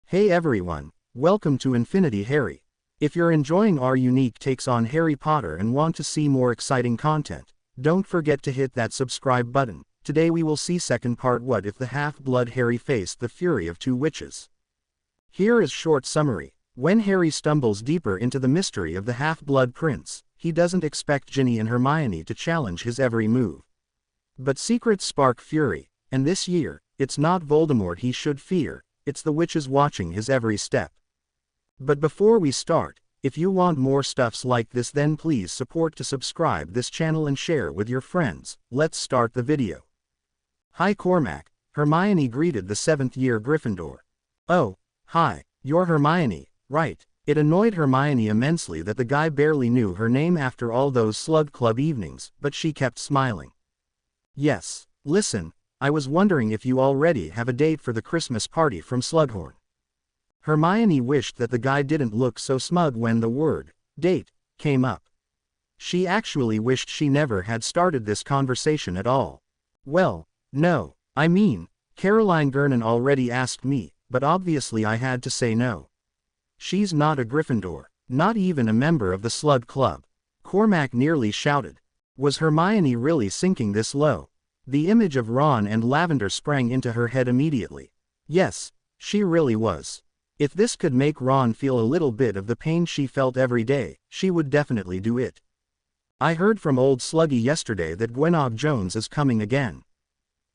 Hey everyone, welcome to Infinity Harry. If you're enjoying our unique takes on Harry Potter and want to see more exciting content, don't forget to hit that subscribe button. Today we will see second part, what if the half-blood Harry faced the fury of two witches. Here is short summary. When Harry stumbles deeper into the mystery of the half-blood prince, he doesn't expect Ginny and Hermione to challenge his every move. But secrets spark fury, and this year, it's not Voldemort he should fear, it's the witches watching his every step. But before we start, if you want more stuffs like this, then please support to subscribe this channel and share with your friends. Let's start the video. Hi Cormac, Hermione greeted the 7th-year Gryffindor. Oh, hi, you're Hermione, right? It annoyed Hermione immensely that the guy barely knew her name after all those Slug Club evenings, but she kept smiling. Yes, listen, I was wondering if you already have a date for the Christmas party from Slughorn. Hermione wished that the guy didn't look so smug when the word, date, came up. She actually wished she never had started this conversation at all. Well, no, I mean, Caroline Gernon already asked me, but obviously I had to say no. She's not a Gryffindor, not even a member of the Slug Club. Cormac nearly shouted. Was Hermione really sinking this low? The image of Ron and Lavender sprang into her head immediately. Yes, she really was. If this could make Ron feel a little bit of the pain she felt every day, she would definitely do it. I heard from old Sluggy yesterday that Gwenog Jones is coming again.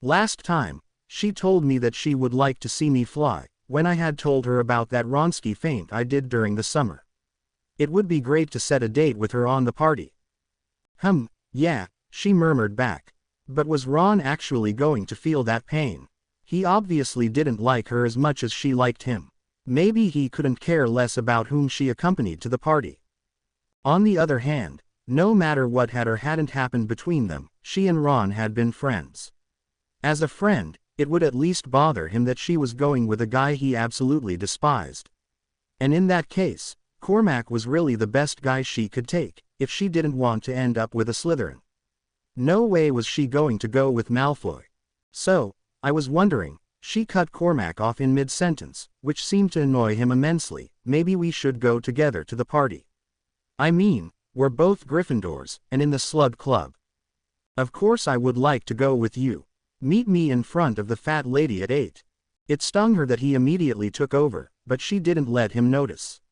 Last time, she told me that she would like to see me fly, when I had told her about that Ronsky feint I did during the summer. It would be great to set a date with her on the party. Yeah, she murmured back. But was Ron actually going to feel that pain? He obviously didn't like her as much as she liked him. Maybe he couldn't care less about whom she accompanied to the party. On the other hand, no matter what had or hadn't happened between them, she and Ron had been friends. As a friend, it would at least bother him that she was going with a guy he absolutely despised. And in that case, Cormac was really the best guy she could take, if she didn't want to end up with a Slytherin. No way was she going to go with Malfoy. So, I was wondering, she cut Cormac off in mid-sentence, which seemed to annoy him immensely. Maybe we should go together to the party. I mean, we're both Gryffindors, and in the Slug Club. Of course I would like to go with you. Meet me in front of the fat lady at 8. It stung her that he immediately took over, but she didn't let him notice.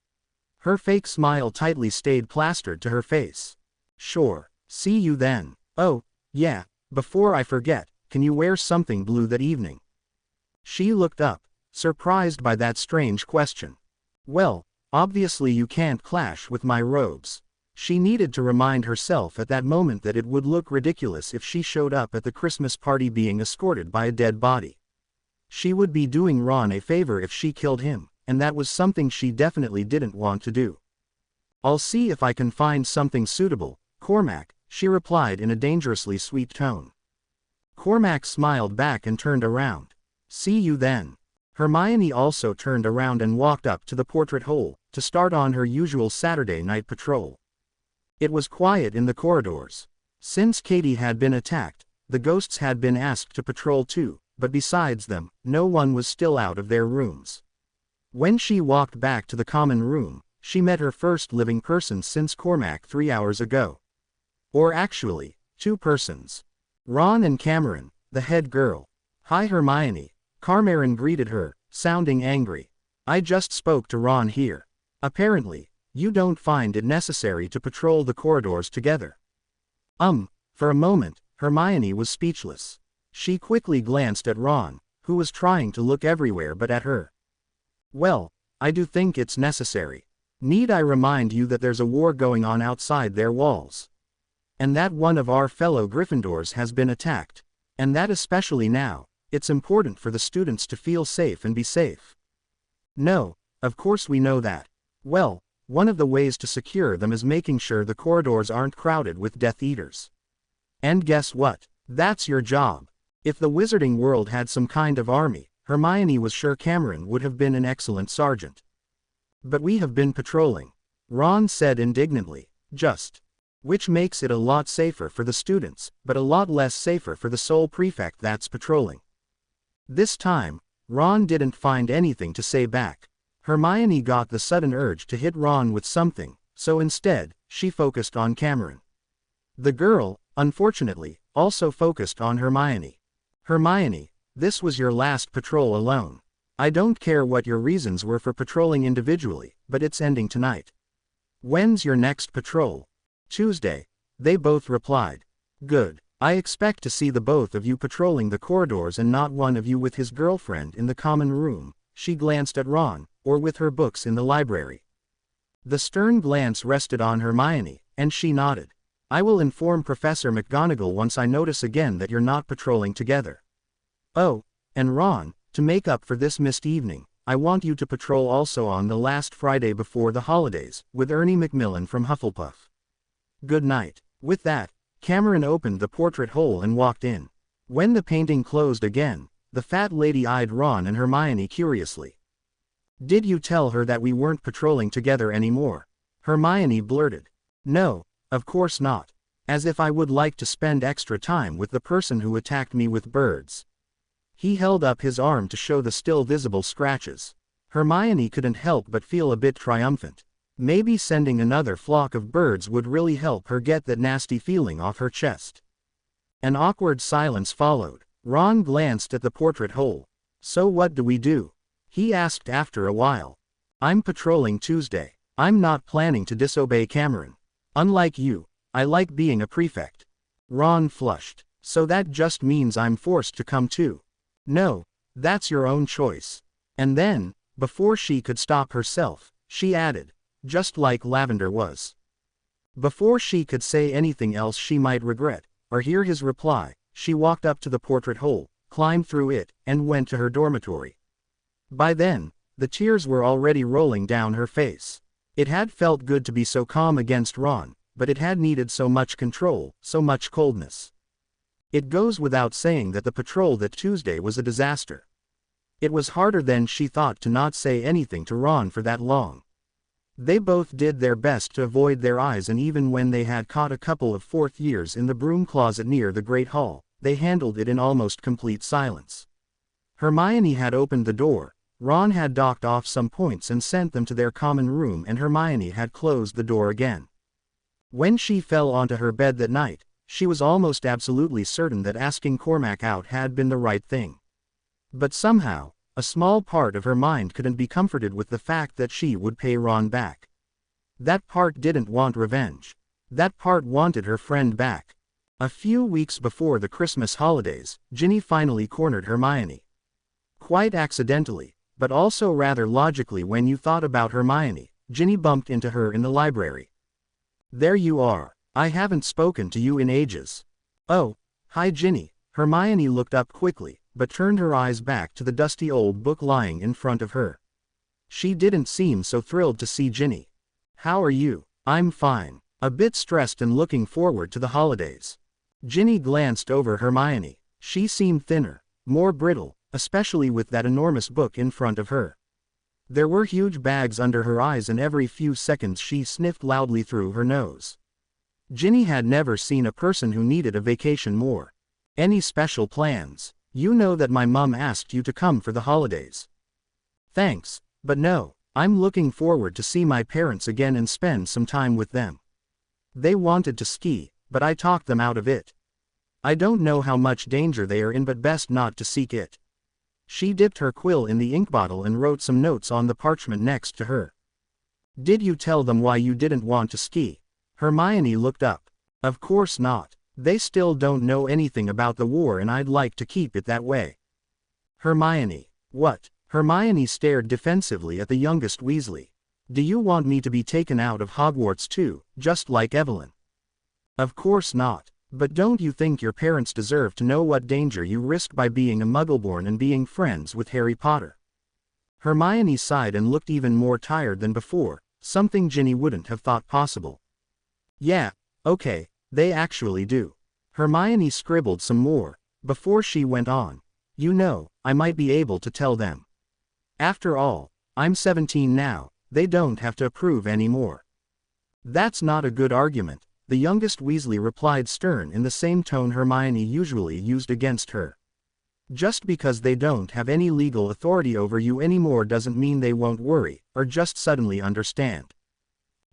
Her fake smile tightly stayed plastered to her face. Sure, see you then. Oh, yeah, before I forget, can you wear something blue that evening? She looked up, surprised by that strange question. Well, obviously you can't clash with my robes. She needed to remind herself at that moment that it would look ridiculous if she showed up at the Christmas party being escorted by a dead body. She would be doing Ron a favor if she killed him, and that was something she definitely didn't want to do. I'll see if I can find something suitable, Cormac, she replied in a dangerously sweet tone. Cormac smiled back and turned around. See you then. Hermione also turned around and walked up to the portrait hole, to start on her usual Saturday night patrol. It was quiet in the corridors. Since Katie had been attacked, the ghosts had been asked to patrol too, but besides them, no one was still out of their rooms. When she walked back to the common room, she met her first living person since Cormac 3 hours ago. Or actually, 2 persons. Ron and Cameron, the head girl. Hi Hermione, Carmarin greeted her, sounding angry. I just spoke to Ron here. Apparently, you don't find it necessary to patrol the corridors together. For a moment, Hermione was speechless. She quickly glanced at Ron, who was trying to look everywhere but at her. Well, I do think it's necessary. Need I remind you that there's a war going on outside their walls? And that one of our fellow Gryffindors has been attacked. And that especially now, it's important for the students to feel safe and be safe. No, of course we know that. Well, one of the ways to secure them is making sure the corridors aren't crowded with Death Eaters. And guess what? That's your job. If the wizarding world had some kind of army, Hermione was sure Cameron would have been an excellent sergeant. But we have been patrolling, Ron said indignantly. Which makes it a lot safer for the students, but a lot less safer for the sole prefect that's patrolling. This time, Ron didn't find anything to say back. Hermione got the sudden urge to hit Ron with something, so instead, she focused on Cameron. The girl, unfortunately, also focused on Hermione. Hermione, this was your last patrol alone. I don't care what your reasons were for patrolling individually, but it's ending tonight. When's your next patrol? Tuesday, they both replied. Good. I expect to see the both of you patrolling the corridors and not one of you with his girlfriend in the common room, she glanced at Ron, or with her books in the library. The stern glance rested on Hermione, and she nodded. I will inform Professor McGonagall once I notice again that you're not patrolling together. Oh, and Ron, to make up for this missed evening, I want you to patrol also on the last Friday before the holidays, with Ernie Macmillan from Hufflepuff. Good night. With that, Cameron opened the portrait hole and walked in. When the painting closed again, the fat lady eyed Ron and Hermione curiously. Did you tell her that we weren't patrolling together anymore? Hermione blurted. No, of course not. As if I would like to spend extra time with the person who attacked me with birds. He held up his arm to show the still visible scratches. Hermione couldn't help but feel a bit triumphant. Maybe sending another flock of birds would really help her get that nasty feeling off her chest. An awkward silence followed. Ron glanced at the portrait hole. So what do we do? He asked after a while. I'm patrolling Tuesday. I'm not planning to disobey Cameron. Unlike you, I like being a prefect. Ron flushed. So that just means I'm forced to come too. No, that's your own choice. And then, before she could stop herself, she added, just like Lavender was. Before she could say anything else she might regret, or hear his reply, she walked up to the portrait hole, climbed through it, and went to her dormitory. By then, the tears were already rolling down her face. It had felt good to be so calm against Ron, but it had needed so much control, so much coldness. It goes without saying that the patrol that Tuesday was a disaster. It was harder than she thought to not say anything to Ron for that long. They both did their best to avoid their eyes, and even when they had caught a couple of fourth years in the broom closet near the Great Hall, they handled it in almost complete silence. Hermione had opened the door, Ron had docked off some points and sent them to their common room, and Hermione had closed the door again. When she fell onto her bed that night, she was almost absolutely certain that asking Cormac out had been the right thing. But somehow, a small part of her mind couldn't be comforted with the fact that she would pay Ron back. That part didn't want revenge. That part wanted her friend back. A few weeks before the Christmas holidays, Ginny finally cornered Hermione. Quite accidentally, but also rather logically when you thought about Hermione, Ginny bumped into her in the library. There you are. I haven't spoken to you in ages. Oh, hi Ginny. Hermione looked up quickly, but turned her eyes back to the dusty old book lying in front of her. She didn't seem so thrilled to see Ginny. How are you? I'm fine. A bit stressed and looking forward to the holidays. Ginny glanced over Hermione. She seemed thinner, more brittle, especially with that enormous book in front of her. There were huge bags under her eyes, and every few seconds she sniffed loudly through her nose. Ginny had never seen a person who needed a vacation more. Any special plans? You know that my mum asked you to come for the holidays. Thanks, but no, I'm looking forward to see my parents again and spend some time with them. They wanted to ski, but I talked them out of it. I don't know how much danger they are in, but best not to seek it. She dipped her quill in the ink bottle and wrote some notes on the parchment next to her. Did you tell them why you didn't want to ski? Hermione looked up. Of course not. They still don't know anything about the war, and I'd like to keep it that way. Hermione. What? Hermione stared defensively at the youngest Weasley. Do you want me to be taken out of Hogwarts too, just like Evelyn? Of course not. But don't you think your parents deserve to know what danger you risked by being a Muggleborn and being friends with Harry Potter? Hermione sighed and looked even more tired than before, something Ginny wouldn't have thought possible. Yeah, okay, they actually do. Hermione scribbled some more, before she went on. You know, I might be able to tell them. After all, I'm 17 now, they don't have to approve anymore. That's not a good argument, the youngest Weasley replied, stern in the same tone Hermione usually used against her. Just because they don't have any legal authority over you anymore doesn't mean they won't worry, or just suddenly understand.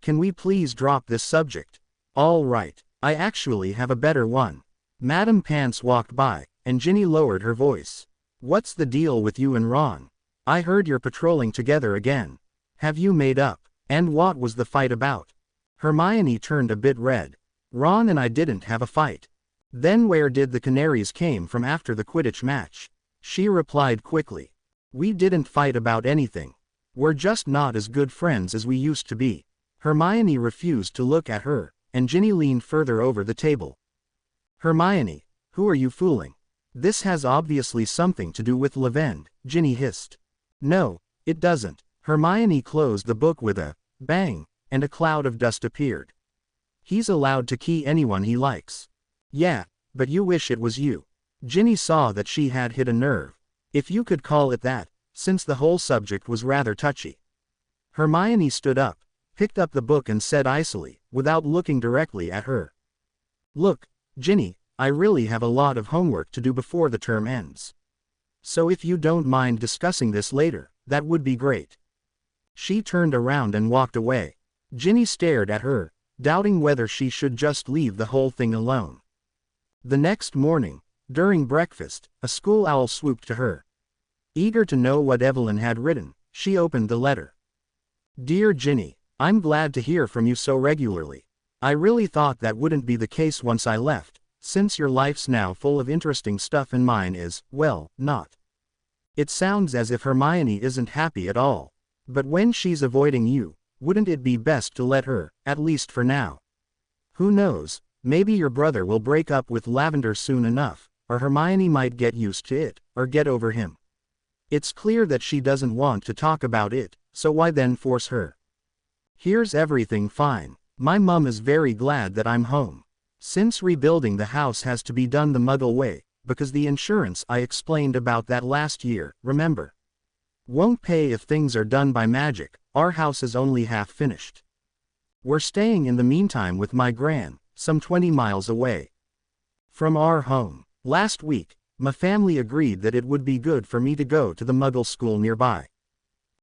Can we please drop this subject? All right, I actually have a better one. Madam Pants walked by, and Ginny lowered her voice. What's the deal with you and Ron? I heard you're patrolling together again. Have you made up? And what was the fight about? Hermione turned a bit red. Ron and I didn't have a fight. Then where did the canaries came from after the Quidditch match? She replied quickly. We didn't fight about anything. We're just not as good friends as we used to be. Hermione refused to look at her, and Ginny leaned further over the table. Hermione, who are you fooling? This has obviously something to do with Lavend, Ginny hissed. No, it doesn't. Hermione closed the book with a bang, and a cloud of dust appeared. He's allowed to key anyone he likes. Yeah, but you wish it was you. Ginny saw that she had hit a nerve, if you could call it that, since the whole subject was rather touchy. Hermione stood up, picked up the book and said icily, without looking directly at her. Look, Ginny, I really have a lot of homework to do before the term ends. So if you don't mind discussing this later, that would be great. She turned around and walked away. Ginny stared at her, doubting whether she should just leave the whole thing alone. The next morning, during breakfast, a school owl swooped to her. Eager to know what Evelyn had written, she opened the letter. Dear Ginny, I'm glad to hear from you so regularly. I really thought that wouldn't be the case once I left, since your life's now full of interesting stuff and mine is, well, not. It sounds as if Hermione isn't happy at all. But when she's avoiding you, wouldn't it be best to let her, at least for now? Who knows? Maybe your brother will break up with Lavender soon enough, or Hermione might get used to it, or get over him. It's clear that she doesn't want to talk about it, so why then force her? Here's everything fine. My mum is very glad that I'm home. Since rebuilding the house has to be done the Muggle way, because the insurance I explained about that last year, remember? Won't pay if things are done by magic, our house is only half finished. We're staying in the meantime with my gran, some 20 miles away from our home. Last week, my family agreed that it would be good for me to go to the Muggle school nearby.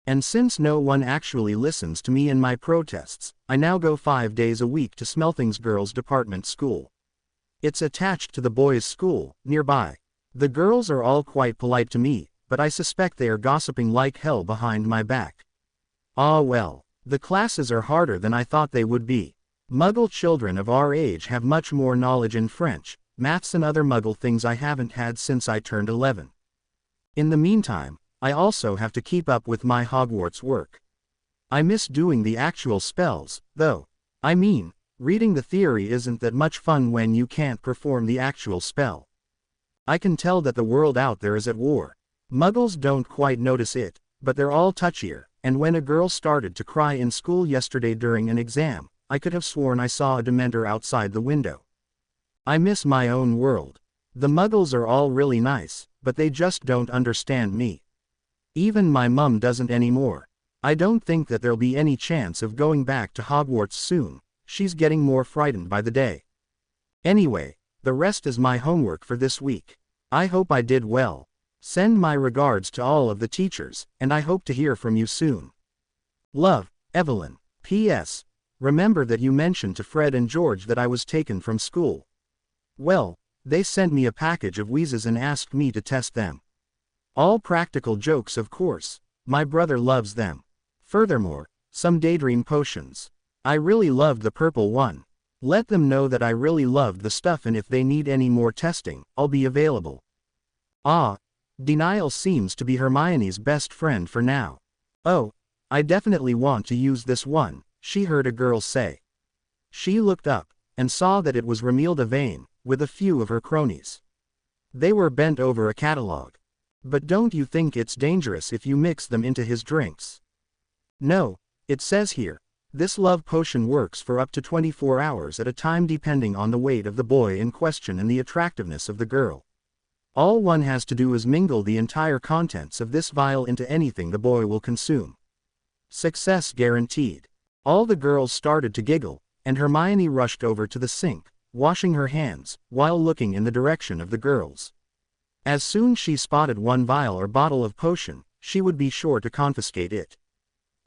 And since no one actually listens to me in my protests, I now go 5 days a week to Smelthing's girls' department school. It's attached to the boys' school, nearby. The girls are all quite polite to me, but I suspect they are gossiping like hell behind my back. Ah well, the classes are harder than I thought they would be. Muggle children of our age have much more knowledge in French, maths and other Muggle things I haven't had since I turned 11. In the meantime, I also have to keep up with my Hogwarts work. I miss doing the actual spells, though. I mean, reading the theory isn't that much fun when you can't perform the actual spell. I can tell that the world out there is at war. Muggles don't quite notice it, but they're all touchier, and when a girl started to cry in school yesterday during an exam, I could have sworn I saw a Dementor outside the window. I miss my own world. The Muggles are all really nice, but they just don't understand me. Even my mum doesn't anymore. I don't think that there'll be any chance of going back to Hogwarts soon. She's getting more frightened by the day. Anyway, the rest is my homework for this week. I hope I did well. Send my regards to all of the teachers, and I hope to hear from you soon. Love, Evelyn. P.S. Remember that you mentioned to Fred and George that I was taken from school. Well, they sent me a package of wheezes and asked me to test them. All practical jokes, of course. My brother loves them. Furthermore, some daydream potions. I really loved the purple one. Let them know that I really loved the stuff, and if they need any more testing, I'll be available. Ah, denial seems to be Hermione's best friend for now. Oh, I definitely want to use this one, she heard a girl say. She looked up, and saw that it was Romilda Vane, with a few of her cronies. They were bent over a catalogue. But don't you think it's dangerous if you mix them into his drinks? No, it says here, this love potion works for up to 24 hours at a time depending on the weight of the boy in question and the attractiveness of the girl. All one has to do is mingle the entire contents of this vial into anything the boy will consume. Success guaranteed. All the girls started to giggle, and Hermione rushed over to the sink, washing her hands, while looking in the direction of the girls. As soon she spotted one vial or bottle of potion, she would be sure to confiscate it.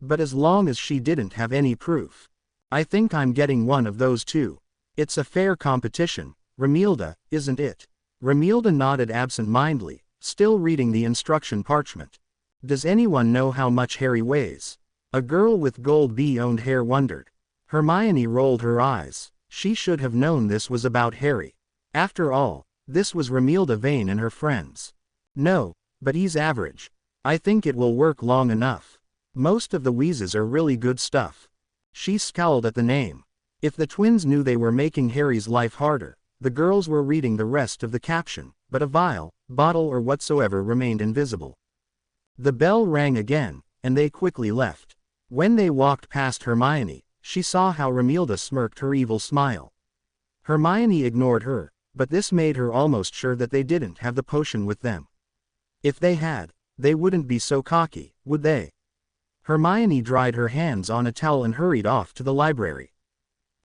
But as long as she didn't have any proof. I think I'm getting one of those too. It's a fair competition, Romilda, isn't it? Romilda nodded absent-mindedly, still reading the instruction parchment. Does anyone know how much Harry weighs? A girl with gold bee-owned hair wondered. Hermione rolled her eyes. She should have known this was about Harry. After all, this was Romilda Vane and her friends. No, but he's average. I think it will work long enough. Most of the wheezes are really good stuff. She scowled at the name. If the twins knew they were making Harry's life harder, the girls were reading the rest of the caption, but a vial, bottle or whatsoever remained invisible. The bell rang again, and they quickly left. When they walked past Hermione, she saw how Romilda smirked her evil smile. Hermione ignored her, but this made her almost sure that they didn't have the potion with them. If they had, they wouldn't be so cocky, would they? Hermione dried her hands on a towel and hurried off to the library.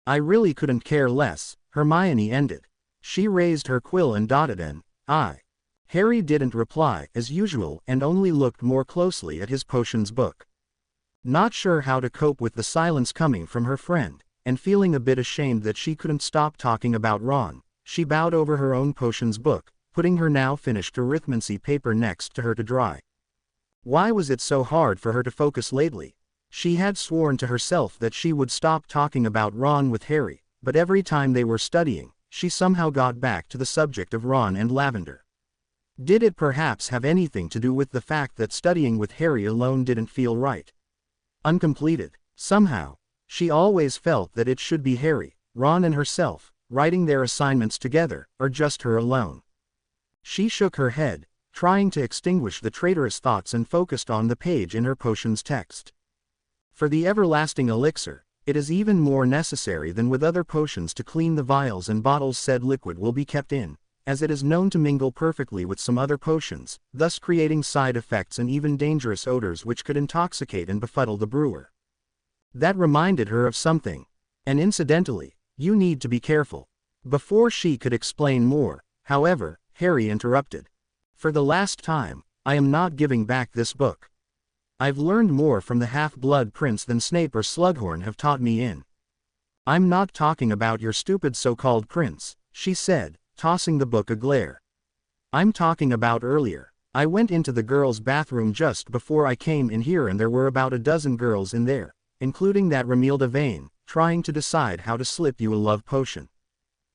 I really couldn't care less, Hermione ended. She raised her quill and dotted an I. Harry didn't reply as usual and only looked more closely at his potions book. Not sure how to cope with the silence coming from her friend, and feeling a bit ashamed that she couldn't stop talking about Ron, she bowed over her own potions book, putting her now finished arithmancy paper next to her to dry. Why was it so hard for her to focus lately? She had sworn to herself that she would stop talking about Ron with Harry, but every time they were studying, she somehow got back to the subject of Ron and Lavender. Did it perhaps have anything to do with the fact that studying with Harry alone didn't feel right? Uncompleted, somehow, she always felt that it should be Harry, Ron and herself, writing their assignments together, or just her alone. She shook her head, trying to extinguish the traitorous thoughts and focused on the page in her potions text. For the everlasting elixir, it is even more necessary than with other potions to clean the vials and bottles said liquid will be kept in, as it is known to mingle perfectly with some other potions, thus creating side effects and even dangerous odors which could intoxicate and befuddle the brewer. That reminded her of something. And incidentally, you need to be careful. Before she could explain more, however, Harry interrupted. For the last time, I am not giving back this book. I've learned more from the Half-Blood Prince than Snape or Slughorn have taught me in. I'm not talking about your stupid so-called prince, she said, tossing the book a glare. I'm talking about earlier. I went into the girls' bathroom just before I came in here and there were about a dozen girls in there, including that Romilda Vane, trying to decide how to slip you a love potion.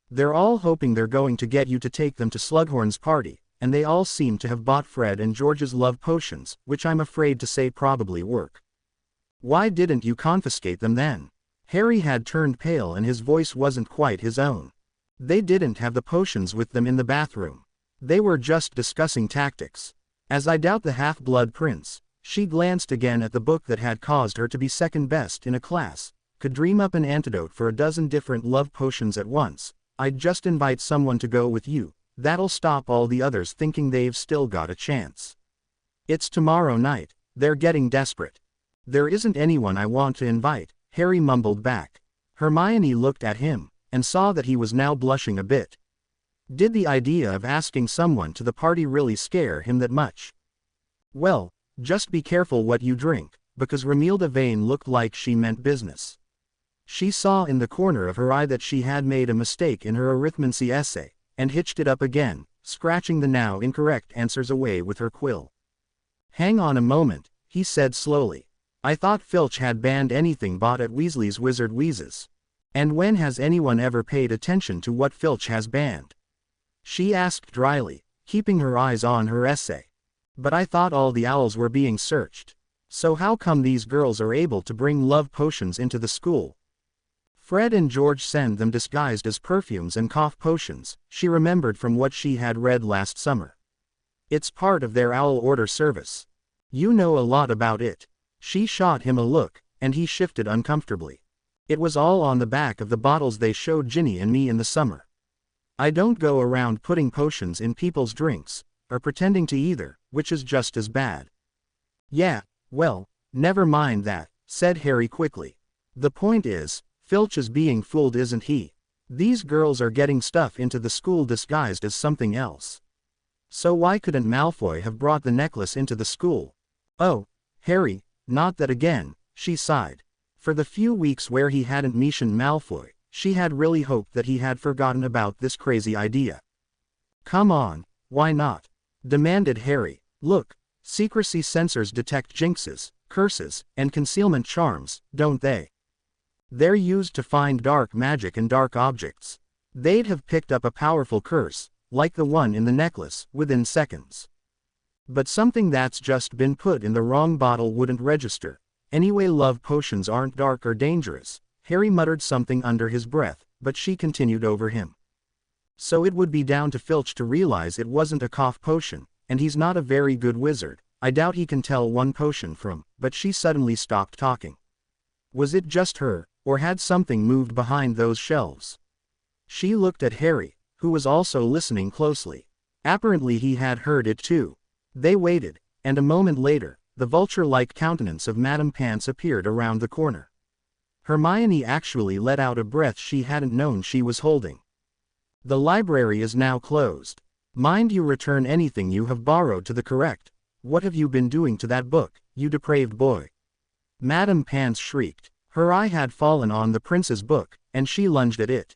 They're all hoping they're going to get you to take them to Slughorn's party, and they all seem to have bought Fred and George's love potions, which I'm afraid to say probably work. Why didn't you confiscate them then? Harry had turned pale and his voice wasn't quite his own. They didn't have the potions with them in the bathroom. They were just discussing tactics. As I doubt the Half-Blood Prince, she glanced again at the book that had caused her to be second best in a class, could dream up an antidote for a dozen different love potions at once. I'd just invite someone to go with you. That'll stop all the others thinking they've still got a chance. It's tomorrow night. They're getting desperate. There isn't anyone I want to invite, Harry mumbled back. Hermione looked at him, and saw that he was now blushing a bit. Did the idea of asking someone to the party really scare him that much? Well, just be careful what you drink, because Romilda Vane looked like she meant business. She saw in the corner of her eye that she had made a mistake in her arithmancy essay, and hitched it up again, scratching the now incorrect answers away with her quill. Hang on a moment, he said slowly. I thought Filch had banned anything bought at Weasley's Wizard Wheezes. And when has anyone ever paid attention to what Filch has banned? She asked dryly, keeping her eyes on her essay. But I thought all the owls were being searched. So how come these girls are able to bring love potions into the school? Fred and George send them disguised as perfumes and cough potions, she remembered from what she had read last summer. It's part of their owl order service. You know a lot about it. She shot him a look, and he shifted uncomfortably. It was all on the back of the bottles they showed Ginny and me in the summer. I don't go around putting potions in people's drinks, or pretending to either, which is just as bad. Yeah, well, never mind that, said Harry quickly. The point is, Filch is being fooled, isn't he? These girls are getting stuff into the school disguised as something else. So why couldn't Malfoy have brought the necklace into the school? Oh, Harry, not that again, she sighed. For the few weeks where he hadn't mentioned Malfoy, she had really hoped that he had forgotten about this crazy idea. Come on, why not? Demanded Harry. Look, secrecy sensors detect jinxes, curses, and concealment charms, don't they? They're used to find dark magic and dark objects. They'd have picked up a powerful curse, like the one in the necklace, within seconds. But something that's just been put in the wrong bottle wouldn't register. Anyway, love potions aren't dark or dangerous. Harry muttered something under his breath, but she continued over him. So it would be down to Filch to realize it wasn't a cough potion, and he's not a very good wizard. I doubt he can tell one potion from, but she suddenly stopped talking. Was it just her, or had something moved behind those shelves? She looked at Harry, who was also listening closely. Apparently he had heard it too. They waited, and a moment later, the vulture-like countenance of Madame Pants appeared around the corner. Hermione actually let out a breath she hadn't known she was holding. The library is now closed. Mind you return anything you have borrowed to the correct. What have you been doing to that book, you depraved boy? Madame Pants shrieked. Her eye had fallen on the prince's book, and she lunged at it.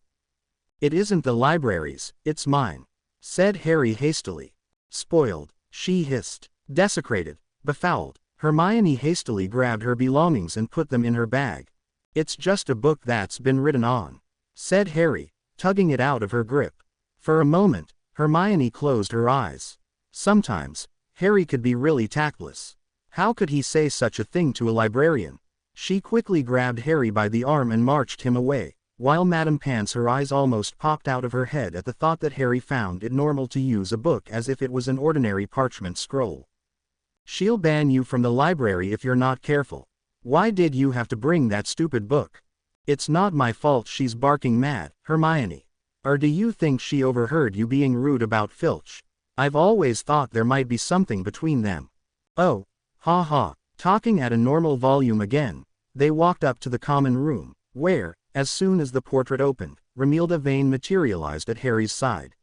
It isn't the library's, it's mine, said Harry hastily. Spoiled, she hissed. Desecrated, befouled. Hermione hastily grabbed her belongings and put them in her bag. It's just a book that's been written on, said Harry, tugging it out of her grip. For a moment, Hermione closed her eyes. Sometimes, Harry could be really tactless. How could he say such a thing to a librarian? She quickly grabbed Harry by the arm and marched him away, while Madame Pants, her eyes almost popped out of her head at the thought that Harry found it normal to use a book as if it was an ordinary parchment scroll. She'll ban you from the library if you're not careful. Why did you have to bring that stupid book? It's not my fault she's barking mad, Hermione. Or do you think she overheard you being rude about Filch? I've always thought there might be something between them. Oh, ha ha. Talking at a normal volume again, they walked up to the common room, where, as soon as the portrait opened, Romilda Vane materialized at Harry's side.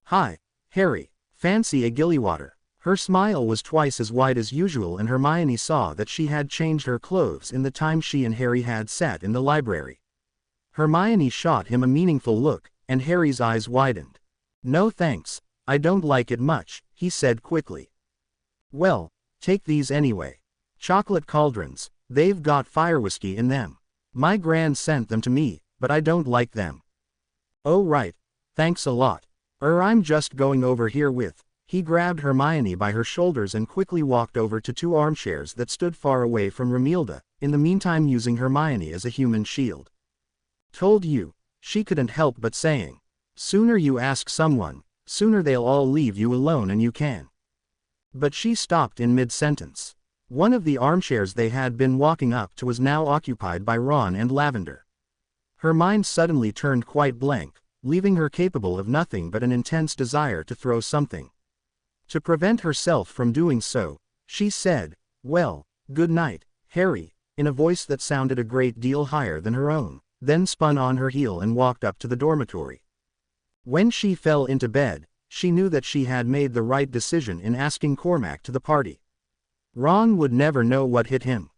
Hi, Harry, fancy a gillywater. Her smile was twice as wide as usual, and Hermione saw that she had changed her clothes in the time she and Harry had sat in the library. Hermione shot him a meaningful look, and Harry's eyes widened. No thanks, I don't like it much, he said quickly. Well, take these anyway. Chocolate cauldrons, they've got fire whiskey in them. My gran sent them to me, but I don't like them. Oh right, thanks a lot. I'm just going over here with. He grabbed Hermione by her shoulders and quickly walked over to two armchairs that stood far away from Romilda, in the meantime using Hermione as a human shield. Told you, she couldn't help but saying. Sooner you ask someone, sooner they'll all leave you alone and you can. But she stopped in mid-sentence. One of the armchairs they had been walking up to was now occupied by Ron and Lavender. Her mind suddenly turned quite blank, leaving her capable of nothing but an intense desire to throw something. To prevent herself from doing so, she said, well, good night, Harry, in a voice that sounded a great deal higher than her own, then spun on her heel and walked up to the dormitory. When she fell into bed, she knew that she had made the right decision in asking Cormac to the party. Ron would never know what hit him.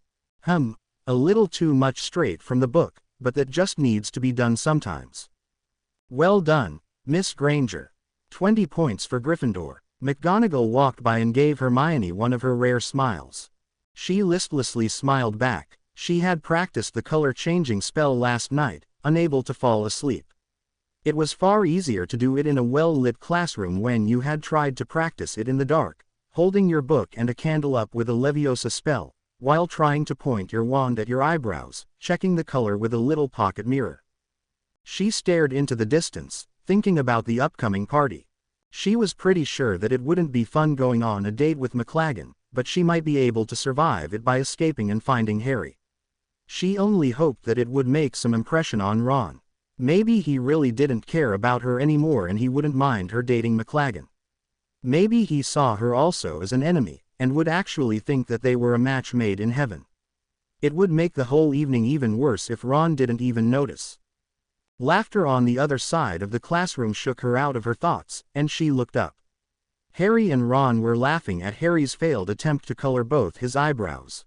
A little too much straight from the book, but that just needs to be done sometimes. Well done, Miss Granger. 20 points for Gryffindor. McGonagall walked by and gave Hermione one of her rare smiles. She listlessly smiled back. She had practiced the color-changing spell last night, unable to fall asleep. It was far easier to do it in a well-lit classroom when you had tried to practice it in the dark, holding your book and a candle up with a Leviosa spell, while trying to point your wand at your eyebrows, checking the color with a little pocket mirror. She stared into the distance, thinking about the upcoming party. She was pretty sure that it wouldn't be fun going on a date with McLaggen, but she might be able to survive it by escaping and finding Harry. She only hoped that it would make some impression on Ron. Maybe he really didn't care about her anymore and he wouldn't mind her dating McLaggen. Maybe he saw her also as an enemy, and would actually think that they were a match made in heaven. It would make the whole evening even worse if Ron didn't even notice. Laughter on the other side of the classroom shook her out of her thoughts, and she looked up. Harry and Ron were laughing at Harry's failed attempt to color both his eyebrows.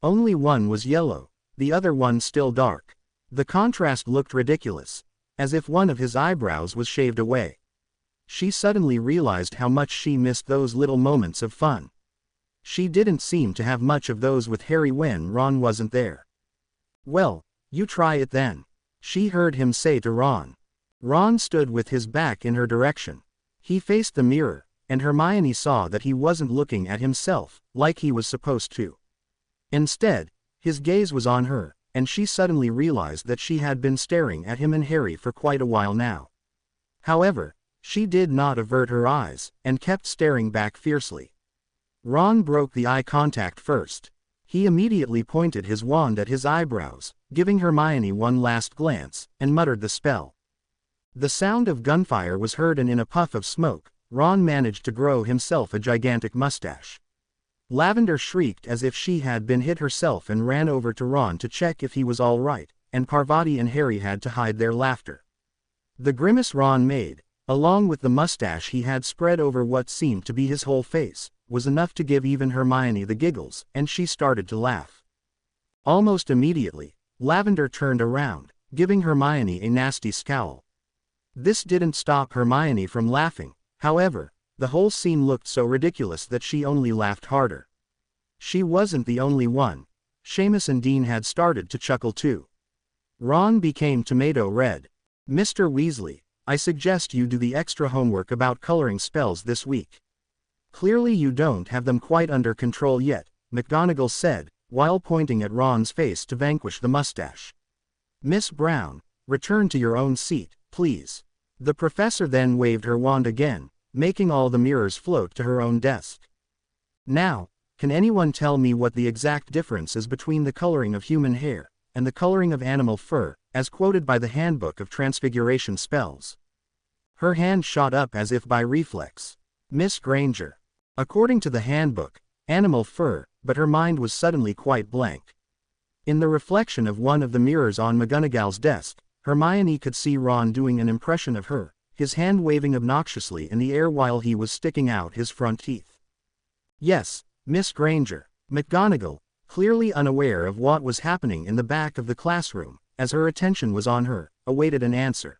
Only one was yellow, the other one still dark. The contrast looked ridiculous, as if one of his eyebrows was shaved away. She suddenly realized how much she missed those little moments of fun. She didn't seem to have much of those with Harry when Ron wasn't there. "Well, you try it then," she heard him say to Ron. Ron stood with his back in her direction. He faced the mirror, and Hermione saw that he wasn't looking at himself, like he was supposed to. Instead, his gaze was on her, and she suddenly realized that she had been staring at him and Harry for quite a while now. However, she did not avert her eyes, and kept staring back fiercely. Ron broke the eye contact first. He immediately pointed his wand at his eyebrows, giving Hermione one last glance, and muttered the spell. The sound of gunfire was heard, and in a puff of smoke, Ron managed to grow himself a gigantic mustache. Lavender shrieked as if she had been hit herself and ran over to Ron to check if he was all right, and Parvati and Harry had to hide their laughter. The grimace Ron made, along with the mustache he had spread over what seemed to be his whole face, was enough to give even Hermione the giggles, and she started to laugh. Almost immediately, Lavender turned around, giving Hermione a nasty scowl. This didn't stop Hermione from laughing, however. The whole scene looked so ridiculous that she only laughed harder. She wasn't the only one. Seamus and Dean had started to chuckle too. Ron became tomato red. "Mr. Weasley, I suggest you do the extra homework about coloring spells this week. Clearly you don't have them quite under control yet," McGonagall said, while pointing at Ron's face to vanquish the mustache. "Miss Brown, return to your own seat, please." The professor then waved her wand again, making all the mirrors float to her own desk. "Now, can anyone tell me what the exact difference is between the coloring of human hair and the coloring of animal fur, as quoted by the Handbook of Transfiguration Spells?" Her hand shot up as if by reflex. "Miss Granger. According to the handbook, animal fur," but her mind was suddenly quite blank. In the reflection of one of the mirrors on McGonagall's desk, Hermione could see Ron doing an impression of her, his hand waving obnoxiously in the air while he was sticking out his front teeth. "Yes, Miss Granger." McGonagall, clearly unaware of what was happening in the back of the classroom, as her attention was on her, awaited an answer.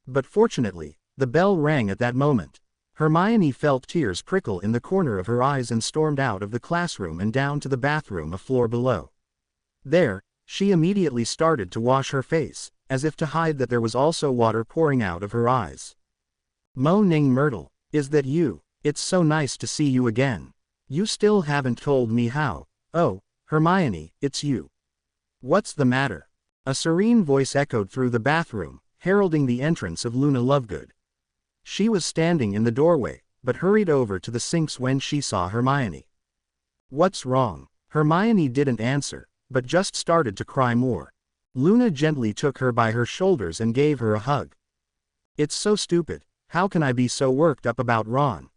But fortunately, the bell rang at that moment. Hermione felt tears prickle in the corner of her eyes and stormed out of the classroom and down to the bathroom a floor below. There, she immediately started to wash her face, as if to hide that there was also water pouring out of her eyes. "Moaning Myrtle, is that you? It's so nice to see you again. You still haven't told me how." "Oh, Hermione, it's you. What's the matter?" A serene voice echoed through the bathroom, heralding the entrance of Luna Lovegood. She was standing in the doorway, but hurried over to the sinks when she saw Hermione. "What's wrong?" Hermione didn't answer, but just started to cry more. Luna gently took her by her shoulders and gave her a hug. "It's so stupid, how can I be so worked up about Ron?"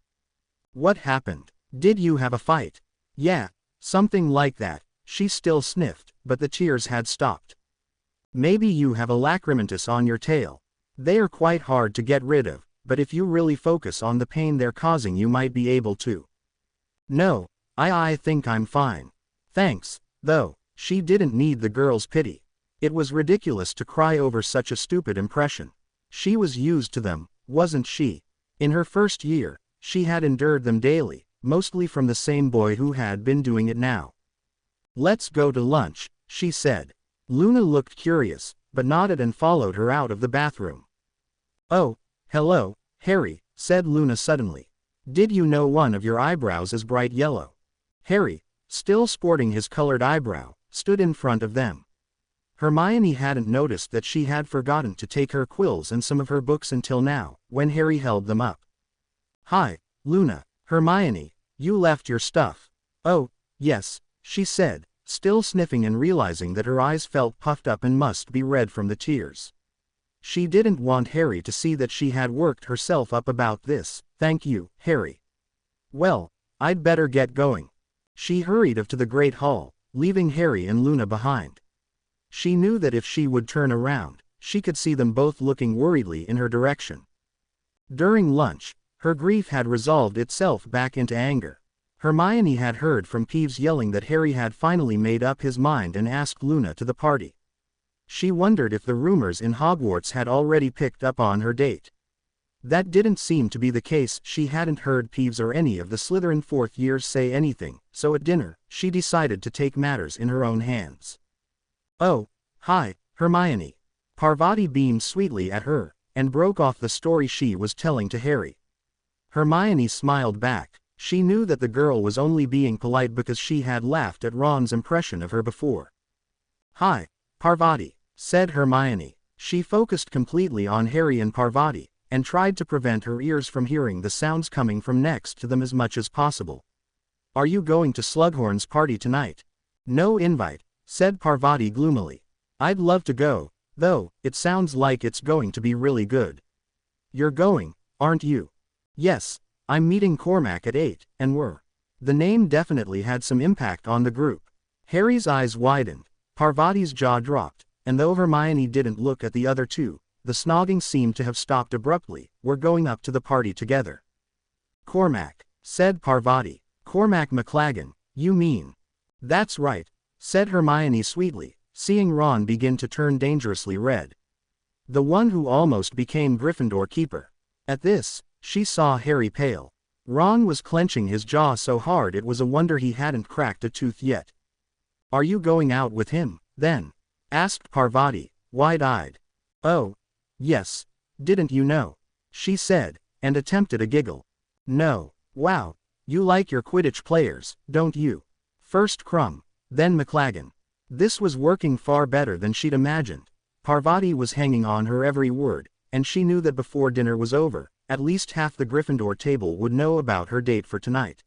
"What happened? Did you have a fight?" "Yeah, something like that." She still sniffed, but the tears had stopped. "Maybe you have a lacrimantis on your tail. They are quite hard to get rid of, but if you really focus on the pain they're causing you might be able to." "No, I think I'm fine. Thanks, though." She didn't need the girl's pity. It was ridiculous to cry over such a stupid impression. She was used to them, wasn't she? In her first year, she had endured them daily, mostly from the same boy who had been doing it now. "Let's go to lunch," she said. Luna looked curious, but nodded and followed her out of the bathroom. "Oh, hello, Harry," said Luna suddenly. "Did you know one of your eyebrows is bright yellow?" Harry, still sporting his colored eyebrow, stood in front of them. Hermione hadn't noticed that she had forgotten to take her quills and some of her books until now, when Harry held them up. "Hi, Luna." "Hermione, you left your stuff." "Oh, yes," she said, still sniffing and realizing that her eyes felt puffed up and must be red from the tears. She didn't want Harry to see that she had worked herself up about this. "Thank you, Harry. Well, I'd better get going." She hurried off to the Great Hall, leaving Harry and Luna behind. She knew that if she would turn around, she could see them both looking worriedly in her direction. During lunch, Her grief had resolved itself back into anger. Hermione had heard from Peeves yelling that Harry had finally made up his mind and asked Luna to the party. She wondered if the rumors in Hogwarts had already picked up on her date. That didn't seem to be the case. She hadn't heard Peeves or any of the Slytherin fourth years say anything, so at dinner, she decided to take matters in her own hands. "Oh, hi, Hermione." Parvati beamed sweetly at her, and broke off the story she was telling to Harry. Hermione smiled back. She knew that the girl was only being polite because she had laughed at Ron's impression of her before. "Hi, Parvati," said Hermione. She focused completely on Harry and Parvati, and tried to prevent her ears from hearing the sounds coming from next to them as much as possible. "Are you going to Slughorn's party tonight?" "No invite," said Parvati gloomily. "I'd love to go, though. It sounds like it's going to be really good." "You're going, aren't you?" "Yes, I'm meeting Cormac at 8, and we're." The name definitely had some impact on the group. Harry's eyes widened, Parvati's jaw dropped, and though Hermione didn't look at the other two, the snogging seemed to have stopped abruptly. "We're going up to the party together." "Cormac," said Parvati. "Cormac McLaggen, you mean?" "That's right," said Hermione sweetly, seeing Ron begin to turn dangerously red. "The one who almost became Gryffindor keeper." At this, she saw Harry pale. Ron was clenching his jaw so hard it was a wonder he hadn't cracked a tooth yet. "Are you going out with him, then?" asked Parvati, wide-eyed. "Oh, yes, didn't you know?" she said, and attempted a giggle. "No. Wow, you like your Quidditch players, don't you? First Crumb, then McLaggen." This was working far better than she'd imagined. Parvati was hanging on her every word, and she knew that before dinner was over, at least half the Gryffindor table would know about her date for tonight.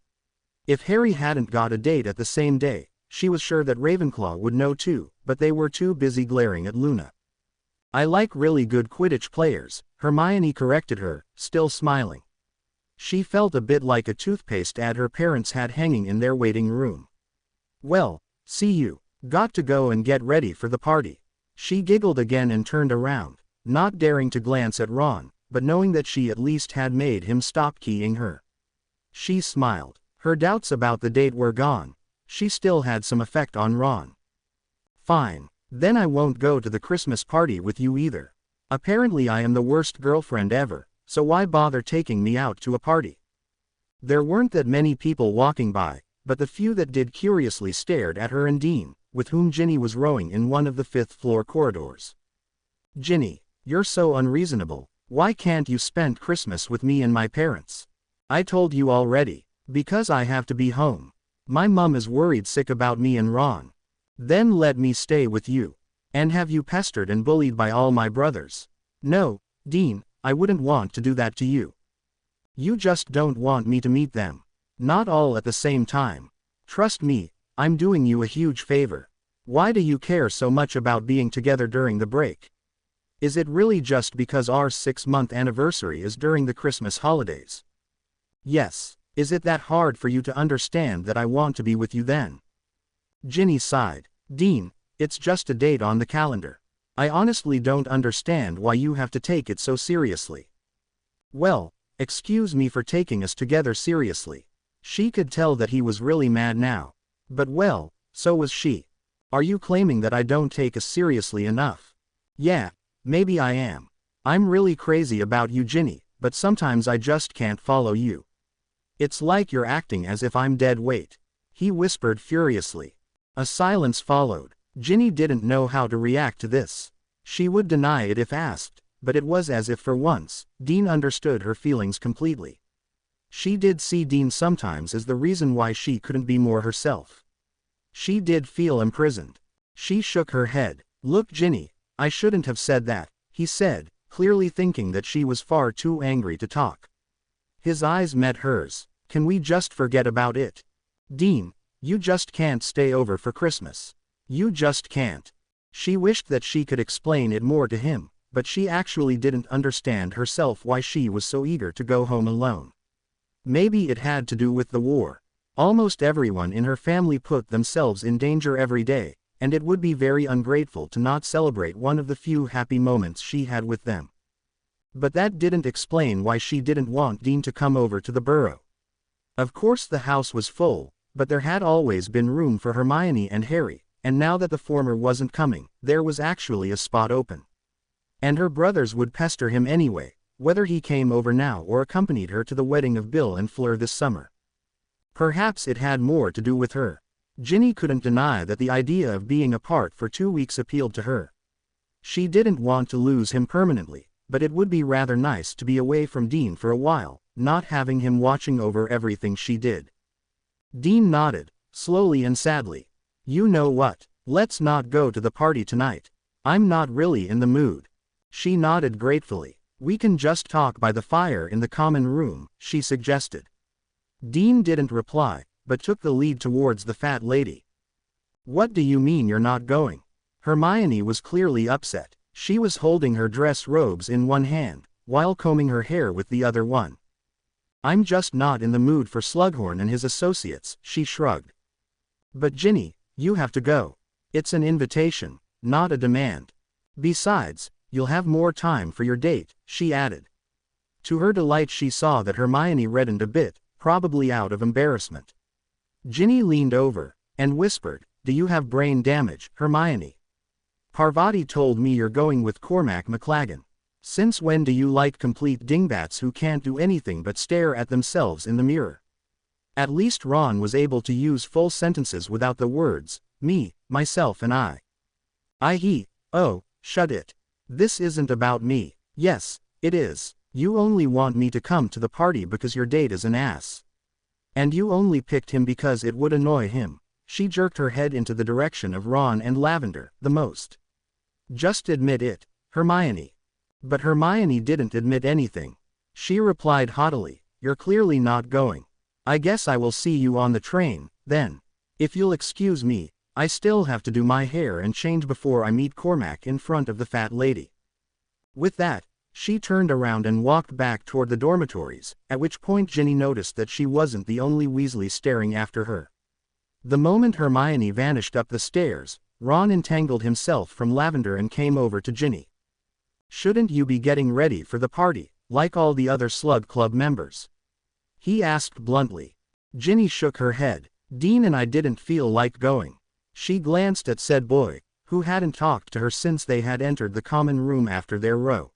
If Harry hadn't got a date at the same day, she was sure that Ravenclaw would know too, but they were too busy glaring at Luna. "I like really good Quidditch players," Hermione corrected her, still smiling. She felt a bit like a toothpaste ad her parents had hanging in their waiting room. "Well, see you. Got to go and get ready for the party." She giggled again and turned around, not daring to glance at Ron, but knowing that she at least had made him stop keying her. She smiled. Her doubts about the date were gone. She still had some effect on Ron. "Fine. Then I won't go to the Christmas party with you either. Apparently I am the worst girlfriend ever, so why bother taking me out to a party?" There weren't that many people walking by, but the few that did curiously stared at her and Dean, with whom Ginny was rowing in one of the fifth-floor corridors. "Ginny, you're so unreasonable. Why can't you spend Christmas with me and my parents?" "I told you already. Because I have to be home. My mum is worried sick about me and Ron." "Then let me stay with you. And have you pestered and bullied by all my brothers?" "No, Dean, I wouldn't want to do that to you. You just don't want me to meet them. Not all at the same time. Trust me, I'm doing you a huge favor. Why do you care so much about being together during the break? Is it really just because our 6-month anniversary is during the Christmas holidays?" "Yes. Is it that hard for you to understand that I want to be with you then?" Ginny sighed. "Dean, it's just a date on the calendar. I honestly don't understand why you have to take it so seriously." "Well, excuse me for taking us together seriously." She could tell that he was really mad now. But well, so was she. "Are you claiming that I don't take us seriously enough?" "Yeah, maybe I am. I'm really crazy about you, Ginny, but sometimes I just can't follow you. It's like you're acting as if I'm dead weight," he whispered furiously. A silence followed. Ginny didn't know how to react to this. She would deny it if asked, but it was as if for once, Dean understood her feelings completely. She did see Dean sometimes as the reason why she couldn't be more herself. She did feel imprisoned. She shook her head. "Look, Ginny, I shouldn't have said that," he said, clearly thinking that she was far too angry to talk. His eyes met hers. "Can we just forget about it? Dean, you just can't stay over for Christmas. You just can't." She wished that she could explain it more to him, but she actually didn't understand herself why she was so eager to go home alone. Maybe it had to do with the war. Almost everyone in her family put themselves in danger every day, and it would be very ungrateful to not celebrate one of the few happy moments she had with them. But that didn't explain why she didn't want Dean to come over to the burrow. Of course the house was full, but there had always been room for Hermione and Harry, and now that the former wasn't coming, there was actually a spot open. And her brothers would pester him anyway, whether he came over now or accompanied her to the wedding of Bill and Fleur this summer. Perhaps it had more to do with her. Ginny couldn't deny that the idea of being apart for 2 weeks appealed to her. She didn't want to lose him permanently, but it would be rather nice to be away from Dean for a while, not having him watching over everything she did. Dean nodded, slowly and sadly. You know what, let's not go to the party tonight. I'm not really in the mood. She nodded gratefully. We can just talk by the fire in the common room, she suggested. Dean didn't reply, but took the lead towards the fat lady. What do you mean you're not going? Hermione was clearly upset. She was holding her dress robes in one hand, while combing her hair with the other one. I'm just not in the mood for Slughorn and his associates, she shrugged. But Ginny, you have to go. It's an invitation, not a demand. Besides, you'll have more time for your date, she added. To her delight she saw that Hermione reddened a bit, probably out of embarrassment. Ginny leaned over, and whispered, Do you have brain damage, Hermione? Parvati told me you're going with Cormac McLaggen. Since when do you like complete dingbats who can't do anything but stare at themselves in the mirror? At least Ron was able to use full sentences without the words, me, myself and I. Oh, shut it. This isn't about me. Yes, it is. You only want me to come to the party because your date is an ass. And you only picked him because it would annoy him. She jerked her head into the direction of Ron and Lavender, the most. Just admit it, Hermione. But Hermione didn't admit anything. She replied haughtily, You're clearly not going. I guess I will see you on the train, then. If you'll excuse me, I still have to do my hair and change before I meet Cormac in front of the fat lady. With that, she turned around and walked back toward the dormitories, at which point Ginny noticed that she wasn't the only Weasley staring after her. The moment Hermione vanished up the stairs, Ron entangled himself from Lavender and came over to Ginny. Shouldn't you be getting ready for the party, like all the other Slug Club members? He asked bluntly. Ginny shook her head. Dean and I didn't feel like going. She glanced at said boy, who hadn't talked to her since they had entered the common room after their row.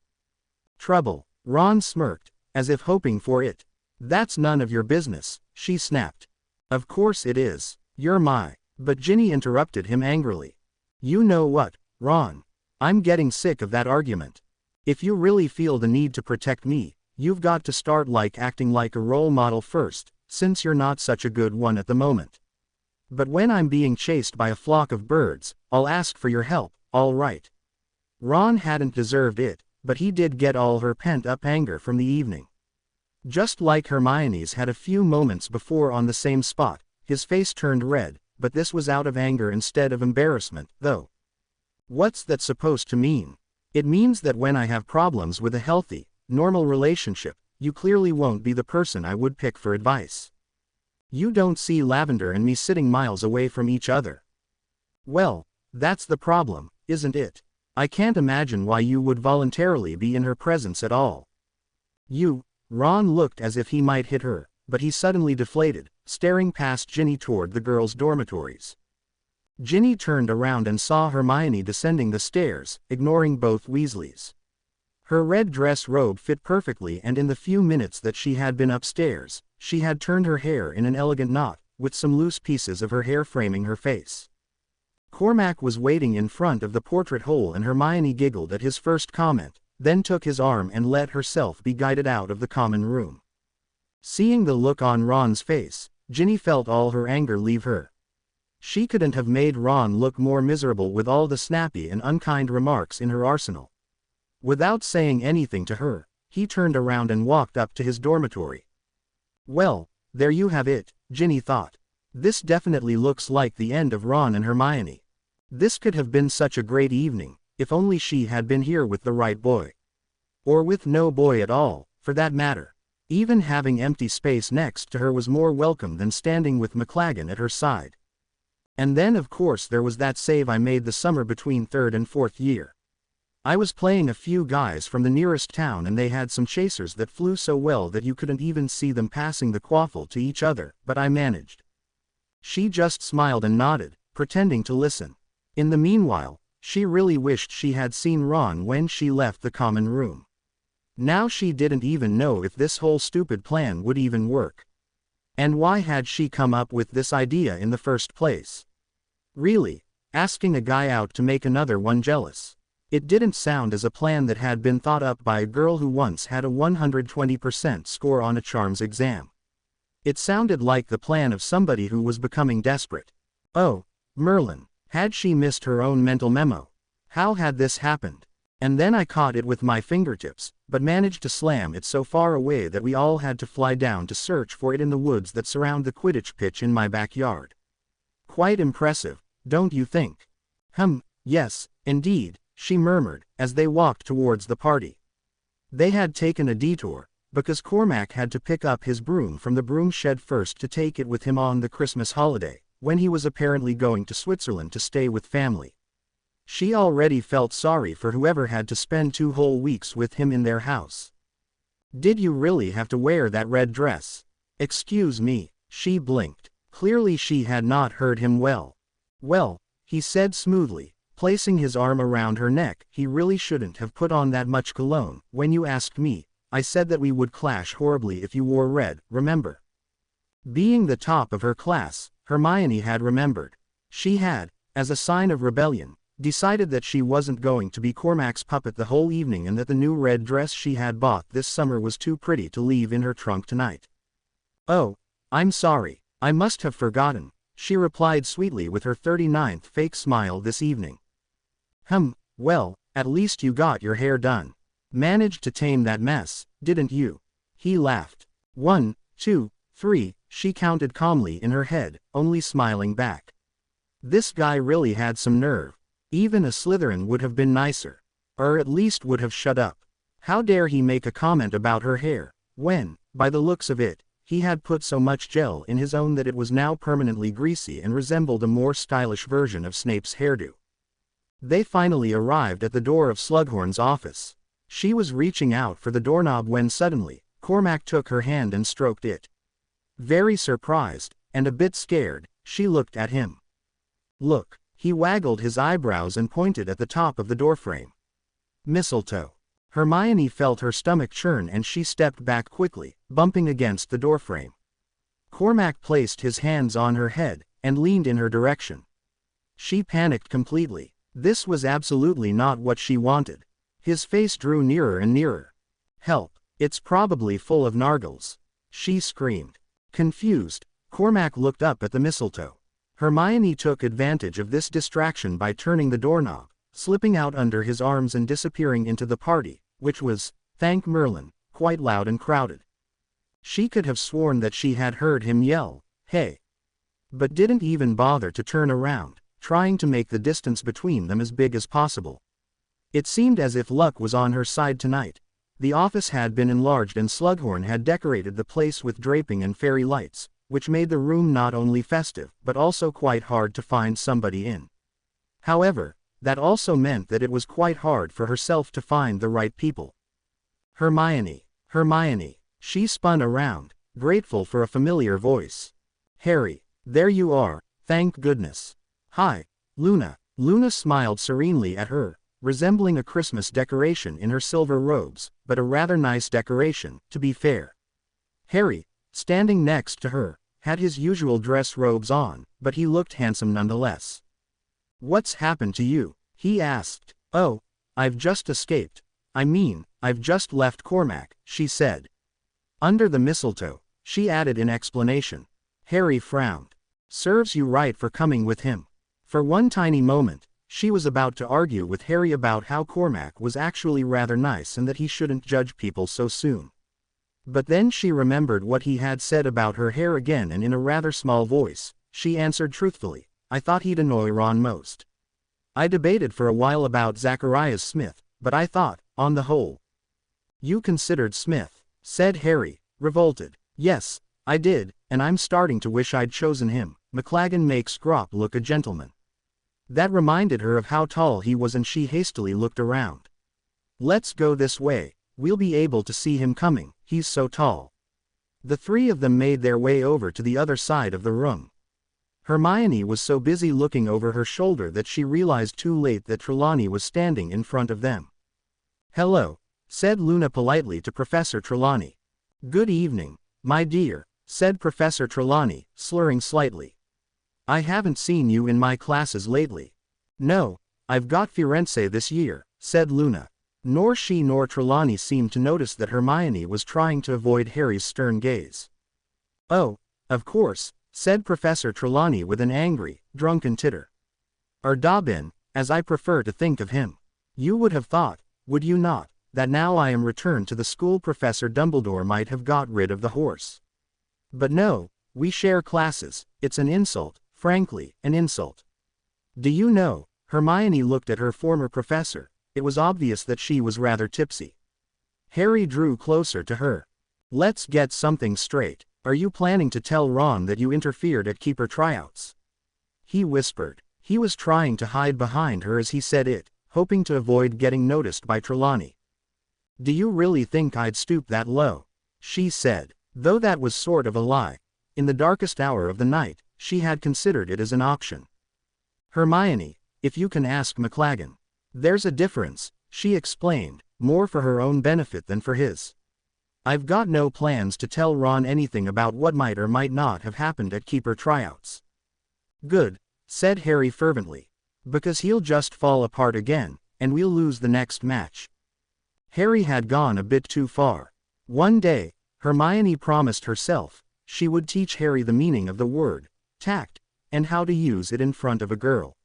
Trouble, Ron smirked, as if hoping for it. That's none of your business, she snapped. Of course it is, you're my. But Ginny interrupted him angrily. You know what, Ron? I'm getting sick of that argument. If you really feel the need to protect me, you've got to start acting like a role model first, since you're not such a good one at the moment. But when I'm being chased by a flock of birds, I'll ask for your help, all right. Ron hadn't deserved it, but he did get all her pent-up anger from the evening. Just like Hermione's had a few moments before on the same spot, his face turned red, but this was out of anger instead of embarrassment, though. What's that supposed to mean? It means that when I have problems with a healthy, normal relationship, you clearly won't be the person I would pick for advice. You don't see Lavender and me sitting miles away from each other. Well, that's the problem, isn't it? I can't imagine why you would voluntarily be in her presence at all. Ron looked as if he might hit her, but he suddenly deflated, staring past Ginny toward the girls' dormitories. Ginny turned around and saw Hermione descending the stairs, ignoring both Weasleys. Her red dress robe fit perfectly, and in the few minutes that she had been upstairs, she had turned her hair in an elegant knot, with some loose pieces of her hair framing her face. Cormac was waiting in front of the portrait hole and Hermione giggled at his first comment, then took his arm and let herself be guided out of the common room. Seeing the look on Ron's face, Ginny felt all her anger leave her. She couldn't have made Ron look more miserable with all the snappy and unkind remarks in her arsenal. Without saying anything to her, he turned around and walked up to his dormitory. Well, there you have it, Ginny thought. This definitely looks like the end of Ron and Hermione. This could have been such a great evening, if only she had been here with the right boy. Or with no boy at all, for that matter. Even having empty space next to her was more welcome than standing with McLaggen at her side. And then of course there was that save I made the summer between 3rd and 4th year. I was playing a few guys from the nearest town and they had some chasers that flew so well that you couldn't even see them passing the quaffle to each other, but I managed. She just smiled and nodded, pretending to listen. In the meanwhile, she really wished she had seen Ron when she left the common room. Now she didn't even know if this whole stupid plan would even work. And why had she come up with this idea in the first place? Really, asking a guy out to make another one jealous. It didn't sound as a plan that had been thought up by a girl who once had a 120% score on a charms exam. It sounded like the plan of somebody who was becoming desperate. Oh, Merlin, had she missed her own mental memo? How had this happened? And then I caught it with my fingertips, but managed to slam it so far away that we all had to fly down to search for it in the woods that surround the Quidditch pitch in my backyard. Quite impressive, don't you think? Yes, indeed, she murmured, as they walked towards the party. They had taken a detour, because Cormac had to pick up his broom from the broom shed first to take it with him on the Christmas holiday, when he was apparently going to Switzerland to stay with family. She already felt sorry for whoever had to spend 2 whole weeks with him in their house. Did you really have to wear that red dress? Excuse me, she blinked. Clearly she had not heard him well. Well, he said smoothly, placing his arm around her neck, he really shouldn't have put on that much cologne. When you asked me, I said that we would clash horribly if you wore red, remember? Being the top of her class, Hermione had remembered. She had, as a sign of rebellion, decided that she wasn't going to be Cormac's puppet the whole evening and that the new red dress she had bought this summer was too pretty to leave in her trunk tonight. Oh, I'm sorry, I must have forgotten, she replied sweetly with her 39th fake smile this evening. Well, at least you got your hair done. Managed to tame that mess, didn't you? He laughed. 1, 2, 3, she counted calmly in her head, only smiling back. This guy really had some nerve. Even a Slytherin would have been nicer. Or at least would have shut up. How dare he make a comment about her hair, when, by the looks of it, he had put so much gel in his own that it was now permanently greasy and resembled a more stylish version of Snape's hairdo. They finally arrived at the door of Slughorn's office. She was reaching out for the doorknob when suddenly, Cormac took her hand and stroked it. Very surprised, and a bit scared, she looked at him. Look, he waggled his eyebrows and pointed at the top of the doorframe. Mistletoe. Hermione felt her stomach churn and she stepped back quickly, bumping against the doorframe. Cormac placed his hands on her head, and leaned in her direction. She panicked completely. This was absolutely not what she wanted. His face drew nearer and nearer. Help, it's probably full of nargles. She screamed. Confused, Cormac looked up at the mistletoe. Hermione took advantage of this distraction by turning the doorknob, slipping out under his arms and disappearing into the party, which was, thank Merlin, quite loud and crowded. She could have sworn that she had heard him yell, "Hey!" but didn't even bother to turn around, trying to make the distance between them as big as possible. It seemed as if luck was on her side tonight. The office had been enlarged and Slughorn had decorated the place with draping and fairy lights, which made the room not only festive but also quite hard to find somebody in. However, that also meant that it was quite hard for herself to find the right people. Hermione, Hermione, she spun around, grateful for a familiar voice. Harry, there you are, thank goodness. Hi, Luna. Luna smiled serenely at her, resembling a Christmas decoration in her silver robes, but a rather nice decoration, to be fair. Harry, standing next to her, had his usual dress robes on, but he looked handsome nonetheless. What's happened to you? He asked. Oh, I've just escaped. I've just left Cormac, she said. Under the mistletoe, she added in explanation. Harry frowned. Serves you right for coming with him. For one tiny moment, she was about to argue with Harry about how Cormac was actually rather nice and that he shouldn't judge people so soon. But then she remembered what he had said about her hair again and in a rather small voice, she answered truthfully, I thought he'd annoy Ron most. I debated for a while about Zacharias Smith, but I thought, on the whole. You considered Smith, said Harry, revolted. Yes, I did, and I'm starting to wish I'd chosen him. McLaggen makes Scrop look a gentleman. That reminded her of how tall he was and she hastily looked around. Let's go this way, we'll be able to see him coming, he's so tall. The three of them made their way over to the other side of the room. Hermione was so busy looking over her shoulder that she realized too late that Trelawney was standing in front of them. "Hello," said Luna politely to Professor Trelawney. "Good evening, my dear," said Professor Trelawney, slurring slightly. "I haven't seen you in my classes lately." "No, I've got Firenze this year," said Luna. Nor she nor Trelawney seemed to notice that Hermione was trying to avoid Harry's stern gaze. "Oh, of course," said Professor Trelawney with an angry, drunken titter. "Or Dobbin, as I prefer to think of him. You would have thought, would you not, that now I am returned to the school Professor Dumbledore might have got rid of the horse. But no, we share classes, it's an insult, frankly, an insult." "Do you know," Hermione looked at her former professor, it was obvious that she was rather tipsy. Harry drew closer to her. "Let's get something straight, are you planning to tell Ron that you interfered at keeper tryouts?" He whispered. He was trying to hide behind her as he said it, hoping to avoid getting noticed by Trelawney. "Do you really think I'd stoop that low?" she said, though that was sort of a lie. In the darkest hour of the night, she had considered it as an option. "Hermione, if you can ask McLaggen. There's a difference," she explained, more for her own benefit than for his. "I've got no plans to tell Ron anything about what might or might not have happened at keeper tryouts." "Good," said Harry fervently. "Because he'll just fall apart again, and we'll lose the next match." Harry had gone a bit too far. One day, Hermione promised herself, she would teach Harry the meaning of the word, tact, and how to use it in front of a girl.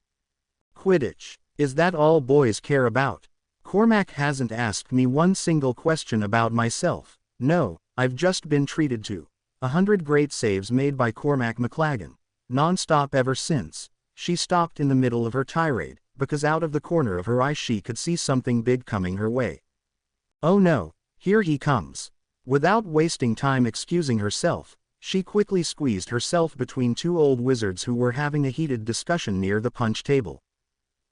"Quidditch, is that all boys care about? Cormac hasn't asked me one single question about myself. No, I've just been treated to 100 great saves made by Cormac McLaggen, non-stop ever since." She stopped in the middle of her tirade, because out of the corner of her eye she could see something big coming her way. "Oh no, here he comes." Without wasting time excusing herself, she quickly squeezed herself between two old wizards who were having a heated discussion near the punch table.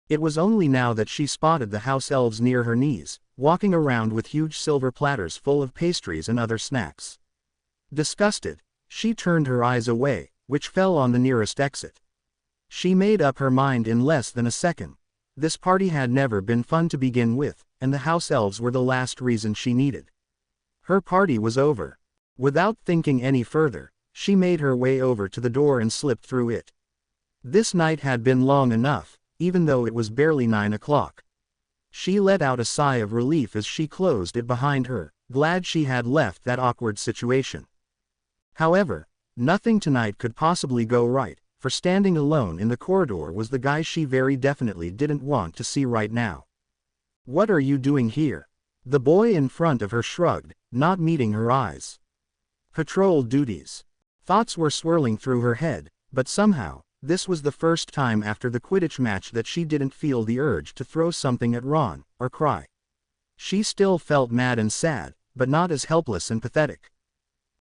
It was only now that she spotted the house elves near her knees, walking around with huge silver platters full of pastries and other snacks. Disgusted, she turned her eyes away, which fell on the nearest exit. She made up her mind in less than a second. This party had never been fun to begin with, and the house elves were the last reason she needed. Her party was over. Without thinking any further, she made her way over to the door and slipped through it. This night had been long enough, even though it was barely 9 o'clock. She let out a sigh of relief as she closed it behind her, glad she had left that awkward situation. However, nothing tonight could possibly go right, for standing alone in the corridor was the guy she very definitely didn't want to see right now. "What are you doing here?" The boy in front of her shrugged, not meeting her eyes. "Patrol duties." Thoughts were swirling through her head, but somehow, this was the first time after the Quidditch match that she didn't feel the urge to throw something at Ron, or cry. She still felt mad and sad, but not as helpless and pathetic.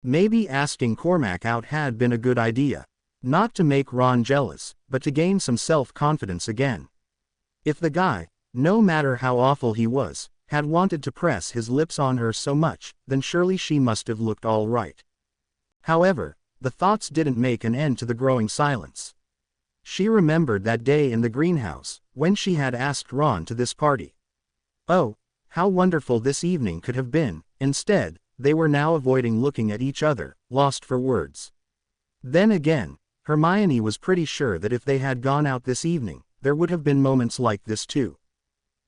Maybe asking Cormac out had been a good idea. Not to make Ron jealous, but to gain some self-confidence again. If the guy, no matter how awful he was, had wanted to press his lips on her so much, then surely she must have looked all right. However, the thoughts didn't make an end to the growing silence. She remembered that day in the greenhouse, when she had asked Ron to this party. Oh, how wonderful this evening could have been. Instead, they were now avoiding looking at each other, lost for words. Then again, Hermione was pretty sure that if they had gone out this evening, there would have been moments like this too.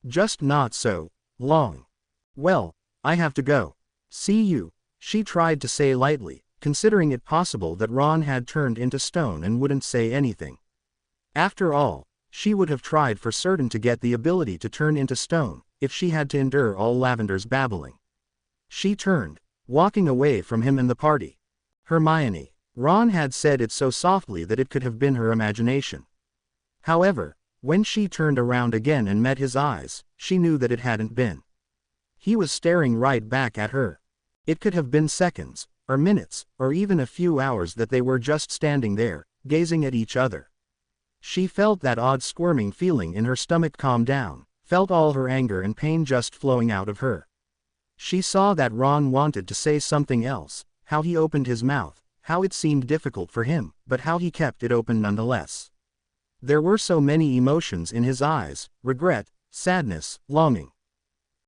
Just not so long. "Well, I have to go. See you," she tried to say lightly, considering it possible that Ron had turned into stone and wouldn't say anything. After all, she would have tried for certain to get the ability to turn into stone, if she had to endure all Lavender's babbling. She turned, walking away from him and the party. Hermione. Ron had said it so softly that it could have been her imagination. However, when she turned around again and met his eyes, she knew that it hadn't been. He was staring right back at her. It could have been seconds, or minutes, or even a few hours that they were just standing there, gazing at each other. She felt that odd squirming feeling in her stomach calm down, felt all her anger and pain just flowing out of her. She saw that Ron wanted to say something else, how he opened his mouth, how it seemed difficult for him, but how he kept it open nonetheless. There were so many emotions in his eyes: regret, sadness, longing.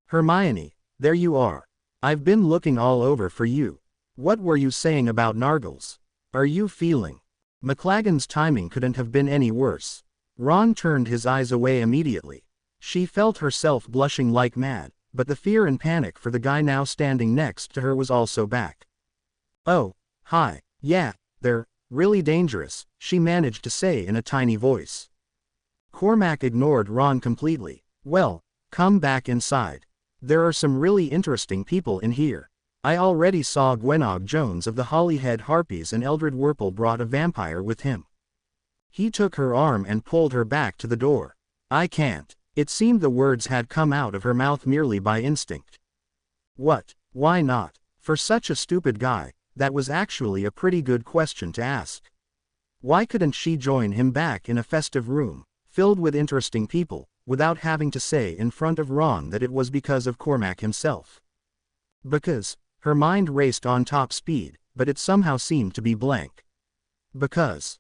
"Hermione, there you are. I've been looking all over for you. What were you saying about Nargles? Are you feeling?" McLagan's timing couldn't have been any worse. Ron turned his eyes away immediately. She felt herself blushing like mad, but the fear and panic for the guy now standing next to her was also back. "Oh, hi, yeah, they're really dangerous," she managed to say in a tiny voice. Cormac ignored Ron completely. "Well, come back inside. There are some really interesting people in here. I already saw Gwenog Jones of the Holyhead Harpies, and Eldred Werple brought a vampire with him." He took her arm and pulled her back to the door. "I can't." It seemed the words had come out of her mouth merely by instinct. What? Why not? For such a stupid guy, that was actually a pretty good question to ask. Why couldn't she join him back in a festive room, filled with interesting people, without having to say in front of Ron that it was because of Cormac himself? Because. Her mind raced on top speed, but it somehow seemed to be blank. Because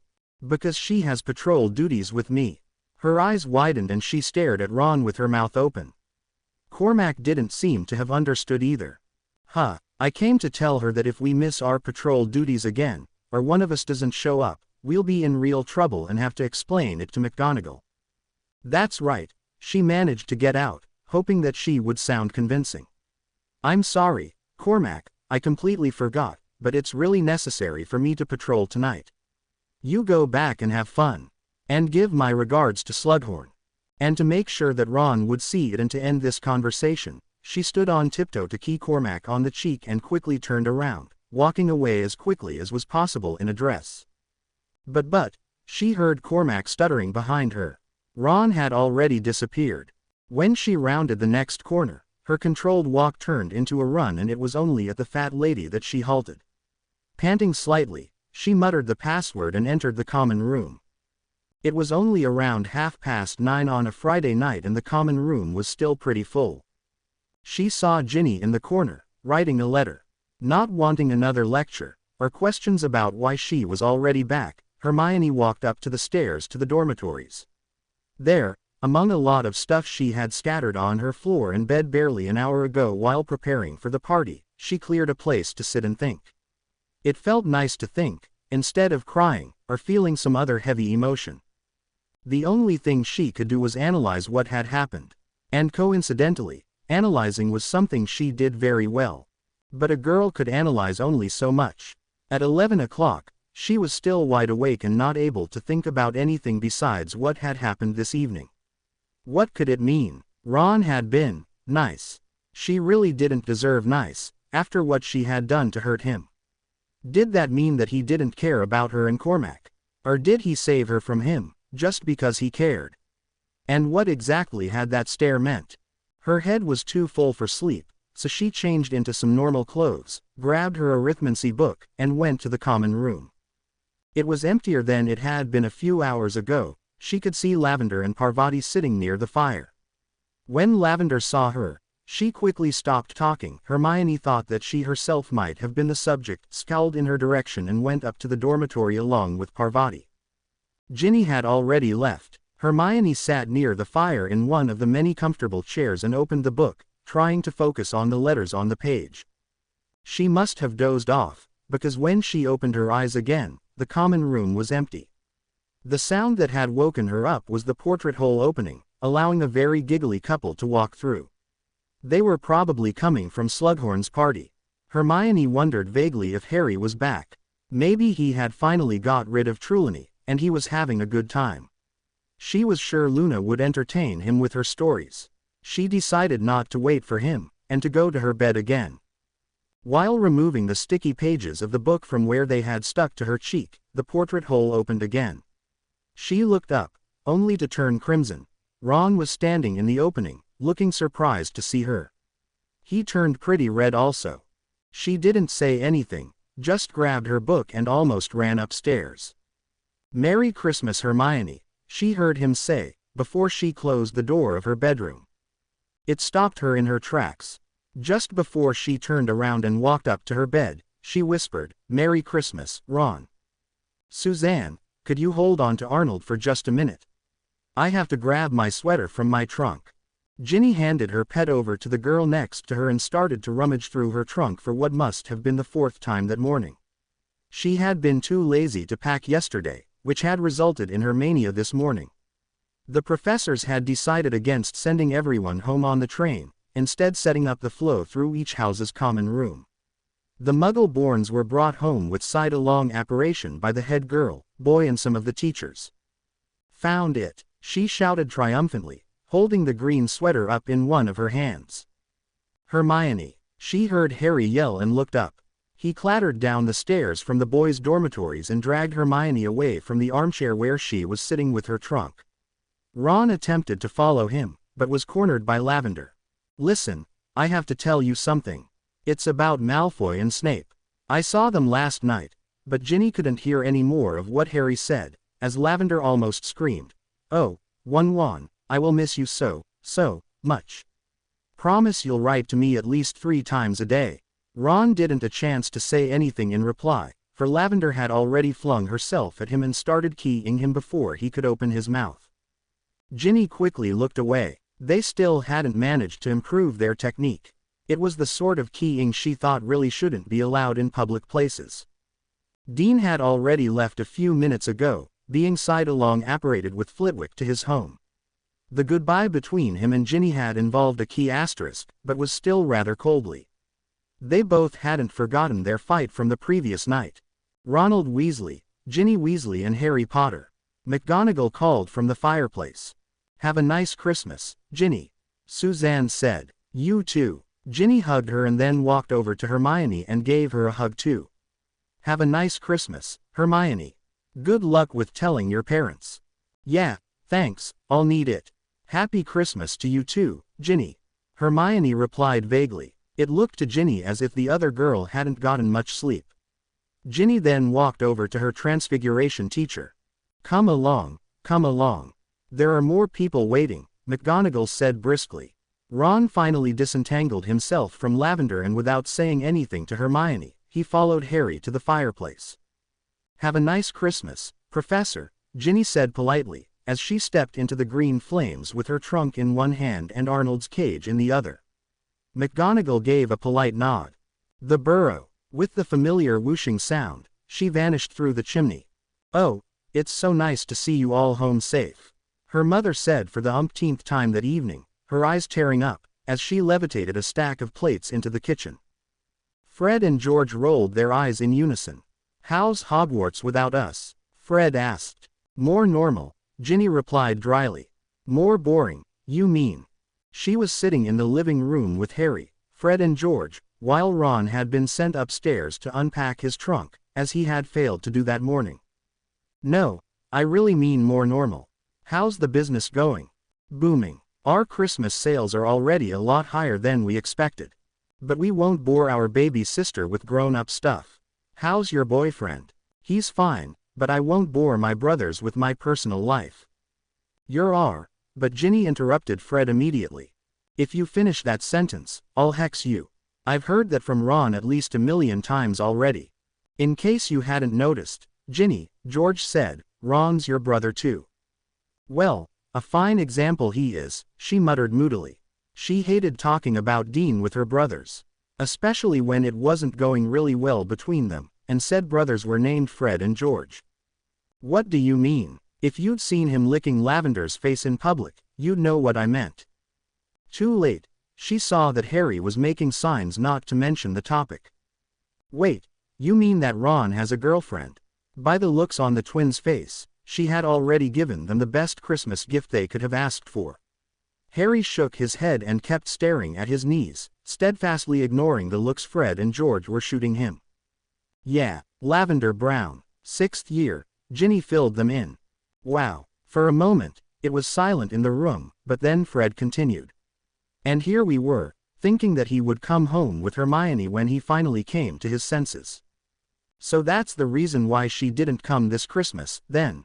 she has patrol duties with me. Her eyes widened and she stared at Ron with her mouth open. Cormac didn't seem to have understood either. I came to tell her that if we miss our patrol duties again, or one of us doesn't show up, we'll be in real trouble and have to explain it to McGonagall." "That's right," she managed to get out, hoping that she would sound convincing. "I'm sorry, Cormac, I completely forgot, but it's really necessary for me to patrol tonight. You go back and have fun. And give my regards to Slughorn." And to make sure that Ron would see it and to end this conversation, she stood on tiptoe to key Cormac on the cheek and quickly turned around, walking away as quickly as was possible in a dress. But, she heard Cormac stuttering behind her. Ron had already disappeared. When she rounded the next corner, her controlled walk turned into a run, and it was only at the fat lady that she halted. Panting slightly, she muttered the password and entered the common room. It was only around 9:30 on a Friday night and the common room was still pretty full. She saw Ginny in the corner, writing a letter. Not wanting another lecture, or questions about why she was already back, Hermione walked up to the stairs to the dormitories. There, among a lot of stuff she had scattered on her floor in bed barely an hour ago while preparing for the party, she cleared a place to sit and think. It felt nice to think, instead of crying, or feeling some other heavy emotion. The only thing she could do was analyze what had happened. And coincidentally, analyzing was something she did very well. But a girl could analyze only so much. At 11 o'clock, she was still wide awake and not able to think about anything besides what had happened this evening. What could it mean? Ron had been nice. She really didn't deserve nice, after what she had done to hurt him. Did that mean that he didn't care about her and Cormac? Or did he save her from him, just because he cared? And what exactly had that stare meant? Her head was too full for sleep, so she changed into some normal clothes, grabbed her arithmancy book, and went to the common room. It was emptier than it had been a few hours ago. She could see Lavender and Parvati sitting near the fire. When Lavender saw her, she quickly stopped talking. Hermione thought that she herself might have been the subject, scowled in her direction and went up to the dormitory along with Parvati. Ginny had already left. Hermione sat near the fire in one of the many comfortable chairs and opened the book, trying to focus on the letters on the page. She must have dozed off, because when she opened her eyes again, the common room was empty. The sound that had woken her up was the portrait hole opening, allowing a very giggly couple to walk through. They were probably coming from Slughorn's party. Hermione wondered vaguely if Harry was back. Maybe he had finally got rid of Trelawney, and he was having a good time. She was sure Luna would entertain him with her stories. She decided not to wait for him, and to go to her bed again. While removing the sticky pages of the book from where they had stuck to her cheek, the portrait hole opened again. She looked up, only to turn crimson. Ron was standing in the opening, looking surprised to see her. He turned pretty red also. She didn't say anything, just grabbed her book and almost ran upstairs. "Merry Christmas, Hermione," she heard him say, before she closed the door of her bedroom. It stopped her in her tracks. Just before she turned around and walked up to her bed, she whispered, "Merry Christmas, Ron." "Suzanne, could you hold on to Arnold for just a minute? I have to grab my sweater from my trunk." Ginny handed her pet over to the girl next to her and started to rummage through her trunk for what must have been the fourth time that morning. She had been too lazy to pack yesterday, which had resulted in her mania this morning. The professors had decided against sending everyone home on the train, instead setting up the flow through each house's common room. The Muggle-borns were brought home with side-along apparition by the head girl, boy and some of the teachers. "Found it," she shouted triumphantly, holding the green sweater up in one of her hands. "Hermione," she heard Harry yell and looked up. He clattered down the stairs from the boys' dormitories and dragged Hermione away from the armchair where she was sitting with her trunk. Ron attempted to follow him, but was cornered by Lavender. "Listen, I have to tell you something. It's about Malfoy and Snape. I saw them last night," but Ginny couldn't hear any more of what Harry said, as Lavender almost screamed, "Oh, Wan, I will miss you so much. Promise you'll write to me at least 3 times a day." Ron didn't a chance to say anything in reply, for Lavender had already flung herself at him and started keying him before he could open his mouth. Ginny quickly looked away. They still hadn't managed to improve their technique. It was the sort of keying she thought really shouldn't be allowed in public places. Dean had already left a few minutes ago, being side-along apparated with Flitwick to his home. The goodbye between him and Ginny had involved a key asterisk, but was still rather coldly. They both hadn't forgotten their fight from the previous night. Ronald Weasley, Ginny Weasley and Harry Potter. McGonagall called from the fireplace. "Have a nice Christmas, Ginny," Suzanne said. "You too." Ginny hugged her and then walked over to Hermione and gave her a hug too. "Have a nice Christmas, Hermione. Good luck with telling your parents." "Yeah, thanks, I'll need it. Happy Christmas to you too, Ginny," Hermione replied vaguely. It looked to Ginny as if the other girl hadn't gotten much sleep. Ginny then walked over to her Transfiguration teacher. Come along. There are more people waiting," McGonagall said briskly. Ron finally disentangled himself from Lavender and without saying anything to Hermione, he followed Harry to the fireplace. "Have a nice Christmas, Professor," Ginny said politely, as she stepped into the green flames with her trunk in one hand and Arnold's cage in the other. McGonagall gave a polite nod. The burrow, with the familiar whooshing sound, she vanished through the chimney. "Oh, it's so nice to see you all home safe," her mother said for the umpteenth time that evening, her eyes tearing up, as she levitated a stack of plates into the kitchen. Fred and George rolled their eyes in unison. "How's Hogwarts without us?" Fred asked. "More normal," Ginny replied dryly. "More boring, you mean?" She was sitting in the living room with Harry, Fred and George, while Ron had been sent upstairs to unpack his trunk, as he had failed to do that morning. "No, I really mean more normal. How's the business going?" "Booming. Our Christmas sales are already a lot higher than we expected. But we won't bore our baby sister with grown-up stuff. How's your boyfriend?" "He's fine, but I won't bore my brothers with my personal life." But Ginny interrupted Fred immediately. "If you finish that sentence, I'll hex you. I've heard that from Ron at least 1,000,000 times already." "In case you hadn't noticed, Ginny," George said, "Ron's your brother too." "Well, a fine example he is," she muttered moodily. She hated talking about Dean with her brothers, especially when it wasn't going really well between them, and said brothers were named Fred and George. "What do you mean? If you'd seen him licking Lavender's face in public, you'd know what I meant." Too late, she saw that Harry was making signs not to mention the topic. "Wait, you mean that Ron has a girlfriend?" By the looks on the twins' face, she had already given them the best Christmas gift they could have asked for. Harry shook his head and kept staring at his knees, steadfastly ignoring the looks Fred and George were shooting him. "Yeah, Lavender Brown, 6th year," Ginny filled them in. "Wow." For a moment, it was silent in the room, but then Fred continued. "And here we were, thinking that he would come home with Hermione when he finally came to his senses. So that's the reason why she didn't come this Christmas, then?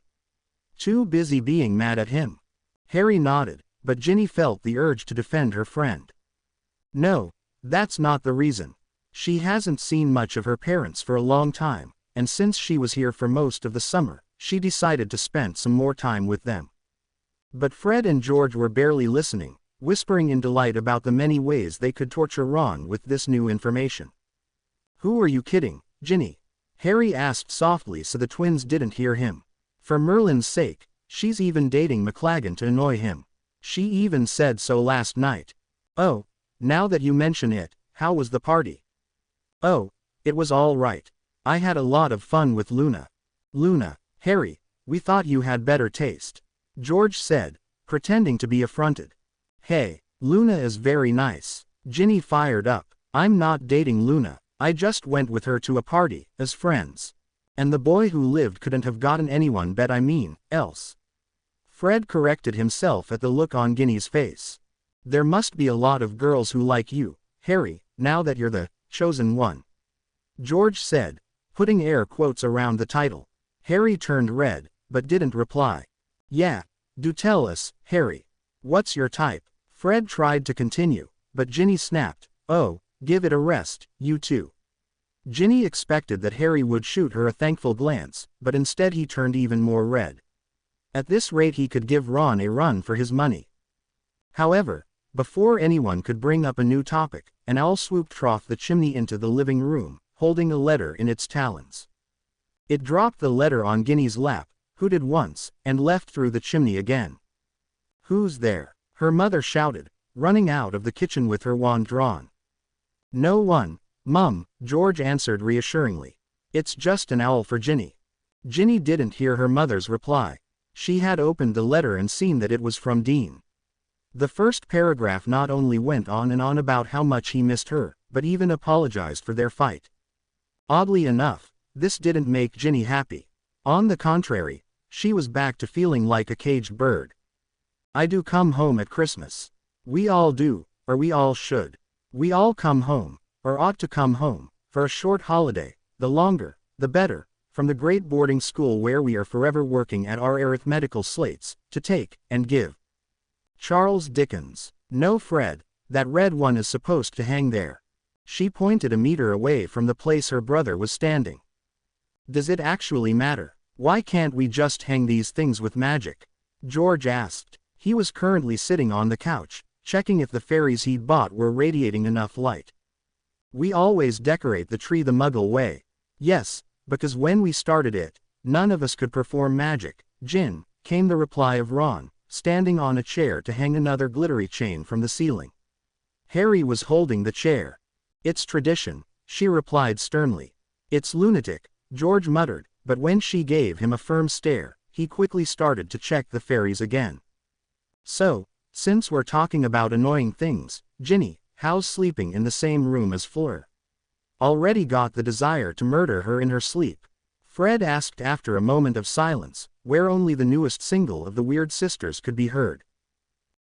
Too busy being mad at him." Harry nodded, but Ginny felt the urge to defend her friend. No, that's not the reason. She hasn't seen much of her parents for a long time, and since she was here for most of the summer, she decided to spend some more time with them. But Fred and George were barely listening, whispering in delight about the many ways they could torture Ron with this new information. "Who are you kidding, Ginny?" Harry asked softly so the twins didn't hear him. "For Merlin's sake, she's even dating McLaggen to annoy him. She even said so last night." "Oh, now that you mention it, how was the party?" "Oh, it was all right. I had a lot of fun with Luna." "Luna, Harry, we thought you had better taste," George said, pretending to be affronted. "Hey, Luna is very nice." Ginny fired up. "I'm not dating Luna, I just went with her to a party, as friends. And the boy who lived couldn't have gotten anyone else." Fred corrected himself at the look on Ginny's face. "There must be a lot of girls who like you, Harry, now that you're the chosen one," George said, putting air quotes around the title. Harry turned red, but didn't reply. "Yeah, do tell us, Harry. What's your type?" Fred tried to continue, but Ginny snapped, "Oh, give it a rest, you two." Ginny expected that Harry would shoot her a thankful glance, but instead he turned even more red. At this rate he could give Ron a run for his money. However, before anyone could bring up a new topic, an owl swooped off the chimney into the living room, holding a letter in its talons. It dropped the letter on Ginny's lap, hooted once, and left through the chimney again. "Who's there?" her mother shouted, running out of the kitchen with her wand drawn. "No one, Mum," George answered reassuringly. "It's just an owl for Ginny." Ginny didn't hear her mother's reply. She had opened the letter and seen that it was from Dean. The first paragraph not only went on and on about how much he missed her, but even apologized for their fight. Oddly enough, this didn't make Ginny happy. On the contrary, she was back to feeling like a caged bird. "I do come home at Christmas. We all do, or we all should. We all come home, or ought to come home, for a short holiday, the longer, the better, from the great boarding school where we are forever working at our arithmetical slates, to take and give." Charles Dickens. "No, Fred, that red one is supposed to hang there." She pointed a meter away from the place her brother was standing. "Does it actually matter? Why can't we just hang these things with magic?" George asked. He was currently sitting on the couch, checking if the fairies he'd bought were radiating enough light. "We always decorate the tree the Muggle way." "Yes, because when we started it, none of us could perform magic, Jin," came the reply of Ron, standing on a chair to hang another glittery chain from the ceiling. Harry was holding the chair. "It's tradition," she replied sternly. "It's lunatic," George muttered, but when she gave him a firm stare, he quickly started to check the fairies again. "So, since we're talking about annoying things, Ginny, how's sleeping in the same room as Fleur? Already got the desire to murder her in her sleep?" Fred asked after a moment of silence, where only the newest single of the Weird Sisters could be heard.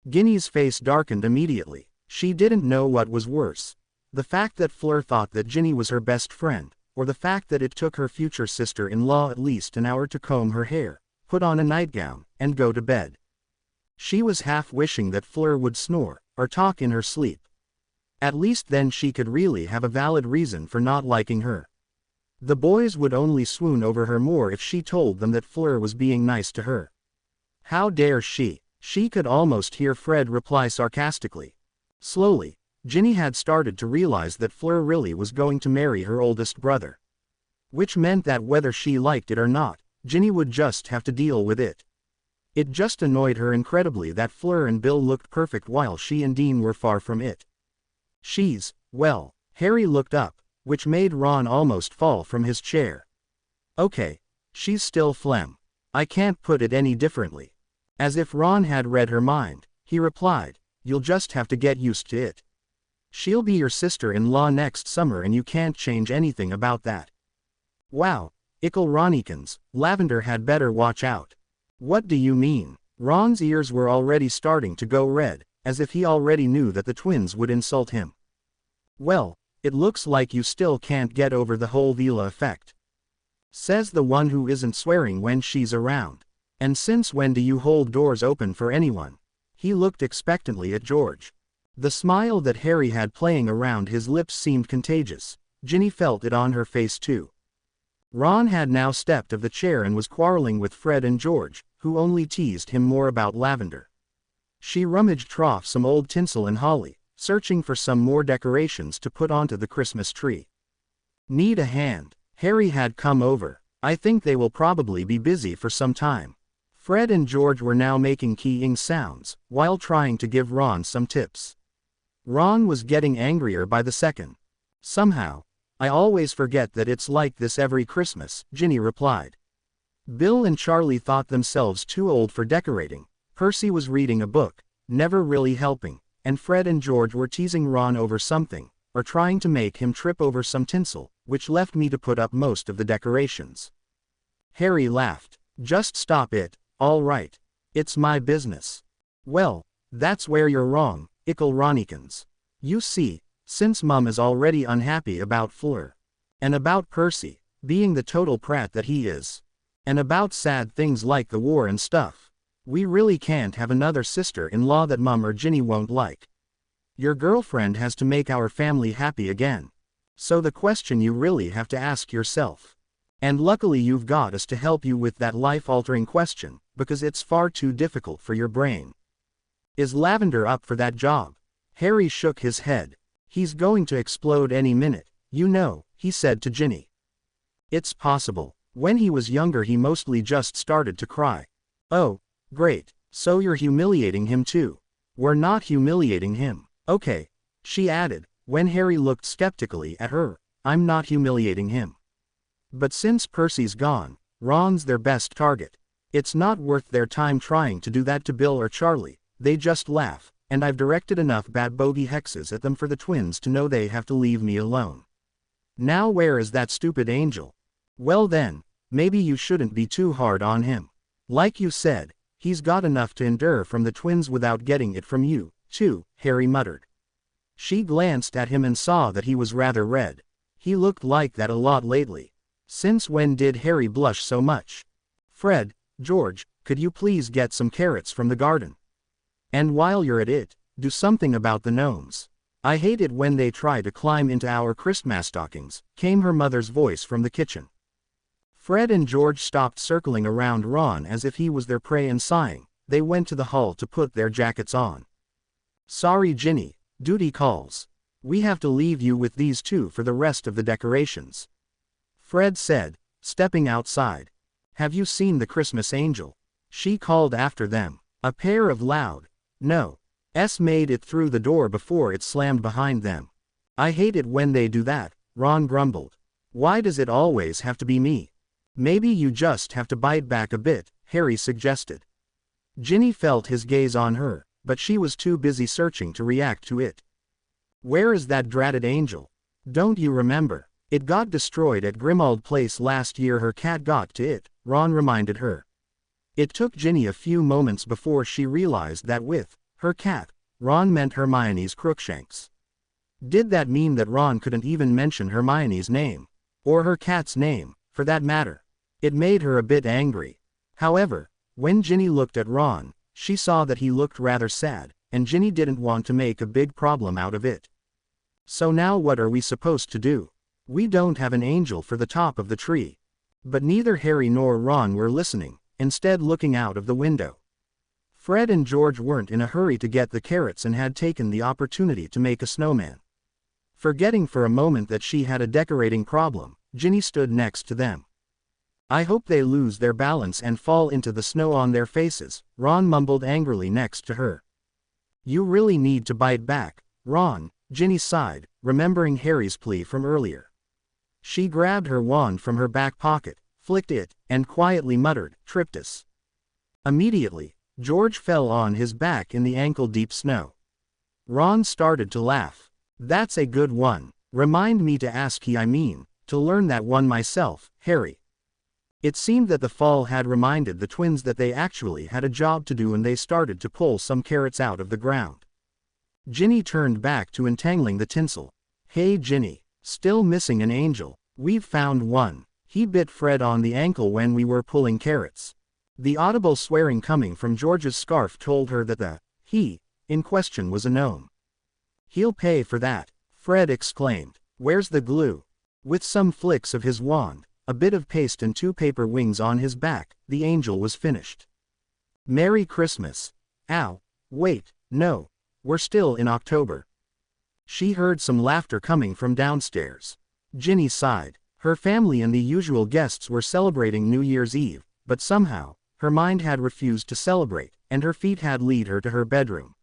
Ginny's face darkened immediately. She didn't know what was worse. The fact that Fleur thought that Ginny was her best friend, or the fact that it took her future sister-in-law at least an hour to comb her hair, put on a nightgown, and go to bed. She was half wishing that Fleur would snore, or talk in her sleep. At least then she could really have a valid reason for not liking her. The boys would only swoon over her more if she told them that Fleur was being nice to her. "How dare she?" She could almost hear Fred reply sarcastically. Slowly, Ginny had started to realize that Fleur really was going to marry her oldest brother. Which meant that whether she liked it or not, Ginny would just have to deal with it. It just annoyed her incredibly that Fleur and Bill looked perfect while she and Dean were far from it. Well, Harry looked up, which made Ron almost fall from his chair. "Okay, she's still phlegm. I can't put it any differently." As if Ron had read her mind, he replied, "You'll just have to get used to it. She'll be your sister-in-law next summer and you can't change anything about that." "Wow, Ickle Ronikins, Lavender had better watch out." "What do you mean?" Ron's ears were already starting to go red, as if he already knew that the twins would insult him. "Well, it looks like you still can't get over the whole Vila effect. Says the one who isn't swearing when she's around. And since when do you hold doors open for anyone?" He looked expectantly at George. The smile that Harry had playing around his lips seemed contagious. Ginny felt it on her face too. Ron had now stepped off the chair and was quarreling with Fred and George, who only teased him more about Lavender. She rummaged through some old tinsel and holly, searching for some more decorations to put onto the Christmas tree. Need a hand? Harry had come over. I think they will probably be busy for some time. Fred and George were now making keying sounds, while trying to give Ron some tips. Ron was getting angrier by the second. Somehow, I always forget that it's like this every Christmas, Ginny replied. Bill and Charlie thought themselves too old for decorating. Percy was reading a book, never really helping, and Fred and George were teasing Ron over something, or trying to make him trip over some tinsel, which left me to put up most of the decorations. Harry laughed. Just stop it, all right. It's my business. Well, that's where you're wrong, Ickle Ronikins. You see, since Mum is already unhappy about Fleur, and about Percy, being the total prat that he is, and about sad things like the war and stuff, we really can't have another sister-in-law that Mum or Ginny won't like. Your girlfriend has to make our family happy again. So the question you really have to ask yourself. And luckily you've got us to help you with that life-altering question, because it's far too difficult for your brain. Is Lavender up for that job? Harry shook his head. He's going to explode any minute, you know, he said to Ginny. It's possible. When he was younger he mostly just started to cry. Oh, great, so you're humiliating him too. We're not humiliating him. Okay, she added, when Harry looked skeptically at her. I'm not humiliating him. But since Percy's gone, Ron's their best target. It's not worth their time trying to do that to Bill or Charlie. They just laugh, and I've directed enough bad bogey hexes at them for the twins to know they have to leave me alone. Now where is that stupid angel? Well then, maybe you shouldn't be too hard on him. Like you said, he's got enough to endure from the twins without getting it from you, too, Harry muttered. She glanced at him and saw that he was rather red. He looked like that a lot lately. Since when did Harry blush so much? Fred, George, could you please get some carrots from the garden? And while you're at it, do something about the gnomes. I hate it when they try to climb into our Christmas stockings, came her mother's voice from the kitchen. Fred and George stopped circling around Ron as if he was their prey and sighing. They went to the hall to put their jackets on. Sorry Ginny, duty calls. We have to leave you with these two for the rest of the decorations. Fred said, stepping outside. Have you seen the Christmas angel? She called after them. A pair of loud no's made it through the door before it slammed behind them. I hate it when they do that, Ron grumbled. Why does it always have to be me? Maybe you just have to bite back a bit, Harry suggested. Ginny felt his gaze on her, but she was too busy searching to react to it. Where is that dratted angel? Don't you remember? It got destroyed at Grimmauld Place last year. Her cat got to it, Ron reminded her. It took Ginny a few moments before she realized that with her cat, Ron meant Hermione's Crookshanks. Did that mean that Ron couldn't even mention Hermione's name? Or her cat's name, for that matter? It made her a bit angry. However, when Ginny looked at Ron, she saw that he looked rather sad, and Ginny didn't want to make a big problem out of it. So now what are we supposed to do? We don't have an angel for the top of the tree. But neither Harry nor Ron were listening, instead looking out of the window. Fred and George weren't in a hurry to get the carrots and had taken the opportunity to make a snowman. Forgetting for a moment that she had a decorating problem, Ginny stood next to them. I hope they lose their balance and fall into the snow on their faces, Ron mumbled angrily next to her. You really need to bite back, Ron, Ginny sighed, remembering Harry's plea from earlier. She grabbed her wand from her back pocket, flicked it, and quietly muttered, Triptus. Immediately, George fell on his back in the ankle-deep snow. Ron started to laugh. That's a good one. Remind me to ask to learn that one myself, Harry. It seemed that the fall had reminded the twins that they actually had a job to do and they started to pull some carrots out of the ground. Ginny turned back to untangling the tinsel. Hey Ginny, still missing an angel? We've found one. He bit Fred on the ankle when we were pulling carrots. The audible swearing coming from George's scarf told her that the He, in question, was a gnome. "He'll pay for that," Fred exclaimed. "Where's the glue?" With some flicks of his wand, a bit of paste and 2 paper wings on his back, the angel was finished. "Merry Christmas." "Ow. Wait, no. We're still in October." She heard some laughter coming from downstairs. Ginny sighed. Her family and the usual guests were celebrating New Year's Eve, but somehow, her mind had refused to celebrate, and her feet had led her to her bedroom.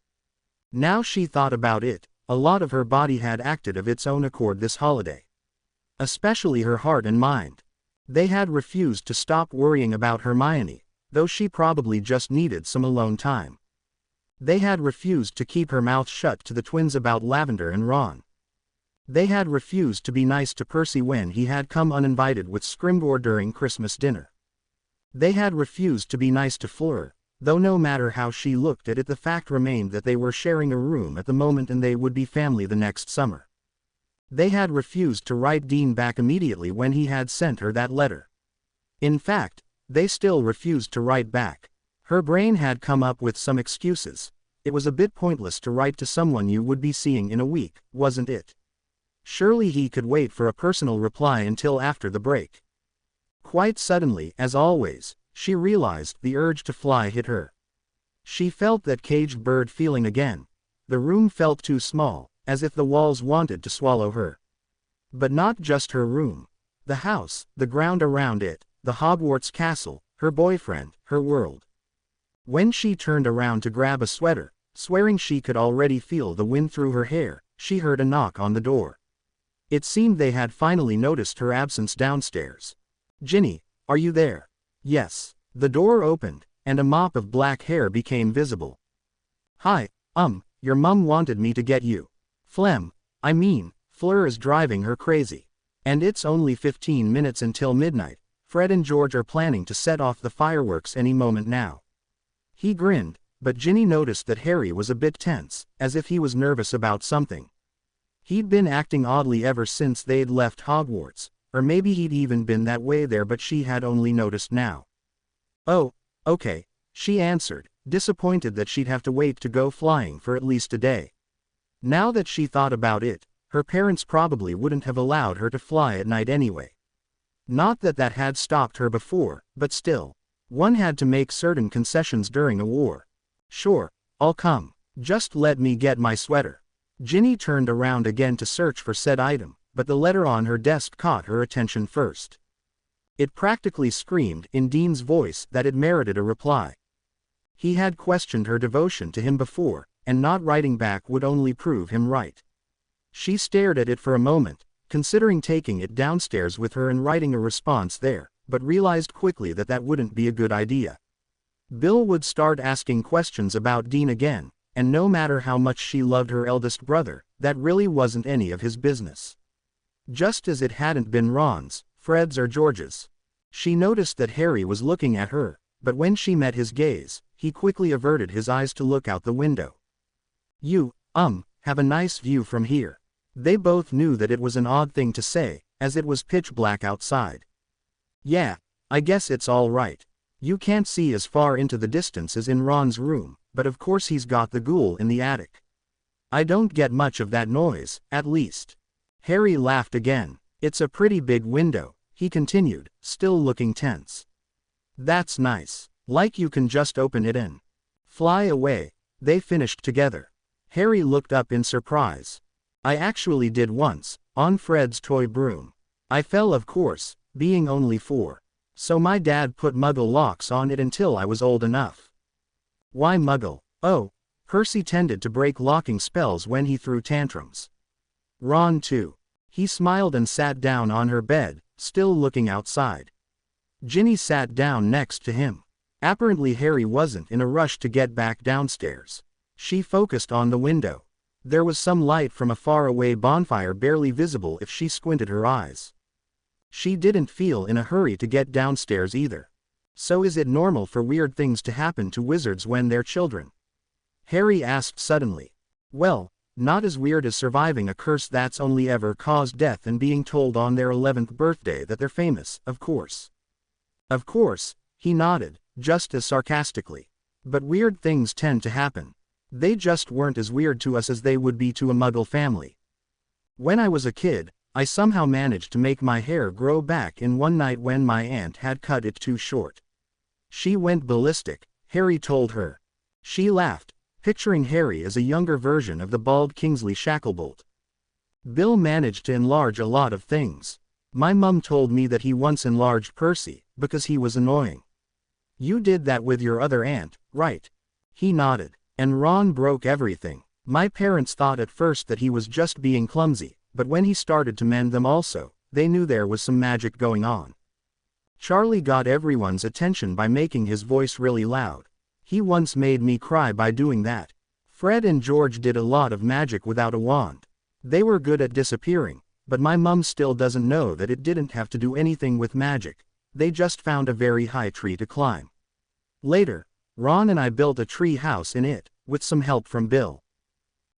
Now she thought about it, a lot of her body had acted of its own accord this holiday. Especially her heart and mind. They had refused to stop worrying about Hermione, though she probably just needed some alone time. They had refused to keep her mouth shut to the twins about Lavender and Ron. They had refused to be nice to Percy when he had come uninvited with Scrimgeour during Christmas dinner. They had refused to be nice to Fleur, though no matter how she looked at it, the fact remained that they were sharing a room at the moment and they would be family the next summer. They had refused to write Dean back immediately when he had sent her that letter. In fact, they still refused to write back. Her brain had come up with some excuses. It was a bit pointless to write to someone you would be seeing in a week, wasn't it? Surely he could wait for a personal reply until after the break. Quite suddenly, as always, she realized the urge to fly hit her. She felt that caged bird feeling again. The room felt too small, as if the walls wanted to swallow her. But not just her room. The house, the ground around it, the Hogwarts castle, her boyfriend, her world. When she turned around to grab a sweater, swearing she could already feel the wind through her hair, she heard a knock on the door. It seemed they had finally noticed her absence downstairs. "Ginny, are you there?" "Yes." The door opened, and a mop of black hair became visible. "Hi, your mum wanted me to get you." "Flem, I mean, Fleur is driving her crazy. And it's only 15 minutes until midnight. Fred and George are planning to set off the fireworks any moment now." He grinned, but Ginny noticed that Harry was a bit tense, as if he was nervous about something. He'd been acting oddly ever since they'd left Hogwarts, or maybe he'd even been that way there, but she had only noticed now. "Oh, okay," she answered, disappointed that she'd have to wait to go flying for at least a day. Now that she thought about it, her parents probably wouldn't have allowed her to fly at night anyway. Not that that had stopped her before, but still. One had to make certain concessions during a war. "Sure, I'll come. Just let me get my sweater." Ginny turned around again to search for said item, but the letter on her desk caught her attention first. It practically screamed in Dean's voice that it merited a reply. He had questioned her devotion to him before, and not writing back would only prove him right. She stared at it for a moment, considering taking it downstairs with her and writing a response there, but realized quickly that that wouldn't be a good idea. Bill would start asking questions about Dean again, and no matter how much she loved her eldest brother, that really wasn't any of his business. Just as it hadn't been Ron's, Fred's or George's. She noticed that Harry was looking at her, but when she met his gaze, he quickly averted his eyes to look out the window. "You, have a nice view from here." They both knew that it was an odd thing to say, as it was pitch black outside. "Yeah, I guess it's all right. You can't see as far into the distance as in Ron's room, but of course he's got the ghoul in the attic. I don't get much of that noise, at least." Harry laughed again. "It's a pretty big window," he continued, still looking tense. "That's nice. Like you can just open it and fly away." They finished together. Harry looked up in surprise. "I actually did once, on Fred's toy broom. I fell, of course, being only 4. So my dad put Muggle locks on it until I was old enough." "Why Muggle?" "Oh, Percy tended to break locking spells when he threw tantrums. Ron too." He smiled and sat down on her bed, still looking outside. Ginny sat down next to him. Apparently Harry wasn't in a rush to get back downstairs. She focused on the window. There was some light from a faraway bonfire barely visible if she squinted her eyes. She didn't feel in a hurry to get downstairs either. So is it normal for weird things to happen to wizards when they're children? Harry asked suddenly. Well, not as weird as surviving a curse that's only ever caused death and being told on their 11th birthday that they're famous, of course. Of course, he nodded, just as sarcastically. But weird things tend to happen. They just weren't as weird to us as they would be to a Muggle family. When I was a kid, I somehow managed to make my hair grow back in one night when my aunt had cut it too short. She went ballistic, Harry told her. She laughed, picturing Harry as a younger version of the bald Kingsley Shacklebolt. Bill managed to enlarge a lot of things. My mum told me that he once enlarged Percy, because he was annoying. You did that with your other aunt, right? He nodded. And Ron broke everything. My parents thought at first that he was just being clumsy, but when he started to mend them also, they knew there was some magic going on. Charlie got everyone's attention by making his voice really loud. He once made me cry by doing that. Fred and George did a lot of magic without a wand. They were good at disappearing, but my mum still doesn't know that it didn't have to do anything with magic. They just found a very high tree to climb. Later, Ron and I built a tree house in it, with some help from Bill.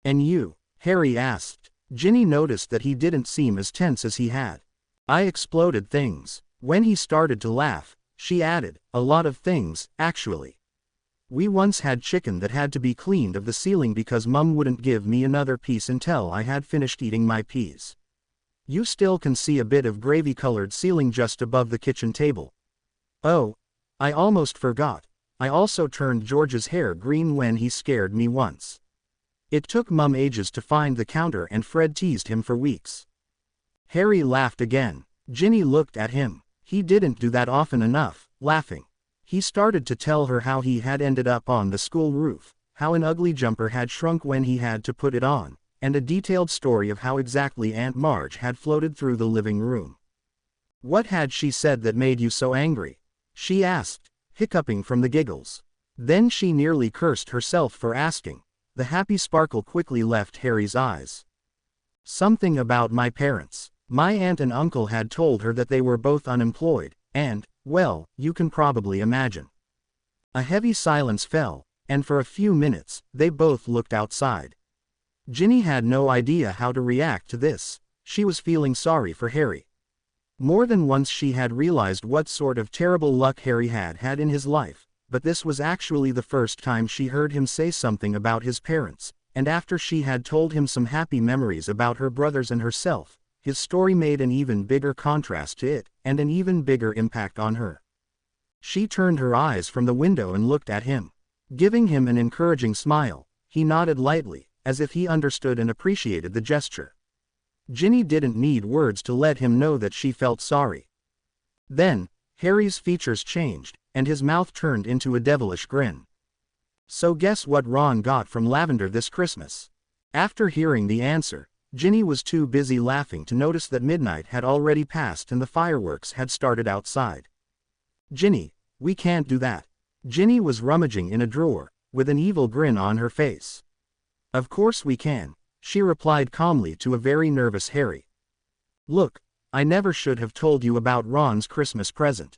And you? Harry asked. Ginny noticed that he didn't seem as tense as he had. I exploded things. When he started to laugh, she added, a lot of things, actually. We once had chicken that had to be cleaned of the ceiling because Mum wouldn't give me another piece until I had finished eating my peas. You still can see a bit of gravy-colored ceiling just above the kitchen table. Oh, I almost forgot. I also turned George's hair green when he scared me once. It took Mum ages to find the counter and Fred teased him for weeks. Harry laughed again. Ginny looked at him. He didn't do that often enough, laughing. He started to tell her how he had ended up on the school roof, how an ugly jumper had shrunk when he had to put it on, and a detailed story of how exactly Aunt Marge had floated through the living room. What had she said that made you so angry? She asked, hiccuping from the giggles. Then she nearly cursed herself for asking. The happy sparkle quickly left Harry's eyes. Something about my parents. My aunt and uncle had told her that they were both unemployed, and, well, you can probably imagine. A heavy silence fell, and for a few minutes, they both looked outside. Ginny had no idea how to react to this. She was feeling sorry for Harry. More than once she had realized what sort of terrible luck Harry had had in his life, but this was actually the first time she heard him say something about his parents, and after she had told him some happy memories about her brothers and herself, his story made an even bigger contrast to it, and an even bigger impact on her. She turned her eyes from the window and looked at him. Giving him an encouraging smile, he nodded lightly, as if he understood and appreciated the gesture. Ginny didn't need words to let him know that she felt sorry. Then, Harry's features changed, and his mouth turned into a devilish grin. So guess what Ron got from Lavender this Christmas? After hearing the answer, Ginny was too busy laughing to notice that midnight had already passed and the fireworks had started outside. Ginny, we can't do that. Ginny was rummaging in a drawer, with an evil grin on her face. Of course we can, she replied calmly to a very nervous Harry. Look, I never should have told you about Ron's Christmas present.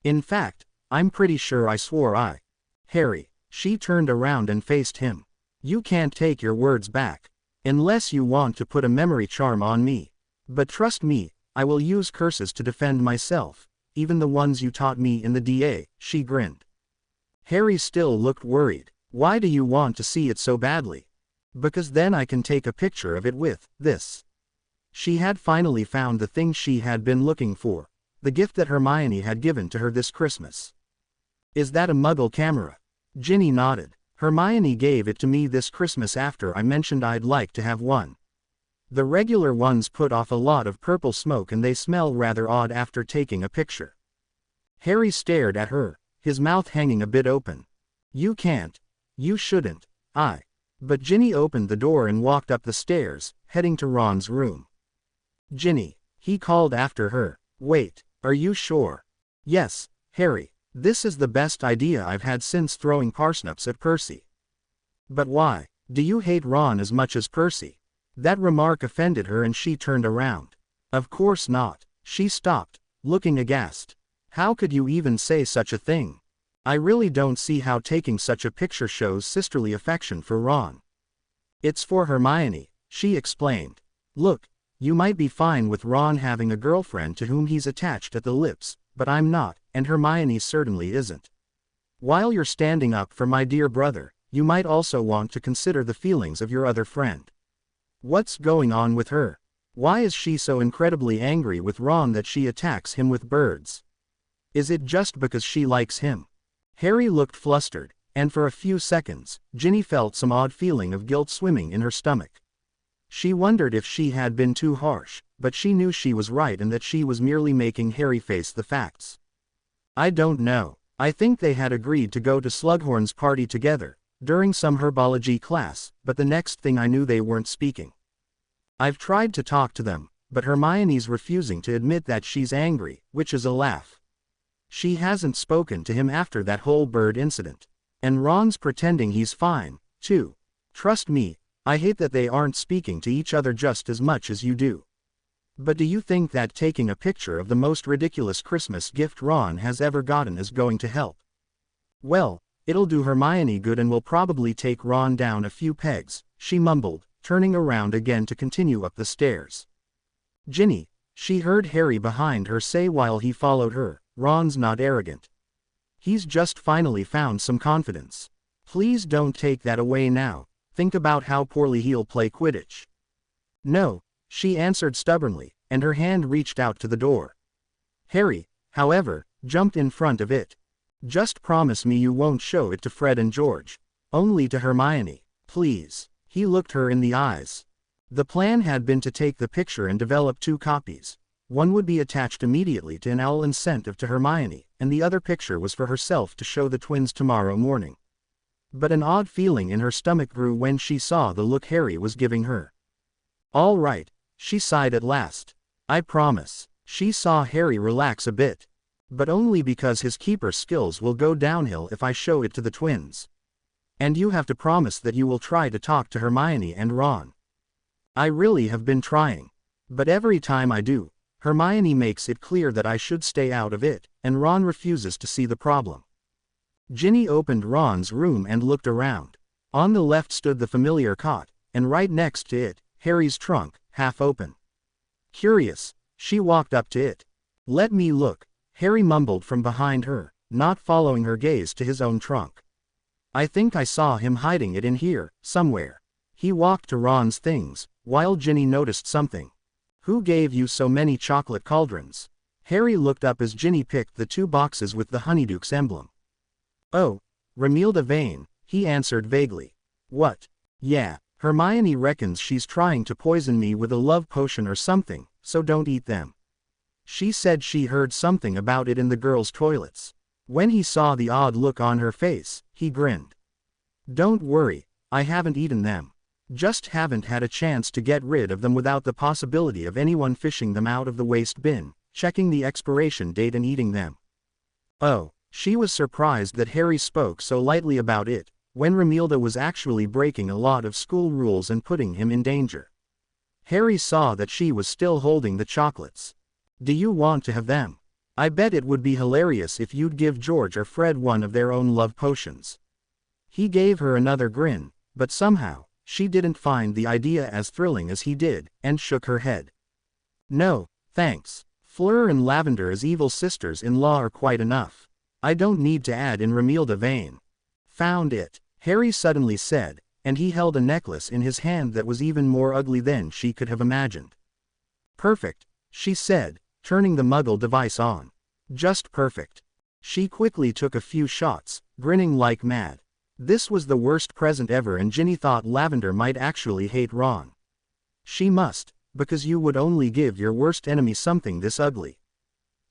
In fact, I'm pretty sure I swore I. Harry, she turned around and faced him. You can't take your words back. Unless you want to put a memory charm on me. But trust me, I will use curses to defend myself, even the ones you taught me in the DA, she grinned. Harry still looked worried. Why do you want to see it so badly? Because then I can take a picture of it with this. She had finally found the thing she had been looking for, the gift that Hermione had given to her this Christmas. Is that a Muggle camera? Ginny nodded. Hermione gave it to me this Christmas after I mentioned I'd like to have one. The regular ones put off a lot of purple smoke and they smell rather odd after taking a picture. Harry stared at her, his mouth hanging a bit open. You can't. You shouldn't. But Ginny opened the door and walked up the stairs, heading to Ron's room. Ginny, he called after her. Wait, are you sure? Yes, Harry. This is the best idea I've had since throwing parsnips at Percy. But why? Do you hate Ron as much as Percy? That remark offended her and she turned around. Of course not. She stopped, looking aghast. How could you even say such a thing? I really don't see how taking such a picture shows sisterly affection for Ron. It's for Hermione, she explained. Look, you might be fine with Ron having a girlfriend to whom he's attached at the lips, but I'm not, and Hermione certainly isn't. While you're standing up for my dear brother, you might also want to consider the feelings of your other friend. What's going on with her? Why is she so incredibly angry with Ron that she attacks him with birds? Is it just because she likes him? Harry looked flustered, and for a few seconds, Ginny felt some odd feeling of guilt swimming in her stomach. She wondered if she had been too harsh, but she knew she was right and that she was merely making Harry face the facts. I don't know. I think they had agreed to go to Slughorn's party together, during some herbology class, but the next thing I knew they weren't speaking. I've tried to talk to them, but Hermione's refusing to admit that she's angry, which is a laugh. She hasn't spoken to him after that whole bird incident. And Ron's pretending he's fine, too. Trust me, I hate that they aren't speaking to each other just as much as you do. But do you think that taking a picture of the most ridiculous Christmas gift Ron has ever gotten is going to help? Well, it'll do Hermione good and will probably take Ron down a few pegs, she mumbled, turning around again to continue up the stairs. Ginny, she heard Harry behind her say while he followed her, Ron's not arrogant. He's just finally found some confidence. Please don't take that away now. Think about how poorly he'll play Quidditch. No, she answered stubbornly, and her hand reached out to the door. Harry, however, jumped in front of it. Just promise me you won't show it to Fred and George. Only to Hermione, please. He looked her in the eyes. The plan had been to take the picture and develop 2 copies. One would be attached immediately to an owl incentive to Hermione, and the other picture was for herself to show the twins tomorrow morning. But an odd feeling in her stomach grew when she saw the look Harry was giving her. All right, she sighed at last. I promise. She saw Harry relax a bit. But only because his keeper skills will go downhill if I show it to the twins. And you have to promise that you will try to talk to Hermione and Ron. I really have been trying. But every time I do, Hermione makes it clear that I should stay out of it, and Ron refuses to see the problem. Ginny opened Ron's room and looked around. On the left stood the familiar cot, and right next to it, Harry's trunk, half open. Curious, she walked up to it. Let me look, Harry mumbled from behind her, not following her gaze to his own trunk. I think I saw him hiding it in here, somewhere. He walked to Ron's things, while Ginny noticed something. Who gave you so many chocolate cauldrons? Harry looked up as Ginny picked the 2 boxes with the Honeydukes emblem. Oh, Romilda Vane, he answered vaguely. What? Yeah, Hermione reckons she's trying to poison me with a love potion or something, so don't eat them. She said she heard something about it in the girls' toilets. When he saw the odd look on her face, he grinned. Don't worry, I haven't eaten them. Just haven't had a chance to get rid of them without the possibility of anyone fishing them out of the waste bin, checking the expiration date and eating them. Oh, she was surprised that Harry spoke so lightly about it, when Romilda was actually breaking a lot of school rules and putting him in danger. Harry saw that she was still holding the chocolates. Do you want to have them? I bet it would be hilarious if you'd give George or Fred one of their own love potions. He gave her another grin, but somehow, she didn't find the idea as thrilling as he did, and shook her head. No, thanks. Fleur and Lavender as evil sisters-in-law are quite enough. I don't need to add in Romilda Vane. Found it, Harry suddenly said, and he held a necklace in his hand that was even more ugly than she could have imagined. Perfect, she said, turning the Muggle device on. Just perfect. She quickly took a few shots, grinning like mad. This was the worst present ever, and Ginny thought Lavender might actually hate Ron. She must, because you would only give your worst enemy something this ugly.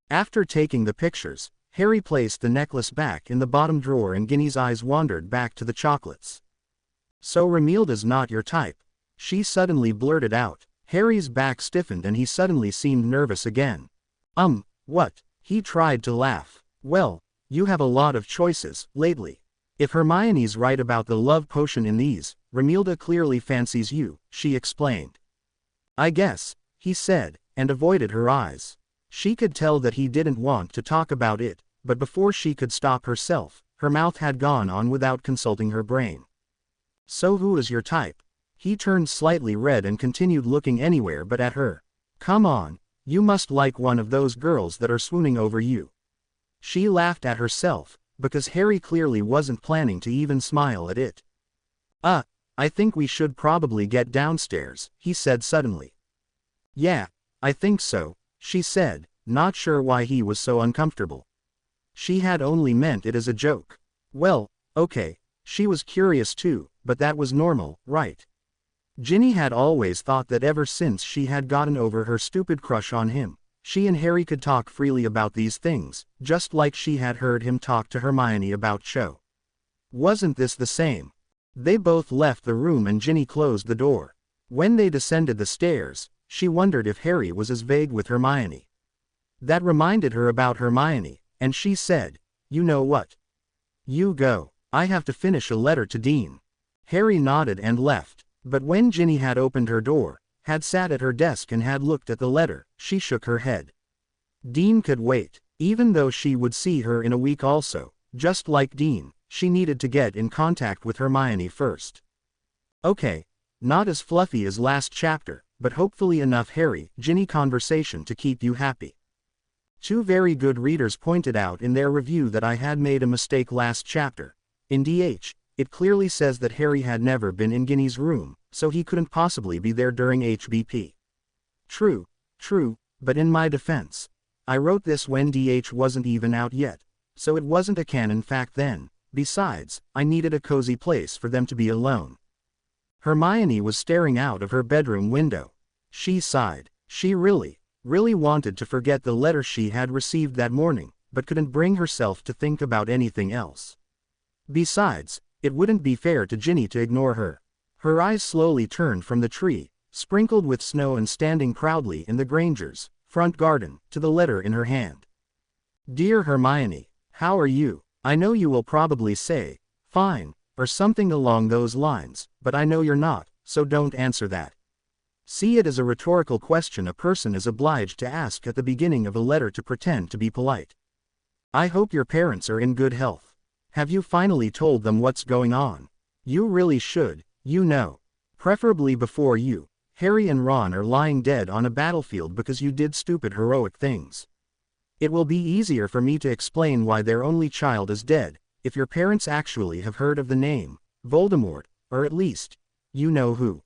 After taking the pictures, Harry placed the necklace back in the bottom drawer and Ginny's eyes wandered back to the chocolates. So Romilda's not your type? She suddenly blurted out. Harry's back stiffened and he suddenly seemed nervous again. What? He tried to laugh. Well, you have a lot of choices, lately. If Hermione's right about the love potion in these, Romilda clearly fancies you, she explained. I guess, he said, and avoided her eyes. She could tell that he didn't want to talk about it, but before she could stop herself, her mouth had gone on without consulting her brain. So who is your type? He turned slightly red and continued looking anywhere but at her. Come on, you must like one of those girls that are swooning over you. She laughed at herself, because Harry clearly wasn't planning to even smile at it. "Ah, I think we should probably get downstairs," he said suddenly. "Yeah, I think so," she said, not sure why he was so uncomfortable. She had only meant it as a joke. Well, okay, she was curious too, but that was normal, right? Ginny had always thought that ever since she had gotten over her stupid crush on him, she and Harry could talk freely about these things, just like she had heard him talk to Hermione about Cho. Wasn't this the same? They both left the room and Ginny closed the door. When they descended the stairs, she wondered if Harry was as vague with Hermione. That reminded her about Hermione, and she said, "You know what? You go. I have to finish a letter to Dean." Harry nodded and left, but when Ginny had opened her door, had sat at her desk and had looked at the letter, she shook her head. Dean could wait, even though she would see her in a week also, just like Dean. She needed to get in contact with Hermione first. Okay, not as fluffy as last chapter, but hopefully enough Harry-Ginny conversation to keep you happy. Two very good readers pointed out in their review that I had made a mistake last chapter. In DH, it clearly says that Harry had never been in Ginny's room, so he couldn't possibly be there during HBP. True, but in my defense, I wrote this when DH wasn't even out yet, so it wasn't a canon fact then. Besides, I needed a cozy place for them to be alone. Hermione was staring out of her bedroom window. She sighed. She really wanted to forget the letter she had received that morning, but couldn't bring herself to think about anything else. Besides, it wouldn't be fair to Ginny to ignore her. Her eyes slowly turned from the tree, sprinkled with snow and standing proudly in the Grangers' front garden, to the letter in her hand. "Dear Hermione, how are you? I know you will probably say, fine, or something along those lines, but I know you're not, so don't answer that. See it as a rhetorical question a person is obliged to ask at the beginning of a letter to pretend to be polite. I hope your parents are in good health. Have you finally told them what's going on? You really should, you know. Preferably before you, Harry and Ron are lying dead on a battlefield because you did stupid heroic things. It will be easier for me to explain why their only child is dead, if your parents actually have heard of the name, Voldemort, or at least, you know who.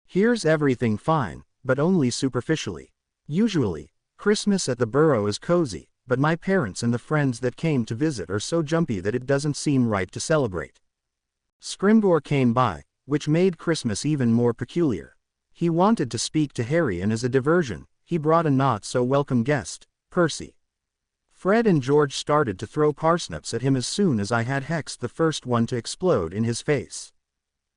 Here's everything fine, but only superficially. Usually, Christmas at the Burrow is cozy, but my parents and the friends that came to visit are so jumpy that it doesn't seem right to celebrate. Scrimgeour came by, which made Christmas even more peculiar. He wanted to speak to Harry and as a diversion, he brought a not-so-welcome guest, Percy. Fred and George started to throw parsnips at him as soon as I had hexed the first one to explode in his face.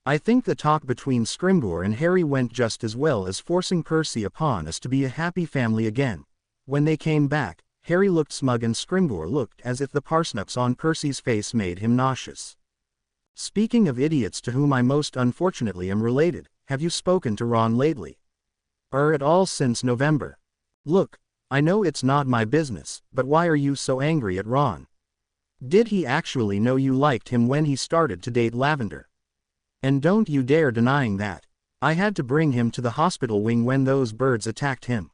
I think the talk between Scrimgeour and Harry went just as well as forcing Percy upon us to be a happy family again. When they came back, Harry looked smug and Scrimgeour looked as if the parsnips on Percy's face made him nauseous. Speaking of idiots to whom I most unfortunately am related, have you spoken to Ron lately? Or at all since November? Look, I know it's not my business, but why are you so angry at Ron? Did he actually know you liked him when he started to date Lavender? And don't you dare denying that. I had to bring him to the hospital wing when those birds attacked him.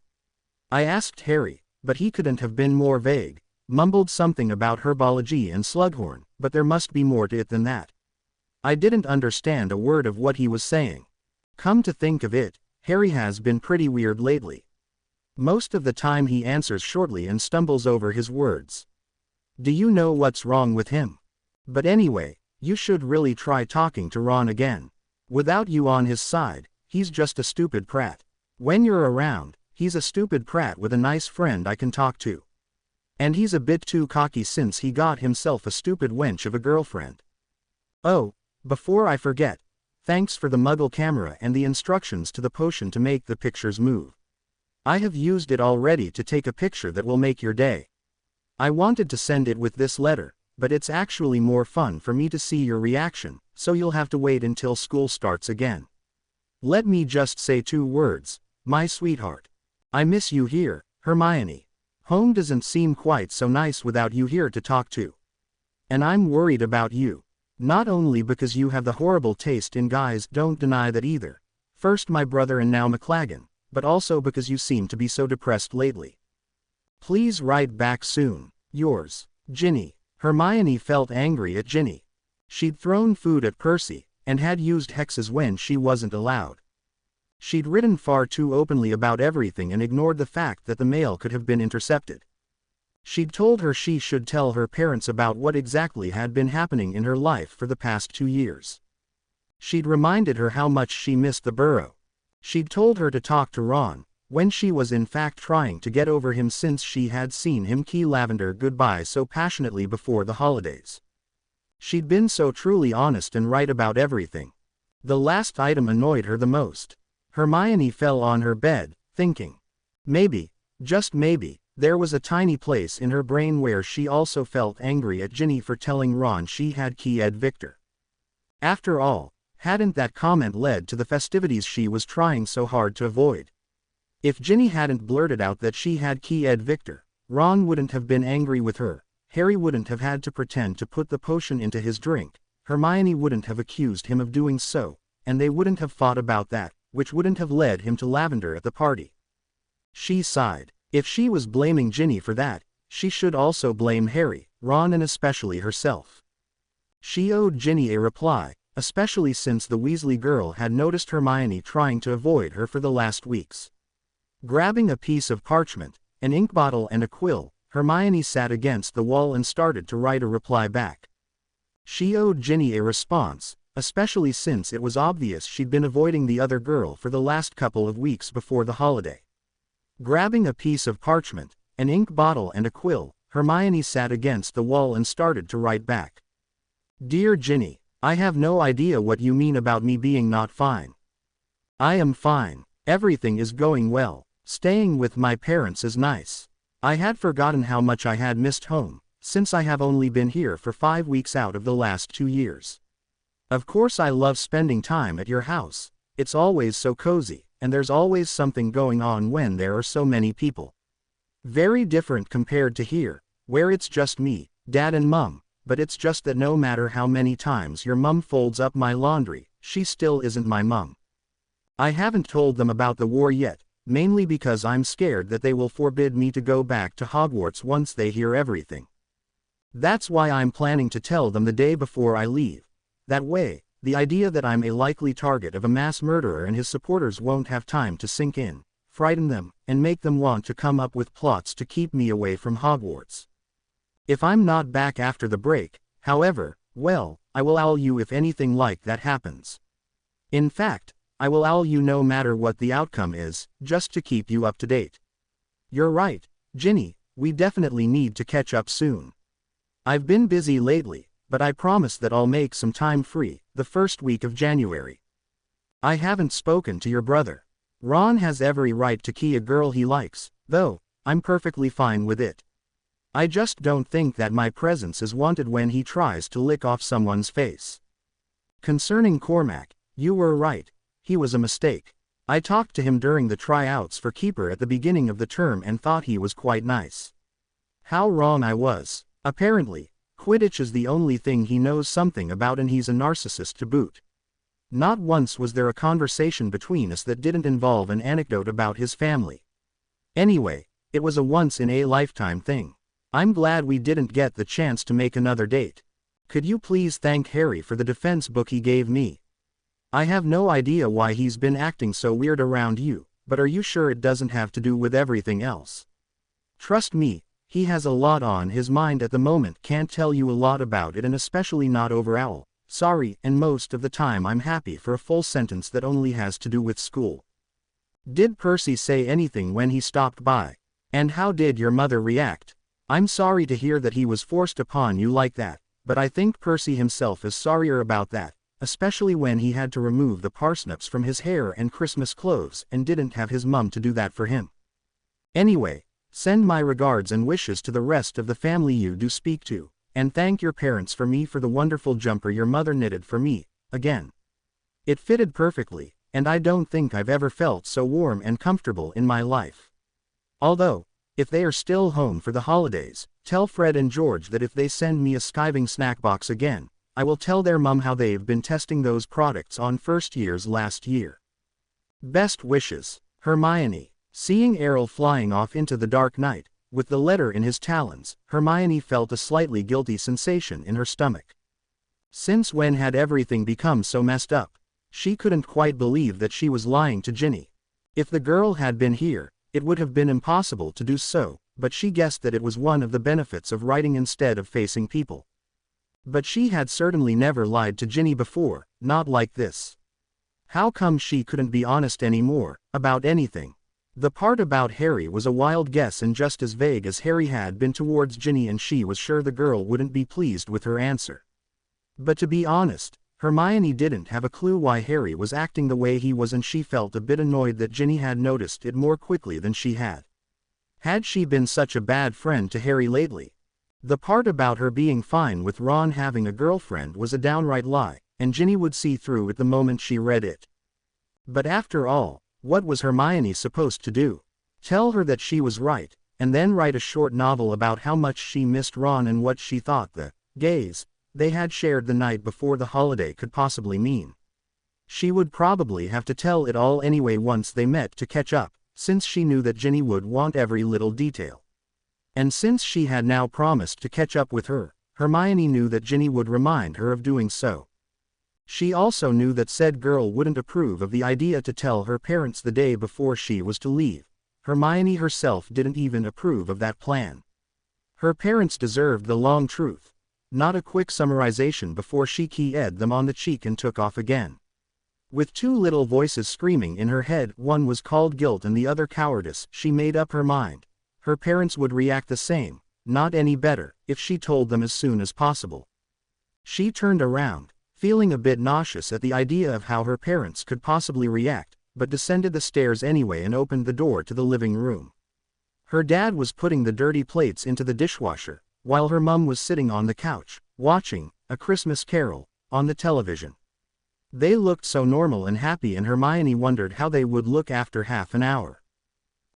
I asked Harry, but he couldn't have been more vague, mumbled something about herbology and Slughorn, but there must be more to it than that. I didn't understand a word of what he was saying. Come to think of it, Harry has been pretty weird lately. Most of the time he answers shortly and stumbles over his words. Do you know what's wrong with him? But anyway, you should really try talking to Ron again. Without you on his side, he's just a stupid prat. When you're around, he's a stupid prat with a nice friend I can talk to. And he's a bit too cocky since he got himself a stupid wench of a girlfriend. Oh, before I forget, thanks for the Muggle camera and the instructions to the potion to make the pictures move. I have used it already to take a picture that will make your day. I wanted to send it with this letter, but it's actually more fun for me to see your reaction, so you'll have to wait until school starts again. Let me just say 2 words, my sweetheart. I miss you here, Hermione. Home doesn't seem quite so nice without you here to talk to. And I'm worried about you. Not only because you have the horrible taste in guys, don't deny that either. First my brother and now McLagan, but also because you seem to be so depressed lately. Please write back soon. Yours, Ginny. Hermione felt angry at Ginny. She'd thrown food at Percy, and had used hexes when she wasn't allowed. She'd written far too openly about everything and ignored the fact that the mail could have been intercepted. She'd told her she should tell her parents about what exactly had been happening in her life for the past 2 years. She'd reminded her how much she missed the burrow. She'd told her to talk to Ron, when she was in fact trying to get over him since she had seen him kiss Lavender goodbye so passionately before the holidays. She'd been so truly honest and right about everything. The last item annoyed her the most. Hermione fell on her bed, thinking. Maybe, just maybe, there was a tiny place in her brain where she also felt angry at Ginny for telling Ron she had kissed Victor. After all, hadn't that comment led to the festivities she was trying so hard to avoid? If Ginny hadn't blurted out that she had kissed Victor, Ron wouldn't have been angry with her, Harry wouldn't have had to pretend to put the potion into his drink, Hermione wouldn't have accused him of doing so, and they wouldn't have fought about that, which wouldn't have led him to Lavender at the party. She sighed. If she was blaming Ginny for that, she should also blame Harry, Ron and especially herself. She owed Ginny a reply, especially since the Weasley girl had noticed Hermione trying to avoid her for the last weeks. Grabbing a piece of parchment, an ink bottle and a quill, Hermione sat against the wall and started to write a reply back. She owed Ginny a response, especially since it was obvious she'd been avoiding the other girl for the last couple of weeks before the holiday. Grabbing a piece of parchment, an ink bottle and a quill, Hermione sat against the wall and started to write back. Dear Ginny, I have no idea what you mean about me being not fine. I am fine. Everything is going well. Staying with my parents is nice. I had forgotten how much I had missed home, since I have only been here for 5 weeks out of the last 2 years. Of course I love spending time at your house. It's always so cozy, and there's always something going on when there are so many people. Very different compared to here, where it's just me, Dad and Mum, but it's just that no matter how many times your mum folds up my laundry, she still isn't my mum. I haven't told them about the war yet, mainly because I'm scared that they will forbid me to go back to Hogwarts once they hear everything. That's why I'm planning to tell them the day before I leave. That way, the idea that I'm a likely target of a mass murderer and his supporters won't have time to sink in, frighten them, and make them want to come up with plots to keep me away from Hogwarts. If I'm not back after the break, however, well, I will owl you if anything like that happens. In fact, I will owl you no matter what the outcome is, just to keep you up to date. You're right, Ginny, we definitely need to catch up soon. I've been busy lately, but I promise that I'll make some time free, the first week of January. I haven't spoken to your brother. Ron has every right to kiss a girl he likes, though, I'm perfectly fine with it. I just don't think that my presence is wanted when he tries to lick off someone's face. Concerning Cormac, you were right, he was a mistake. I talked to him during the tryouts for keeper at the beginning of the term and thought he was quite nice. How wrong I was. Apparently, Quidditch is the only thing he knows something about, and he's a narcissist to boot. Not once was there a conversation between us that didn't involve an anecdote about his family. Anyway, it was a once-in-a-lifetime thing. I'm glad we didn't get the chance to make another date. Could you please thank Harry for the defense book he gave me? I have no idea why he's been acting so weird around you, but are you sure it doesn't have to do with everything else? Trust me, he has a lot on his mind at the moment. Can't tell you a lot about it, and especially not over owl. Sorry, and most of the time I'm happy for a full sentence that only has to do with school. Did Percy say anything when he stopped by? And how did your mother react? I'm sorry to hear that he was forced upon you like that, but I think Percy himself is sorrier about that, especially when he had to remove the parsnips from his hair and Christmas clothes and didn't have his mum to do that for him. Anyway, send my regards and wishes to the rest of the family you do speak to, and thank your parents for me for the wonderful jumper your mother knitted for me, again. It fitted perfectly, and I don't think I've ever felt so warm and comfortable in my life. Although, if they are still home for the holidays, tell Fred and George that if they send me a skiving snack box again, I will tell their mum how they've been testing those products on first years last year. Best wishes, Hermione. Seeing Errol flying off into the dark night, with the letter in his talons, Hermione felt a slightly guilty sensation in her stomach. Since when had everything become so messed up? She couldn't quite believe that she was lying to Ginny. If the girl had been here, it would have been impossible to do so, but she guessed that it was one of the benefits of writing instead of facing people. But she had certainly never lied to Ginny before, not like this. How come she couldn't be honest anymore, about anything? The part about Harry was a wild guess and just as vague as Harry had been towards Ginny, and she was sure the girl wouldn't be pleased with her answer. But to be honest, Hermione didn't have a clue why Harry was acting the way he was, and she felt a bit annoyed that Ginny had noticed it more quickly than she had. Had she been such a bad friend to Harry lately? The part about her being fine with Ron having a girlfriend was a downright lie, and Ginny would see through it the moment she read it. But after all, what was Hermione supposed to do? Tell her that she was right, and then write a short novel about how much she missed Ron and what she thought the gaze they had shared the night before the holiday could possibly mean. She would probably have to tell it all anyway once they met to catch up, since she knew that Ginny would want every little detail. And since she had now promised to catch up with her, Hermione knew that Ginny would remind her of doing so. She also knew that said girl wouldn't approve of the idea to tell her parents the day before she was to leave. Hermione herself didn't even approve of that plan. Her parents deserved the long truth, not a quick summarization before she keyed them on the cheek and took off again. With two little voices screaming in her head, one was called guilt and the other cowardice, she made up her mind. Her parents would react the same, not any better, if she told them as soon as possible. She turned around, feeling a bit nauseous at the idea of how her parents could possibly react, but descended the stairs anyway and opened the door to the living room. Her dad was putting the dirty plates into the dishwasher, while her mum was sitting on the couch, watching A Christmas Carol on the television. They looked so normal and happy, and Hermione wondered how they would look after half an hour.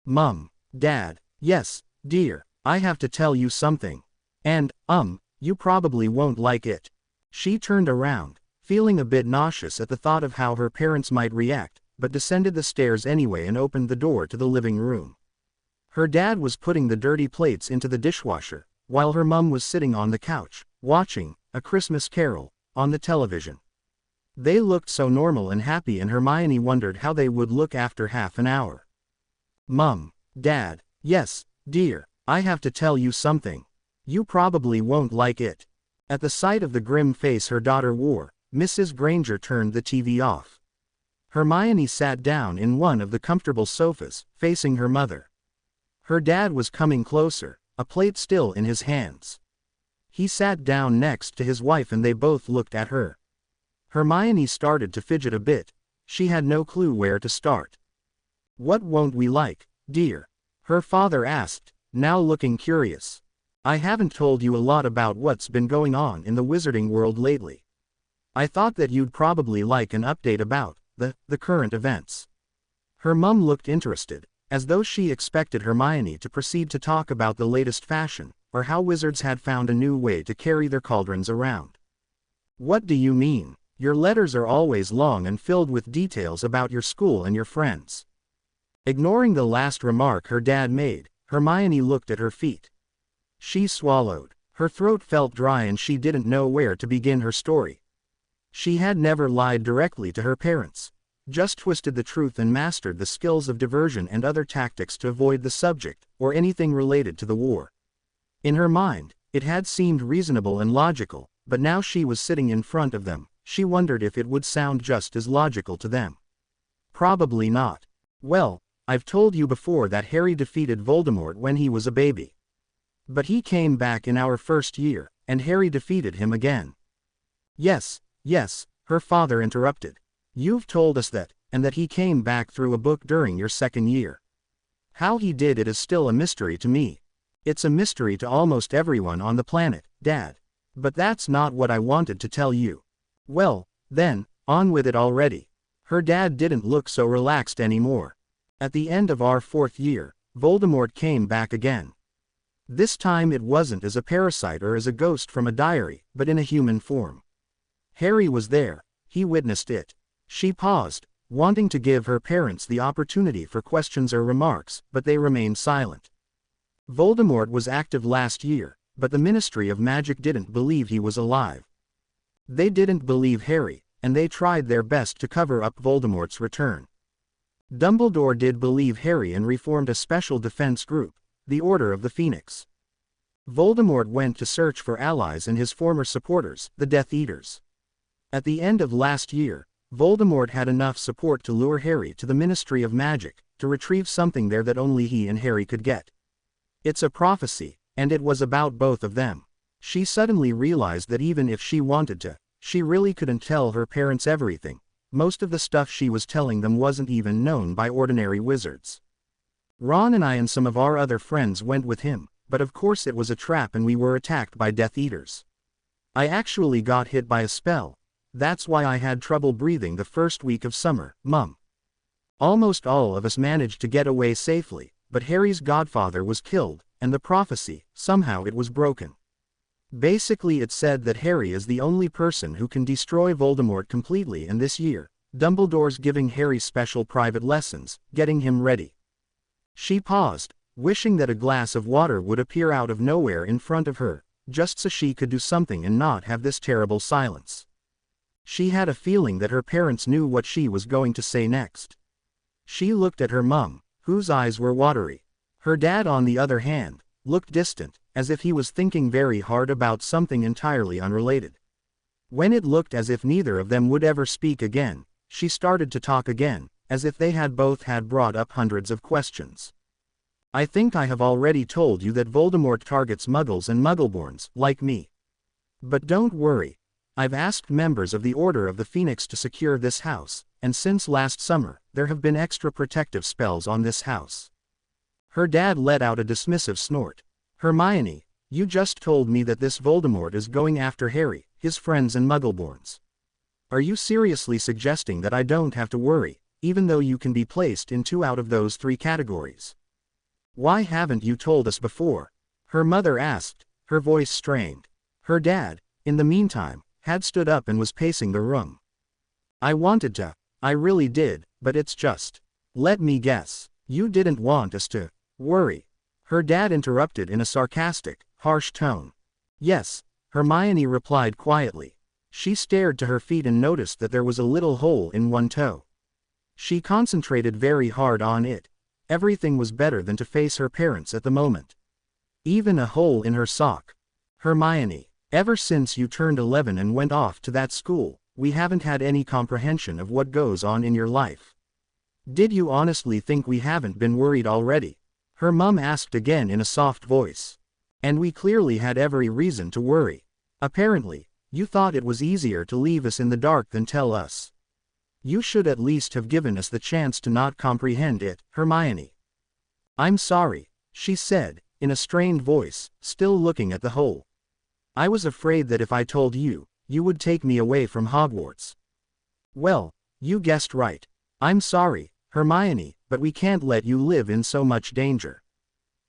"Mum, Dad, yes, dear, I have to tell you something. And, you probably won't like it." She turned around, feeling a bit nauseous at the thought of how her parents might react, but descended the stairs anyway and opened the door to the living room. Her dad was putting the dirty plates into the dishwasher, while her mum was sitting on the couch, watching A Christmas Carol on the television. They looked so normal and happy, and Hermione wondered how they would look after half an hour. "Mum, Dad, yes, dear, I have to tell you something. You probably won't like it." At the sight of the grim face her daughter wore, Mrs. Granger turned the TV off. Hermione sat down in one of the comfortable sofas, facing her mother. Her dad was coming closer, a plate still in his hands. He sat down next to his wife and they both looked at her. Hermione started to fidget a bit. She had no clue where to start. "What won't we like, dear?" her father asked, now looking curious. "I haven't told you a lot about what's been going on in the wizarding world lately. I thought that you'd probably like an update about the current events." Her mum looked interested, as though she expected Hermione to proceed to talk about the latest fashion, or how wizards had found a new way to carry their cauldrons around. "What do you mean? Your letters are always long and filled with details about your school and your friends." Ignoring the last remark her dad made, Hermione looked at her feet. She swallowed. Her throat felt dry and she didn't know where to begin her story. She had never lied directly to her parents, just twisted the truth and mastered the skills of diversion and other tactics to avoid the subject, or anything related to the war. In her mind, it had seemed reasonable and logical, but now she was sitting in front of them. She wondered if it would sound just as logical to them. Probably not. "Well, I've told you before that Harry defeated Voldemort when he was a baby. But he came back in our first year, and Harry defeated him again." Yes, her father interrupted. "You've told us that, and that he came back through a book during your second year. How he did it is still a mystery to me. It's a mystery to almost everyone on the planet, Dad. But that's not what I wanted to tell you." "Well, then, on with it already." Her dad didn't look so relaxed anymore. "At the end of our fourth year, Voldemort came back again. This time it wasn't as a parasite or as a ghost from a diary, but in a human form. Harry was there. He witnessed it." She paused, wanting to give her parents the opportunity for questions or remarks, but they remained silent. "Voldemort was active last year, but the Ministry of Magic didn't believe he was alive. They didn't believe Harry, and they tried their best to cover up Voldemort's return. Dumbledore did believe Harry and reformed a special defense group, the Order of the Phoenix. Voldemort went to search for allies and his former supporters, the Death Eaters. At the end of last year, Voldemort had enough support to lure Harry to the Ministry of Magic, to retrieve something there that only he and Harry could get. It's a prophecy, and it was about both of them. She suddenly realized that even if she wanted to, she really couldn't tell her parents everything. Most of the stuff she was telling them wasn't even known by ordinary wizards. Ron and I and some of our other friends went with him, but of course it was a trap and we were attacked by Death Eaters. I actually got hit by a spell. That's why I had trouble breathing the first week of summer, Mum. Almost all of us managed to get away safely, but Harry's godfather was killed, and the prophecy, somehow it was broken. Basically it said that Harry is the only person who can destroy Voldemort completely, and this year, Dumbledore's giving Harry special private lessons, getting him ready. She paused, wishing that a glass of water would appear out of nowhere in front of her, just so she could do something and not have this terrible silence. She had a feeling that her parents knew what she was going to say next. She looked at her mum, whose eyes were watery. Her dad, on the other hand, looked distant, as if he was thinking very hard about something entirely unrelated. When it looked as if neither of them would ever speak again, she started to talk again, as if they had both had brought up hundreds of questions. I think I have already told you that Voldemort targets Muggles and Muggleborns, like me. But don't worry. I've asked members of the Order of the Phoenix to secure this house, and since last summer, there have been extra protective spells on this house. Her dad let out a dismissive snort. Hermione, you just told me that this Voldemort is going after Harry, his friends and Muggleborns. Are you seriously suggesting that I don't have to worry, even though you can be placed in 2 out of those 3 categories? Why haven't you told us before? Her mother asked, her voice strained. Her dad, in the meantime, had stood up and was pacing the room. I wanted to, I really did, but it's just. Let me guess, you didn't want us to worry. Her dad interrupted in a sarcastic, harsh tone. Yes, Hermione replied quietly. She stared to her feet and noticed that there was a little hole in one toe. She concentrated very hard on it. Everything was better than to face her parents at the moment. Even a hole in her sock. Hermione, ever since you turned 11 and went off to that school, we haven't had any comprehension of what goes on in your life. Did you honestly think we haven't been worried already? Her mum asked again in a soft voice. And we clearly had every reason to worry. Apparently, you thought it was easier to leave us in the dark than tell us. You should at least have given us the chance to not comprehend it, Hermione. I'm sorry, she said, in a strained voice, still looking at the hole. I was afraid that if I told you, you would take me away from Hogwarts. Well, you guessed right. I'm sorry, Hermione, but we can't let you live in so much danger.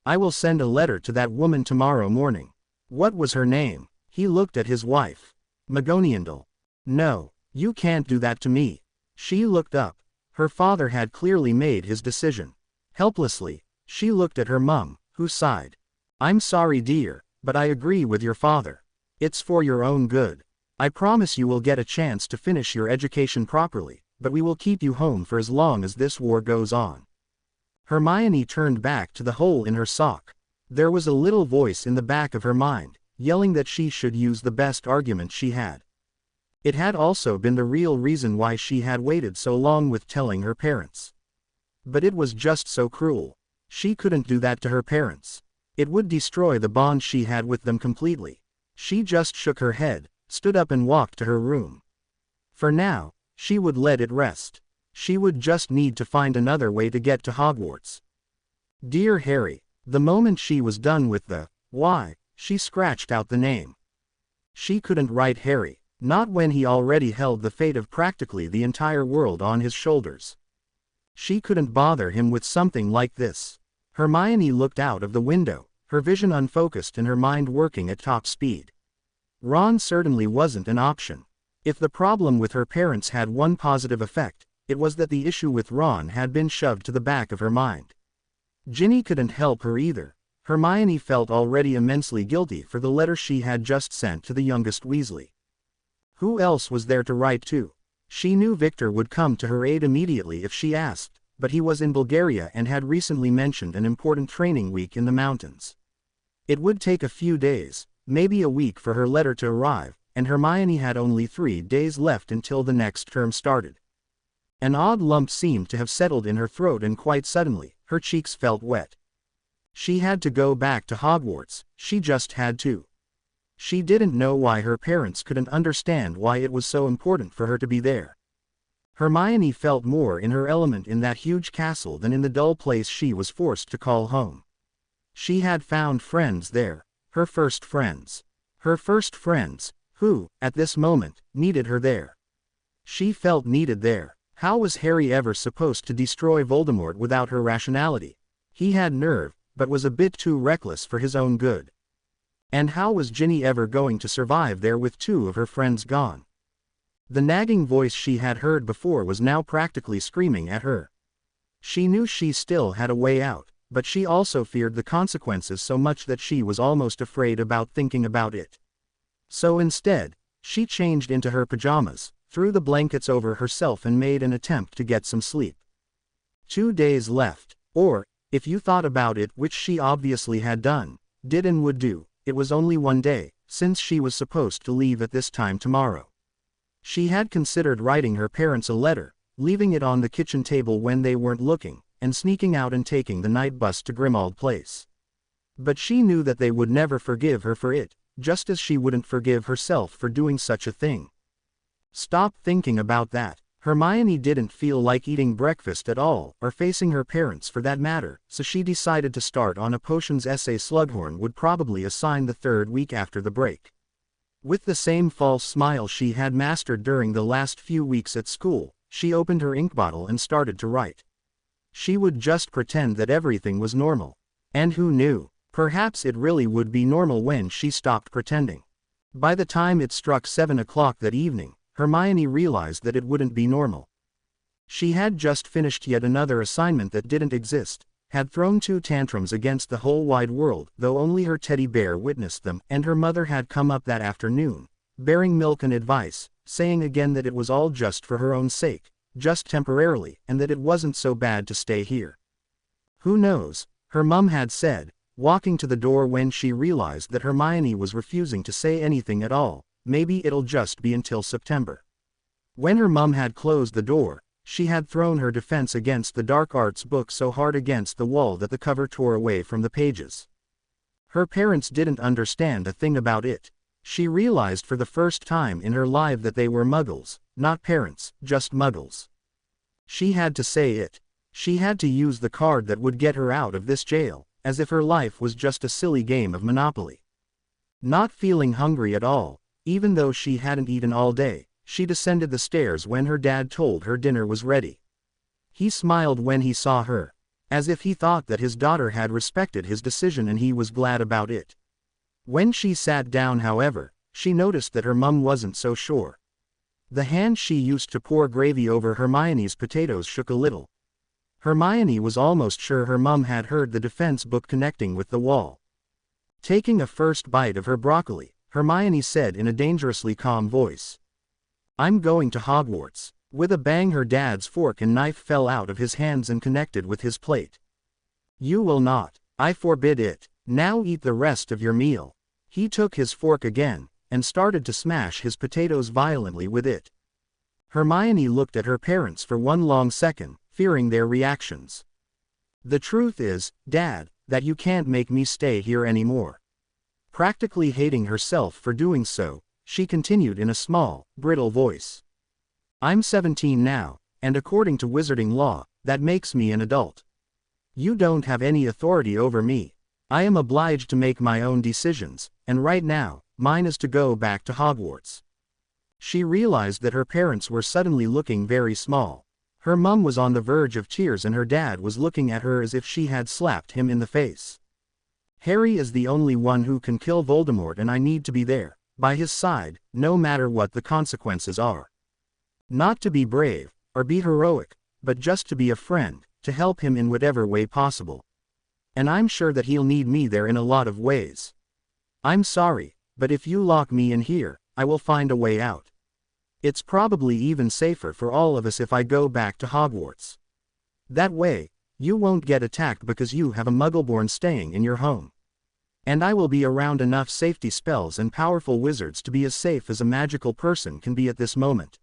I will send a letter to that woman tomorrow morning. What was her name? He looked at his wife. McGonagall. No, you can't do that to me. She looked up. Her father had clearly made his decision. Helplessly, she looked at her mum, who sighed. I'm sorry, dear, but I agree with your father. It's for your own good. I promise you will get a chance to finish your education properly, but we will keep you home for as long as this war goes on. Hermione turned back to the hole in her sock. There was a little voice in the back of her mind, yelling that she should use the best argument she had. It had also been the real reason why she had waited so long with telling her parents. But it was just so cruel. She couldn't do that to her parents. It would destroy the bond she had with them completely. She just shook her head, stood up and walked to her room. For now, she would let it rest. She would just need to find another way to get to Hogwarts. Dear Harry, the moment she was done with the why, she scratched out the name. She couldn't write Harry, not when he already held the fate of practically the entire world on his shoulders. She couldn't bother him with something like this. Hermione looked out of the window, her vision unfocused and her mind working at top speed. Ron certainly wasn't an option. If the problem with her parents had one positive effect, it was that the issue with Ron had been shoved to the back of her mind. Ginny couldn't help her either. Hermione felt already immensely guilty for the letter she had just sent to the youngest Weasley. Who else was there to write to? She knew Victor would come to her aid immediately if she asked, but he was in Bulgaria and had recently mentioned an important training week in the mountains. It would take a few days, maybe a week for her letter to arrive, and Hermione had only 3 days left until the next term started. An odd lump seemed to have settled in her throat, and quite suddenly, her cheeks felt wet. She had to go back to Hogwarts, she just had to. She didn't know why her parents couldn't understand why it was so important for her to be there. Hermione felt more in her element in that huge castle than in the dull place she was forced to call home. She had found friends there, her first friends. Her first friends, who, at this moment, needed her there. She felt needed there. How was Harry ever supposed to destroy Voldemort without her rationality? He had nerve, but was a bit too reckless for his own good. And how was Ginny ever going to survive there with 2 of her friends gone? The nagging voice she had heard before was now practically screaming at her. She knew she still had a way out, but she also feared the consequences so much that she was almost afraid about thinking about it. So instead, she changed into her pajamas, threw the blankets over herself and made an attempt to get some sleep. 2 days left, or, if you thought about it, which she obviously had done, did and would do, it was only 1 day, since she was supposed to leave at this time tomorrow. She had considered writing her parents a letter, leaving it on the kitchen table when they weren't looking, and sneaking out and taking the night bus to Grimmauld Place. But she knew that they would never forgive her for it, just as she wouldn't forgive herself for doing such a thing. Stop thinking about that. Hermione didn't feel like eating breakfast at all, or facing her parents for that matter, so she decided to start on a potions essay Slughorn would probably assign the 3rd week after the break. With the same false smile she had mastered during the last few weeks at school, she opened her ink bottle and started to write. She would just pretend that everything was normal. And who knew, perhaps it really would be normal when she stopped pretending. By the time it struck 7 o'clock that evening, Hermione realized that it wouldn't be normal. She had just finished yet another assignment that didn't exist, had thrown 2 tantrums against the whole wide world, though only her teddy bear witnessed them, and her mother had come up that afternoon, bearing milk and advice, saying again that it was all just for her own sake, just temporarily, and that it wasn't so bad to stay here. Who knows, her mum had said, walking to the door when she realized that Hermione was refusing to say anything at all. Maybe it'll just be until September. When her mum had closed the door, she had thrown her Defense Against the Dark Arts book so hard against the wall that the cover tore away from the pages. Her parents didn't understand a thing about it. She realized for the first time in her life that they were muggles, not parents, just muggles. She had to say it. She had to use the card that would get her out of this jail, as if her life was just a silly game of Monopoly. Not feeling hungry at all, even though she hadn't eaten all day, she descended the stairs when her dad told her dinner was ready. He smiled when he saw her, as if he thought that his daughter had respected his decision and he was glad about it. When she sat down, however, she noticed that her mum wasn't so sure. The hand she used to pour gravy over Hermione's potatoes shook a little. Hermione was almost sure her mum had heard the defense book connecting with the wall. Taking a first bite of her broccoli, Hermione said in a dangerously calm voice, "I'm going to Hogwarts." With a bang, her dad's fork and knife fell out of his hands and connected with his plate. "You will not. I forbid it. Now eat the rest of your meal." He took his fork again, and started to smash his potatoes violently with it. Hermione looked at her parents for one long second, fearing their reactions. "The truth is, Dad, that you can't make me stay here anymore." Practically hating herself for doing so, she continued in a small, brittle voice. "I'm 17 now, and according to wizarding law, that makes me an adult. You don't have any authority over me. I am obliged to make my own decisions, and right now, mine is to go back to Hogwarts." She realized that her parents were suddenly looking very small. Her mum was on the verge of tears and her dad was looking at her as if she had slapped him in the face. "Harry is the only one who can kill Voldemort and I need to be there, by his side, no matter what the consequences are. Not to be brave, or be heroic, but just to be a friend, to help him in whatever way possible. And I'm sure that he'll need me there in a lot of ways. I'm sorry, but if you lock me in here, I will find a way out." It's probably even safer for all of us if I go back to Hogwarts. That way, you won't get attacked because you have a Muggleborn staying in your home. And I will be around enough safety spells and powerful wizards to be as safe as a magical person can be at this moment."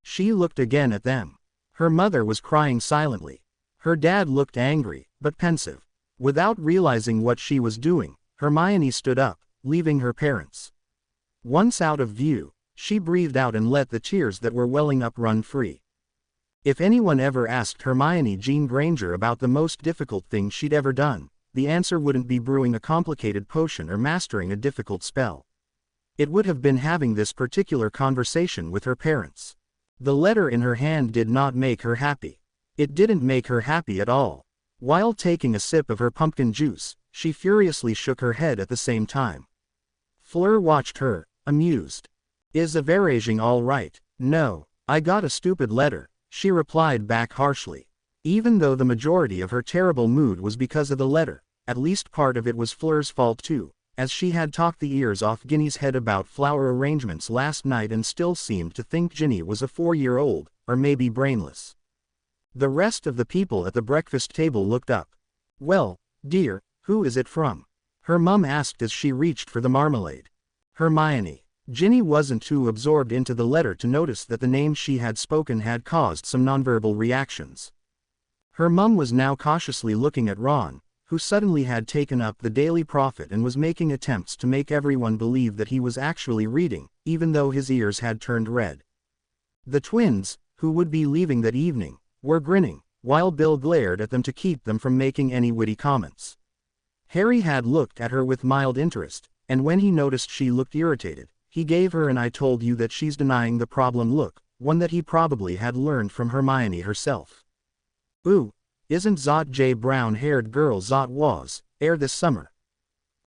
She looked again at them. Her mother was crying silently. Her dad looked angry, but pensive. Without realizing what she was doing, Hermione stood up, leaving her parents. Once out of view, she breathed out and let the tears that were welling up run free. If anyone ever asked Hermione Jean Granger about the most difficult thing she'd ever done, the answer wouldn't be brewing a complicated potion or mastering a difficult spell. It would have been having this particular conversation with her parents. The letter in her hand did not make her happy. It didn't make her happy at all. While taking a sip of her pumpkin juice, she furiously shook her head at the same time. Fleur watched her, amused. "Is Averaging all right?" "No, I got a stupid letter," she replied back harshly. Even though the majority of her terrible mood was because of the letter, at least part of it was Fleur's fault too, as she had talked the ears off Ginny's head about flower arrangements last night and still seemed to think Ginny was a 4-year-old, or maybe brainless. The rest of the people at the breakfast table looked up. "Well, dear, who is it from?" her mum asked as she reached for the marmalade. "Hermione." Ginny wasn't too absorbed into the letter to notice that the name she had spoken had caused some nonverbal reactions. Her mum was now cautiously looking at Ron, who suddenly had taken up the Daily Prophet and was making attempts to make everyone believe that he was actually reading, even though his ears had turned red. The twins, who would be leaving that evening, were grinning, while Bill glared at them to keep them from making any witty comments. Harry had looked at her with mild interest, and when he noticed she looked irritated, he gave her an "I told you that she's denying the problem" look, one that he probably had learned from Hermione herself. "Ooh, isn't Zot J brown-haired girl Zot was, this summer?"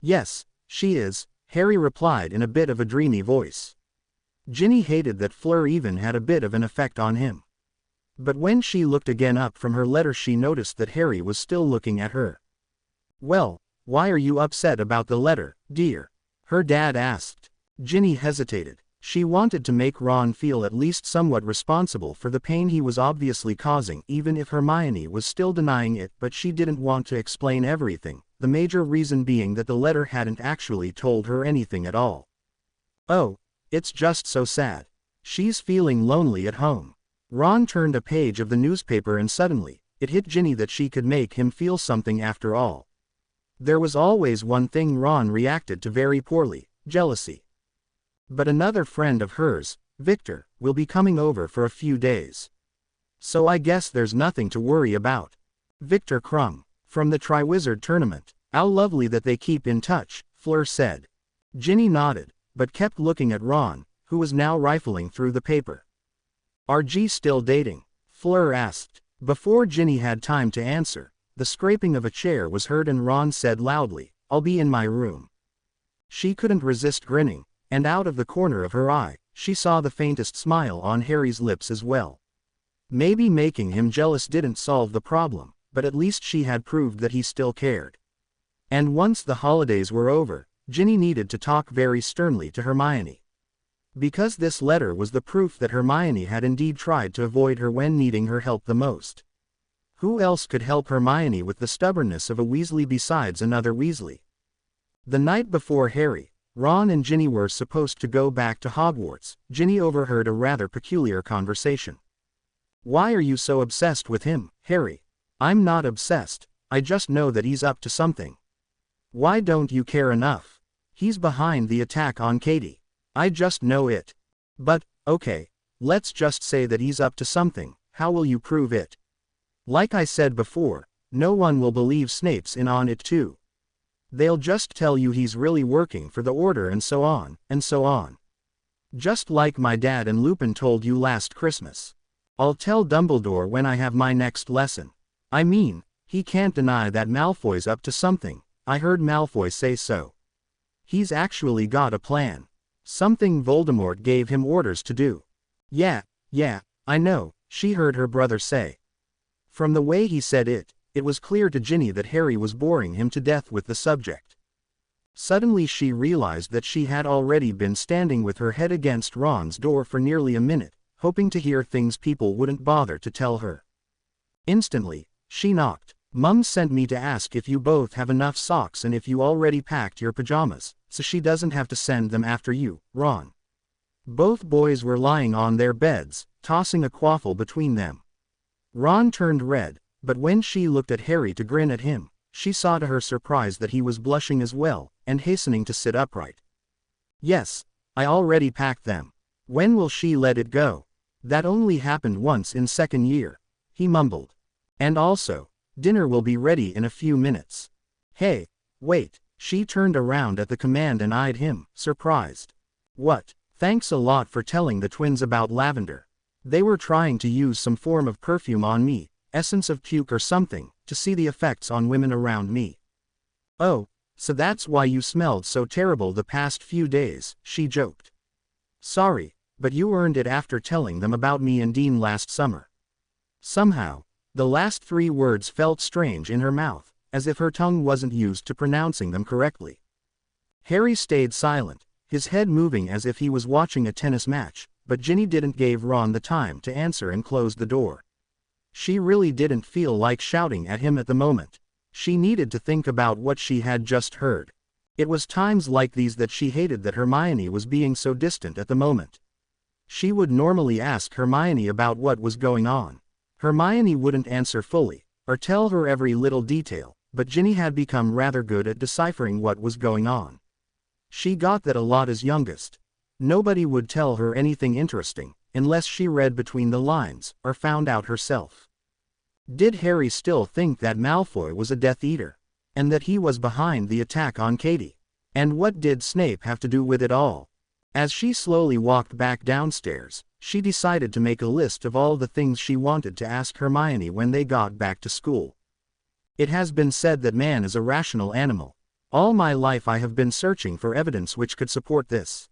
"Yes, she is," Harry replied in a bit of a dreamy voice. Ginny hated that Fleur even had a bit of an effect on him. But when she looked again up from her letter she noticed that Harry was still looking at her. "Well, why are you upset about the letter, dear?" her dad asked. Ginny hesitated. She wanted to make Ron feel at least somewhat responsible for the pain he was obviously causing even if Hermione was still denying it, but she didn't want to explain everything, the major reason being that the letter hadn't actually told her anything at all. "Oh, it's just so sad. She's feeling lonely at home." Ron turned a page of the newspaper and suddenly, it hit Ginny that she could make him feel something after all. There was always one thing Ron reacted to very poorly: jealousy. But another friend of hers, Victor, will be coming over for a few days. So I guess there's nothing to worry about. Victor Crumb, from the Triwizard Tournament. How lovely that they keep in touch, Fleur said. Ginny nodded, but kept looking at Ron, who was now rifling through the paper. "RG still dating?" Fleur asked. Before Ginny had time to answer, the scraping of a chair was heard and Ron said loudly, "I'll be in my room." She couldn't resist grinning, and out of the corner of her eye, she saw the faintest smile on Harry's lips as well. Maybe making him jealous didn't solve the problem, but at least she had proved that he still cared. And once the holidays were over, Ginny needed to talk very sternly to Hermione. Because this letter was the proof that Hermione had indeed tried to avoid her when needing her help the most. Who else could help Hermione with the stubbornness of a Weasley besides another Weasley? The night before Harry, Ron and Ginny were supposed to go back to Hogwarts, Ginny overheard a rather peculiar conversation. "Why are you so obsessed with him, Harry?" "I'm not obsessed, I just know that he's up to something." "Why don't you care enough?" "He's behind the attack on Katie." "I just know it." "But, okay, let's just say that he's up to something, how will you prove it?" "Like I said before, no one will believe Snape's in on it too. They'll just tell you he's really working for the Order and so on, and so on. Just like my dad and Lupin told you last Christmas. I'll tell Dumbledore when I have my next lesson. I mean, he can't deny that Malfoy's up to something, I heard Malfoy say so. He's actually got a plan. Something Voldemort gave him orders to do." Yeah, I know," she heard her brother say. From the way he said it, it was clear to Ginny that Harry was boring him to death with the subject. Suddenly she realized that she had already been standing with her head against Ron's door for nearly a minute, hoping to hear things people wouldn't bother to tell her. Instantly, she knocked. "Mum sent me to ask if you both have enough socks and if you already packed your pajamas, so she doesn't have to send them after you, Ron." Both boys were lying on their beds, tossing a quaffle between them. Ron turned red, but when she looked at Harry to grin at him, she saw to her surprise that he was blushing as well, and hastening to sit upright. "Yes, I already packed them. When will she let it go? That only happened once in second year," he mumbled. "And also, dinner will be ready in a few minutes." "Hey, wait." She turned around at the command and eyed him, surprised. "What?" "Thanks a lot for telling the twins about lavender. They were trying to use some form of perfume on me, essence of puke or something, to see the effects on women around me." "Oh, so that's why you smelled so terrible the past few days," she joked. "Sorry, but you earned it after telling them about me and Dean last summer." Somehow, the last 3 words felt strange in her mouth, as if her tongue wasn't used to pronouncing them correctly. Harry stayed silent, his head moving as if he was watching a tennis match, but Ginny didn't give Ron the time to answer and closed the door. She really didn't feel like shouting at him at the moment. She needed to think about what she had just heard. It was times like these that she hated that Hermione was being so distant at the moment. She would normally ask Hermione about what was going on. Hermione wouldn't answer fully, or tell her every little detail, but Ginny had become rather good at deciphering what was going on. She got that a lot as youngest. Nobody would tell her anything interesting, unless she read between the lines, or found out herself. Did Harry still think that Malfoy was a Death Eater? And that he was behind the attack on Katie? And what did Snape have to do with it all? As she slowly walked back downstairs, she decided to make a list of all the things she wanted to ask Hermione when they got back to school. It has been said that man is a rational animal. All my life I have been searching for evidence which could support this.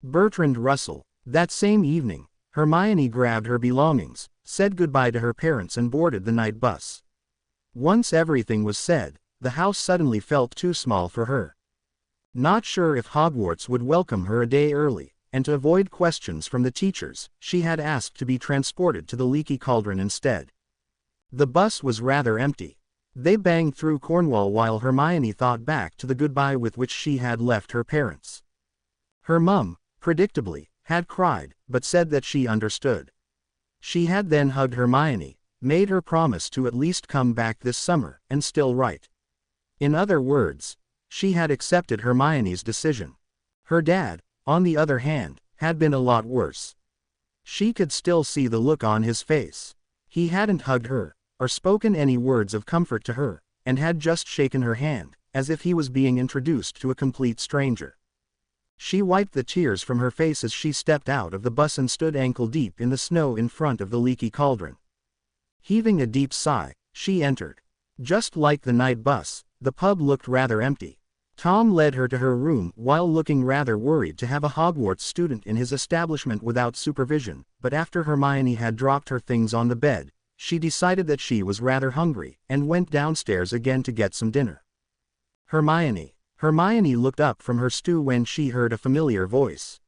Bertrand Russell. That same evening, Hermione grabbed her belongings, said goodbye to her parents and boarded the night bus. Once everything was said, the house suddenly felt too small for her. Not sure if Hogwarts would welcome her a day early, and to avoid questions from the teachers, she had asked to be transported to the Leaky Cauldron instead. The bus was rather empty. They banged through Cornwall while Hermione thought back to the goodbye with which she had left her parents. Her mum, predictably, had cried, but said that she understood. She had then hugged Hermione, made her promise to at least come back this summer, and still write. In other words, she had accepted Hermione's decision. Her dad, on the other hand, had been a lot worse. She could still see the look on his face. He hadn't hugged her, or spoken any words of comfort to her, and had just shaken her hand, as if he was being introduced to a complete stranger. She wiped the tears from her face as she stepped out of the bus and stood ankle-deep in the snow in front of the Leaky Cauldron. Heaving a deep sigh, she entered. Just like the night bus, the pub looked rather empty. Tom led her to her room while looking rather worried to have a Hogwarts student in his establishment without supervision, but after Hermione had dropped her things on the bed, she decided that she was rather hungry, and went downstairs again to get some dinner. Hermione. Hermione looked up from her stew when she heard a familiar voice.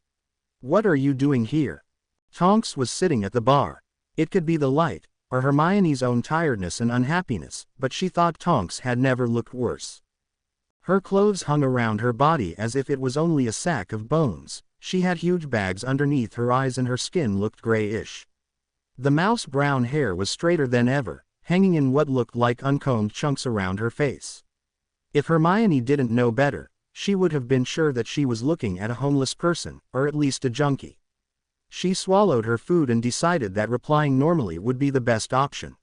"What are you doing here?" Tonks was sitting at the bar. It could be the light, or Hermione's own tiredness and unhappiness, but she thought Tonks had never looked worse. Her clothes hung around her body as if it was only a sack of bones. She had huge bags underneath her eyes and her skin looked grayish. The mouse brown hair was straighter than ever, hanging in what looked like uncombed chunks around her face. If Hermione didn't know better, she would have been sure that she was looking at a homeless person, or at least a junkie. She swallowed her food and decided that replying normally would be the best option.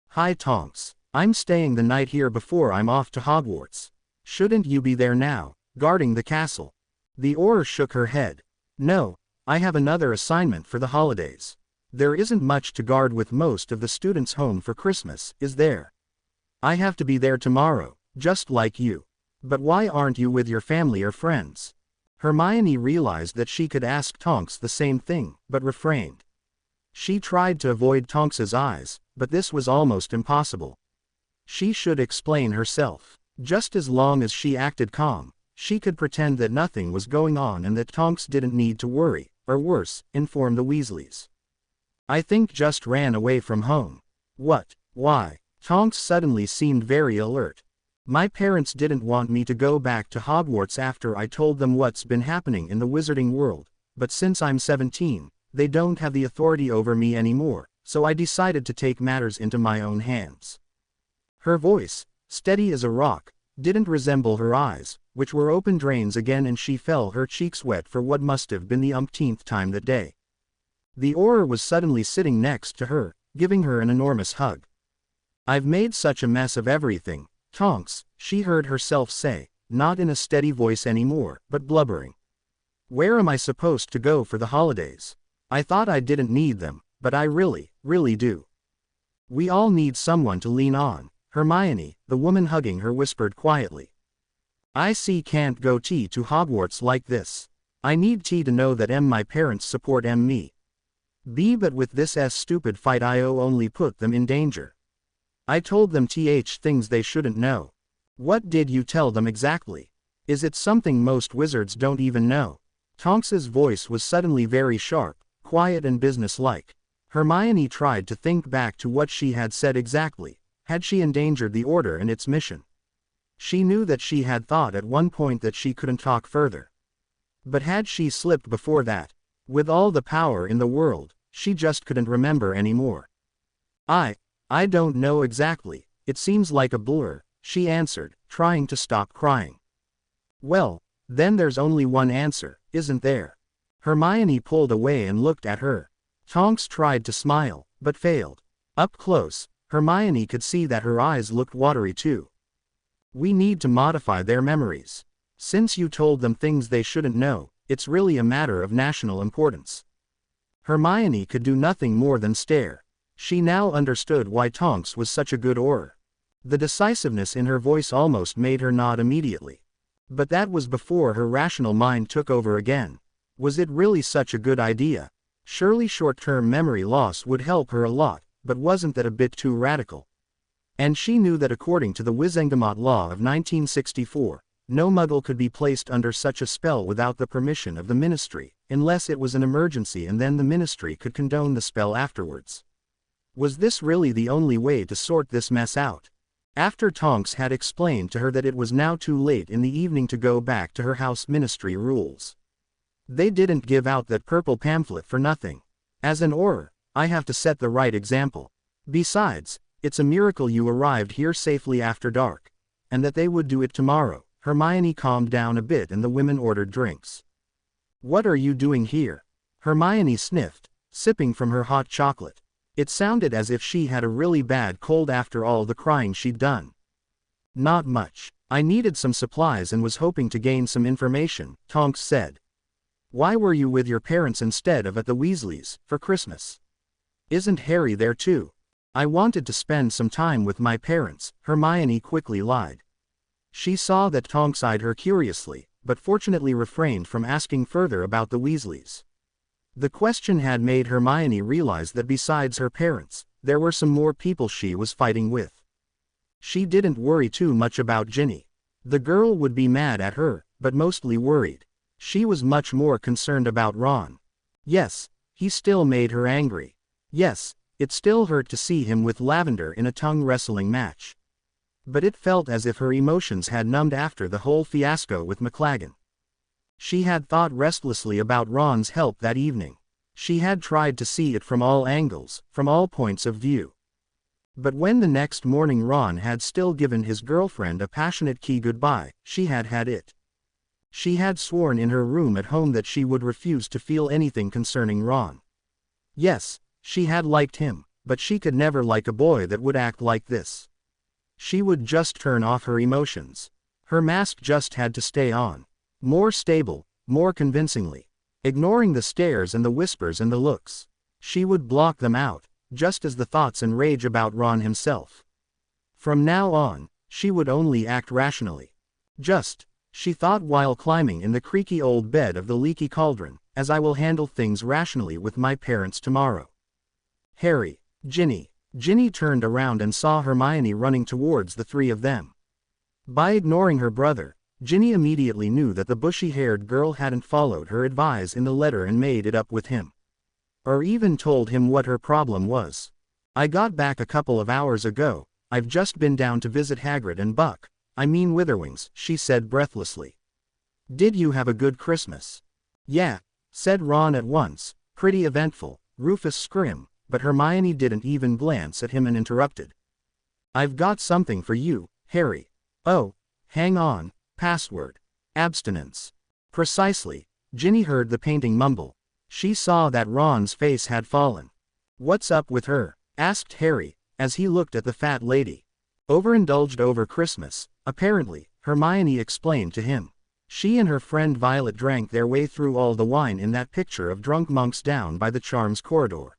"Hi Tonks. I'm staying the night here before I'm off to Hogwarts. Shouldn't you be there now, guarding the castle?" The Auror shook her head. "No, I have another assignment for the holidays. There isn't much to guard with most of the students home for Christmas, is there? I have to be there tomorrow, just like you. But why aren't you with your family or friends?" Hermione realized that she could ask Tonks the same thing, but refrained. She tried to avoid Tonks's eyes, but this was almost impossible. She should explain herself. Just as long as she acted calm, She could pretend that nothing was going on and that Tonks didn't need to worry, or worse, inform the Weasleys. I think just ran away from home. What? Why? Tonks suddenly seemed very alert. My parents didn't want me to go back to Hogwarts after I told them what's been happening in the wizarding world, but since I'm 17, they don't have the authority over me anymore, so I decided to take matters into my own hands. Her voice, steady as a rock, didn't resemble her eyes, which were open drains again, and she felt her cheeks wet for what must have been the umpteenth time that day. The Auror was suddenly sitting next to her, giving her an enormous hug. I've made such a mess of everything, Tonks, she heard herself say, not in a steady voice anymore, but blubbering. Where am I supposed to go for the holidays? I thought I didn't need them, but I really, really do. We all need someone to lean on, Hermione, the woman hugging her, whispered quietly. I can't go to Hogwarts like this. I need to know that my parents support me. But with this stupid fight I'll only put them in danger. I told them things they shouldn't know. What did you tell them exactly? Is it something most wizards don't even know? Tonks's voice was suddenly very sharp, quiet and businesslike. Hermione tried to think back to what she had said exactly. Had she endangered the Order and its mission? She knew that she had thought at one point that she couldn't talk further. But had she slipped before that? With all the power in the world, she just couldn't remember anymore. I don't know exactly, it seems like a blur, she answered, trying to stop crying. Well, then there's only one answer, isn't there? Hermione pulled away and looked at her. Tonks tried to smile, but failed. Up close, Hermione could see that her eyes looked watery too. We need to modify their memories. Since you told them things they shouldn't know, it's really a matter of national importance. Hermione could do nothing more than stare. She now understood why Tonks was such a good Auror. The decisiveness in her voice almost made her nod immediately. But that was before her rational mind took over again. Was it really such a good idea? Surely short-term memory loss would help her a lot, but wasn't that a bit too radical? And she knew that according to the Wizengamot Law of 1964, no Muggle could be placed under such a spell without the permission of the Ministry, unless it was an emergency, and then the Ministry could condone the spell afterwards. Was this really the only way to sort this mess out? After Tonks had explained to her that it was now too late in the evening to go back to her house, Ministry rules. They didn't give out that purple pamphlet for nothing. As an Auror, I have to set the right example. Besides, it's a miracle you arrived here safely after dark. And that they would do it tomorrow. Hermione calmed down a bit and the women ordered drinks. What are you doing here? Hermione sniffed, sipping from her hot chocolate. It sounded as if she had a really bad cold after all the crying she'd done. Not much. I needed some supplies and was hoping to gain some information, Tonks said. Why were you with your parents instead of at the Weasleys, for Christmas? Isn't Harry there too? I wanted to spend some time with my parents, Hermione quickly lied. She saw that Tonks eyed her curiously, but fortunately refrained from asking further about the Weasleys. The question had made Hermione realize that besides her parents, there were some more people she was fighting with. She didn't worry too much about Ginny. The girl would be mad at her, but mostly worried. She was much more concerned about Ron. Yes, he still made her angry. Yes, it still hurt to see him with Lavender in a tongue wrestling match. But it felt as if her emotions had numbed after the whole fiasco with McLaggen. She had thought restlessly about Ron's help that evening. She had tried to see it from all angles, from all points of view. But when the next morning Ron had still given his girlfriend a passionate key goodbye, she had had it. She had sworn in her room at home that she would refuse to feel anything concerning Ron. Yes, she had liked him, but she could never like a boy that would act like this. She would just turn off her emotions. Her mask just had to stay on. More stable, more convincingly. Ignoring the stares and the whispers and the looks. She would block them out, just as the thoughts and rage about Ron himself. From now on, she would only act rationally. She thought while climbing in the creaky old bed of the leaky cauldron, as I will handle things rationally with my parents tomorrow. Harry, Ginny. Ginny turned around and saw Hermione running towards the three of them. By ignoring her brother, Ginny immediately knew that the bushy-haired girl hadn't followed her advice in the letter and made it up with him. Or even told him what her problem was. "I got back a couple of hours ago. I've just been down to visit Hagrid and Buck, I mean Witherwings," she said breathlessly. "Did you have a good Christmas?" "Yeah," said Ron at once. "Pretty eventful," Rufus scrimmed, but Hermione didn't even glance at him and interrupted. "I've got something for you, Harry." "Oh, hang on, password. Abstinence." "Precisely," Ginny heard the painting mumble. She saw that Ron's face had fallen. "What's up with her?" asked Harry, as he looked at the fat lady. "Overindulged over Christmas, apparently," Hermione explained to him. "She and her friend Violet drank their way through all the wine in that picture of drunk monks down by the Charms corridor."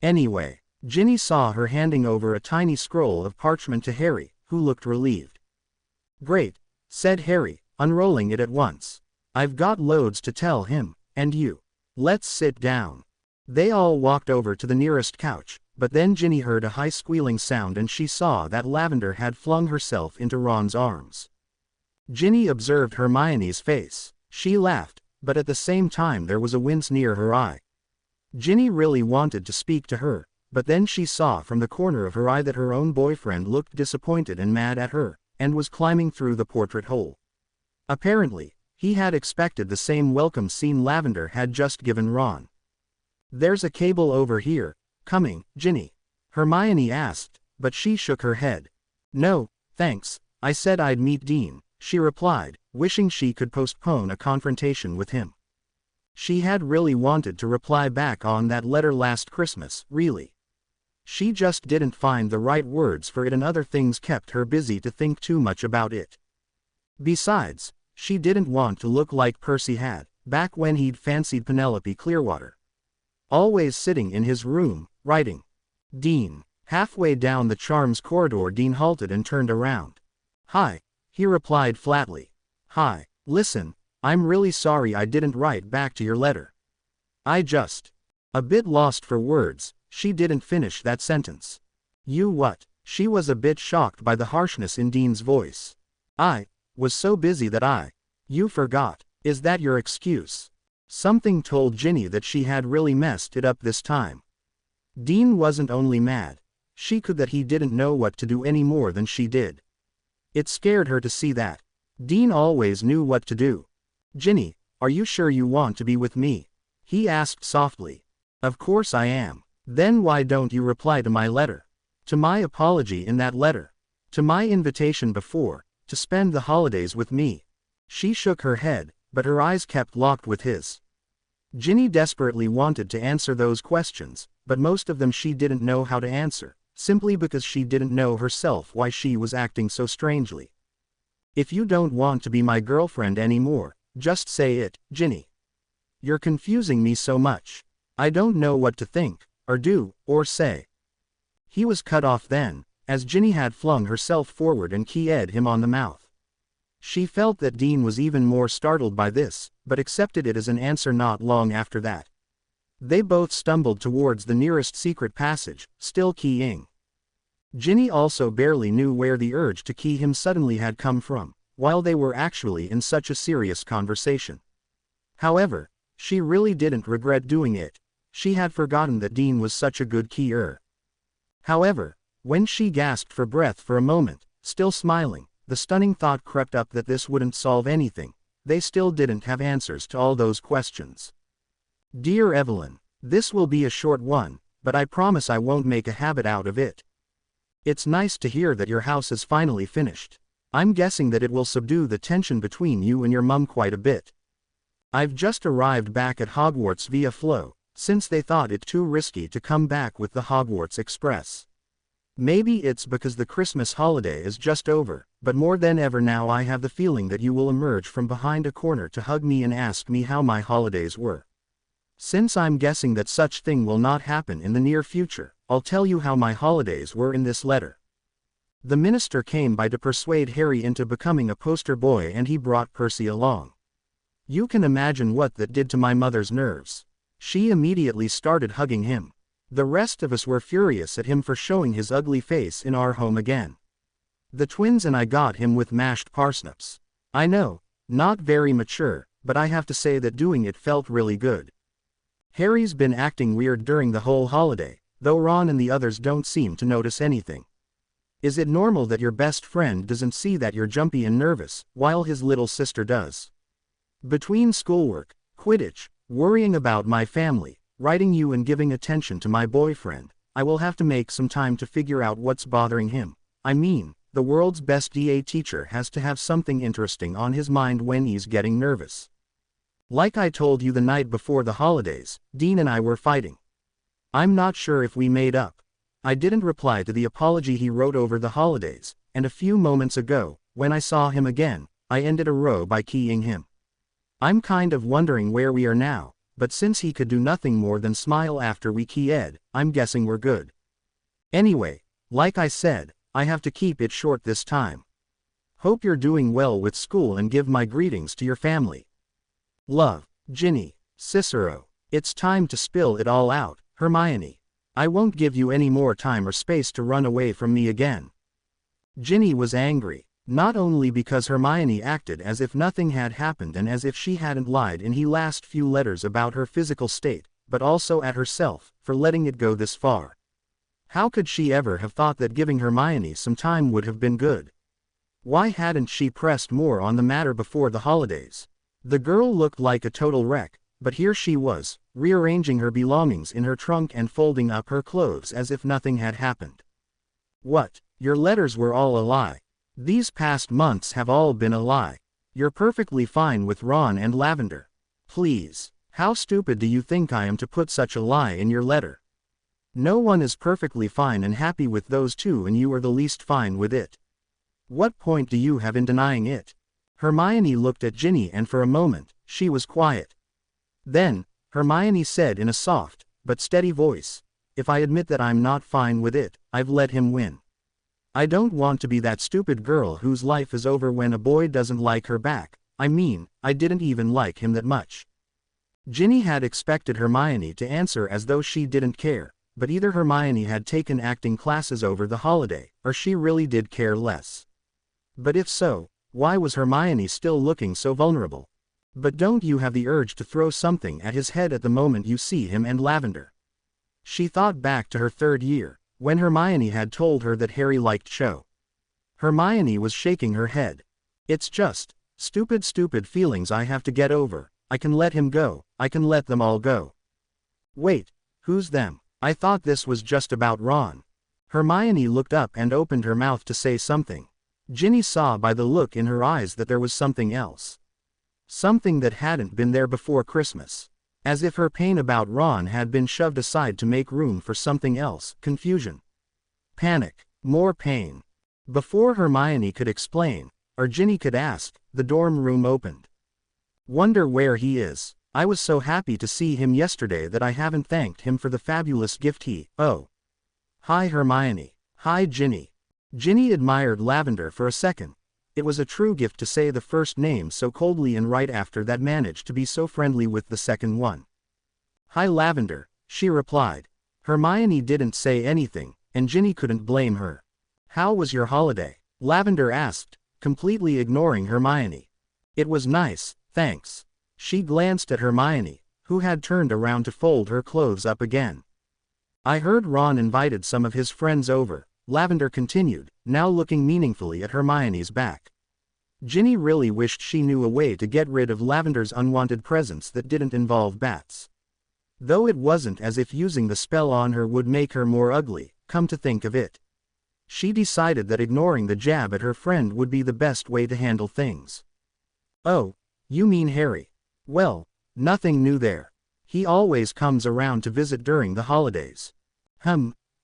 "Anyway," Ginny saw her handing over a tiny scroll of parchment to Harry, who looked relieved. "Great," said Harry, unrolling it at once. "I've got loads to tell him, and you. Let's sit down." They all walked over to the nearest couch, but then Ginny heard a high squealing sound and she saw that Lavender had flung herself into Ron's arms. Ginny observed Hermione's face. She laughed, but at the same time there was a wince near her eye. Ginny really wanted to speak to her, but then she saw from the corner of her eye that her own boyfriend looked disappointed and mad at her, and was climbing through the portrait hole. Apparently, he had expected the same welcome scene Lavender had just given Ron. "There's a cable over here, coming, Ginny?" Hermione asked, but she shook her head. "No, thanks, I said I'd meet Dean," she replied, wishing she could postpone a confrontation with him. She had really wanted to reply back on that letter last Christmas, really. She just didn't find the right words for it and other things kept her busy to think too much about it. Besides, she didn't want to look like Percy had, back when he'd fancied Penelope Clearwater. Always sitting in his room, writing. "Dean." Halfway down the Charms corridor Dean halted and turned around. "Hi," he replied flatly. "Hi, listen, I'm really sorry I didn't write back to your letter. I just..." A bit lost for words, she didn't finish that sentence. "You what?" She was a bit shocked by the harshness in Dean's voice. "I was so busy that you forgot. Is that your excuse?" Something told Ginny that she had really messed it up this time. Dean wasn't only mad. She could that he didn't know what to do any more than she did. It scared her to see that. Dean always knew what to do. "Ginny, are you sure you want to be with me?" he asked softly. "Of course I am." "Then why don't you reply to my letter? To my apology in that letter? To my invitation before, to spend the holidays with me?" She shook her head, but her eyes kept locked with his. Ginny desperately wanted to answer those questions, but most of them she didn't know how to answer, simply because she didn't know herself why she was acting so strangely. "If you don't want to be my girlfriend anymore, just say it, Ginny. You're confusing me so much. I don't know what to think, or do, or say." He was cut off then, as Ginny had flung herself forward and keyed him on the mouth. She felt that Dean was even more startled by this, but accepted it as an answer not long after that. They both stumbled towards the nearest secret passage, still keying. Ginny also barely knew where the urge to key him suddenly had come from, while they were actually in such a serious conversation. However, she really didn't regret doing it. She had forgotten that Dean was such a good keyer. However, when she gasped for breath for a moment, still smiling, the stunning thought crept up that this wouldn't solve anything. They still didn't have answers to all those questions. "Dear Evelyn, this will be a short one, but I promise I won't make a habit out of it. It's nice to hear that your house is finally finished. I'm guessing that it will subdue the tension between you and your mum quite a bit. I've just arrived back at Hogwarts via Flo, since they thought it too risky to come back with the Hogwarts Express. Maybe it's because the Christmas holiday is just over, but more than ever now I have the feeling that you will emerge from behind a corner to hug me and ask me how my holidays were. Since I'm guessing that such thing will not happen in the near future, I'll tell you how my holidays were in this letter." The minister came by to persuade Harry into becoming a poster boy and he brought Percy along. You can imagine what that did to my mother's nerves. She immediately started hugging him. The rest of us were furious at him for showing his ugly face in our home again. The twins and I got him with mashed parsnips. I know, not very mature, but I have to say that doing it felt really good. Harry's been acting weird during the whole holiday, though Ron and the others don't seem to notice anything. Is it normal that your best friend doesn't see that you're jumpy and nervous, while his little sister does? Between schoolwork, Quidditch, worrying about my family, writing you and giving attention to my boyfriend, I will have to make some time to figure out what's bothering him. I mean, the world's best DA teacher has to have something interesting on his mind when he's getting nervous. Like I told you the night before the holidays, Dean and I were fighting. I'm not sure if we made up. I didn't reply to the apology he wrote over the holidays, and a few moments ago, when I saw him again, I ended a row by keying him. I'm kind of wondering where we are now, but since he could do nothing more than smile after we keyed, I'm guessing we're good. Anyway, like I said, I have to keep it short this time. Hope you're doing well with school and give my greetings to your family. Love, Ginny. Cicero. It's time to spill it all out, Hermione. I won't give you any more time or space to run away from me again. Ginny was angry, not only because Hermione acted as if nothing had happened and as if she hadn't lied in the last few letters about her physical state, but also at herself, for letting it go this far. How could she ever have thought that giving Hermione some time would have been good? Why hadn't she pressed more on the matter before the holidays? The girl looked like a total wreck, but here she was, rearranging her belongings in her trunk and folding up her clothes as if nothing had happened. What? Your letters were all a lie. These past months have all been a lie. You're perfectly fine with Ron and Lavender. Please, how stupid do you think I am to put such a lie in your letter? No one is perfectly fine and happy with those two, and you are the least fine with it. What point do you have in denying it? Hermione looked at Ginny and for a moment, she was quiet. Then, Hermione said in a soft, but steady voice, if I admit that I'm not fine with it, I've let him win. I don't want to be that stupid girl whose life is over when a boy doesn't like her back. I mean, I didn't even like him that much. Ginny had expected Hermione to answer as though she didn't care, but either Hermione had taken acting classes over the holiday, or she really did care less. But if so, why was Hermione still looking so vulnerable? But don't you have the urge to throw something at his head at the moment you see him and Lavender? She thought back to her third year, when Hermione had told her that Harry liked Cho. Hermione was shaking her head. It's just stupid feelings I have to get over. I can let him go, I can let them all go. Wait, who's them? I thought this was just about Ron. Hermione looked up and opened her mouth to say something. Ginny saw by the look in her eyes that there was something else. Something that hadn't been there before Christmas. As if her pain about Ron had been shoved aside to make room for something else, confusion. Panic. More pain. Before Hermione could explain, or Ginny could ask, the dorm room opened. Wonder where he is. I was so happy to see him yesterday that I haven't thanked him for the fabulous gift he, oh. Hi Hermione. Hi Ginny. Ginny admired Lavender for a second. It was a true gift to say the first name so coldly and right after that managed to be so friendly with the second one. Hi Lavender, she replied. Hermione didn't say anything, and Ginny couldn't blame her. How was your holiday? Lavender asked, completely ignoring Hermione. It was nice, thanks. She glanced at Hermione, who had turned around to fold her clothes up again. I heard Ron invited some of his friends over, Lavender continued, now looking meaningfully at Hermione's back. Ginny really wished she knew a way to get rid of Lavender's unwanted presence that didn't involve bats. Though it wasn't as if using the spell on her would make her more ugly, come to think of it. She decided that ignoring the jab at her friend would be the best way to handle things. Oh, you mean Harry? Well, nothing new there. He always comes around to visit during the holidays.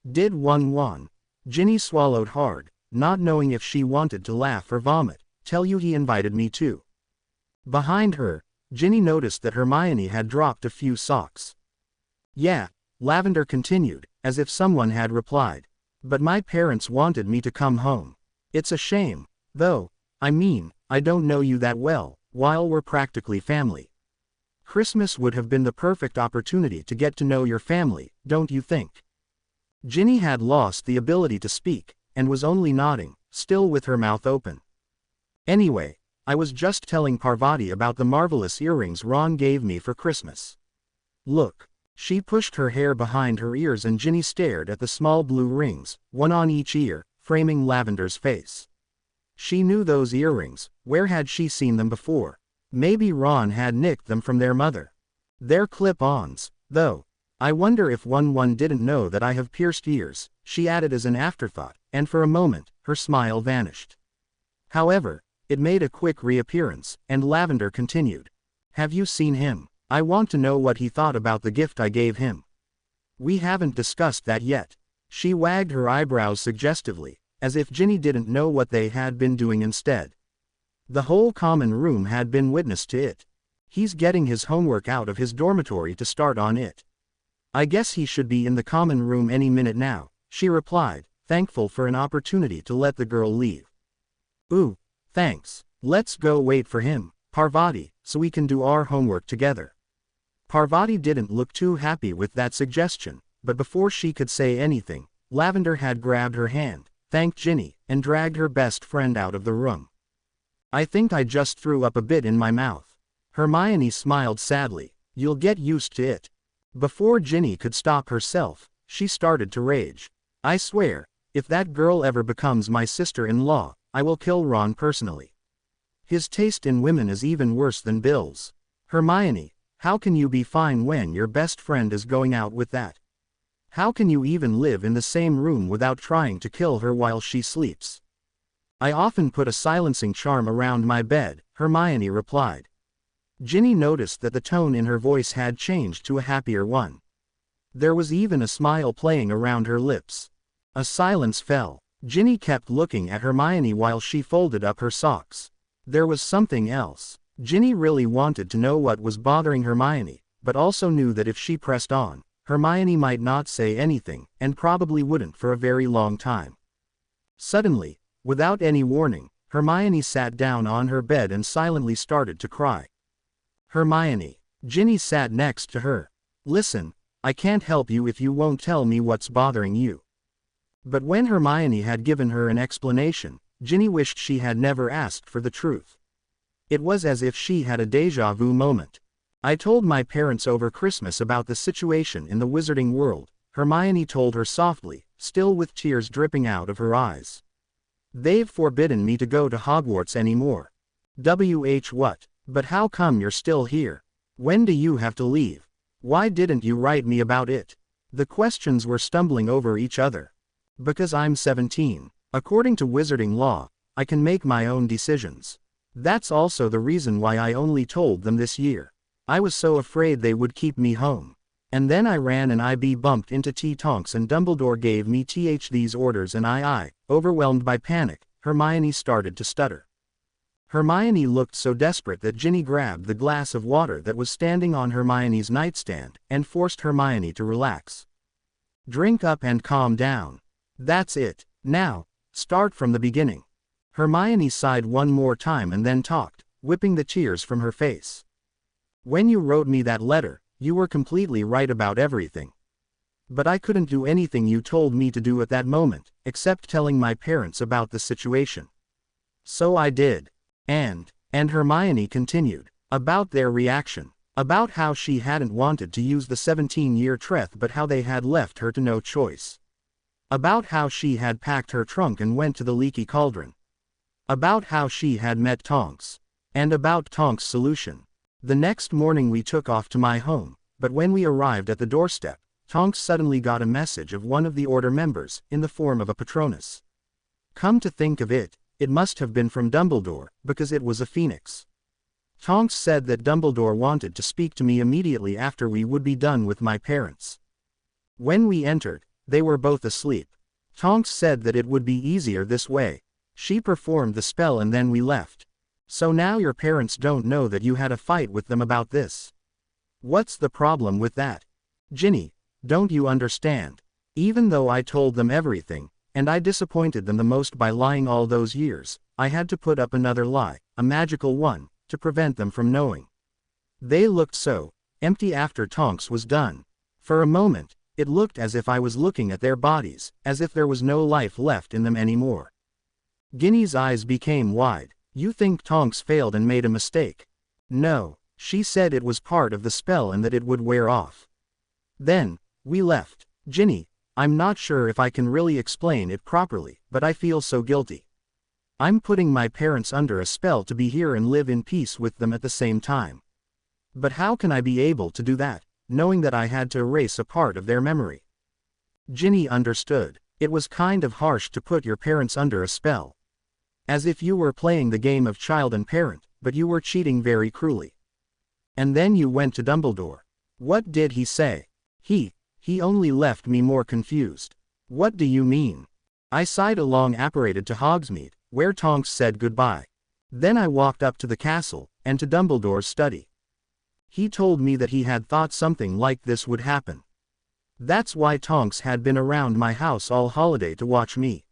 Did one. Ginny swallowed hard, not knowing if she wanted to laugh or vomit. Tell you he invited me too. Behind her, Ginny noticed that Hermione had dropped a few socks. Yeah, Lavender continued, as if someone had replied. But my parents wanted me to come home. It's a shame, though. I mean, I don't know you that well, while we're practically family. Christmas would have been the perfect opportunity to get to know your family, don't you think? Ginny had lost the ability to speak, and was only nodding, still with her mouth open. Anyway, I was just telling Parvati about the marvelous earrings Ron gave me for Christmas. Look. She pushed her hair behind her ears and Ginny stared at the small blue rings, one on each ear, framing Lavender's face. She knew those earrings. Where had she seen them before? Maybe Ron had nicked them from their mother. They're clip-ons, though. I wonder if one didn't know that I have pierced ears, she added as an afterthought, and for a moment, her smile vanished. However, it made a quick reappearance, and Lavender continued. Have you seen him? I want to know what he thought about the gift I gave him. We haven't discussed that yet. She wagged her eyebrows suggestively, as if Ginny didn't know what they had been doing instead. The whole common room had been witness to it. He's getting his homework out of his dormitory to start on it. I guess he should be in the common room any minute now, she replied, thankful for an opportunity to let the girl leave. Ooh, thanks. Let's go wait for him, Parvati, so we can do our homework together. Parvati didn't look too happy with that suggestion, but before she could say anything, Lavender had grabbed her hand, thanked Ginny, and dragged her best friend out of the room. I think I just threw up a bit in my mouth. Hermione smiled sadly. You'll get used to it. Before Ginny could stop herself, she started to rage. I swear, if that girl ever becomes my sister-in-law, I will kill Ron personally. His taste in women is even worse than Bill's. Hermione, how can you be fine when your best friend is going out with that? How can you even live in the same room without trying to kill her while she sleeps? I often put a silencing charm around my bed, Hermione replied. Ginny noticed that the tone in her voice had changed to a happier one. There was even a smile playing around her lips. A silence fell. Ginny kept looking at Hermione while she folded up her socks. There was something else. Ginny really wanted to know what was bothering Hermione, but also knew that if she pressed on, Hermione might not say anything, and probably wouldn't for a very long time. Suddenly, without any warning, Hermione sat down on her bed and silently started to cry. Hermione. Ginny sat next to her. Listen, I can't help you if you won't tell me what's bothering you. But when Hermione had given her an explanation, Ginny wished she had never asked for the truth. It was as if she had a déjà vu moment. I told my parents over Christmas about the situation in the wizarding world, Hermione told her softly, still with tears dripping out of her eyes. They've forbidden me to go to Hogwarts anymore. What? But how come you're still here? When do you have to leave? Why didn't you write me about it? The questions were stumbling over each other. Because I'm 17. According to wizarding law, I can make my own decisions. That's also the reason why I only told them this year. I was so afraid they would keep me home. And then I ran and I bumped into Tonks and Dumbledore gave me these orders and overwhelmed by panic, Hermione started to stutter. Hermione looked so desperate that Ginny grabbed the glass of water that was standing on Hermione's nightstand, and forced Hermione to relax. Drink up and calm down. That's it. Now, start from the beginning. Hermione sighed one more time and then talked, whipping the tears from her face. When you wrote me that letter, you were completely right about everything. But I couldn't do anything you told me to do at that moment, except telling my parents about the situation. So I did. And Hermione continued, about their reaction, about how she hadn't wanted to use the 17-year treth but how they had left her to no choice. About how she had packed her trunk and went to the leaky cauldron. About how she had met Tonks. And about Tonks' solution. The next morning we took off to my home, but when we arrived at the doorstep, Tonks suddenly got a message of one of the Order members, in the form of a Patronus. Come to think of it, it must have been from Dumbledore, because it was a phoenix. Tonks said that Dumbledore wanted to speak to me immediately after we would be done with my parents. When we entered, they were both asleep. Tonks said that it would be easier this way. She performed the spell and then we left. So now your parents don't know that you had a fight with them about this. What's the problem with that? Ginny, don't you understand? Even though I told them everything, and I disappointed them the most by lying all those years, I had to put up another lie, a magical one, to prevent them from knowing. They looked so empty after Tonks was done. For a moment, it looked as if I was looking at their bodies, as if there was no life left in them anymore. Ginny's eyes became wide. You think Tonks failed and made a mistake? No, she said it was part of the spell and that it would wear off. Then, we left. Ginny, I'm not sure if I can really explain it properly, but I feel so guilty. I'm putting my parents under a spell to be here and live in peace with them at the same time. But how can I be able to do that, knowing that I had to erase a part of their memory? Ginny understood. It was kind of harsh to put your parents under a spell. As if you were playing the game of child and parent, but you were cheating very cruelly. And then you went to Dumbledore. What did he say? He only left me more confused. What do you mean? I sighed along apparated to Hogsmeade, where Tonks said goodbye. Then I walked up to the castle, and to Dumbledore's study. He told me that he had thought something like this would happen. That's why Tonks had been around my house all holiday to watch me.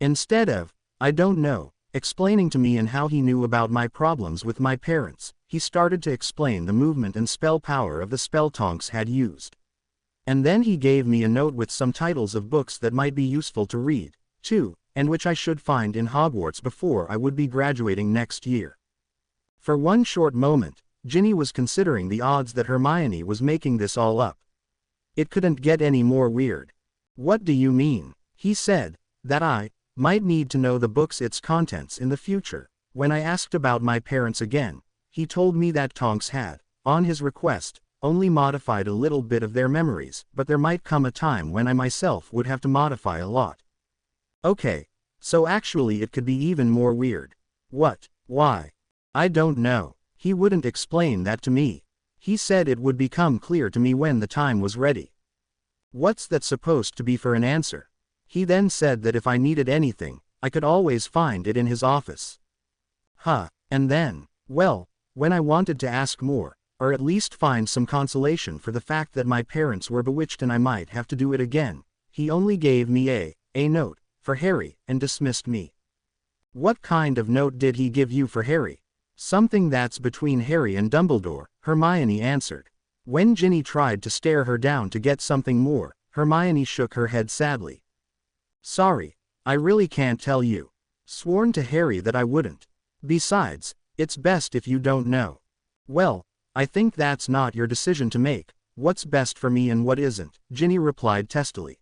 Instead of, I don't know, explaining to me and how he knew about my problems with my parents, he started to explain the movement and spell power of the spell Tonks had used. And then he gave me a note with some titles of books that might be useful to read, too, and which I should find in Hogwarts before I would be graduating next year. For one short moment, Ginny was considering the odds that Hermione was making this all up. It couldn't get any more weird. What do you mean? He said that I might need to know the book's its contents in the future. When I asked about my parents again, he told me that Tonks had, on his request, only modified a little bit of their memories, but there might come a time when I myself would have to modify a lot. Okay, so actually it could be even more weird. What? Why? I don't know. He wouldn't explain that to me. He said it would become clear to me when the time was ready. What's that supposed to be for an answer? He then said that if I needed anything, I could always find it in his office. And then, well, when I wanted to ask more, or at least find some consolation for the fact that my parents were bewitched and I might have to do it again, he only gave me a note for Harry and dismissed me. What kind of note did he give you for Harry? Something that's between Harry and Dumbledore, Hermione answered. When Ginny tried to stare her down to get something more, Hermione shook her head sadly. Sorry, I really can't tell you. Sworn to Harry that I wouldn't. Besides, it's best if you don't know. Well, I think that's not your decision to make, what's best for me and what isn't, Ginny replied testily.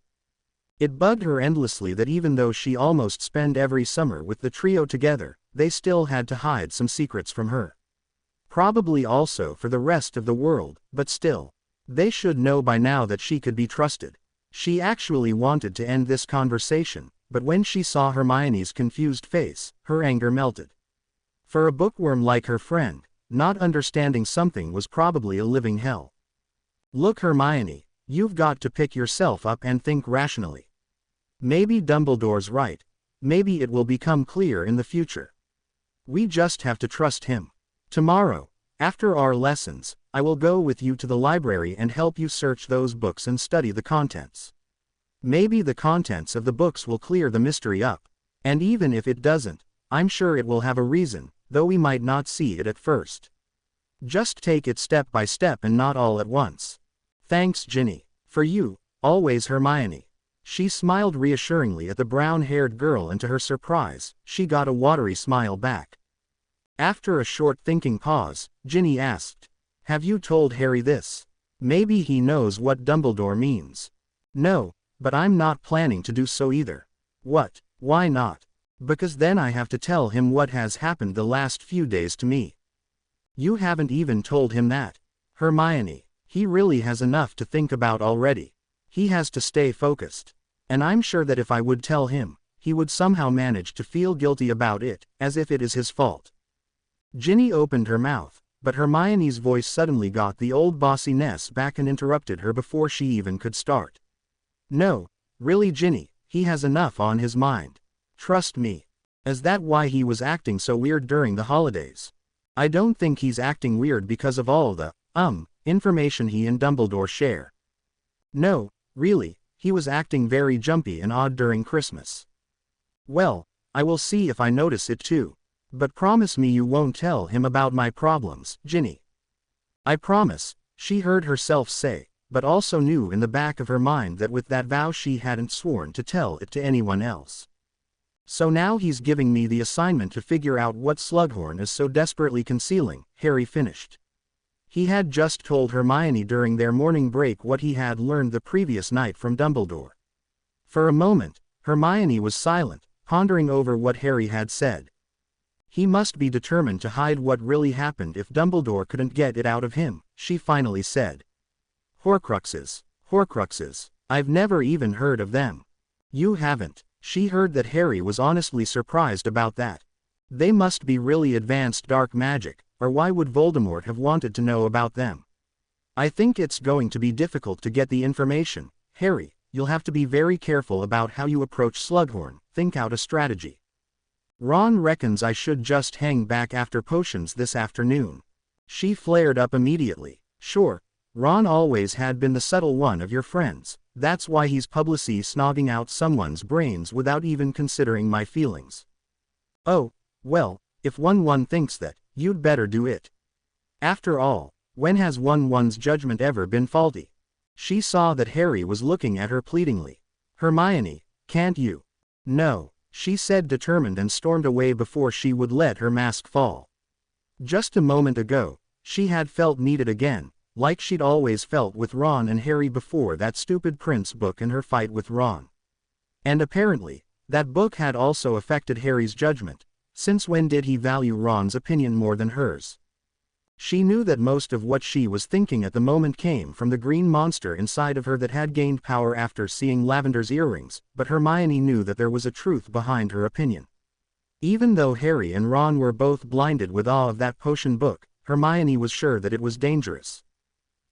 It bugged her endlessly that even though she almost spent every summer with the trio together, they still had to hide some secrets from her. Probably also for the rest of the world, but still. They should know by now that she could be trusted. She actually wanted to end this conversation, but when she saw Hermione's confused face, her anger melted. For a bookworm like her friend, not understanding something was probably a living hell. Look, Hermione, you've got to pick yourself up and think rationally. Maybe Dumbledore's right. Maybe it will become clear in the future. We just have to trust him. Tomorrow, after our lessons, I will go with you to the library and help you search those books and study the contents. Maybe the contents of the books will clear the mystery up. And even if it doesn't, I'm sure it will have a reason, though we might not see it at first. Just take it step by step and not all at once. Thanks, Ginny. For you, always, Hermione. She smiled reassuringly at the brown-haired girl, and to her surprise, she got a watery smile back. After a short thinking pause, Ginny asked, Have you told Harry this? Maybe he knows what Dumbledore means. No, but I'm not planning to do so either. What? Why not? Because then I have to tell him what has happened the last few days to me. You haven't even told him that. Hermione, he really has enough to think about already. He has to stay focused. And I'm sure that if I would tell him, he would somehow manage to feel guilty about it, as if it is his fault. Ginny opened her mouth, but Hermione's voice suddenly got the old bossiness back and interrupted her before she even could start. No, really, Ginny, he has enough on his mind. Trust me. Is that why he was acting so weird during the holidays? I don't think he's acting weird because of all the, information he and Dumbledore share. No, really, he was acting very jumpy and odd during Christmas. Well, I will see if I notice it too. But promise me you won't tell him about my problems, Ginny. I promise, she heard herself say, but also knew in the back of her mind that with that vow she hadn't sworn to tell it to anyone else. So now he's giving me the assignment to figure out what Slughorn is so desperately concealing, Harry finished. He had just told Hermione during their morning break what he had learned the previous night from Dumbledore. For a moment, Hermione was silent, pondering over what Harry had said. He must be determined to hide what really happened if Dumbledore couldn't get it out of him, she finally said. Horcruxes. Horcruxes. I've never even heard of them. You haven't. She heard that Harry was honestly surprised about that. They must be really advanced dark magic, or why would Voldemort have wanted to know about them? I think it's going to be difficult to get the information, Harry. You'll have to be very careful about how you approach Slughorn, think out a strategy. Ron reckons I should just hang back after potions this afternoon. She flared up immediately. Sure, Ron always had been the subtle one of your friends, that's why he's publicly snogging out someone's brains without even considering my feelings. Oh, well, if one thinks that, you'd better do it. After all, when has one's judgment ever been faulty? She saw that Harry was looking at her pleadingly. Hermione, can't you? No, she said determined and stormed away before she would let her mask fall. Just a moment ago, she had felt needed again, like she'd always felt with Ron and Harry before that stupid Prince book and her fight with Ron. And apparently, that book had also affected Harry's judgment. Since when did he value Ron's opinion more than hers? She knew that most of what she was thinking at the moment came from the green monster inside of her that had gained power after seeing Lavender's earrings, but Hermione knew that there was a truth behind her opinion. Even though Harry and Ron were both blinded with awe of that potion book, Hermione was sure that it was dangerous.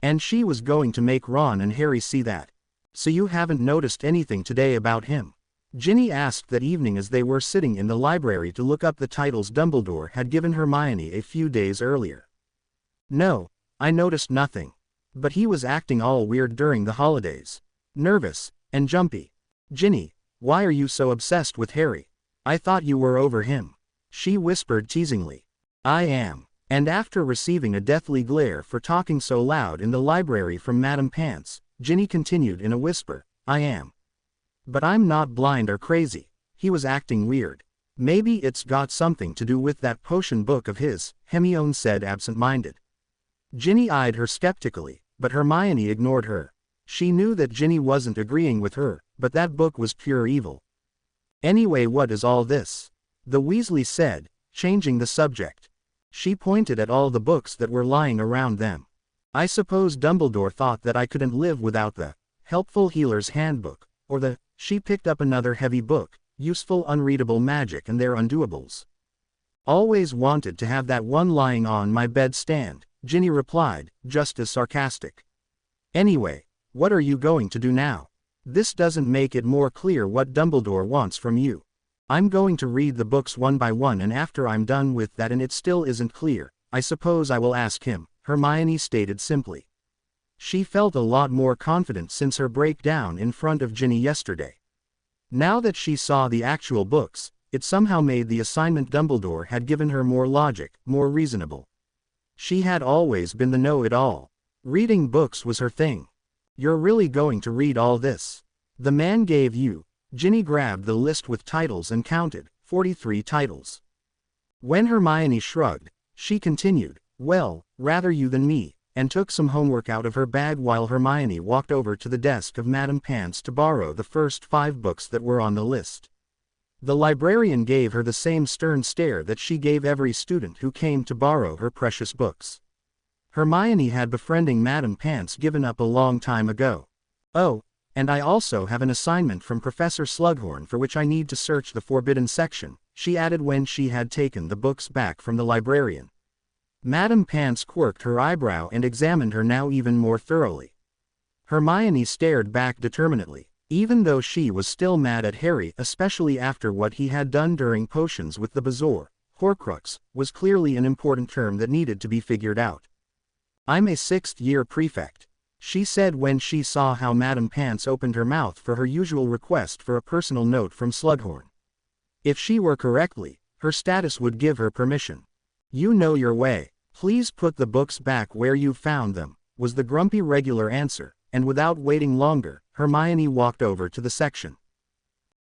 And she was going to make Ron and Harry see that. So you haven't noticed anything today about him? Ginny asked that evening as they were sitting in the library to look up the titles Dumbledore had given Hermione a few days earlier. No, I noticed nothing. But he was acting all weird during the holidays. Nervous, and jumpy. Ginny, why are you so obsessed with Harry? I thought you were over him. She whispered teasingly. I am. And after receiving a deathly glare for talking so loud in the library from Madame Pants, Ginny continued in a whisper, I am. But I'm not blind or crazy. He was acting weird. Maybe it's got something to do with that potion book of his, Hermione said absent-minded. Ginny eyed her skeptically, but Hermione ignored her. She knew that Ginny wasn't agreeing with her, but that book was pure evil. Anyway, what is all this? The Weasleys said, changing the subject. She pointed at all the books that were lying around them. I suppose Dumbledore thought that I couldn't live without the Helpful Healer's Handbook, or the, she picked up another heavy book, Useful Unreadable Magic and Their Undoables. Always wanted to have that one lying on my bedstand, Ginny replied, just as sarcastic. Anyway, what are you going to do now? This doesn't make it more clear what Dumbledore wants from you. I'm going to read the books one by one, and after I'm done with that and it still isn't clear, I suppose I will ask him, Hermione stated simply. She felt a lot more confident since her breakdown in front of Ginny yesterday. Now that she saw the actual books, it somehow made the assignment Dumbledore had given her more logic, more reasonable. She had always been the know-it-all. Reading books was her thing. You're really going to read all this? The man gave you. Ginny grabbed the list with titles and counted, 43 titles. When Hermione shrugged, she continued, well, rather you than me, and took some homework out of her bag while Hermione walked over to the desk of Madame Pants to borrow the first 5 books that were on the list. The librarian gave her the same stern stare that she gave every student who came to borrow her precious books. Hermione had befriending Madame Pants given up a long time ago. Oh, and I also have an assignment from Professor Slughorn for which I need to search the forbidden section, she added when she had taken the books back from the librarian. Madame Pants quirked her eyebrow and examined her now even more thoroughly. Hermione stared back determinedly, even though she was still mad at Harry, especially after what he had done during potions with the Bazour. Horcrux was clearly an important term that needed to be figured out. I'm a 6th-year prefect, she said when she saw how Madame Pants opened her mouth for her usual request for a personal note from Slughorn. If she were correctly, her status would give her permission. You know your way. Please put the books back where you found them, was the grumpy regular answer, and without waiting longer, Hermione walked over to the section.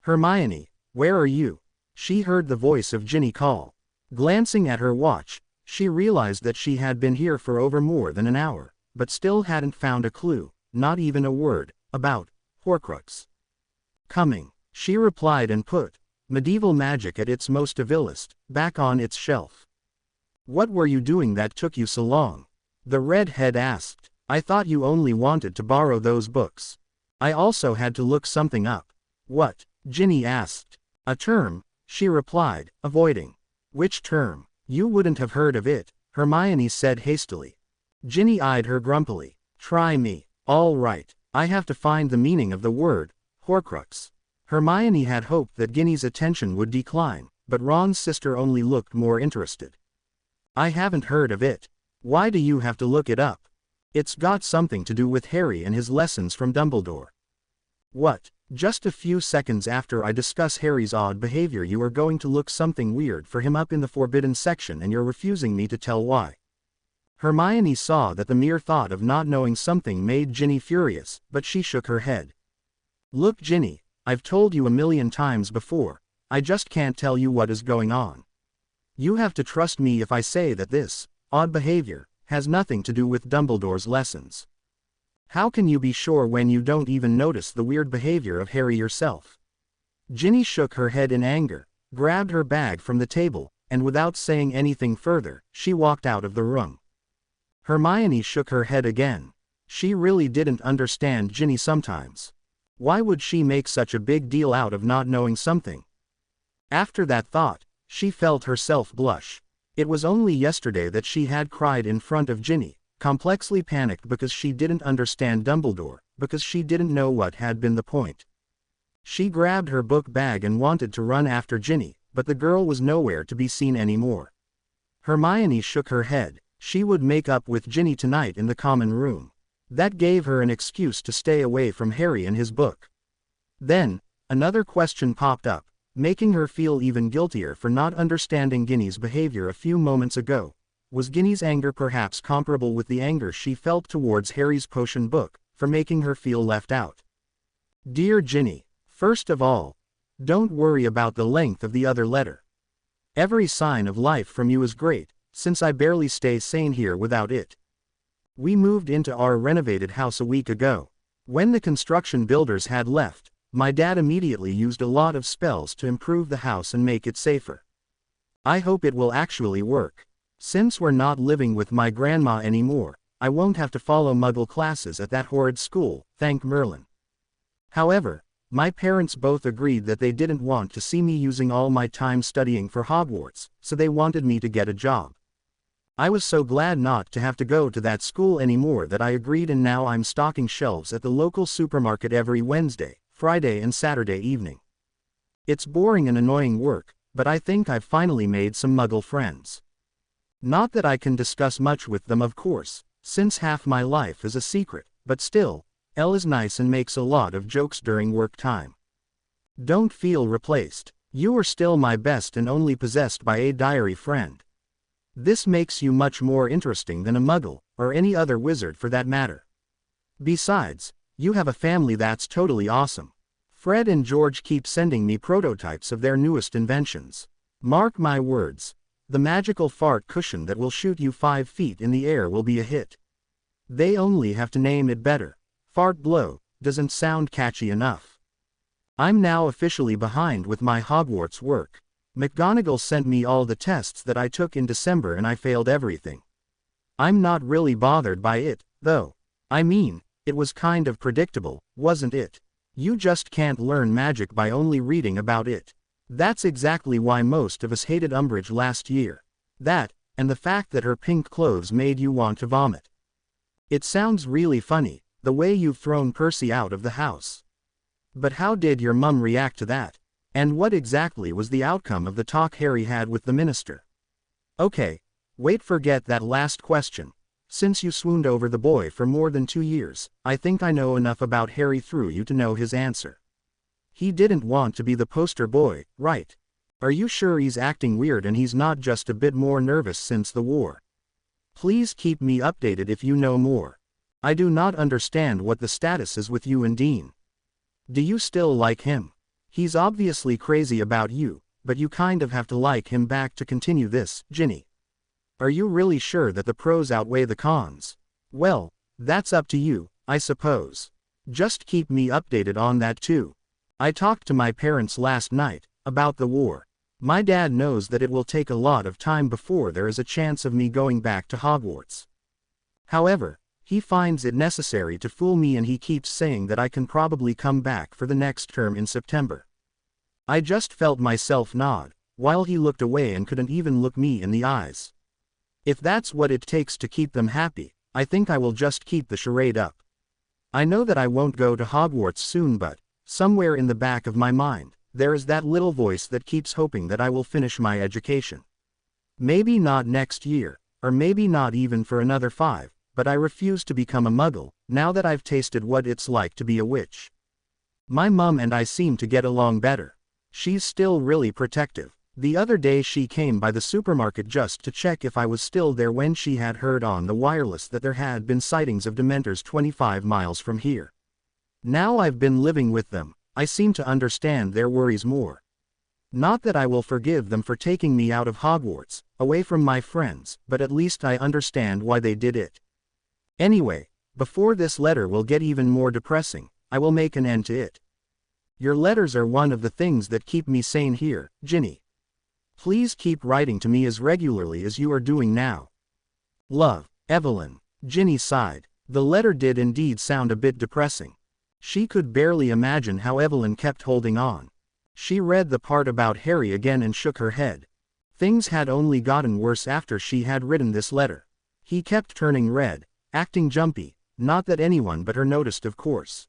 Hermione, where are you? she heard the voice of Ginny call. Glancing at her watch, she realized that she had been here for over more than an hour, but still hadn't found a clue, not even a word, about Horcrux. Coming, she replied and put Medieval Magic at its most evilest back on its shelf. What were you doing that took you so long? The redhead asked. I thought you only wanted to borrow those books. I also had to look something up. What? Ginny asked. A term, she replied, avoiding. Which term? You wouldn't have heard of it, Hermione said hastily. Ginny eyed her grumpily. Try me. All right, I have to find the meaning of the word Horcrux. Hermione had hoped that Ginny's attention would decline, but Ron's sister only looked more interested. I haven't heard of it. Why do you have to look it up? It's got something to do with Harry and his lessons from Dumbledore. What? Just a few seconds after I discuss Harry's odd behavior you are going to look something weird for him up in the forbidden section and you're refusing me to tell why. Hermione saw that the mere thought of not knowing something made Ginny furious, but she shook her head. Look Ginny, I've told you a million times before, I just can't tell you what is going on. You have to trust me if I say that this odd behavior has nothing to do with Dumbledore's lessons. How can you be sure when you don't even notice the weird behavior of Harry yourself? Ginny shook her head in anger, grabbed her bag from the table, and without saying anything further, she walked out of the room. Hermione shook her head again. She really didn't understand Ginny sometimes. Why would she make such a big deal out of not knowing something? After that thought, she felt herself blush. It was only yesterday that she had cried in front of Ginny, complexly panicked because she didn't understand Dumbledore, because she didn't know what had been the point. She grabbed her book bag and wanted to run after Ginny, but the girl was nowhere to be seen anymore. Hermione shook her head. She would make up with Ginny tonight in the common room. That gave her an excuse to stay away from Harry and his book. Then, another question popped up, making her feel even guiltier for not understanding Ginny's behavior a few moments ago. Was Ginny's anger perhaps comparable with the anger she felt towards Harry's potion book, for making her feel left out? Dear Ginny, first of all, don't worry about the length of the other letter. Every sign of life from you is great, since I barely stay sane here without it. We moved into our renovated house a week ago. When the construction builders had left, my dad immediately used a lot of spells to improve the house and make it safer. I hope it will actually work. Since we're not living with my grandma anymore, I won't have to follow Muggle classes at that horrid school, thank Merlin. However, my parents both agreed that they didn't want to see me using all my time studying for Hogwarts, so they wanted me to get a job. I was so glad not to have to go to that school anymore that I agreed, and now I'm stocking shelves at the local supermarket every Wednesday, Friday and Saturday evening. It's boring and annoying work, but I think I've finally made some Muggle friends. Not that I can discuss much with them, of course, since half my life is a secret, but still, Elle is nice and makes a lot of jokes during work time. Don't feel replaced. You are still my best and only possessed by a diary friend. This makes you much more interesting than a Muggle, or any other wizard for that matter. Besides, you have a family that's totally awesome. Fred and George keep sending me prototypes of their newest inventions. Mark my words, the magical fart cushion that will shoot you 5 feet in the air will be a hit. They only have to name it better. Fart blow doesn't sound catchy enough. I'm now officially behind with my Hogwarts work. McGonagall sent me all the tests that I took in December and I failed everything. I'm not really bothered by it, though. I mean, it was kind of predictable, wasn't it? You just can't learn magic by only reading about it. That's exactly why most of us hated Umbridge last year. That, and the fact that her pink clothes made you want to vomit. It sounds really funny, the way you've thrown Percy out of the house. But how did your mum react to that? And what exactly was the outcome of the talk Harry had with the minister? Okay, forget that last question. Since you swooned over the boy for more than 2 years, I think I know enough about Harry through you to know his answer. He didn't want to be the poster boy, right? Are you sure he's acting weird and he's not just a bit more nervous since the war? Please keep me updated if you know more. I do not understand what the status is with you and Dean. Do you still like him? He's obviously crazy about you, but you kind of have to like him back to continue this, Ginny. Are you really sure that the pros outweigh the cons? Well, that's up to you, I suppose. Just keep me updated on that too. I talked to my parents last night about the war. My dad knows that it will take a lot of time before there is a chance of me going back to Hogwarts. However, he finds it necessary to fool me, and he keeps saying that I can probably come back for the next term in September. I just felt myself nod, while he looked away and couldn't even look me in the eyes. If that's what it takes to keep them happy, I think I will just keep the charade up. I know that I won't go to Hogwarts soon, but somewhere in the back of my mind, there is that little voice that keeps hoping that I will finish my education. Maybe not next year, or maybe not even for another 5, but I refuse to become a muggle, now that I've tasted what it's like to be a witch. My mum and I seem to get along better. She's still really protective. The other day she came by the supermarket just to check if I was still there when she had heard on the wireless that there had been sightings of Dementors 25 miles from here. Now I've been living with them, I seem to understand their worries more. Not that I will forgive them for taking me out of Hogwarts, away from my friends, but at least I understand why they did it. Anyway, before this letter will get even more depressing, I will make an end to it. Your letters are one of the things that keep me sane here, Ginny. Please keep writing to me as regularly as you are doing now. Love, Evelyn. Ginny sighed. The letter did indeed sound a bit depressing. She could barely imagine how Evelyn kept holding on. She read the part about Harry again and shook her head. Things had only gotten worse after she had written this letter. He kept turning red, acting jumpy, not that anyone but her noticed, of course.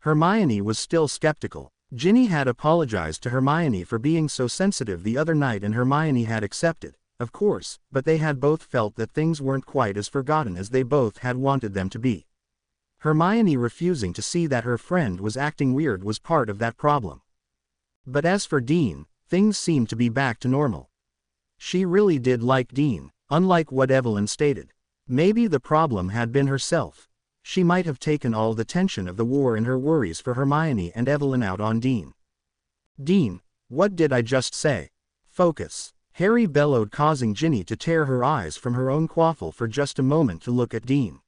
Hermione was still skeptical. Ginny had apologized to Hermione for being so sensitive the other night, and Hermione had accepted, of course, but they had both felt that things weren't quite as forgotten as they both had wanted them to be. Hermione refusing to see that her friend was acting weird was part of that problem. But as for Dean, things seemed to be back to normal. She really did like Dean, unlike what Evelyn stated. Maybe the problem had been herself. She might have taken all the tension of the war and her worries for Hermione and Evelyn out on Dean. Dean, what did I just say? Focus. Harry bellowed, causing Ginny to tear her eyes from her own quaffle for just a moment to look at Dean.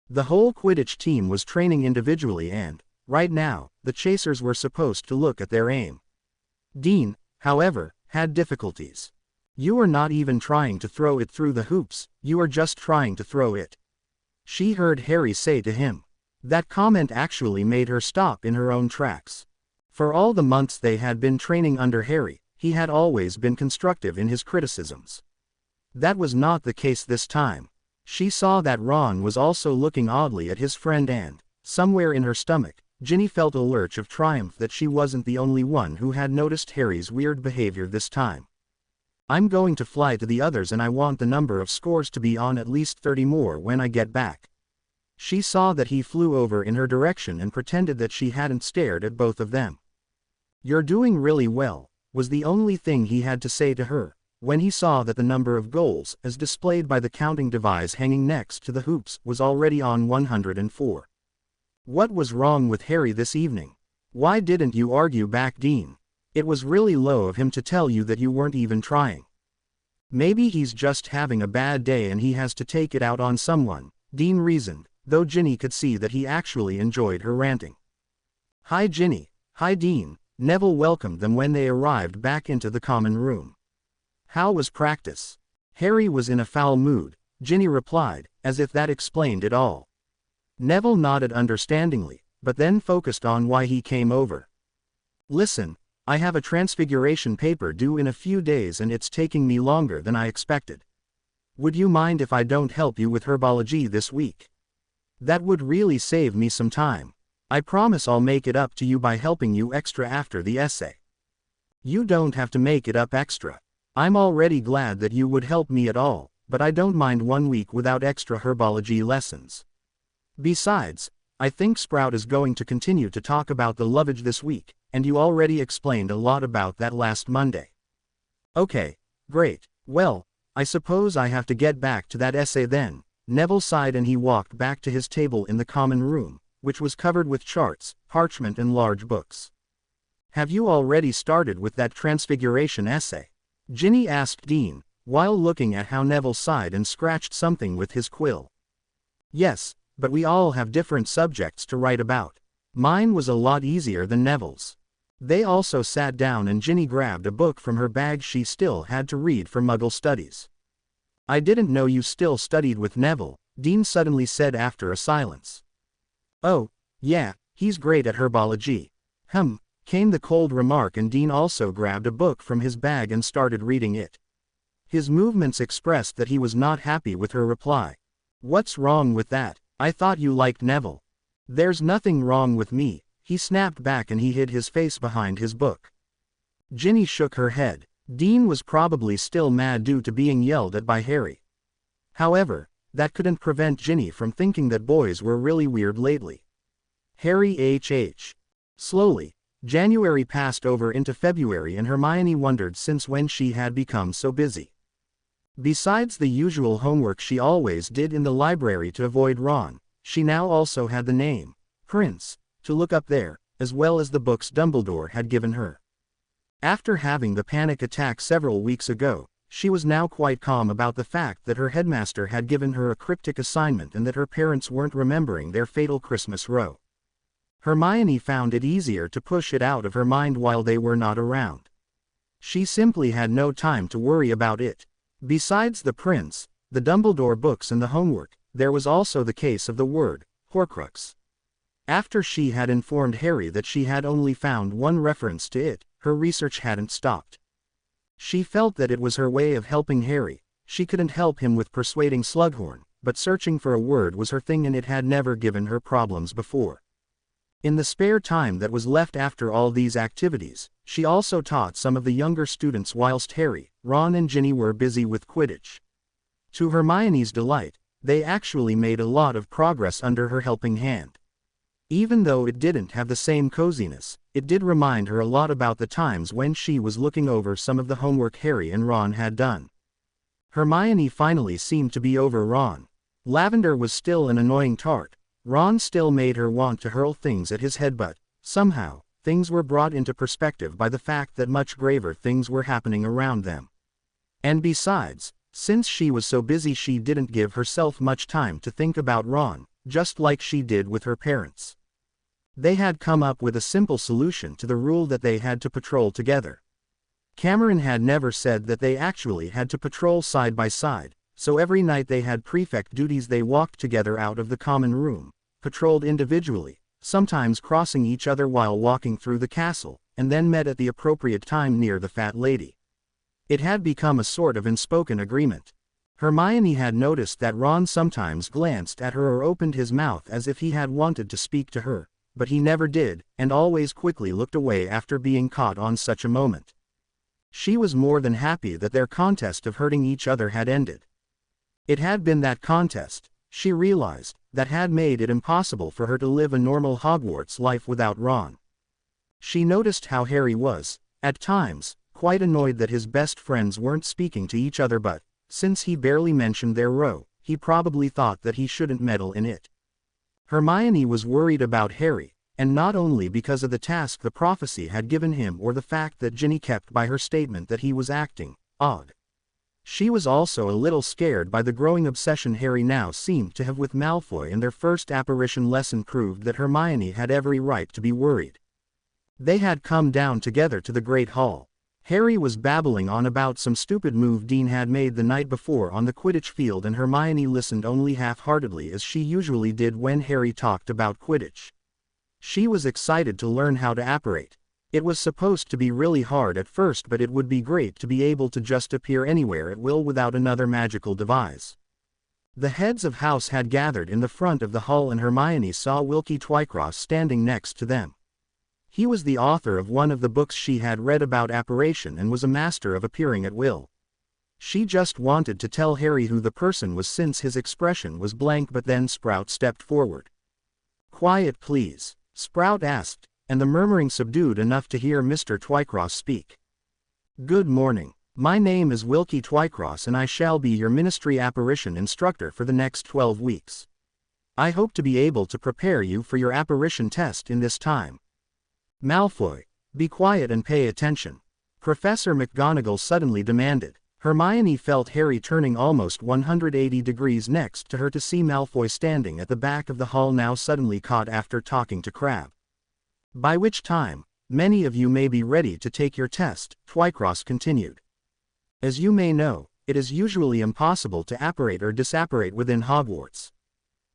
The whole Quidditch team was training individually and, right now, the chasers were supposed to look at their aim. Dean, however, had difficulties. You are not even trying to throw it through the hoops, you are just trying to throw it. She heard Harry say to him. That comment actually made her stop in her own tracks. For all the months they had been training under Harry, he had always been constructive in his criticisms. That was not the case this time. She saw that Ron was also looking oddly at his friend, and, somewhere in her stomach, Ginny felt a lurch of triumph that she wasn't the only one who had noticed Harry's weird behavior this time. I'm going to fly to the others, and I want the number of scores to be on at least 30 more when I get back. She saw that he flew over in her direction and pretended that she hadn't stared at both of them. You're doing really well, was the only thing he had to say to her, when he saw that the number of goals, as displayed by the counting device hanging next to the hoops, was already on 104. What was wrong with Harry this evening? Why didn't you argue back, Dean? It was really low of him to tell you that you weren't even trying. Maybe he's just having a bad day and he has to take it out on someone, Dean reasoned, though Ginny could see that he actually enjoyed her ranting. Hi Ginny, hi Dean. Neville welcomed them when they arrived back into the common room. How was practice? Harry was in a foul mood, Ginny replied, as if that explained it all. Neville nodded understandingly, but then focused on why he came over. Listen, I have a transfiguration paper due in a few days and it's taking me longer than I expected. Would you mind if I don't help you with herbology this week? That would really save me some time. I promise I'll make it up to you by helping you extra after the essay. You don't have to make it up extra. I'm already glad that you would help me at all, but I don't mind 1 week without extra herbology lessons. Besides, I think Sprout is going to continue to talk about the lovage this week, and you already explained a lot about that last Monday. Okay, great. Well, I suppose I have to get back to that essay then. Neville sighed and he walked back to his table in the common room, which was covered with charts, parchment and large books. Have you already started with that transfiguration essay? Ginny asked Dean, while looking at how Neville sighed and scratched something with his quill. Yes, but we all have different subjects to write about. Mine was a lot easier than Neville's. They also sat down and Ginny grabbed a book from her bag she still had to read for Muggle studies. I didn't know you still studied with Neville, Dean suddenly said after a silence. Oh, yeah, he's great at herbology. Came the cold remark, and Dean also grabbed a book from his bag and started reading it. His movements expressed that he was not happy with her reply. What's wrong with that? I thought you liked Neville. There's nothing wrong with me, he snapped back, and he hid his face behind his book. Ginny shook her head. Dean was probably still mad due to being yelled at by Harry. However, that couldn't prevent Ginny from thinking that boys were really weird lately. Harry HH. Slowly, January passed over into February, and Hermione wondered since when she had become so busy. Besides the usual homework she always did in the library to avoid Ron, she now also had the name, Prince, to look up there, as well as the books Dumbledore had given her. After having the panic attack several weeks ago, she was now quite calm about the fact that her headmaster had given her a cryptic assignment and that her parents weren't remembering their fatal Christmas row. Hermione found it easier to push it out of her mind while they were not around. She simply had no time to worry about it. Besides the prince, the Dumbledore books and the homework, there was also the case of the word, Horcrux. After she had informed Harry that she had only found one reference to it, her research hadn't stopped. She felt that it was her way of helping Harry. She couldn't help him with persuading Slughorn, but searching for a word was her thing, and it had never given her problems before. In the spare time that was left after all these activities, she also taught some of the younger students whilst Harry, Ron and Ginny were busy with Quidditch. To Hermione's delight, they actually made a lot of progress under her helping hand. Even though it didn't have the same coziness, it did remind her a lot about the times when she was looking over some of the homework Harry and Ron had done. Hermione finally seemed to be over Ron. Lavender was still an annoying tart. Ron still made her want to hurl things at his head, but, somehow, things were brought into perspective by the fact that much graver things were happening around them. And besides, since she was so busy, she didn't give herself much time to think about Ron, just like she did with her parents. They had come up with a simple solution to the rule that they had to patrol together. Cameron had never said that they actually had to patrol side by side, so every night they had prefect duties. They walked together out of the common room, patrolled individually, sometimes crossing each other while walking through the castle, and then met at the appropriate time near the Fat Lady. It had become a sort of unspoken agreement. Hermione had noticed that Ron sometimes glanced at her or opened his mouth as if he had wanted to speak to her, but he never did, and always quickly looked away after being caught on such a moment. She was more than happy that their contest of hurting each other had ended. It had been that contest, she realized, that had made it impossible for her to live a normal Hogwarts life without Ron. She noticed how Harry was, at times, quite annoyed that his best friends weren't speaking to each other, but, since he barely mentioned their row, he probably thought that he shouldn't meddle in it. Hermione was worried about Harry, and not only because of the task the prophecy had given him or the fact that Ginny kept by her statement that he was acting odd. She was also a little scared by the growing obsession Harry now seemed to have with Malfoy, and their first apparition lesson proved that Hermione had every right to be worried. They had come down together to the Great Hall. Harry was babbling on about some stupid move Dean had made the night before on the Quidditch field, and Hermione listened only half-heartedly, as she usually did when Harry talked about Quidditch. She was excited to learn how to apparate. It was supposed to be really hard at first, but it would be great to be able to just appear anywhere at will without another magical device. The heads of house had gathered in the front of the hall, and Hermione saw Wilkie Twycross standing next to them. He was the author of one of the books she had read about apparition and was a master of appearing at will. She just wanted to tell Harry who the person was since his expression was blank, but then Sprout stepped forward. "Quiet, please," Sprout asked, and the murmuring subdued enough to hear Mr. Twycross speak. "Good morning. My name is Wilkie Twycross, and I shall be your ministry apparition instructor for the next 12 weeks. I hope to be able to prepare you for your apparition test in this time." Malfoy, Be quiet and pay attention," Professor McGonagall suddenly demanded. Hermione felt Harry turning almost 180 degrees next to her to see Malfoy standing at the back of the hall, now suddenly caught after talking to Crabbe. "By which time, many of you may be ready to take your test," Twycross continued. "As you may know, it is usually impossible to apparate or disapparate within Hogwarts.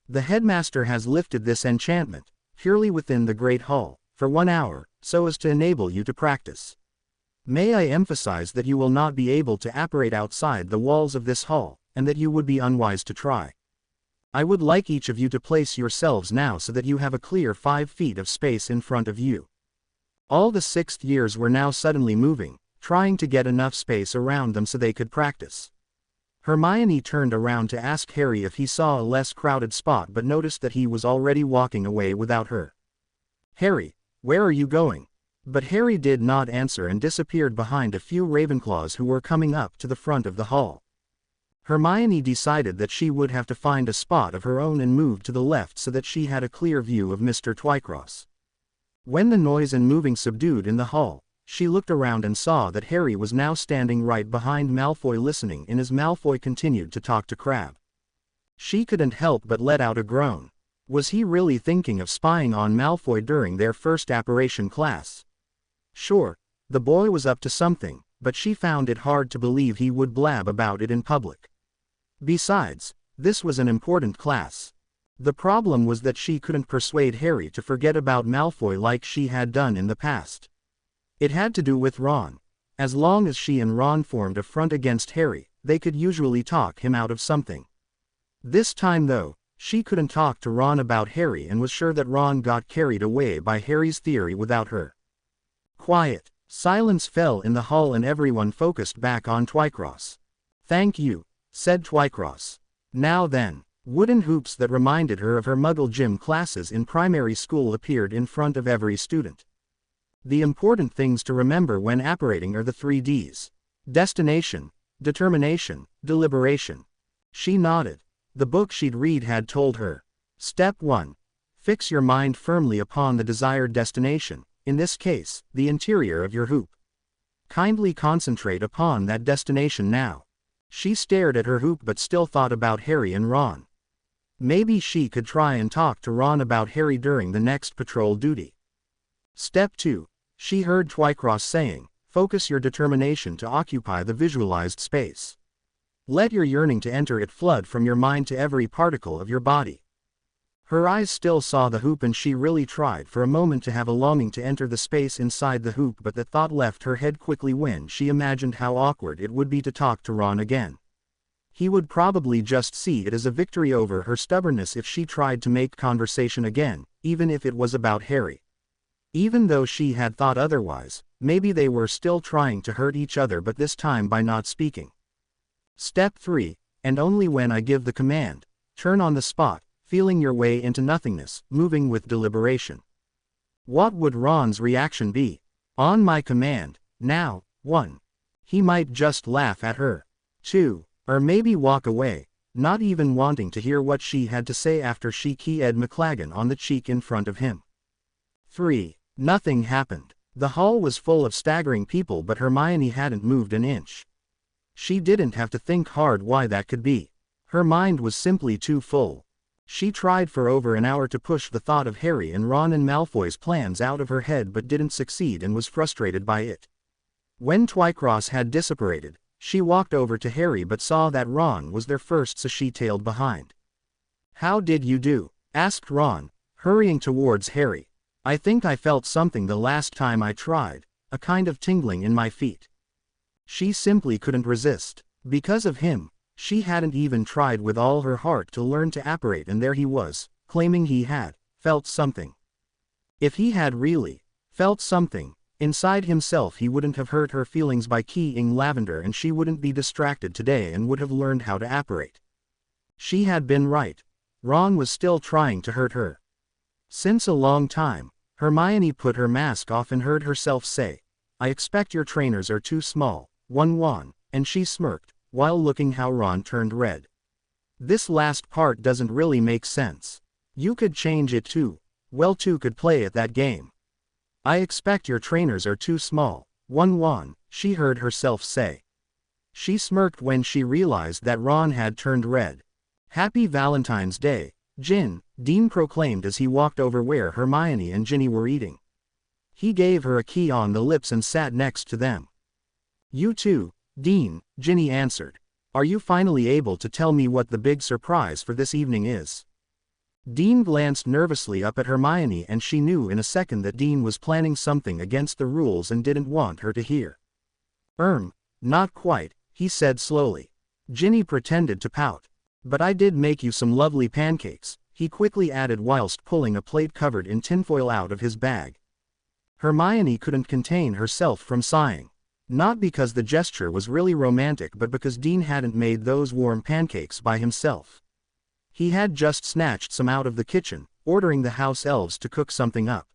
The headmaster has lifted this enchantment, purely within the Great Hall, for 1 hour, so as to enable you to practice. May I emphasize that you will not be able to apparate outside the walls of this hall, and that you would be unwise to try. I would like each of you to place yourselves now so that you have a clear 5 feet of space in front of you." All the 6th years were now suddenly moving, trying to get enough space around them so they could practice. Hermione turned around to ask Harry if he saw a less crowded spot, but noticed that he was already walking away without her. "Harry, where are you going?" But Harry did not answer and disappeared behind a few Ravenclaws who were coming up to the front of the hall. Hermione decided that she would have to find a spot of her own and moved to the left so that she had a clear view of Mr. Twycross. When the noise and moving subdued in the hall, she looked around and saw that Harry was now standing right behind Malfoy listening in as Malfoy continued to talk to Crabbe. She couldn't help but let out a groan. Was he really thinking of spying on Malfoy during their first apparition class? Sure, the boy was up to something, but she found it hard to believe he would blab about it in public. Besides, this was an important class. The problem was that she couldn't persuade Harry to forget about Malfoy like she had done in the past. It had to do with Ron. As long as she and Ron formed a front against Harry, they could usually talk him out of something. This time though, she couldn't talk to Ron about Harry and was sure that Ron got carried away by Harry's theory without her. Quiet. Silence fell in the hall and everyone focused back on Twycross. "Thank you," said Twycross. "Now then." Wooden hoops that reminded her of her Muggle gym classes in primary school appeared in front of every student. The important things to remember when apparating are the 3 Ds. Destination, determination, deliberation. She nodded. The book she'd read had told her. Step 1. Fix your mind firmly upon the desired destination, in this case, the interior of your hoop. Kindly concentrate upon that destination now. She stared at her hoop but still thought about Harry and Ron. Maybe she could try and talk to Ron about Harry during the next patrol duty. Step 2. She heard Twycross saying, focus your determination to occupy the visualized space. Let your yearning to enter it flood from your mind to every particle of your body. Her eyes still saw the hoop and she really tried for a moment to have a longing to enter the space inside the hoop, but the thought left her head quickly when she imagined how awkward it would be to talk to Ron again. He would probably just see it as a victory over her stubbornness if she tried to make conversation again, even if it was about Harry. Even though she had thought otherwise, maybe they were still trying to hurt each other, but this time by not speaking. Step 3, and only when I give the command, turn on the spot, feeling your way into nothingness, moving with deliberation. What would Ron's reaction be? On my command, now. 1. He might just laugh at her. 2. Or maybe walk away, not even wanting to hear what she had to say after she keyed McLaggen on the cheek in front of him. 3. Nothing happened. The hall was full of staggering people, but Hermione hadn't moved an inch. She didn't have to think hard why that could be. Her mind was simply too full. She tried for over an hour to push the thought of Harry and Ron and Malfoy's plans out of her head but didn't succeed and was frustrated by it. When Twycross had dissipated, she walked over to Harry but saw that Ron was there first, so she tailed behind. How did you do? Asked Ron, hurrying towards Harry. I think I felt something the last time I tried, a kind of tingling in my feet. She simply couldn't resist. Because of him, she hadn't even tried with all her heart to learn to apparate, and there he was, claiming he had felt something. If he had really felt something inside himself, he wouldn't have hurt her feelings by keying lavender, and she wouldn't be distracted today and would have learned how to apparate. She had been right. Ron was still trying to hurt her. Since a long time, Hermione put her mask off and heard herself say, I expect your trainers are too small, 1-1, and she smirked, while looking how Ron turned red. This last part doesn't really make sense. You could change it too. Well, two could play at that game. I expect your trainers are too small. 1-1, she heard herself say. She smirked when she realized that Ron had turned red. Happy Valentine's Day, Jin, Dean proclaimed as he walked over where Hermione and Ginny were eating. He gave her a key on the lips and sat next to them. You too, Dean, Ginny answered. Are you finally able to tell me what the big surprise for this evening is? Dean glanced nervously up at Hermione and she knew in a second that Dean was planning something against the rules and didn't want her to hear. Not quite, he said slowly. Ginny pretended to pout. But I did make you some lovely pancakes, he quickly added whilst pulling a plate covered in tinfoil out of his bag. Hermione couldn't contain herself from sighing. Not because the gesture was really romantic but because Dean hadn't made those warm pancakes by himself. He had just snatched some out of the kitchen, ordering the house elves to cook something up.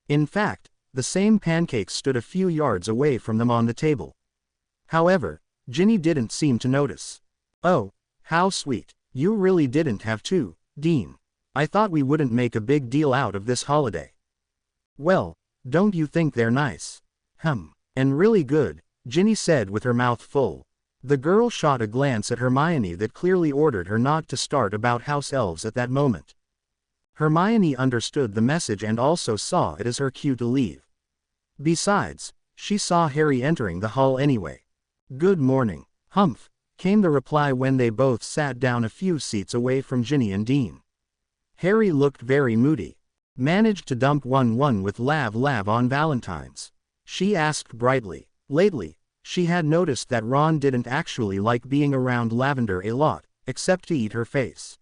In fact, the same pancakes stood a few yards away from them on the table. However, Ginny didn't seem to notice. Oh, how sweet. You really didn't have to, Dean. I thought we wouldn't make a big deal out of this holiday. Well, don't you think they're nice? And really good, Ginny said with her mouth full. The girl shot a glance at Hermione that clearly ordered her not to start about house elves at that moment. Hermione understood the message and also saw it as her cue to leave. Besides, she saw Harry entering the hall anyway. Good morning, Humph, came the reply when they both sat down a few seats away from Ginny and Dean. Harry looked very moody. Managed to dump 1-1 with Lav on Valentine's? She asked brightly. Lately, she had noticed that Ron didn't actually like being around Lavender a lot, except to eat her face.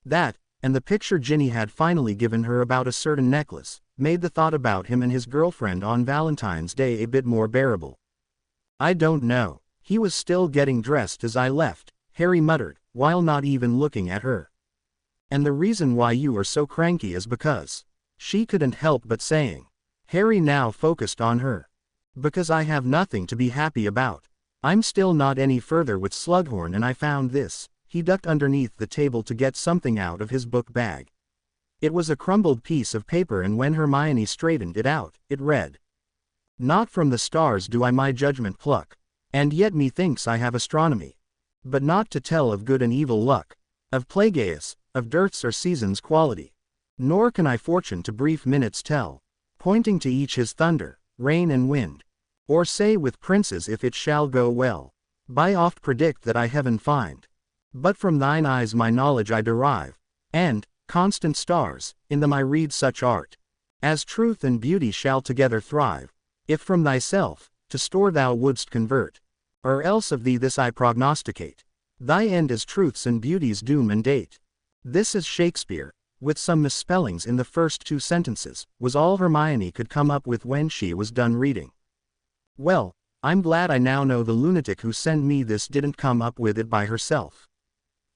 That, and the picture Ginny had finally given her about a certain necklace, made the thought about him and his girlfriend on Valentine's Day a bit more bearable. I don't know. He was still getting dressed as I left, Harry muttered, while not even looking at her. And the reason why you are so cranky is because. She couldn't help but saying. Harry now focused on her. Because I have nothing to be happy about. I'm still not any further with Slughorn and I found this. He ducked underneath the table to get something out of his book bag. It was a crumbled piece of paper and when Hermione straightened it out, it read. Not from the stars do I my judgment pluck. And yet methinks I have astronomy. But not to tell of good and evil luck. Of plagueis, of dearths or seasons quality. Nor can I fortune to brief minutes tell. Pointing to each his thunder, rain and wind. Or say with princes if it shall go well. By oft predict that I heaven find. But from thine eyes my knowledge I derive. And, constant stars, in them I read such art. As truth and beauty shall together thrive. If from thyself, to store thou wouldst convert. Or else of thee this I prognosticate. Thy end is truth's and beauty's doom and date. This is Shakespeare, with some misspellings in the first two sentences, was all Hermione could come up with when she was done reading. Well, I'm glad I now know the lunatic who sent me this didn't come up with it by herself.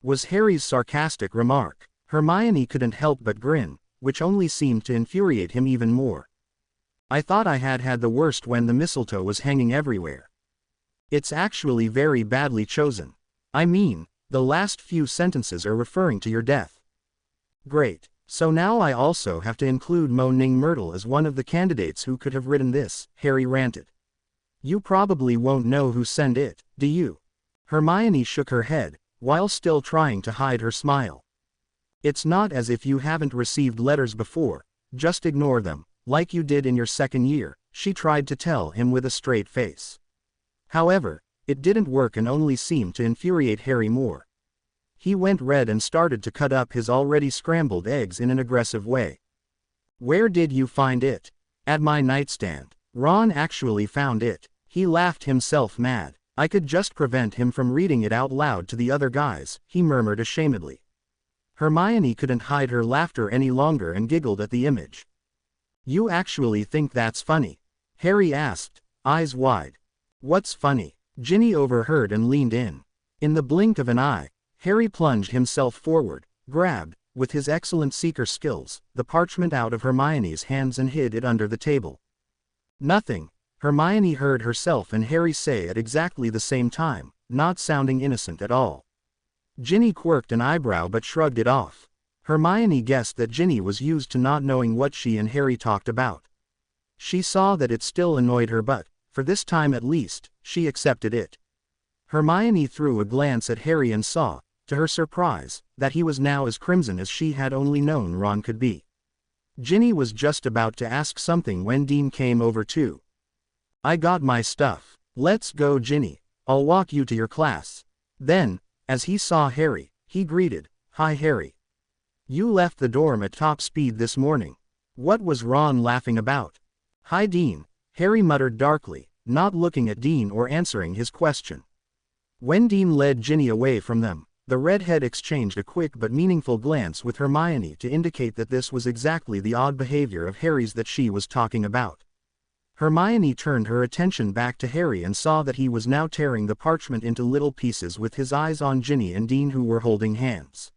Was Harry's sarcastic remark. Hermione couldn't help but grin, which only seemed to infuriate him even more. I thought I had had the worst when the mistletoe was hanging everywhere. It's actually very badly chosen. I mean, the last few sentences are referring to your death. Great. So now I also have to include Moaning Myrtle as one of the candidates who could have written this, Harry ranted. You probably won't know who sent it, do you? Hermione shook her head, while still trying to hide her smile. It's not as if you haven't received letters before, just ignore them, like you did in your second year, she tried to tell him with a straight face. However, it didn't work and only seemed to infuriate Harry more. He went red and started to cut up his already scrambled eggs in an aggressive way. Where did you find it? At my nightstand. Ron actually found it. He laughed himself mad. I could just prevent him from reading it out loud to the other guys, he murmured ashamedly. Hermione couldn't hide her laughter any longer and giggled at the image. You actually think that's funny? Harry asked, eyes wide. What's funny? Ginny overheard and leaned in. In the blink of an eye, Harry plunged himself forward, grabbed, with his excellent seeker skills, the parchment out of Hermione's hands and hid it under the table. Nothing, Hermione heard herself and Harry say at exactly the same time, not sounding innocent at all. Ginny quirked an eyebrow but shrugged it off. Hermione guessed that Ginny was used to not knowing what she and Harry talked about. She saw that it still annoyed her but, for this time at least, she accepted it. Hermione threw a glance at Harry and saw, to her surprise, that he was now as crimson as she had only known Ron could be. Ginny was just about to ask something when Dean came over too. "I got my stuff. Let's go, Ginny. I'll walk you to your class." Then, as he saw Harry, he greeted, "Hi Harry. You left the dorm at top speed this morning. What was Ron laughing about?" "Hi Dean," Harry muttered darkly, not looking at Dean or answering his question. When Dean led Ginny away from them, the redhead exchanged a quick but meaningful glance with Hermione to indicate that this was exactly the odd behavior of Harry's that she was talking about. Hermione turned her attention back to Harry and saw that he was now tearing the parchment into little pieces with his eyes on Ginny and Dean who were holding hands.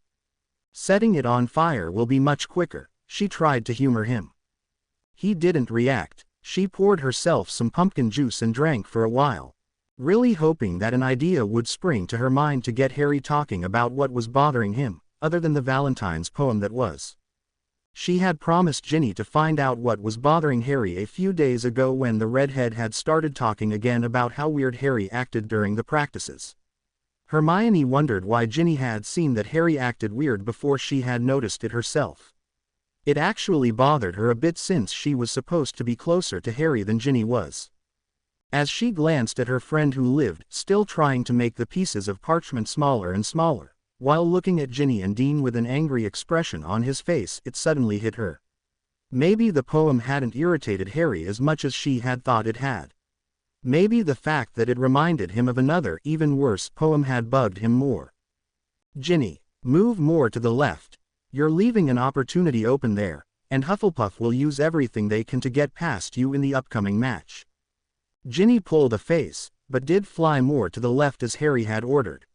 "Setting it on fire will be much quicker," she tried to humor him. He didn't react. She poured herself some pumpkin juice and drank for a while, really hoping that an idea would spring to her mind to get Harry talking about what was bothering him, other than the Valentine's poem that was. She had promised Ginny to find out what was bothering Harry a few days ago when the redhead had started talking again about how weird Harry acted during the practices. Hermione wondered why Ginny had seen that Harry acted weird before she had noticed it herself. It actually bothered her a bit since she was supposed to be closer to Harry than Ginny was. As she glanced at her friend who lived, still trying to make the pieces of parchment smaller and smaller, while looking at Ginny and Dean with an angry expression on his face, it suddenly hit her. Maybe the poem hadn't irritated Harry as much as she had thought it had. Maybe the fact that it reminded him of another, even worse poem had bugged him more. "Ginny, move more to the left. You're leaving an opportunity open there, and Hufflepuff will use everything they can to get past you in the upcoming match." Ginny pulled a face, but did fly more to the left as Harry had ordered.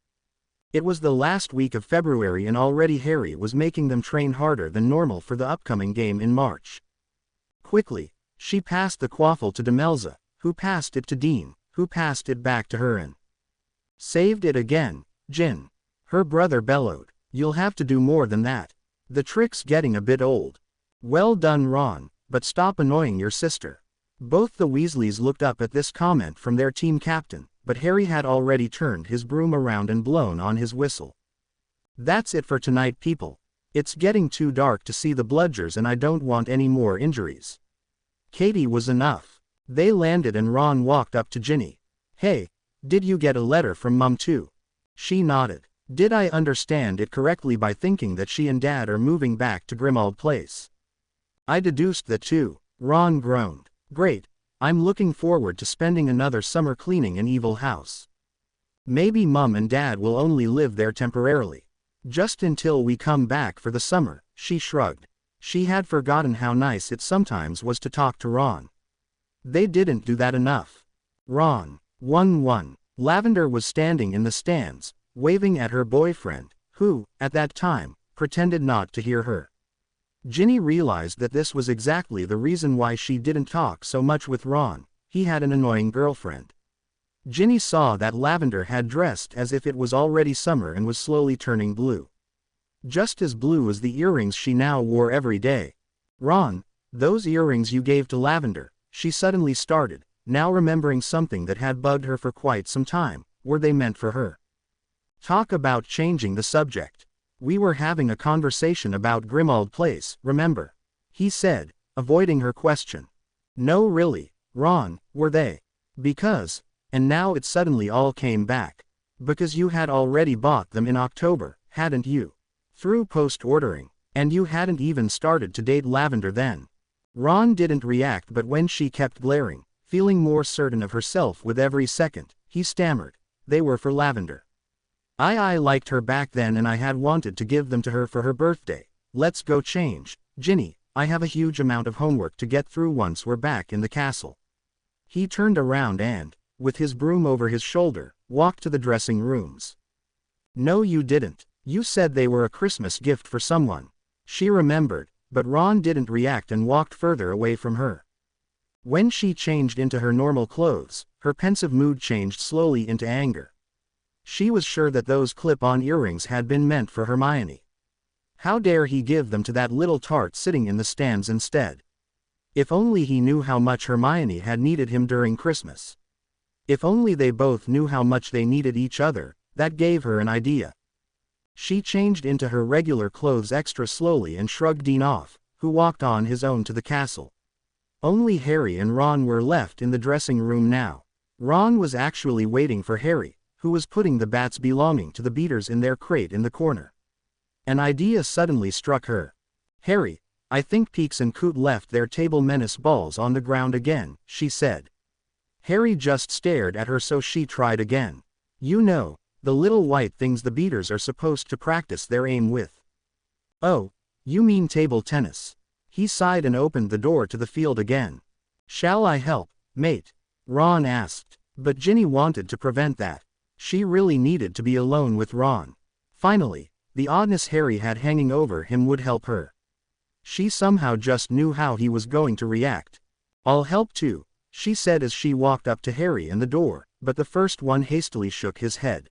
It was the last week of February and already Harry was making them train harder than normal for the upcoming game in March. Quickly, she passed the quaffle to Demelza, who passed it to Dean, who passed it back to her and saved it again. "Gin," her brother bellowed, "you'll have to do more than that. The trick's getting a bit old." "Well done Ron, but stop annoying your sister." Both the Weasleys looked up at this comment from their team captain, but Harry had already turned his broom around and blown on his whistle. "That's it for tonight people. It's getting too dark to see the bludgers and I don't want any more injuries." Katie was enough. They landed and Ron walked up to Ginny. "Hey, did you get a letter from Mum too?" She nodded. "Did I understand it correctly by thinking that she and Dad are moving back to Grimmauld Place?" "I deduced that too," Ron groaned. "Great. I'm looking forward to spending another summer cleaning an evil house. Maybe Mum and Dad will only live there temporarily. Just until we come back for the summer," she shrugged. She had forgotten how nice it sometimes was to talk to Ron. They didn't do that enough. Ron. 1-1. Lavender was standing in the stands, waving at her boyfriend, who, at that time, pretended not to hear her. Ginny realized that this was exactly the reason why she didn't talk so much with Ron. He had an annoying girlfriend. Ginny saw that Lavender had dressed as if it was already summer and was slowly turning blue. Just as blue as the earrings she now wore every day. "Ron, those earrings you gave to Lavender," she suddenly started, now remembering something that had bugged her for quite some time. Were they meant for her? Talk about changing the subject. "We were having a conversation about Grimmauld Place, remember?" he said, avoiding her question. "No really, Ron, were they? Because," and now it suddenly all came back. "Because you had already bought them in October, hadn't you? Through post-ordering, and you hadn't even started to date Lavender then." Ron didn't react, but when she kept glaring, feeling more certain of herself with every second, he stammered, "They were for Lavender. I liked her back then and I had wanted to give them to her for her birthday. Let's go change, Ginny, I have a huge amount of homework to get through once we're back in the castle." He turned around and, with his broom over his shoulder, walked to the dressing rooms. "No you didn't, you said they were a Christmas gift for someone." She remembered, but Ron didn't react and walked further away from her. When she changed into her normal clothes, her pensive mood changed slowly into anger. She was sure that those clip-on earrings had been meant for Hermione. How dare he give them to that little tart sitting in the stands instead? If only he knew how much Hermione had needed him during Christmas. If only they both knew how much they needed each other, that gave her an idea. She changed into her regular clothes extra slowly and shrugged Dean off, who walked on his own to the castle. Only Harry and Ron were left in the dressing room now. Ron was actually waiting for Harry, who was putting the bats belonging to the beaters in their crate in the corner. An idea suddenly struck her. "Harry, I think Peeks and Coot left their table menace balls on the ground again," she said. Harry just stared at her, so she tried again. "You know, the little white things the beaters are supposed to practice their aim with." "Oh, you mean table tennis." He sighed and opened the door to the field again. "Shall I help, mate?" Ron asked. But Ginny wanted to prevent that. She really needed to be alone with Ron. Finally, the oddness Harry had hanging over him would help her. She somehow just knew how he was going to react. "I'll help too," she said as she walked up to Harry and the door, but the first one hastily shook his head.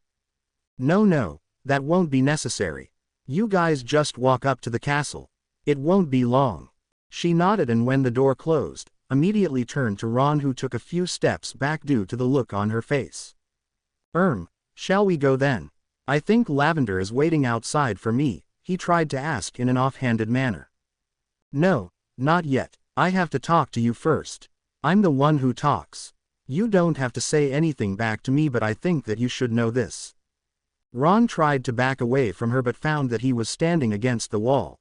No, that won't be necessary. You guys just walk up to the castle. It won't be long." She nodded and when the door closed, immediately turned to Ron, who took a few steps back due to the look on her face. Shall we go then? I think Lavender is waiting outside for me," he tried to ask in an offhanded manner. "No, not yet. I have to talk to you first. I'm the one who talks. You don't have to say anything back to me, but I think that you should know this." Ron tried to back away from her but found that he was standing against the wall.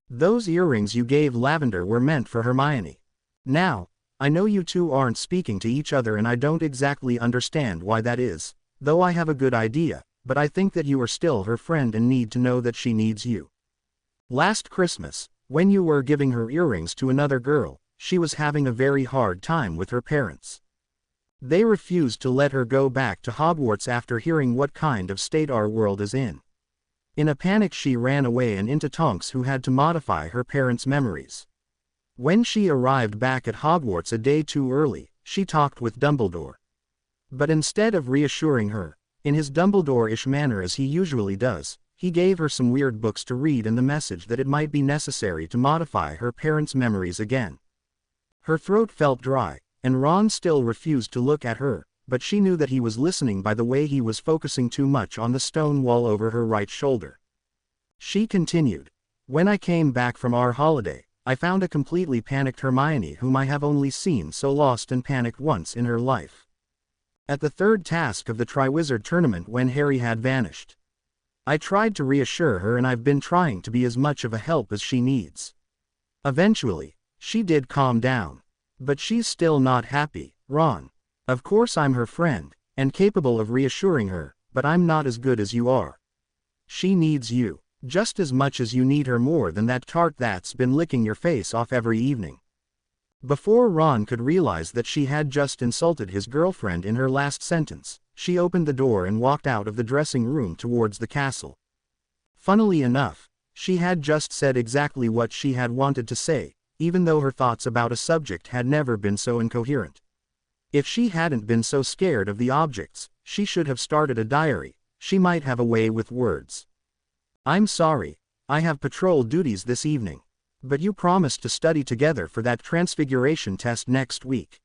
"Those earrings you gave Lavender were meant for Hermione. Now, I know you two aren't speaking to each other and I don't exactly understand why that is, though I have a good idea, but I think that you are still her friend and need to know that she needs you. Last Christmas, when you were giving her earrings to another girl, she was having a very hard time with her parents. They refused to let her go back to Hogwarts after hearing what kind of state our world is in. In a panic she ran away and into Tonks, who had to modify her parents' memories. When she arrived back at Hogwarts a day too early, she talked with Dumbledore. But instead of reassuring her, in his Dumbledore-ish manner as he usually does, he gave her some weird books to read and the message that it might be necessary to modify her parents' memories again. Her throat felt dry, and Ron still refused to look at her, but she knew that he was listening by the way he was focusing too much on the stone wall over her right shoulder. She continued, "When I came back from our holiday, I found a completely panicked Hermione whom I have only seen so lost and panicked once in her life. At the third task of the Triwizard Tournament when Harry had vanished. I tried to reassure her and I've been trying to be as much of a help as she needs. Eventually, she did calm down. But she's still not happy, Ron. Of course I'm her friend, and capable of reassuring her, but I'm not as good as you are. She needs you, just as much as you need her, more than that tart that's been licking your face off every evening." Before Ron could realize that she had just insulted his girlfriend in her last sentence, she opened the door and walked out of the dressing room towards the castle. Funnily enough, she had just said exactly what she had wanted to say, even though her thoughts about a subject had never been so incoherent. If she hadn't been so scared of the objects, she should have started a diary. She might have a way with words. "I'm sorry, I have patrol duties this evening. But you promised to study together for that transfiguration test next week."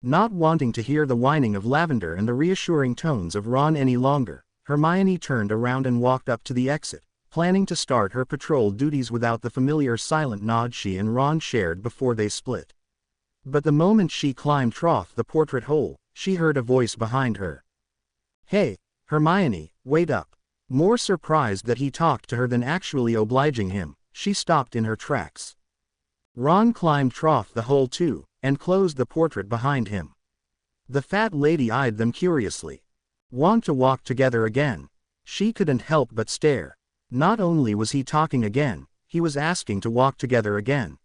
Not wanting to hear the whining of Lavender and the reassuring tones of Ron any longer, Hermione turned around and walked up to the exit, planning to start her patrol duties without the familiar silent nod she and Ron shared before they split. But the moment she climbed the portrait hole, she heard a voice behind her. "Hey, Hermione, wait up." More surprised that he talked to her than actually obliging him, she stopped in her tracks. Ron climbed the hole too, and closed the portrait behind him. The fat lady eyed them curiously. "Want to walk together again?" She couldn't help but stare. Not only was he talking again, he was asking to walk together again.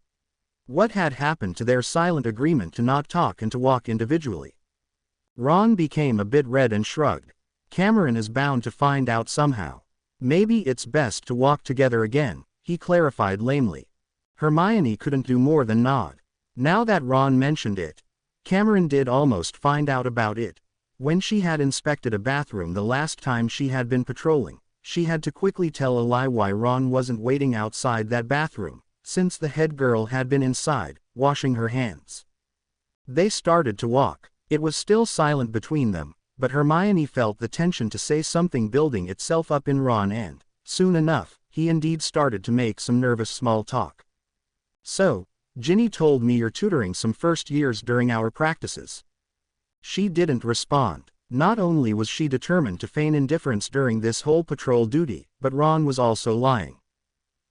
What had happened to their silent agreement to not talk and to walk individually? Ron became a bit red and shrugged. Cameron is bound to find out somehow. "Maybe it's best to walk together again," he clarified lamely. Hermione couldn't do more than nod. Now that Ron mentioned it, Cameron did almost find out about it. When she had inspected a bathroom the last time she had been patrolling, she had to quickly tell a lie why Ron wasn't waiting outside that bathroom, since the head girl had been inside, washing her hands. They started to walk. It was still silent between them, but Hermione felt the tension to say something building itself up in Ron, and, soon enough, he indeed started to make some nervous small talk. "So, Ginny told me you're tutoring some first years during our practices." She didn't respond. Not only was she determined to feign indifference during this whole patrol duty, but Ron was also lying.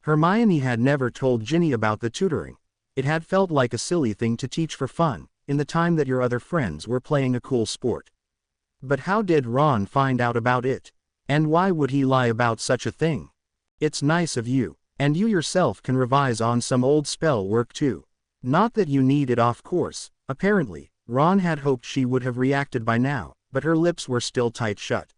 Hermione had never told Ginny about the tutoring. It had felt like a silly thing to teach for fun, in the time that your other friends were playing a cool sport. But how did Ron find out about it? And why would he lie about such a thing? "It's nice of you, and you yourself can revise on some old spell work too. Not that you need it, of course." Apparently, Ron had hoped she would have reacted by now, but her lips were still tight shut.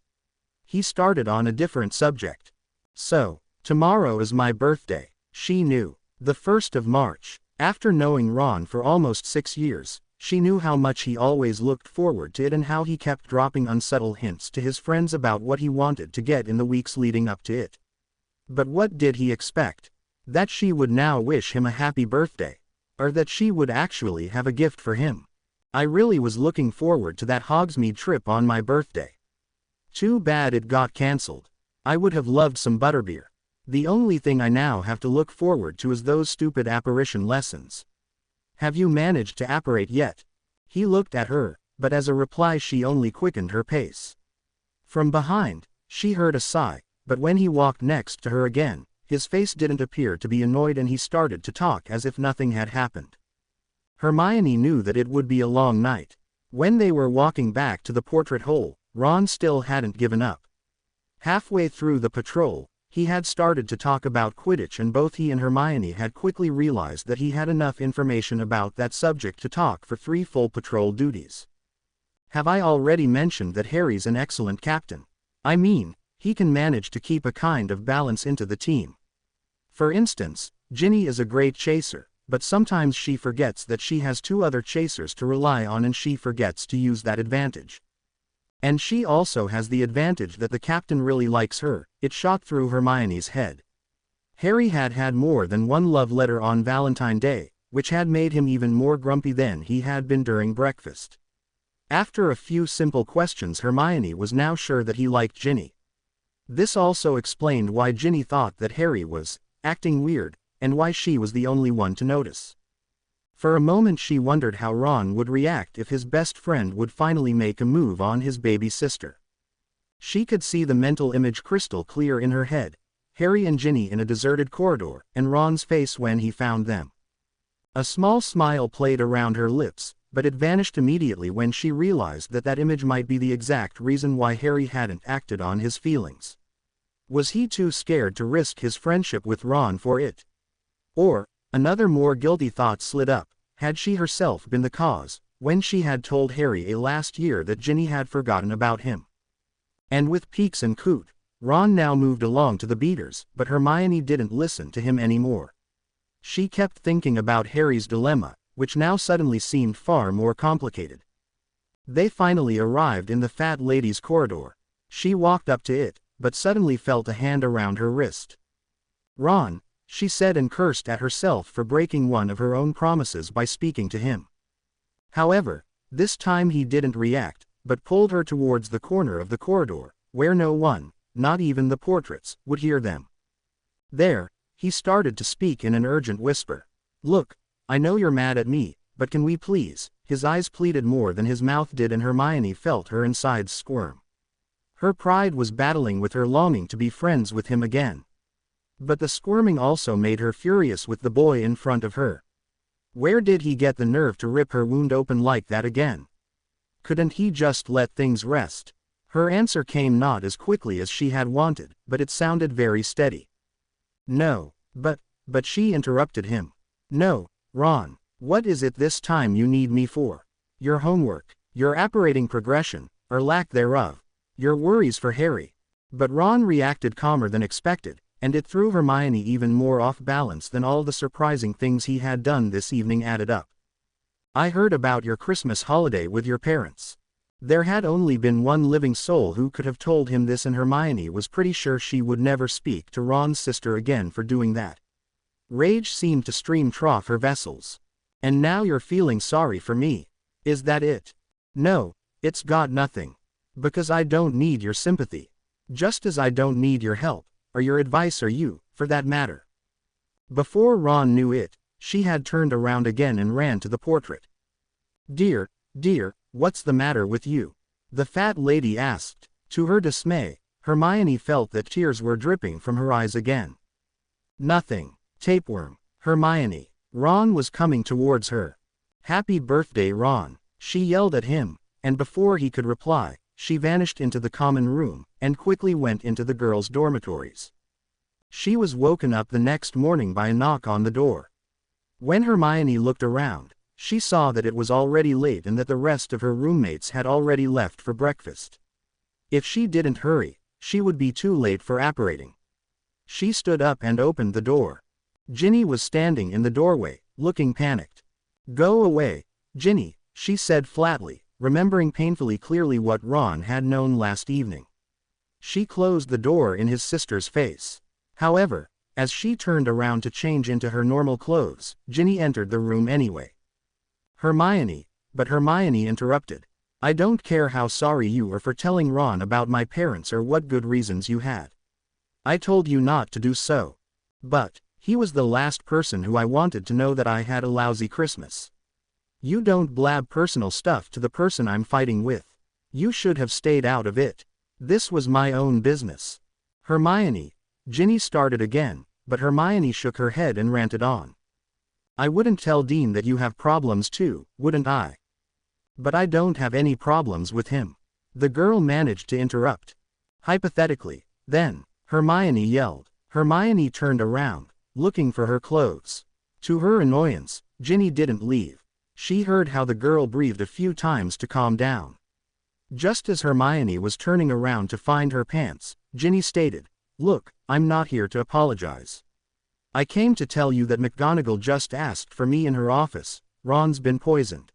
He started on a different subject. "So, tomorrow is my birthday." She knew. The 1st of March. After knowing Ron for almost 6 years, she knew how much he always looked forward to it and how he kept dropping unsubtle hints to his friends about what he wanted to get in the weeks leading up to it. But what did he expect? That she would now wish him a happy birthday? Or that she would actually have a gift for him? "I really was looking forward to that Hogsmeade trip on my birthday. Too bad it got cancelled. I would have loved some butterbeer. The only thing I now have to look forward to is those stupid apparition lessons." "Have you managed to apparate yet?" He looked at her, but as a reply she only quickened her pace. From behind, she heard a sigh, but when he walked next to her again, his face didn't appear to be annoyed and he started to talk as if nothing had happened. Hermione knew that it would be a long night. When they were walking back to the portrait hole, Ron still hadn't given up. Halfway through the patrol, he had started to talk about Quidditch, and both he and Hermione had quickly realized that he had enough information about that subject to talk for 3 full patrol duties. "Have I already mentioned that Harry's an excellent captain? I mean, he can manage to keep a kind of balance into the team. For instance, Ginny is a great chaser, but sometimes she forgets that she has 2 other chasers to rely on and she forgets to use that advantage. And she also has the advantage that the captain really likes her." It shot through Hermione's head. Harry had had more than one love letter on Valentine's Day, which had made him even more grumpy than he had been during breakfast. After a few simple questions, Hermione was now sure that he liked Ginny. This also explained why Ginny thought that Harry was acting weird, and why she was the only one to notice. For a moment she wondered how Ron would react if his best friend would finally make a move on his baby sister. She could see the mental image crystal clear in her head: Harry and Ginny in a deserted corridor, and Ron's face when he found them. A small smile played around her lips, but it vanished immediately when she realized that that image might be the exact reason why Harry hadn't acted on his feelings. Was he too scared to risk his friendship with Ron for it? Or, another more guilty thought slid up: had she herself been the cause, when she had told Harry last year that Ginny had forgotten about him? And with Peeks and Coot, Ron now moved along to the beaters, but Hermione didn't listen to him anymore. She kept thinking about Harry's dilemma, which now suddenly seemed far more complicated. They finally arrived in the fat lady's corridor. She walked up to it, but suddenly felt a hand around her wrist. "Ron," she said, and cursed at herself for breaking one of her own promises by speaking to him. However, this time he didn't react, but pulled her towards the corner of the corridor, where no one, not even the portraits, would hear them. There, he started to speak in an urgent whisper. "Look, I know you're mad at me, but can we please?" His eyes pleaded more than his mouth did, and Hermione felt her insides squirm. Her pride was battling with her longing to be friends with him again. But the squirming also made her furious with the boy in front of her. Where did he get the nerve to rip her wound open like that again? Couldn't he just let things rest? Her answer came not as quickly as she had wanted, but it sounded very steady. "No, but she interrupted him. "No, Ron, what is it this time you need me for? Your homework, your apparating progression, or lack thereof, your worries for Harry." But Ron reacted calmer than expected, and it threw Hermione even more off balance than all the surprising things he had done this evening added up. "I heard about your Christmas holiday with your parents." There had only been one living soul who could have told him this, and Hermione was pretty sure she would never speak to Ron's sister again for doing that. Rage seemed to stream trough her vessels. And now you're feeling sorry for me. Is that it? No, it's got nothing. Because I don't need your sympathy. Just as I don't need your help, or your advice or you, for that matter. Before Ron knew it, she had turned around again and ran to the portrait. Dear, what's the matter with you? The fat lady asked. To her dismay, Hermione felt that tears were dripping from her eyes again. Nothing. Tapeworm. Hermione. Ron was coming towards her. Happy birthday, Ron, she yelled at him, and before he could reply, she vanished into the common room, and quickly went into the girls' dormitories. She was woken up the next morning by a knock on the door. When Hermione looked around, she saw that it was already late and that the rest of her roommates had already left for breakfast. If she didn't hurry, she would be too late for apparating. She stood up and opened the door. Ginny was standing in the doorway, looking panicked. Go away, Ginny, she said flatly, remembering painfully clearly what Ron had known last evening. She closed the door in his sister's face. However, as she turned around to change into her normal clothes, Ginny entered the room anyway. Hermione, but Hermione interrupted. I don't care how sorry you are for telling Ron about my parents or what good reasons you had. I told you not to do so. But, he was the last person who I wanted to know that I had a lousy Christmas. You don't blab personal stuff to the person I'm fighting with. You should have stayed out of it. This was my own business. Hermione, Ginny started again, but Hermione shook her head and ranted on. I wouldn't tell Dean that you have problems too, wouldn't I? But I don't have any problems with him. The girl managed to interrupt. Hypothetically, then, Hermione yelled. Hermione turned around, looking for her clothes. To her annoyance, Ginny didn't leave. She heard how the girl breathed a few times to calm down. Just as Hermione was turning around to find her pants, Ginny stated, Look, I'm not here to apologize. I came to tell you that McGonagall just asked for me in her office. Ron's been poisoned.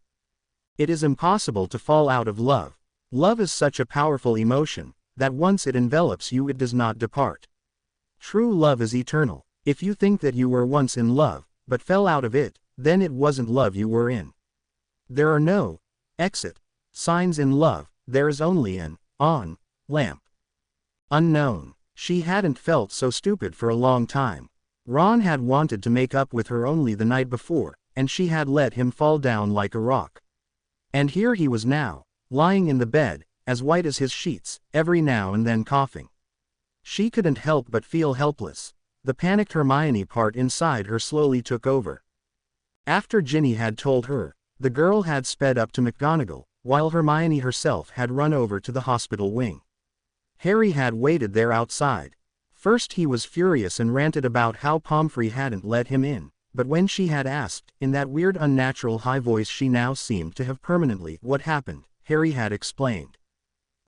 It is impossible to fall out of love. Love is such a powerful emotion, that once it envelops you it does not depart. True love is eternal. If you think that you were once in love, but fell out of it, then it wasn't love you were in. There are no exit signs in love, there is only an on lamp. Unknown. She hadn't felt so stupid for a long time. Ron had wanted to make up with her only the night before, and she had let him fall down like a rock. And here he was now, lying in the bed, as white as his sheets, every now and then coughing. She couldn't help but feel helpless. The panicked Hermione part inside her slowly took over. After Ginny had told her, the girl had sped up to McGonagall, while Hermione herself had run over to the hospital wing. Harry had waited there outside. First he was furious and ranted about how Pomfrey hadn't let him in, but when she had asked, in that weird unnatural high voice she now seemed to have permanently, what happened, Harry had explained.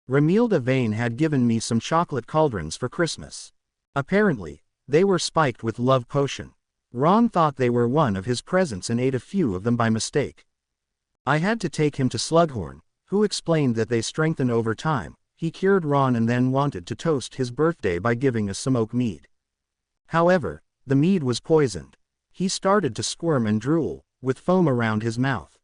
Romilda Vane had given me some chocolate cauldrons for Christmas. Apparently, they were spiked with love potion. Ron thought they were one of his presents and ate a few of them by mistake. I had to take him to Slughorn, who explained that they strengthen over time. He cured Ron and then wanted to toast his birthday by giving us some oak mead. However, the mead was poisoned. He started to squirm and drool, with foam around his mouth.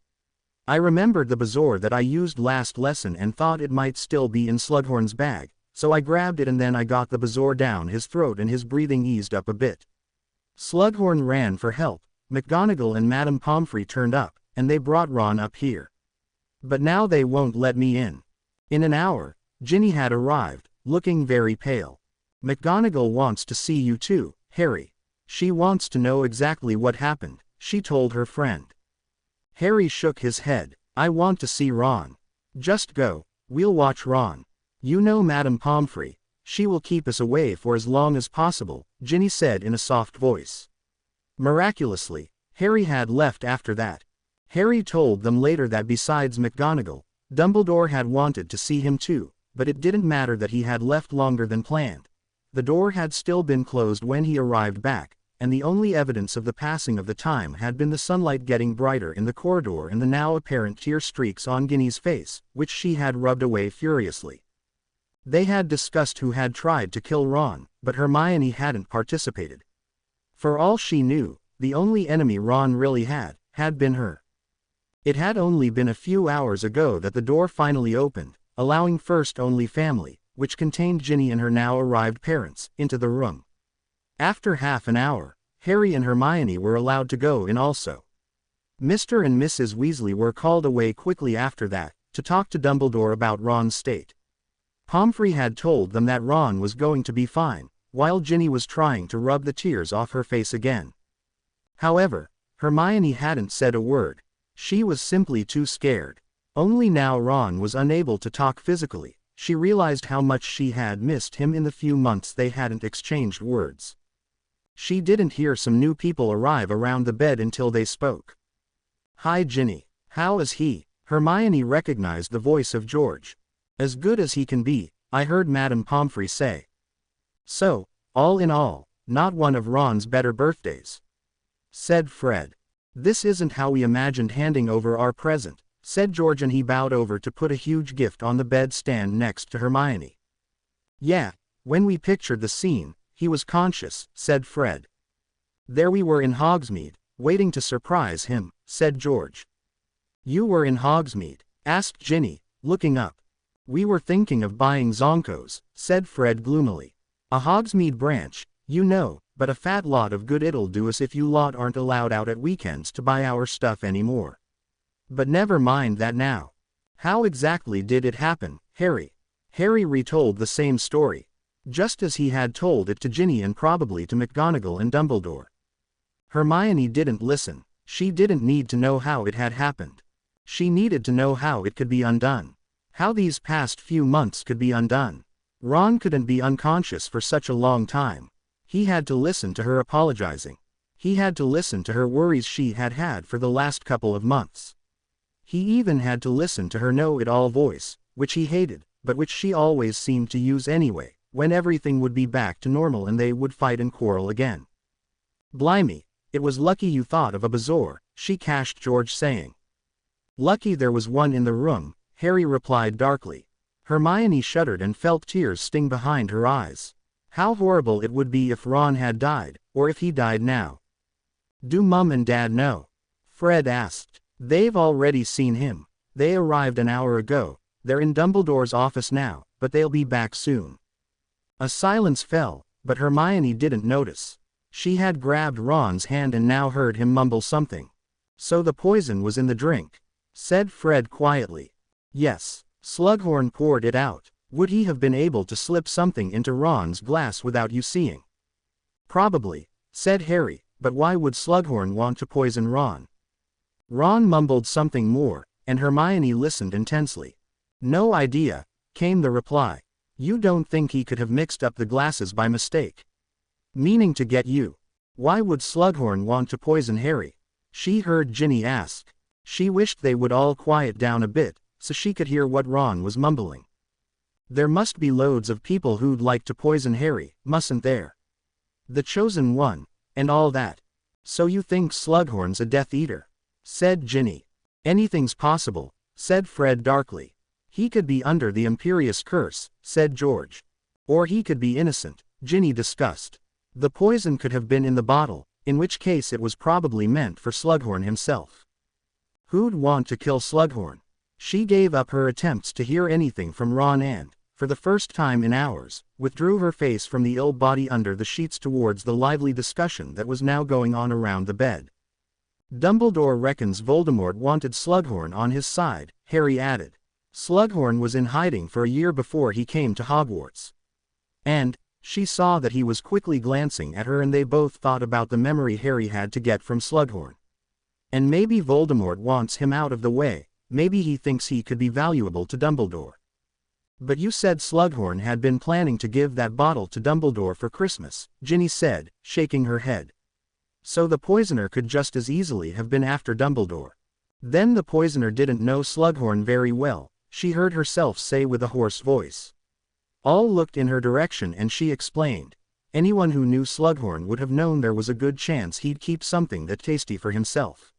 I remembered the bezoar that I used last lesson and thought it might still be in Slughorn's bag, so I grabbed it and then I got the bezoar down his throat and his breathing eased up a bit. Slughorn ran for help. McGonagall and Madame Pomfrey turned up, and they brought Ron up here. But now they won't let me in. In an hour, Ginny had arrived, looking very pale. McGonagall wants to see you too, Harry. She wants to know exactly what happened, she told her friend. Harry shook his head. I want to see Ron. Just go, we'll watch Ron. You know Madame Pomfrey, she will keep us away for as long as possible, Ginny said in a soft voice. Miraculously, Harry had left after that. Harry told them later that besides McGonagall, Dumbledore had wanted to see him too, but it didn't matter that he had left longer than planned. The door had still been closed when he arrived back, and the only evidence of the passing of the time had been the sunlight getting brighter in the corridor and the now apparent tear streaks on Ginny's face, which she had rubbed away furiously. They had discussed who had tried to kill Ron, but Hermione hadn't participated. For all she knew, the only enemy Ron really had had been her. It had only been a few hours ago that the door finally opened, allowing First Only Family, which contained Ginny and her now arrived parents, into the room. After half an hour, Harry and Hermione were allowed to go in also. Mr. and Mrs. Weasley were called away quickly after that, to talk to Dumbledore about Ron's state. Pomfrey had told them that Ron was going to be fine, while Ginny was trying to rub the tears off her face again. However, Hermione hadn't said a word. She was simply too scared. Only now Ron was unable to talk physically, she realized how much she had missed him in the few months they hadn't exchanged words. She didn't hear some new people arrive around the bed until they spoke. "Hi Ginny, how is he?" Hermione recognized the voice of George. "As good as he can be," I heard Madame Pomfrey say. "So, all in all, not one of Ron's better birthdays," said Fred. "This isn't how we imagined handing over our present," said George, and he bowed over to put a huge gift on the bed stand next to Hermione. "Yeah, when we pictured the scene, he was conscious," said Fred. "There we were in Hogsmeade, waiting to surprise him," said George. "You were in Hogsmeade?" asked Ginny, looking up. "We were thinking of buying Zonkos," said Fred gloomily. "A Hogsmeade branch, you know, but a fat lot of good it'll do us if you lot aren't allowed out at weekends to buy our stuff anymore. But never mind that now. How exactly did it happen, Harry?" Harry retold the same story, just as he had told it to Ginny and probably to McGonagall and Dumbledore. Hermione didn't listen. She didn't need to know how it had happened. She needed to know how it could be undone. How these past few months could be undone. Ron couldn't be unconscious for such a long time. He had to listen to her apologizing. He had to listen to her worries she had had for the last couple of months. He even had to listen to her know-it-all voice, which he hated, but which she always seemed to use anyway, when everything would be back to normal and they would fight and quarrel again. "Blimey, it was lucky you thought of a bazaar," she cashed George, saying. "Lucky there was one in the room," Harry replied darkly. Hermione shuddered and felt tears sting behind her eyes. How horrible it would be if Ron had died, or if he died now. "Do Mum and Dad know?" Fred asked. "They've already seen him. They arrived an hour ago. They're in Dumbledore's office now, but they'll be back soon." A silence fell, but Hermione didn't notice. She had grabbed Ron's hand and now heard him mumble something. "So the poison was in the drink," said Fred quietly. "Yes, Slughorn poured it out. Would he have been able to slip something into Ron's glass without you seeing?" "Probably," said Harry, "but why would Slughorn want to poison Ron?" Ron mumbled something more, and Hermione listened intensely. "No idea," came the reply. "You don't think he could have mixed up the glasses by mistake? Meaning to get you? Why would Slughorn want to poison Harry?" she heard Ginny ask. She wished they would all quiet down a bit, so she could hear what Ron was mumbling. "There must be loads of people who'd like to poison Harry, mustn't there? The Chosen One, and all that. So you think Slughorn's a Death Eater?" said Ginny. "Anything's possible," said Fred darkly. "He could be under the Imperious Curse," said George. "Or he could be innocent," Ginny discussed. "The poison could have been in the bottle, in which case it was probably meant for Slughorn himself. Who'd want to kill Slughorn?" She gave up her attempts to hear anything from Ron and, for the first time in hours, withdrew her face from the ill body under the sheets towards the lively discussion that was now going on around the bed. "Dumbledore reckons Voldemort wanted Slughorn on his side," Harry added. "Slughorn was in hiding for a year before he came to Hogwarts. And," she saw that he was quickly glancing at her, and they both thought about the memory Harry had to get from Slughorn. "And maybe Voldemort wants him out of the way, maybe he thinks he could be valuable to Dumbledore." "But you said Slughorn had been planning to give that bottle to Dumbledore for Christmas," Ginny said, shaking her head. "So the poisoner could just as easily have been after Dumbledore." "Then the poisoner didn't know Slughorn very well," she heard herself say with a hoarse voice. All looked in her direction and she explained. "Anyone who knew Slughorn would have known there was a good chance he'd keep something that tasty for himself."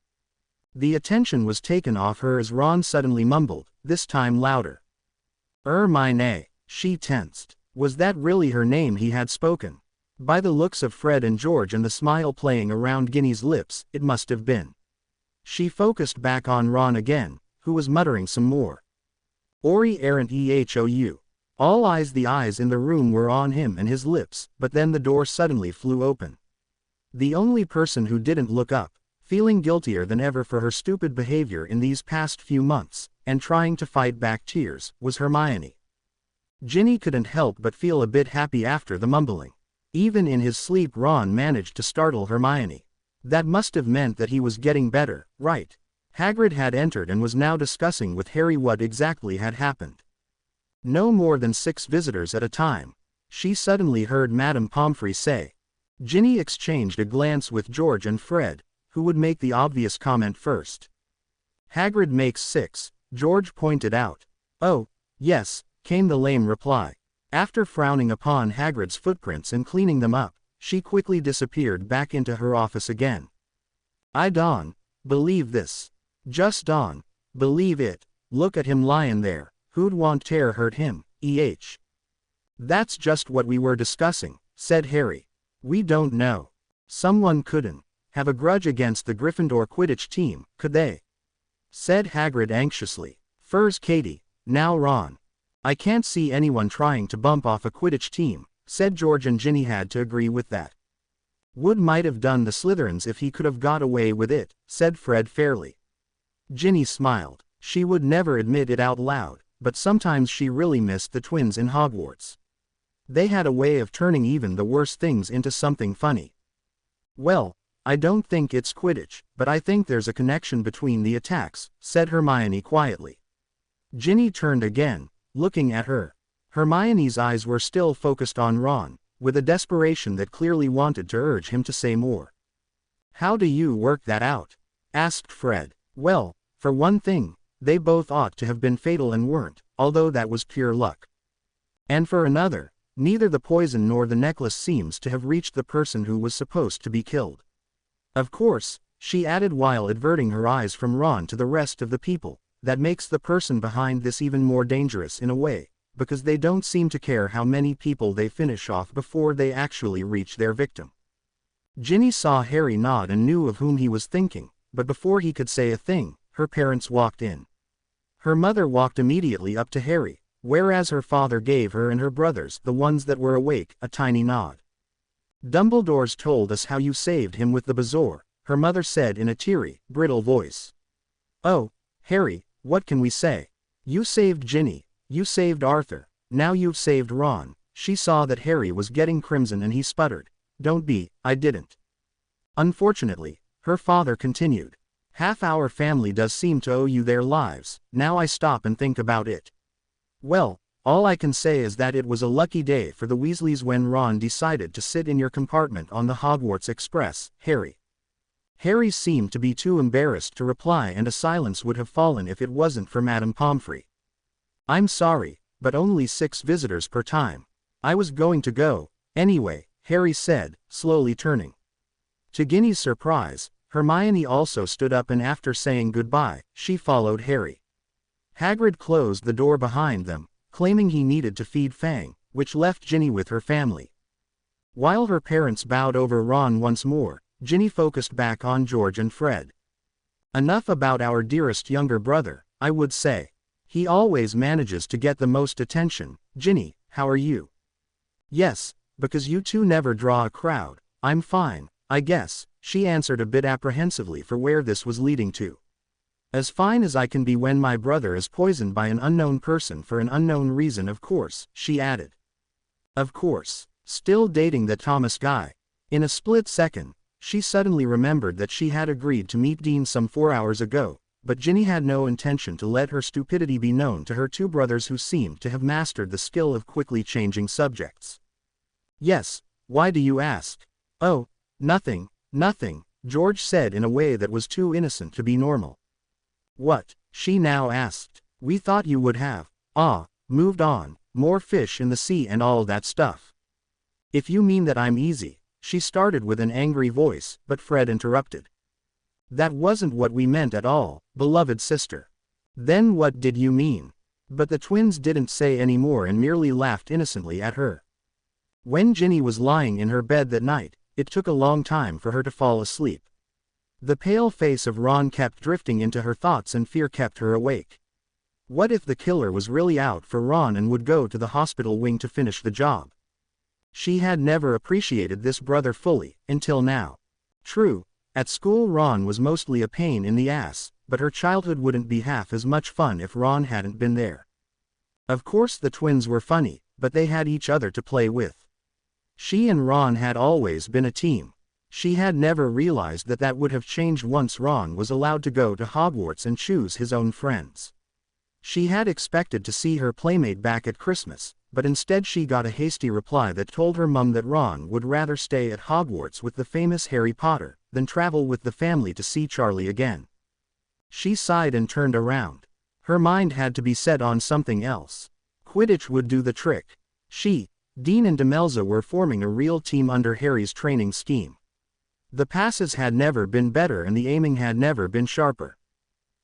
The attention was taken off her as Ron suddenly mumbled, this time louder. "Hermione," she tensed. Was that really her name he had spoken? By the looks of Fred and George and the smile playing around Ginny's lips, it must have been. She focused back on Ron again, who was muttering some more. Ori errant ehou. All eyes the eyes in the room were on him and his lips, but then the door suddenly flew open. The only person who didn't look up, feeling guiltier than ever for her stupid behavior in these past few months, and trying to fight back tears, was Hermione. Ginny couldn't help but feel a bit happy after the mumbling. Even in his sleep Ron managed to startle Hermione. That must have meant that he was getting better, right? Hagrid had entered and was now discussing with Harry what exactly had happened. No more than 6 visitors at a time, she suddenly heard Madame Pomfrey say. Ginny exchanged a glance with George and Fred, who would make the obvious comment first. Hagrid makes 6, George pointed out. Oh, yes, came the lame reply. After frowning upon Hagrid's footprints and cleaning them up, she quickly disappeared back into her office again. I don't believe this. Just don't believe it. Look at him lying there. Who'd want to hurt him, That's just what we were discussing, said Harry. We don't know. Someone couldn't have a grudge against the Gryffindor Quidditch team, could they? Said Hagrid anxiously. First Katie, now Ron. I can't see anyone trying to bump off a Quidditch team, said George, and Ginny had to agree with that. Wood might have done the Slytherins if he could have got away with it, said Fred fairly. Ginny smiled. She would never admit it out loud, but sometimes she really missed the twins in Hogwarts. They had a way of turning even the worst things into something funny. Well, I don't think it's Quidditch, but I think there's a connection between the attacks, said Hermione quietly. Ginny turned again, looking at her. Hermione's eyes were still focused on Ron, with a desperation that clearly wanted to urge him to say more. How do you work that out? Asked Fred. Well, for one thing, they both ought to have been fatal and weren't, although that was pure luck. And for another, neither the poison nor the necklace seems to have reached the person who was supposed to be killed. Of course, she added while averting her eyes from Ron to the rest of the people, that makes the person behind this even more dangerous in a way, because they don't seem to care how many people they finish off before they actually reach their victim. Ginny saw Harry nod and knew of whom he was thinking, but before he could say a thing, her parents walked in. Her mother walked immediately up to Harry, whereas her father gave her and her brothers, the ones that were awake, a tiny nod. Dumbledore's told us how you saved him with the bazaar, her mother said in a teary, brittle voice. Oh, Harry, what can we say? You saved Ginny, you saved Arthur, now you've saved Ron. She saw that Harry was getting crimson and he sputtered. Don't be, I didn't. Unfortunately, her father continued. Half our family does seem to owe you their lives, now I stop and think about it. Well, all I can say is that it was a lucky day for the Weasleys when Ron decided to sit in your compartment on the Hogwarts Express, Harry. Harry seemed to be too embarrassed to reply, and a silence would have fallen if it wasn't for Madame Pomfrey. I'm sorry, but only 6 visitors per time. I was going to go, anyway, Harry said, slowly turning. To Ginny's surprise, Hermione also stood up and after saying goodbye, she followed Harry. Hagrid closed the door behind them, claiming he needed to feed Fang, which left Ginny with her family. While her parents bowed over Ron once more, Ginny focused back on George and Fred. Enough about our dearest younger brother, I would say. He always manages to get the most attention. Ginny, how are you? Yes, because you two never draw a crowd. I'm fine, I guess, she answered a bit apprehensively for where this was leading to. As fine as I can be when my brother is poisoned by an unknown person for an unknown reason, of course, she added. Of course, still dating that Thomas guy. In a split second, she suddenly remembered that she had agreed to meet Dean some 4 hours ago, but Ginny had no intention to let her stupidity be known to her 2 brothers who seemed to have mastered the skill of quickly changing subjects. Yes, why do you ask? Oh, nothing, George said in a way that was too innocent to be normal. What? She now asked. We thought you would have, moved on, more fish in the sea and all that stuff. If you mean that I'm easy, she started with an angry voice, but Fred interrupted. That wasn't what we meant at all, beloved sister. Then what did you mean? But the twins didn't say any more and merely laughed innocently at her. When Ginny was lying in her bed that night, it took a long time for her to fall asleep. The pale face of Ron kept drifting into her thoughts and fear kept her awake. What if the killer was really out for Ron and would go to the hospital wing to finish the job? She had never appreciated this brother fully, until now. True, at school Ron was mostly a pain in the ass, but her childhood wouldn't be half as much fun if Ron hadn't been there. Of course the twins were funny, but they had each other to play with. She and Ron had always been a team. She had never realized that that would have changed once Ron was allowed to go to Hogwarts and choose his own friends. She had expected to see her playmate back at Christmas, but instead she got a hasty reply that told her mum that Ron would rather stay at Hogwarts with the famous Harry Potter than travel with the family to see Charlie again. She sighed and turned around. Her mind had to be set on something else. Quidditch would do the trick. She, Dean and Demelza were forming a real team under Harry's training scheme. The passes had never been better and the aiming had never been sharper.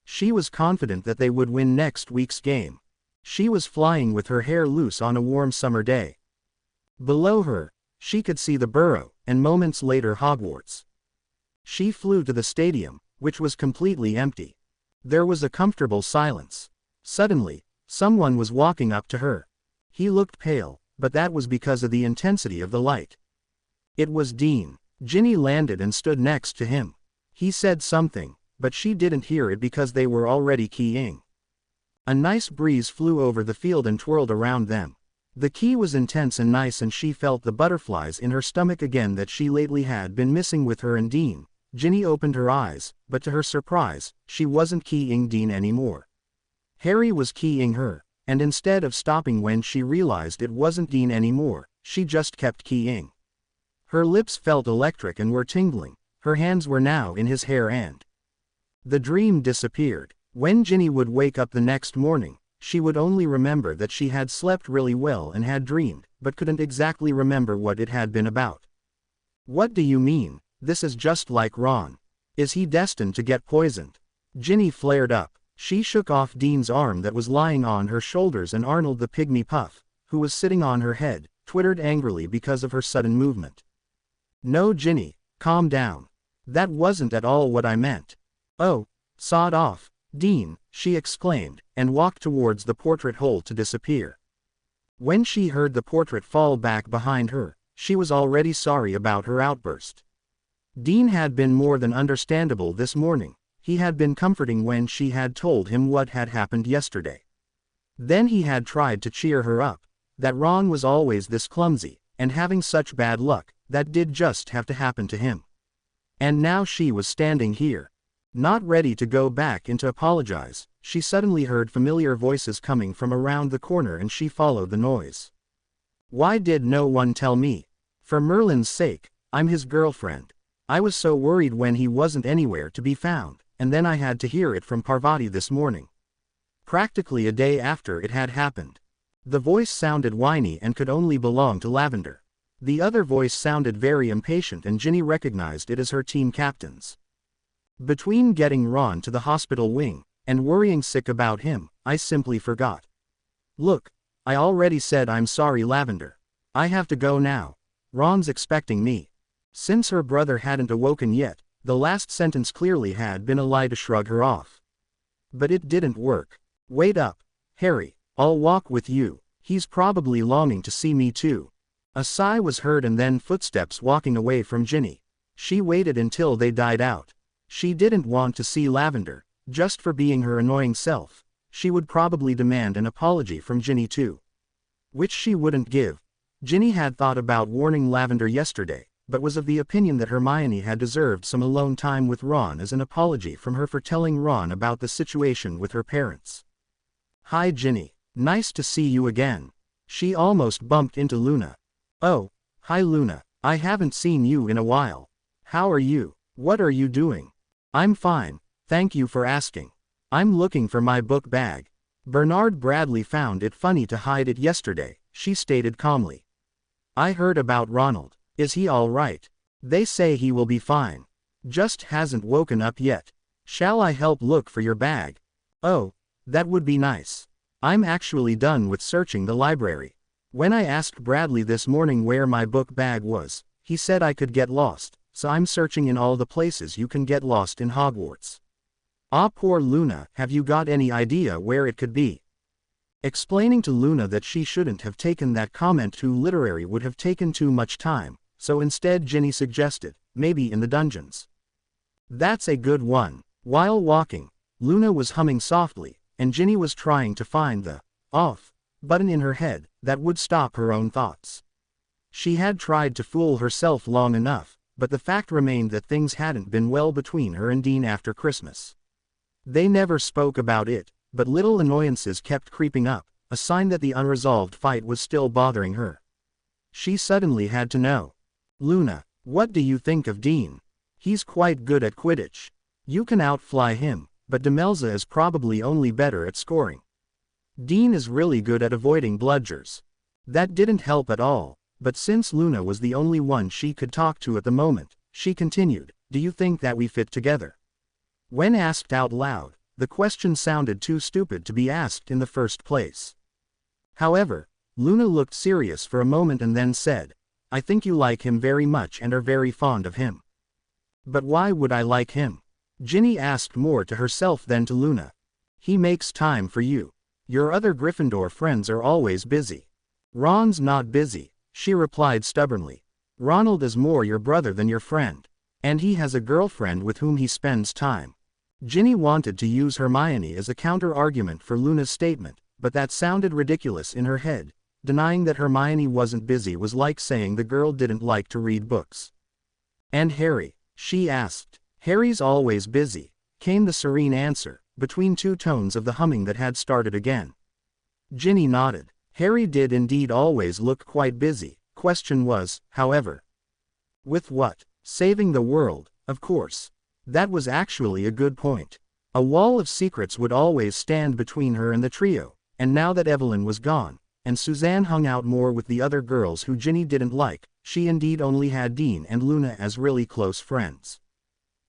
She was confident that they would win next week's game. She was flying with her hair loose on a warm summer day. Below her, she could see the Burrow, and moments later Hogwarts. She flew to the stadium, which was completely empty. There was a comfortable silence. Suddenly, someone was walking up to her. He looked pale, but that was because of the intensity of the light. It was Dean. Ginny landed and stood next to him. He said something, but she didn't hear it because they were already keying. A nice breeze flew over the field and twirled around them. The key was intense and nice and she felt the butterflies in her stomach again that she lately had been missing with her and Dean. Ginny opened her eyes, but to her surprise, she wasn't keying Dean anymore. Harry was keying her, and instead of stopping when she realized it wasn't Dean anymore, she just kept keying. Her lips felt electric and were tingling, her hands were now in his hair and the dream disappeared. When Ginny would wake up the next morning, she would only remember that she had slept really well and had dreamed, but couldn't exactly remember what it had been about. What do you mean? This is just like Ron. Is he destined to get poisoned? Ginny flared up. She shook off Dean's arm that was lying on her shoulders and Arnold the pygmy puff, who was sitting on her head, twittered angrily because of her sudden movement. No Ginny, calm down. That wasn't at all what I meant. Oh, sod off, Dean, she exclaimed, and walked towards the portrait hole to disappear. When she heard the portrait fall back behind her, she was already sorry about her outburst. Dean had been more than understandable this morning. He had been comforting when she had told him what had happened yesterday. Then he had tried to cheer her up, that Ron was always this clumsy, and having such bad luck, that did just have to happen to him. And now she was standing here. Not ready to go back and to apologize, she suddenly heard familiar voices coming from around the corner and she followed the noise. Why did no one tell me? For Merlin's sake, I'm his girlfriend. I was so worried when he wasn't anywhere to be found, and then I had to hear it from Parvati this morning. Practically a day after it had happened. The voice sounded whiny and could only belong to Lavender. The other voice sounded very impatient and Ginny recognized it as her team captain's. Between getting Ron to the hospital wing, and worrying sick about him, I simply forgot. Look, I already said I'm sorry Lavender. I have to go now. Ron's expecting me. Since her brother hadn't awoken yet, the last sentence clearly had been a lie to shrug her off. But it didn't work. Wait up, Harry, I'll walk with you. He's probably longing to see me too. A sigh was heard and then footsteps walking away from Ginny. She waited until they died out. She didn't want to see Lavender, just for being her annoying self. She would probably demand an apology from Ginny too. Which she wouldn't give. Ginny had thought about warning Lavender yesterday, but was of the opinion that Hermione had deserved some alone time with Ron as an apology from her for telling Ron about the situation with her parents. Hi Ginny, nice to see you again. She almost bumped into Luna. Oh, hi Luna, I haven't seen you in a while. How are you? What are you doing? I'm fine, thank you for asking. I'm looking for my book bag. Bernard Bradley found it funny to hide it yesterday, she stated calmly. I heard about Ronald. Is he all right? They say he will be fine. Just hasn't woken up yet. Shall I help look for your bag? Oh, that would be nice. I'm actually done with searching the library. When I asked Bradley this morning where my book bag was, he said I could get lost, so I'm searching in all the places you can get lost in Hogwarts. Ah, poor Luna, have you got any idea where it could be? Explaining to Luna that she shouldn't have taken that comment too literary would have taken too much time, so instead Ginny suggested, maybe in the dungeons. That's a good one. While walking, Luna was humming softly, and Ginny was trying to find the off button in her head that would stop her own thoughts. She had tried to fool herself long enough, but the fact remained that things hadn't been well between her and Dean after Christmas. They never spoke about it, but little annoyances kept creeping up, a sign that the unresolved fight was still bothering her. She suddenly had to know. Luna, what do you think of Dean? He's quite good at Quidditch. You can outfly him, but Demelza is probably only better at scoring. Dean is really good at avoiding bludgers. That didn't help at all, but since Luna was the only one she could talk to at the moment, she continued, do you think that we fit together? When asked out loud, the question sounded too stupid to be asked in the first place. However, Luna looked serious for a moment and then said, I think you like him very much and are very fond of him. But why would I like him? Ginny asked more to herself than to Luna. He makes time for you. Your other Gryffindor friends are always busy. Ron's not busy, she replied stubbornly. Ronald is more your brother than your friend. And he has a girlfriend with whom he spends time. Ginny wanted to use Hermione as a counter-argument for Luna's statement, but that sounded ridiculous in her head. Denying that Hermione wasn't busy was like saying the girl didn't like to read books. And Harry? She asked. Harry's always busy, came the serene answer, between two tones of the humming that had started again. Ginny nodded. Harry did indeed always look quite busy. Question was, however. With what? Saving the world, of course. That was actually a good point. A wall of secrets would always stand between her and the trio, and now that Evelyn was gone, and Suzanne hung out more with the other girls who Ginny didn't like, she indeed only had Dean and Luna as really close friends.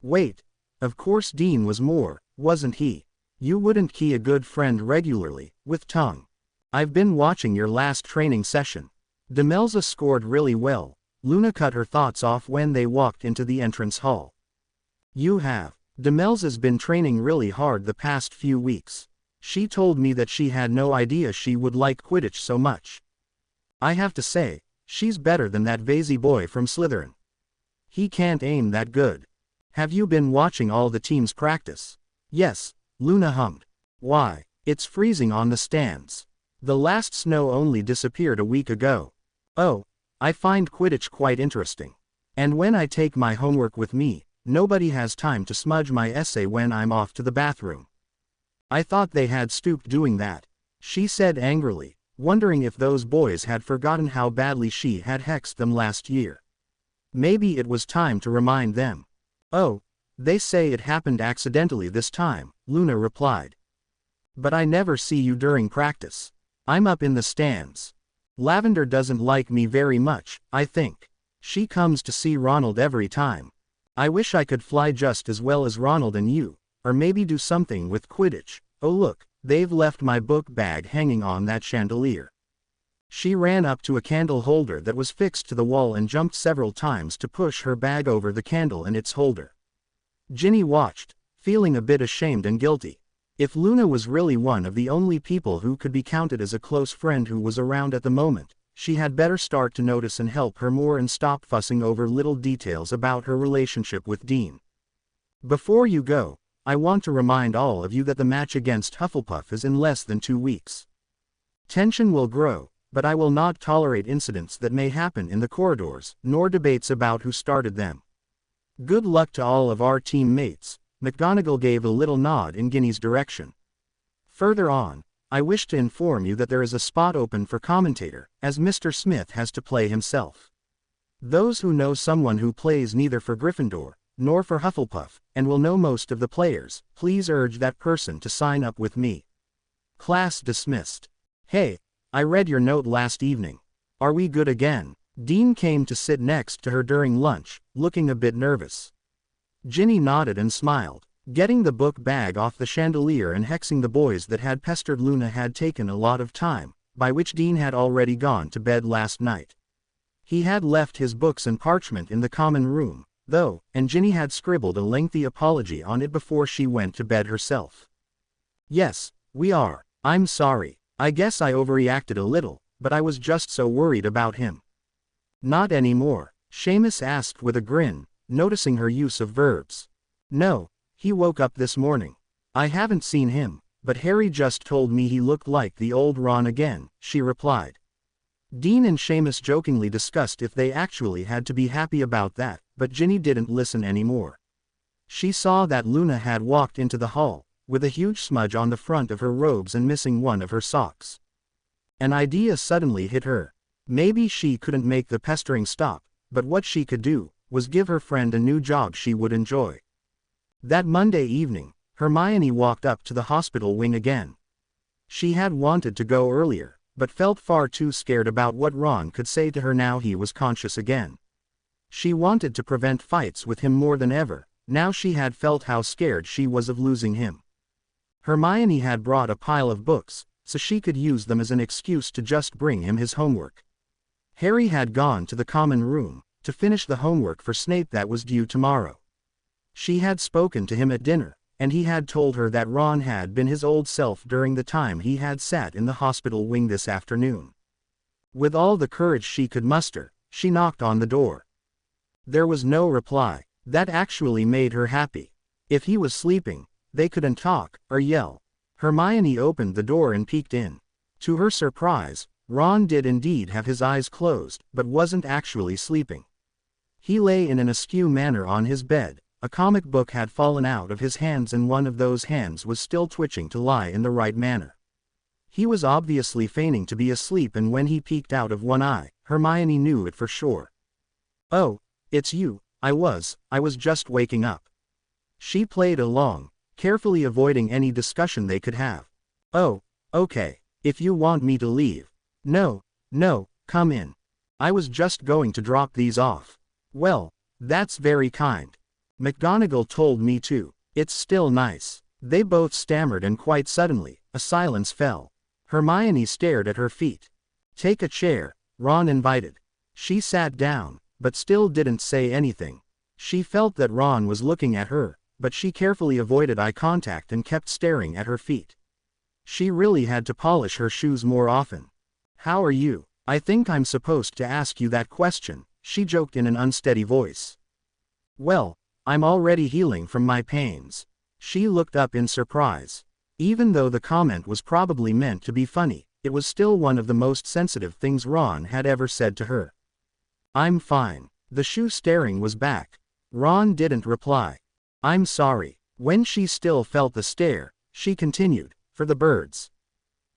Wait. Of course Dean was more, wasn't he? You wouldn't key a good friend regularly, with tongue. I've been watching your last training session. Demelza scored really well. Luna cut her thoughts off when they walked into the entrance hall. You have. Demelza's been training really hard the past few weeks. She told me that she had no idea she would like Quidditch so much. I have to say, she's better than that Vazy boy from Slytherin. He can't aim that good. Have you been watching all the teams practice? Yes, Luna hummed. Why, it's freezing on the stands. The last snow only disappeared a week ago. Oh, I find Quidditch quite interesting. And when I take my homework with me, nobody has time to smudge my essay when I'm off to the bathroom. I thought they had stopped doing that, she said angrily, wondering if those boys had forgotten how badly she had hexed them last year. Maybe it was time to remind them. Oh, they say it happened accidentally this time, Luna replied. But I never see you during practice. I'm up in the stands. Lavender doesn't like me very much, I think. She comes to see Ronald every time. I wish I could fly just as well as Ronald and you, or maybe do something with Quidditch. Oh look, they've left my book bag hanging on that chandelier. She ran up to a candle holder that was fixed to the wall and jumped several times to push her bag over the candle and its holder. Ginny watched, feeling a bit ashamed and guilty. If Luna was really one of the only people who could be counted as a close friend who was around at the moment, she had better start to notice and help her more and stop fussing over little details about her relationship with Dean. Before you go, I want to remind all of you that the match against Hufflepuff is in less than 2 weeks. Tension will grow, but I will not tolerate incidents that may happen in the corridors, nor debates about who started them. Good luck to all of our teammates. McGonagall gave a little nod in Ginny's direction. Further on, I wish to inform you that there is a spot open for commentator, as Mr. Smith has to play himself. Those who know someone who plays neither for Gryffindor, nor for Hufflepuff, and will know most of the players, please urge that person to sign up with me. Class dismissed. Hey, I read your note last evening. Are we good again? Dean came to sit next to her during lunch, looking a bit nervous. Ginny nodded and smiled. Getting the book bag off the chandelier and hexing the boys that had pestered Luna had taken a lot of time, by which Dean had already gone to bed last night. He had left his books and parchment in the common room, though, and Ginny had scribbled a lengthy apology on it before she went to bed herself. Yes, we are. I'm sorry. I guess I overreacted a little, but I was just so worried about him. Not anymore, Seamus asked with a grin, noticing her use of verbs. No, he woke up this morning. I haven't seen him, but Harry just told me he looked like the old Ron again, she replied. Dean and Seamus jokingly discussed if they actually had to be happy about that, but Ginny didn't listen anymore. She saw that Luna had walked into the hall, with a huge smudge on the front of her robes and missing one of her socks. An idea suddenly hit her. Maybe she couldn't make the pestering stop, but what she could do was give her friend a new job she would enjoy. That Monday evening, Hermione walked up to the hospital wing again. She had wanted to go earlier, but felt far too scared about what Ron could say to her now he was conscious again. She wanted to prevent fights with him more than ever, now she had felt how scared she was of losing him. Hermione had brought a pile of books, so she could use them as an excuse to just bring him his homework. Harry had gone to the common room to finish the homework for Snape that was due tomorrow. She had spoken to him at dinner, and he had told her that Ron had been his old self during the time he had sat in the hospital wing this afternoon. With all the courage she could muster, she knocked on the door. There was no reply. That actually made her happy. If he was sleeping, they couldn't talk or yell. Hermione opened the door and peeked in. To her surprise, Ron did indeed have his eyes closed, but wasn't actually sleeping. He lay in an askew manner on his bed. A comic book had fallen out of his hands and one of those hands was still twitching to lie in the right manner. He was obviously feigning to be asleep, and when he peeked out of one eye, Hermione knew it for sure. "Oh, it's you. I was just waking up." She played along, carefully avoiding any discussion they could have. "Oh, okay. If you want me to leave." No, come in. I was just going to drop these off." "Well, that's very kind. McGonagall told me to." "It's still nice." They both stammered, and quite suddenly, a silence fell. Hermione stared at her feet. "Take a chair," Ron invited. She sat down, but still didn't say anything. She felt that Ron was looking at her, but she carefully avoided eye contact and kept staring at her feet. She really had to polish her shoes more often. "How are you? I think I'm supposed to ask you that question," she joked in an unsteady voice. "Well, I'm already healing from my pains." She looked up in surprise. Even though the comment was probably meant to be funny, it was still one of the most sensitive things Ron had ever said to her. "I'm fine." The shoe staring was back. Ron didn't reply. "I'm sorry." When she still felt the stare, she continued, "For the birds."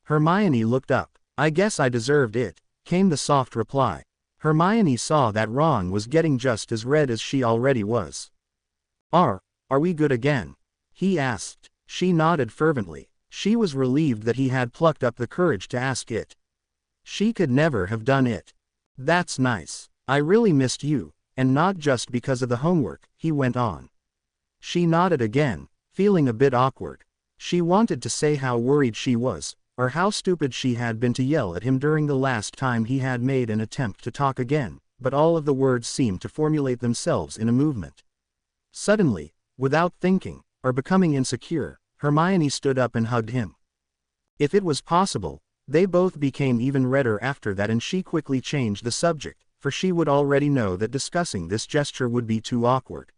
Hermione looked up. "I guess I deserved it," came the soft reply. Hermione saw that Ron was getting just as red as she already was. Are we good again?" he asked. She nodded fervently. She was relieved that he had plucked up the courage to ask it. She could never have done it. "That's nice. I really missed you, and not just because of the homework," he went on. She nodded again, feeling a bit awkward. She wanted to say how worried she was, or how stupid she had been to yell at him during the last time he had made an attempt to talk again, but all of the words seemed to formulate themselves in a movement. Suddenly, without thinking, or becoming insecure, Hermione stood up and hugged him. If it was possible, they both became even redder after that, and she quickly changed the subject, for she would already know that discussing this gesture would be too awkward.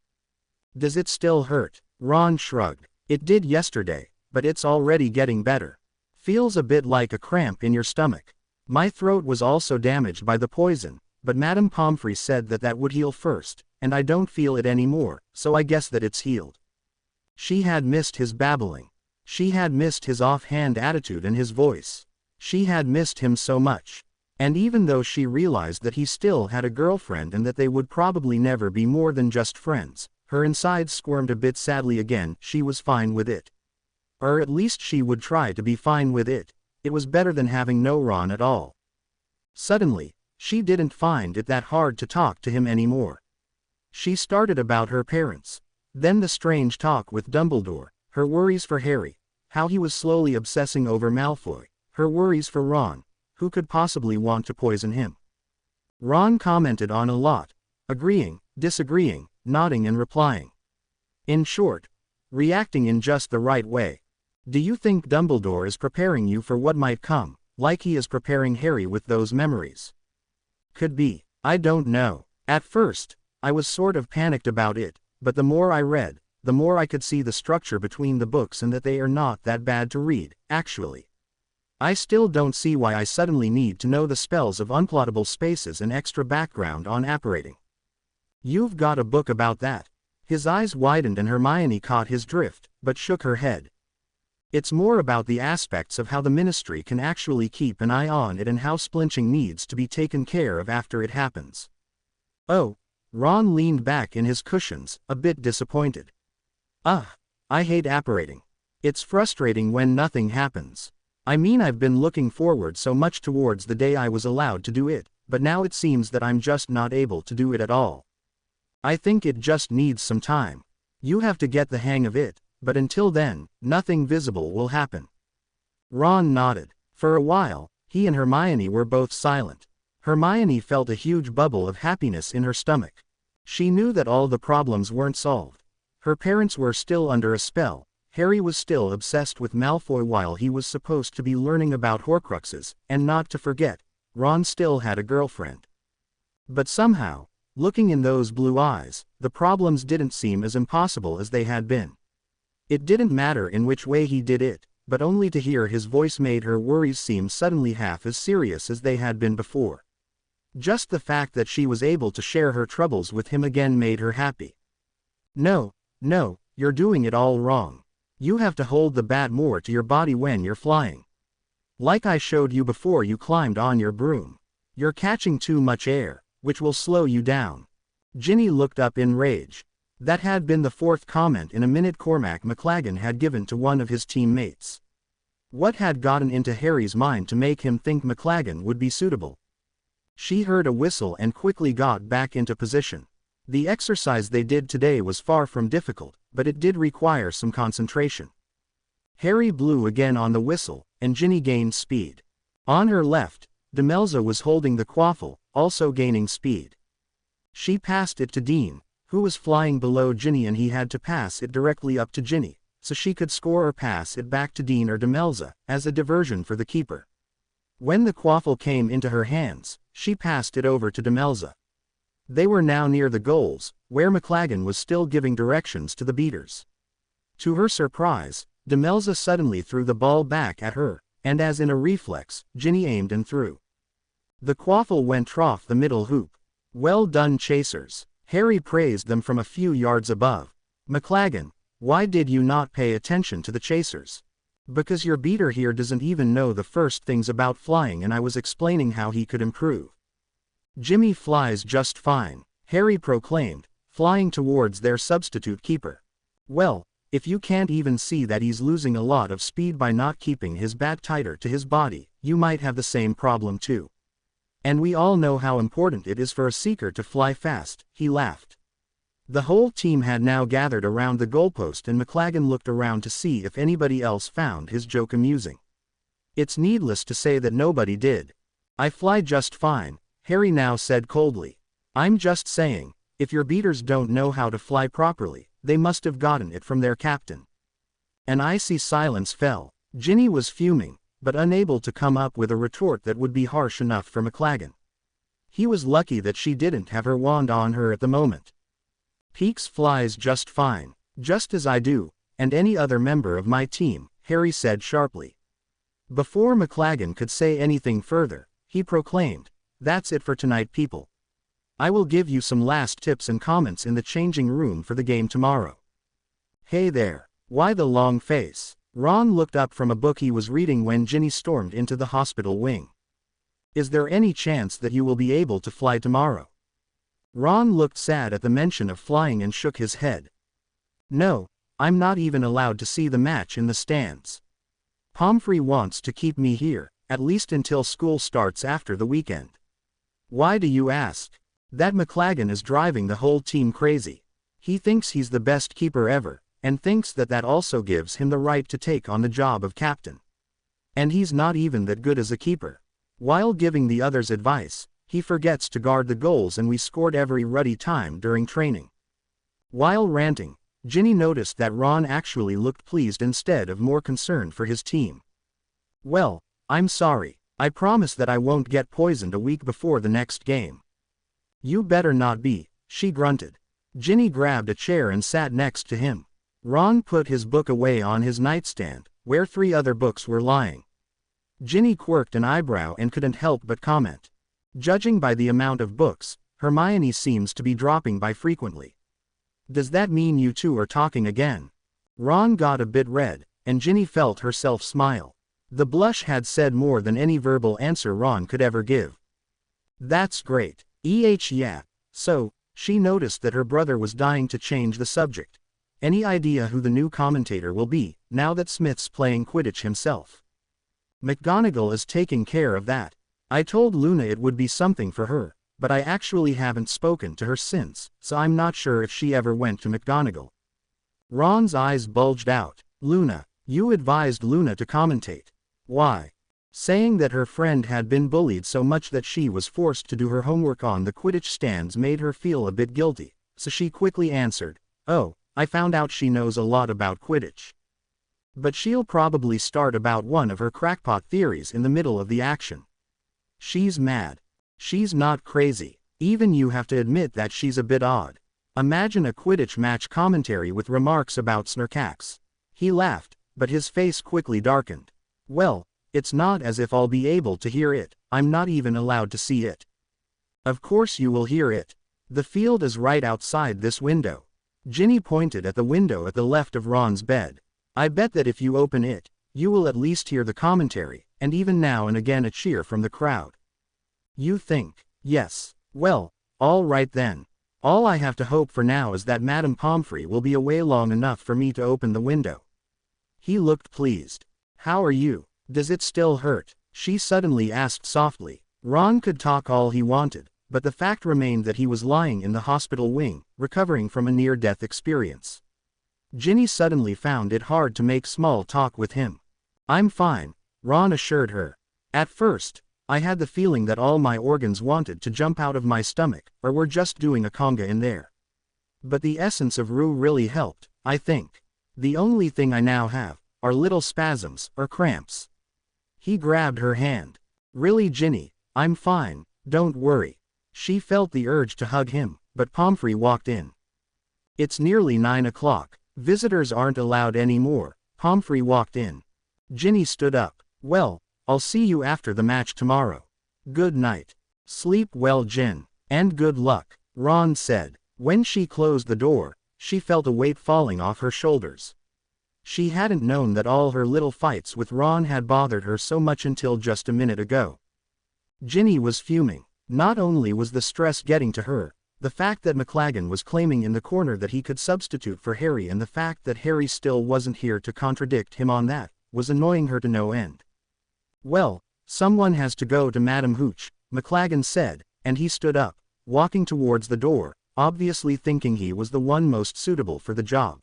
"Does it still hurt?" Ron shrugged. "It did yesterday, but it's already getting better. Feels a bit like a cramp in your stomach. My throat was also damaged by the poison, but Madame Pomfrey said that would heal first, and I don't feel it anymore, so I guess that it's healed." She had missed his babbling. She had missed his offhand attitude and his voice. She had missed him so much. And even though she realized that he still had a girlfriend and that they would probably never be more than just friends, her insides squirmed a bit sadly again. She was fine with it. Or at least she would try to be fine with it. It was better than having no Ron at all. Suddenly, she didn't find it that hard to talk to him anymore. She started about her parents. Then the strange talk with Dumbledore, her worries for Harry, how he was slowly obsessing over Malfoy, her worries for Ron, who could possibly want to poison him. Ron commented on a lot, agreeing, disagreeing, nodding and replying. In short, reacting in just the right way. Do you think Dumbledore is preparing you for what might come, like he is preparing Harry with those memories? Could be. I don't know. At first, I was sort of panicked about it, but the more I read, the more I could see the structure between the books and that they are not that bad to read, actually. I still don't see why I suddenly need to know the spells of unplottable spaces and extra background on apparating. You've got a book about that. His eyes widened and Hermione caught his drift, but shook her head. It's more about the aspects of how the Ministry can actually keep an eye on it and how splinching needs to be taken care of after it happens. Oh, Ron leaned back in his cushions, a bit disappointed. I hate apparating. It's frustrating when nothing happens. I mean, I've been looking forward so much towards the day I was allowed to do it, but now it seems that I'm just not able to do it at all. I think it just needs some time. You have to get the hang of it, but until then, nothing visible will happen. Ron nodded. For a while, he and Hermione were both silent. Hermione felt a huge bubble of happiness in her stomach. She knew that all the problems weren't solved. Her parents were still under a spell. Harry was still obsessed with Malfoy while he was supposed to be learning about Horcruxes, and not to forget, Ron still had a girlfriend. But somehow, looking in those blue eyes, the problems didn't seem as impossible as they had been. It didn't matter in which way he did it, but only to hear his voice made her worries seem suddenly half as serious as they had been before. Just the fact that she was able to share her troubles with him again made her happy. No, you're doing it all wrong. You have to hold the bat more to your body when you're flying. Like I showed you before you climbed on your broom. You're catching too much air, which will slow you down. Ginny looked up in rage. That had been the fourth comment in a minute Cormac McLaggen had given to one of his teammates. What had gotten into Harry's mind to make him think McLaggen would be suitable? She heard a whistle and quickly got back into position. The exercise they did today was far from difficult, but it did require some concentration. Harry blew again on the whistle, and Ginny gained speed. On her left, Demelza was holding the quaffle, also gaining speed. She passed it to Dean, who was flying below Ginny, and he had to pass it directly up to Ginny, so she could score or pass it back to Dean or Demelza, as a diversion for the keeper. When the quaffle came into her hands, she passed it over to Demelza. They were now near the goals, where McLaggen was still giving directions to the beaters. To her surprise, Demelza suddenly threw the ball back at her, and as in a reflex, Ginny aimed and threw. The quaffle went off the middle hoop. Well done, chasers. Harry praised them from a few yards above. McLaggen, why did you not pay attention to the chasers? Because your beater here doesn't even know the first things about flying, and I was explaining how he could improve. Jimmy flies just fine, Harry proclaimed, flying towards their substitute keeper. Well, if you can't even see that he's losing a lot of speed by not keeping his bat tighter to his body, you might have the same problem too. And we all know how important it is for a seeker to fly fast, he laughed. The whole team had now gathered around the goalpost, and McLaggen looked around to see if anybody else found his joke amusing. It's needless to say that nobody did. I fly just fine, Harry now said coldly. I'm just saying, if your beaters don't know how to fly properly, they must have gotten it from their captain. An icy silence fell. Ginny was fuming, but unable to come up with a retort that would be harsh enough for McLaggen. He was lucky that she didn't have her wand on her at the moment. Peaks flies just fine, just as I do, and any other member of my team, Harry said sharply. Before McLaggen could say anything further, he proclaimed, "That's it for tonight, people. I will give you some last tips and comments in the changing room for the game tomorrow." Hey there, why the long face? Ron looked up from a book he was reading when Ginny stormed into the hospital wing. Is there any chance that you will be able to fly tomorrow? Ron looked sad at the mention of flying and shook his head. No, I'm not even allowed to see the match in the stands. Pomfrey wants to keep me here, at least until school starts after the weekend. Why do you ask? That McLaggen is driving the whole team crazy. He thinks he's the best keeper ever, and thinks that that also gives him the right to take on the job of captain. And he's not even that good as a keeper. While giving the others advice, he forgets to guard the goals, and we scored every ruddy time during training. While ranting, Ginny noticed that Ron actually looked pleased instead of more concerned for his team. Well, I'm sorry. I promise that I won't get poisoned a week before the next game. You better not be, she grunted. Ginny grabbed a chair and sat next to him. Ron put his book away on his nightstand, where 3 other books were lying. Ginny quirked an eyebrow and couldn't help but comment. Judging by the amount of books, Hermione seems to be dropping by frequently. Does that mean you two are talking again? Ron got a bit red, and Ginny felt herself smile. The blush had said more than any verbal answer Ron could ever give. That's great. Yeah. So, she noticed that her brother was dying to change the subject. Any idea who the new commentator will be, now that Smith's playing Quidditch himself? McGonagall is taking care of that. I told Luna it would be something for her, but I actually haven't spoken to her since, so I'm not sure if she ever went to McGonagall. Ron's eyes bulged out. Luna, you advised Luna to commentate. Why? Saying that her friend had been bullied so much that she was forced to do her homework on the Quidditch stands made her feel a bit guilty, so she quickly answered, "Oh, I found out she knows a lot about Quidditch. But she'll probably start about one of her crackpot theories in the middle of the action. She's mad. She's not crazy. Even you have to admit that she's a bit odd. Imagine a Quidditch match commentary with remarks about Snorkax." He laughed, but his face quickly darkened. Well, it's not as if I'll be able to hear it. I'm not even allowed to see it. Of course you will hear it. The field is right outside this window. Ginny pointed at the window at the left of Ron's bed. I bet that if you open it, you will at least hear the commentary, and even now and again a cheer from the crowd. You think? Yes. Well, all right then. All I have to hope for now is that Madame Pomfrey will be away long enough for me to open the window. He looked pleased. How are you? Does it still hurt? She suddenly asked softly. Ron could talk all he wanted, but the fact remained that he was lying in the hospital wing, recovering from a near-death experience. Ginny suddenly found it hard to make small talk with him. I'm fine, Ron assured her. At first, I had the feeling that all my organs wanted to jump out of my stomach, or were just doing a conga in there. But the essence of Rue really helped, I think. The only thing I now have are little spasms or cramps. He grabbed her hand. Really, Ginny, I'm fine, don't worry. She felt the urge to hug him, but Pomfrey walked in. It's nearly 9 o'clock. Visitors aren't allowed anymore. Pomfrey walked in. Ginny stood up. Well, I'll see you after the match tomorrow. Good night. Sleep well, Gin. And good luck, Ron said. When she closed the door, she felt a weight falling off her shoulders. She hadn't known that all her little fights with Ron had bothered her so much until just a minute ago. Ginny was fuming. Not only was the stress getting to her, the fact that McLaggen was claiming in the corner that he could substitute for Harry and the fact that Harry still wasn't here to contradict him on that, was annoying her to no end. Well, someone has to go to Madame Hooch, McLaggen said, and he stood up, walking towards the door, obviously thinking he was the one most suitable for the job.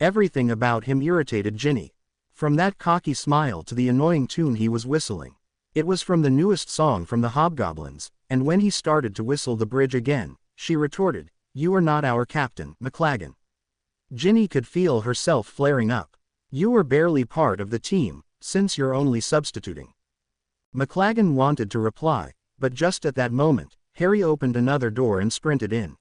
Everything about him irritated Ginny. From that cocky smile to the annoying tune he was whistling. It was from the newest song from the Hobgoblins, and when he started to whistle the bridge again, she retorted, "You are not our captain, McLaggen." Ginny could feel herself flaring up. You were barely part of the team, since you're only substituting. McLaggen wanted to reply, but just at that moment, Harry opened another door and sprinted in.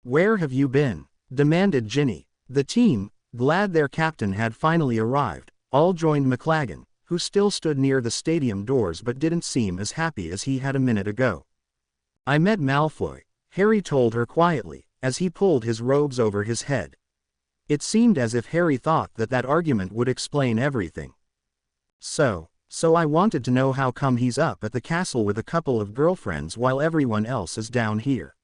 Where have you been? Demanded Ginny. The team, glad their captain had finally arrived, all joined McLaggen, who still stood near the stadium doors but didn't seem as happy as he had a minute ago. I met Malfoy, Harry told her quietly, as he pulled his robes over his head. It seemed as if Harry thought that that argument would explain everything. So I wanted to know how come he's up at the castle with a couple of girlfriends while everyone else is down here.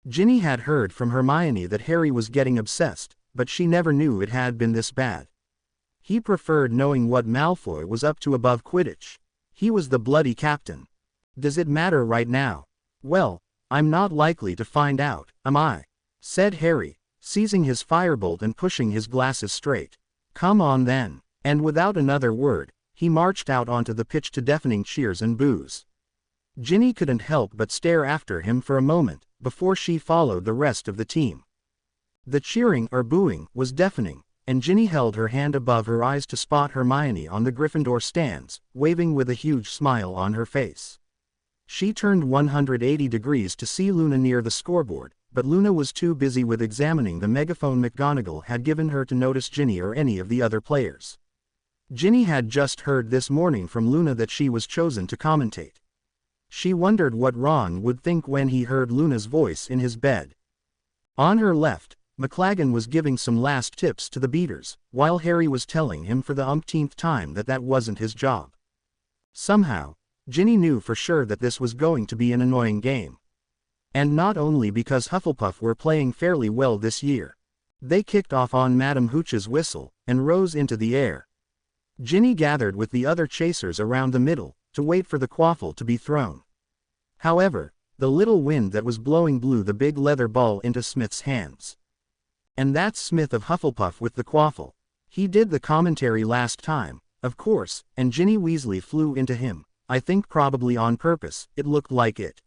Ginny had heard from Hermione that Harry was getting obsessed, but she never knew it had been this bad. He preferred knowing what Malfoy was up to above Quidditch. He was the bloody captain. Does it matter right now? Well, I'm not likely to find out, am I? Said Harry, seizing his firebolt and pushing his glasses straight. Come on then. And without another word, he marched out onto the pitch to deafening cheers and boos. Ginny couldn't help but stare after him for a moment, before she followed the rest of the team. The cheering or booing was deafening, and Ginny held her hand above her eyes to spot Hermione on the Gryffindor stands, waving with a huge smile on her face. She turned 180 degrees to see Luna near the scoreboard, but Luna was too busy with examining the megaphone McGonagall had given her to notice Ginny or any of the other players. Ginny had just heard this morning from Luna that she was chosen to commentate. She wondered what Ron would think when he heard Luna's voice in his bed. On her left, McLaggen was giving some last tips to the beaters, while Harry was telling him for the umpteenth time that that wasn't his job. Somehow, Ginny knew for sure that this was going to be an annoying game. And not only because Hufflepuff were playing fairly well this year. They kicked off on Madame Hooch's whistle, and rose into the air. Ginny gathered with the other chasers around the middle, to wait for the quaffle to be thrown. However, the little wind that was blowing blew the big leather ball into Smith's hands. And that's Smith of Hufflepuff with the quaffle. He did the commentary last time, of course, and Ginny Weasley flew into him, I think probably on purpose, it looked like it.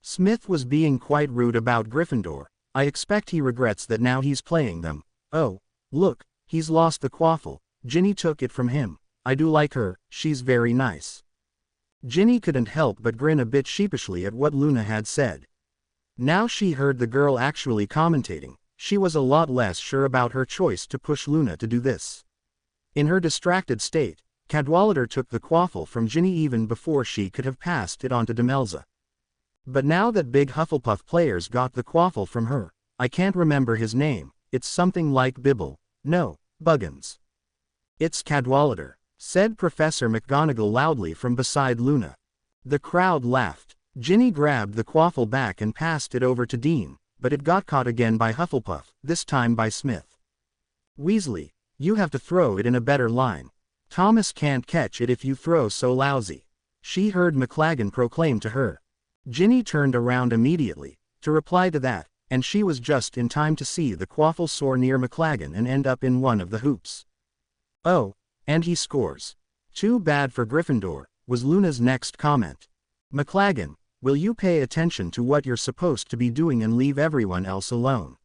Smith was being quite rude about Gryffindor. I expect he regrets that now he's playing them. Oh, look, he's lost the quaffle. Ginny took it from him. I do like her, she's very nice. Ginny couldn't help but grin a bit sheepishly at what Luna had said. Now she heard the girl actually commentating, she was a lot less sure about her choice to push Luna to do this. In her distracted state, Cadwallader took the quaffle from Ginny even before she could have passed it on to Demelza. But now that big Hufflepuff players got the quaffle from her, I can't remember his name, it's something like Bibble, no, Buggins. It's Cadwallader, said Professor McGonagall loudly from beside Luna. The crowd laughed. Ginny grabbed the quaffle back and passed it over to Dean, but it got caught again by Hufflepuff, this time by Smith. Weasley, you have to throw it in a better line. Thomas can't catch it if you throw so lousy. She heard McLaggen proclaim to her. Ginny turned around immediately, to reply to that, and she was just in time to see the quaffle soar near McLaggen and end up in one of the hoops. Oh, and he scores. Too bad for Gryffindor, was Luna's next comment. McLaggen, will you pay attention to what you're supposed to be doing and leave everyone else alone?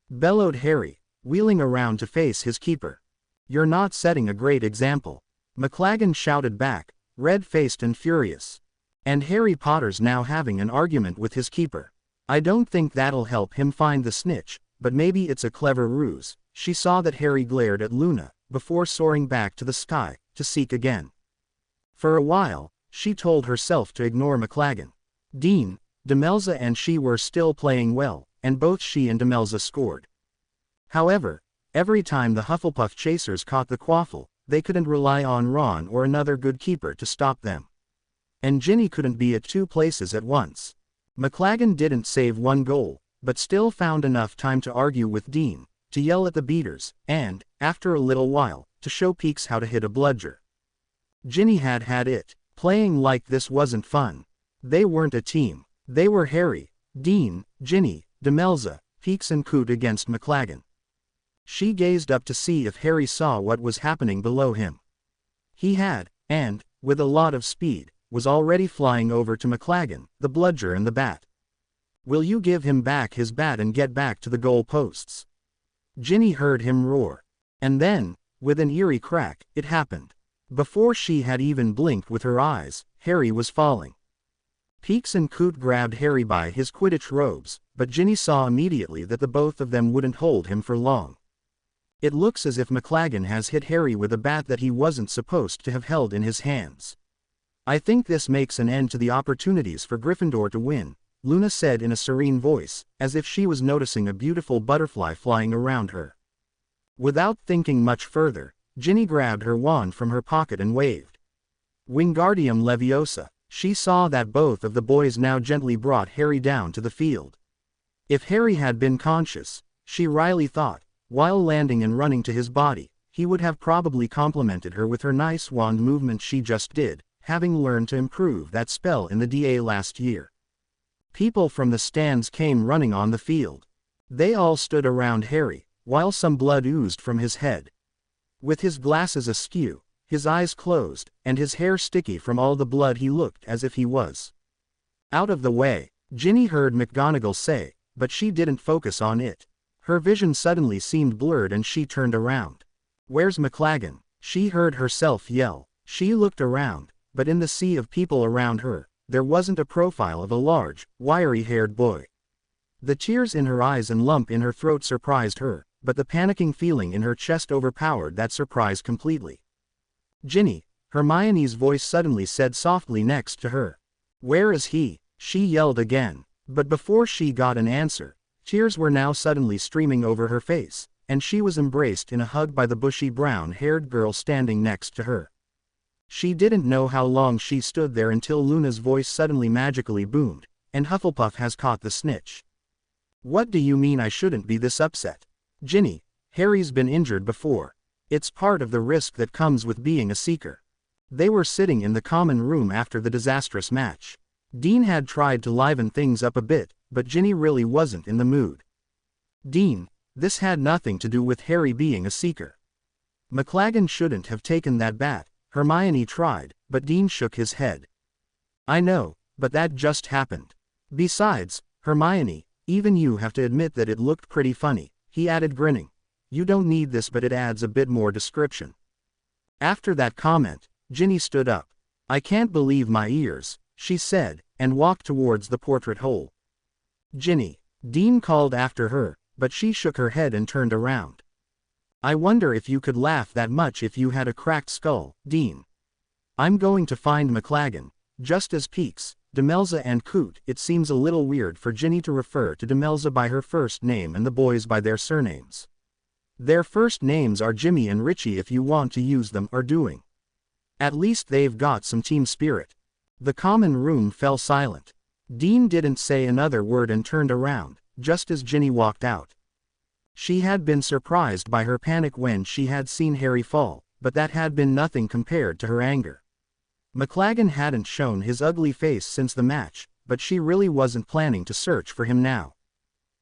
Bellowed Harry, wheeling around to face his keeper. You're not setting a great example. McLaggen shouted back, red-faced and furious. And Harry Potter's now having an argument with his keeper. I don't think that'll help him find the snitch, but maybe it's a clever ruse. She saw that Harry glared at Luna, before soaring back to the sky, to seek again. For a while, she told herself to ignore McLaggen. Dean, Demelza and she were still playing well, and both she and Demelza scored. However, every time the Hufflepuff chasers caught the quaffle, they couldn't rely on Ron or another good keeper to stop them. And Ginny couldn't be at two places at once. McLaggen didn't save one goal, but still found enough time to argue with Dean, to yell at the beaters, and, after a little while, to show Peeks how to hit a bludger. Ginny had had it. Playing like this wasn't fun. They weren't a team. They were Harry, Dean, Ginny, Demelza, Peeks and Coot against McLaggen. She gazed up to see if Harry saw what was happening below him. He had, and, with a lot of speed, was already flying over to McLaggen, the bludger and the bat. Will you give him back his bat and get back to the goal posts? Ginny heard him roar. And then, with an eerie crack, it happened. Before she had even blinked with her eyes, Harry was falling. Peeks and Coot grabbed Harry by his Quidditch robes, but Ginny saw immediately that the both of them wouldn't hold him for long. It looks as if McLaggen has hit Harry with a bat that he wasn't supposed to have held in his hands. I think this makes an end to the opportunities for Gryffindor to win, Luna said in a serene voice, as if she was noticing a beautiful butterfly flying around her. Without thinking much further, Ginny grabbed her wand from her pocket and waved. Wingardium Leviosa. She saw that both of the boys now gently brought Harry down to the field. If Harry had been conscious, she wryly thought, while landing and running to his body, he would have probably complimented her with her nice wand movement she just did, having learned to improve that spell in the DA last year. People from the stands came running on the field. They all stood around Harry, while some blood oozed from his head. With his glasses askew, his eyes closed, and his hair sticky from all the blood, he looked as if he was out of the way. Ginny heard McGonagall say, but she didn't focus on it. Her vision suddenly seemed blurred and she turned around. "Where's McLagan?" she heard herself yell. She looked around, but in the sea of people around her, there wasn't a profile of a large, wiry-haired boy. The tears in her eyes and lump in her throat surprised her, but the panicking feeling in her chest overpowered that surprise completely. "Ginny," Hermione's voice suddenly said softly next to her. "Where is he?" she yelled again. But before she got an answer, tears were now suddenly streaming over her face, and she was embraced in a hug by the bushy brown-haired girl standing next to her. She didn't know how long she stood there until Luna's voice suddenly magically boomed, "And Hufflepuff has caught the snitch." "What do you mean I shouldn't be this upset?" "Ginny, Harry's been injured before. It's part of the risk that comes with being a seeker." They were sitting in the common room after the disastrous match. Dean had tried to liven things up a bit, but Ginny really wasn't in the mood. "Dean, this had nothing to do with Harry being a seeker. McLagan shouldn't have taken that bat," Hermione tried, but Dean shook his head. "I know, but that just happened. Besides, Hermione, even you have to admit that it looked pretty funny," he added grinning. "You don't need this, but it adds a bit more description." After that comment, Ginny stood up. "I can't believe my ears," she said, and walked towards the portrait hole. "Ginny," Dean called after her, but she shook her head and turned around. "I wonder if you could laugh that much if you had a cracked skull, Dean. I'm going to find McLagan, just as Peeks, Demelza and Coot." It seems a little weird for Ginny to refer to Demelza by her first name and the boys by their surnames. Their first names are Jimmy and Richie if you want to use them, or doing. At least they've got some team spirit. The common room fell silent. Dean didn't say another word and turned around, just as Ginny walked out. She had been surprised by her panic when she had seen Harry fall, but that had been nothing compared to her anger. McLagan hadn't shown his ugly face since the match, but she really wasn't planning to search for him now.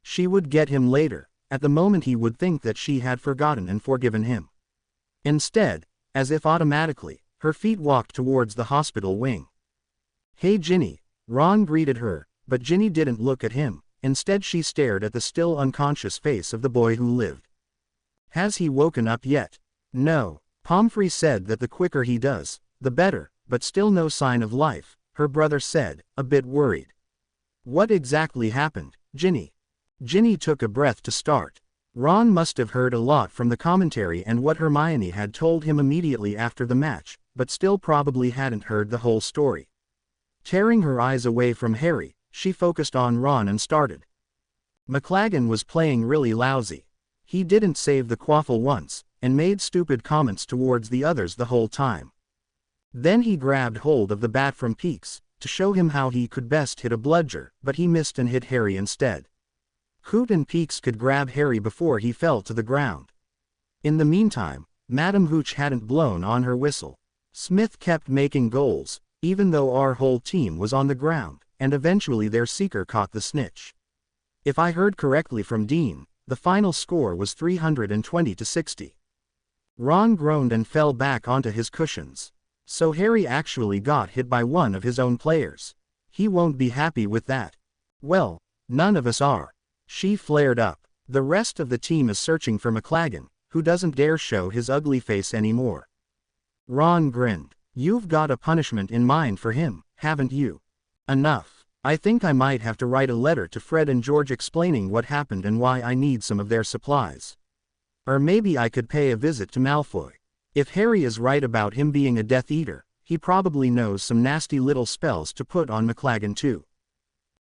She would get him later. At the moment he would think that she had forgotten and forgiven him. Instead, as if automatically, her feet walked towards the hospital wing. "Hey Ginny," Ron greeted her, but Ginny didn't look at him. Instead she stared at the still unconscious face of the boy who lived. "Has he woken up yet?" "No. Pomfrey said that the quicker he does, the better, but still no sign of life," her brother said, a bit worried. "What exactly happened, Ginny?" Ginny took a breath to start. Ron must have heard a lot from the commentary and what Hermione had told him immediately after the match, but still probably hadn't heard the whole story. Tearing her eyes away from Harry, she focused on Ron and started. "McLagan was playing really lousy. He didn't save the quaffle once, and made stupid comments towards the others the whole time. Then he grabbed hold of the bat from Peeks, to show him how he could best hit a bludger, but he missed and hit Harry instead. Coot and Peeks could grab Harry before he fell to the ground. In the meantime, Madam Hooch hadn't blown on her whistle. Smith kept making goals, even though our whole team was on the ground, and eventually their seeker caught the snitch. If I heard correctly from Dean, the final score was 320-60. Ron groaned and fell back onto his cushions. So Harry actually got hit by one of his own players. He won't be happy with that. Well, none of us are. She flared up. The rest of the team is searching for McLagan, who doesn't dare show his ugly face anymore. Ron grinned. "You've got a punishment in mind for him, haven't you?" "Enough. I think I might have to write a letter to Fred and George explaining what happened and why I need some of their supplies. Or maybe I could pay a visit to Malfoy. If Harry is right about him being a Death Eater, he probably knows some nasty little spells to put on McLagan too."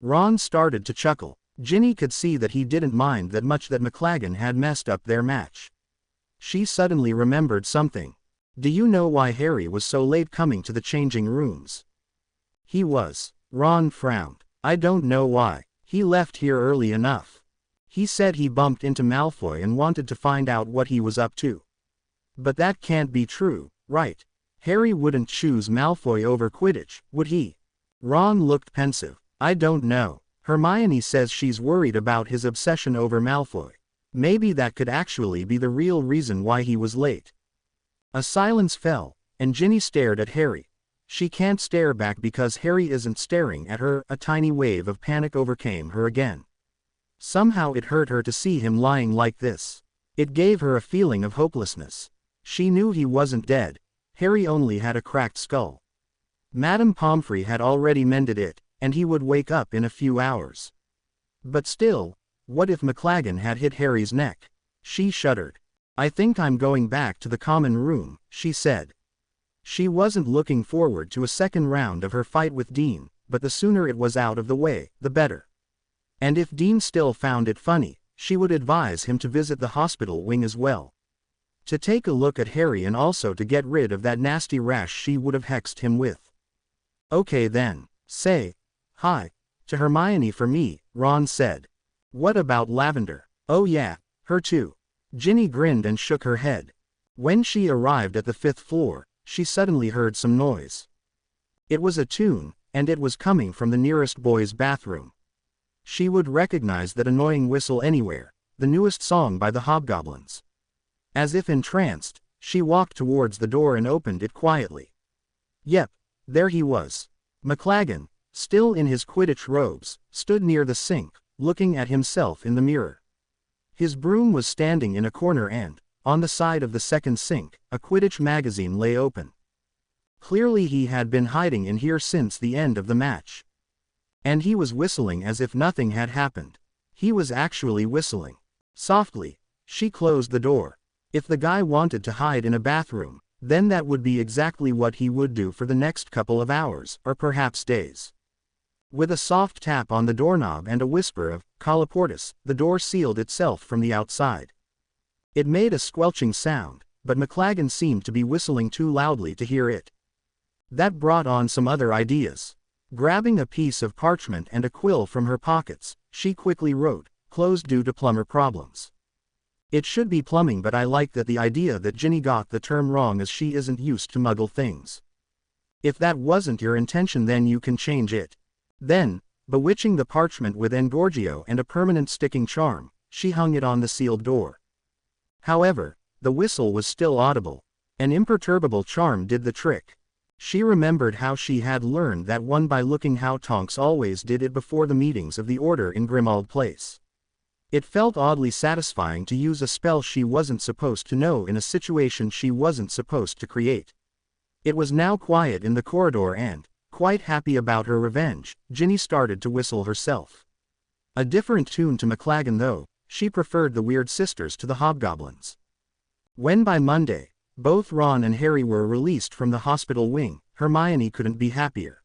Ron started to chuckle. Ginny could see that he didn't mind that much that McLagan had messed up their match. She suddenly remembered something. "Do you know why Harry was so late coming to the changing rooms?" "He was." Ron frowned. "I don't know why. He left here early enough. He said he bumped into Malfoy and wanted to find out what he was up to." "But that can't be true, right? Harry wouldn't choose Malfoy over Quidditch, would he?" Ron looked pensive. "I don't know. Hermione says she's worried about his obsession over Malfoy. Maybe that could actually be the real reason why he was late." A silence fell, and Ginny stared at Harry. She can't stare back because Harry isn't staring at her. A tiny wave of panic overcame her again. Somehow it hurt her to see him lying like this. It gave her a feeling of hopelessness. She knew he wasn't dead. Harry only had a cracked skull. Madame Pomfrey had already mended it, and he would wake up in a few hours. But still, what if McLaggen had hit Harry's neck? She shuddered. "I think I'm going back to the common room," she said. She wasn't looking forward to a second round of her fight with Dean, but the sooner it was out of the way, the better. And if Dean still found it funny, she would advise him to visit the hospital wing as well. To take a look at Harry and also to get rid of that nasty rash she would have hexed him with. "Okay then, say hi to Hermione for me," Ron said. "What about Lavender?" "Oh yeah, her too." Ginny grinned and shook her head. When she arrived at the 5th floor, she suddenly heard some noise. It was a tune, and it was coming from the nearest boys' bathroom. She would recognize that annoying whistle anywhere, the newest song by the Hobgoblins. As if entranced, she walked towards the door and opened it quietly. Yep, there he was. McLaggen, still in his Quidditch robes, stood near the sink, looking at himself in the mirror. His broom was standing in a corner and, on the side of the second sink, a Quidditch magazine lay open. Clearly he had been hiding in here since the end of the match. And he was whistling as if nothing had happened. He was actually whistling. Softly, she closed the door. If the guy wanted to hide in a bathroom, then that would be exactly what he would do for the next couple of hours, or perhaps days. With a soft tap on the doorknob and a whisper of "Colloportus," the door sealed itself from the outside. It made a squelching sound, but McLaggen seemed to be whistling too loudly to hear it. That brought on some other ideas. Grabbing a piece of parchment and a quill from her pockets, she quickly wrote, "Closed due to plumber problems." It should be plumbing, but I like that the idea that Ginny got the term wrong as she isn't used to Muggle things. If that wasn't your intention, then you can change it. Then, bewitching the parchment with Engorgio and a permanent sticking charm, she hung it on the sealed door. However, the whistle was still audible. An imperturbable charm did the trick. She remembered how she had learned that one by looking how Tonks always did it before the meetings of the Order in Grimmauld Place. It felt oddly satisfying to use a spell she wasn't supposed to know in a situation she wasn't supposed to create. It was now quiet in the corridor and, quite happy about her revenge, Ginny started to whistle herself. A different tune to McLaggen though, she preferred the Weird Sisters to the Hobgoblins. When by Monday, both Ron and Harry were released from the hospital wing, Hermione couldn't be happier.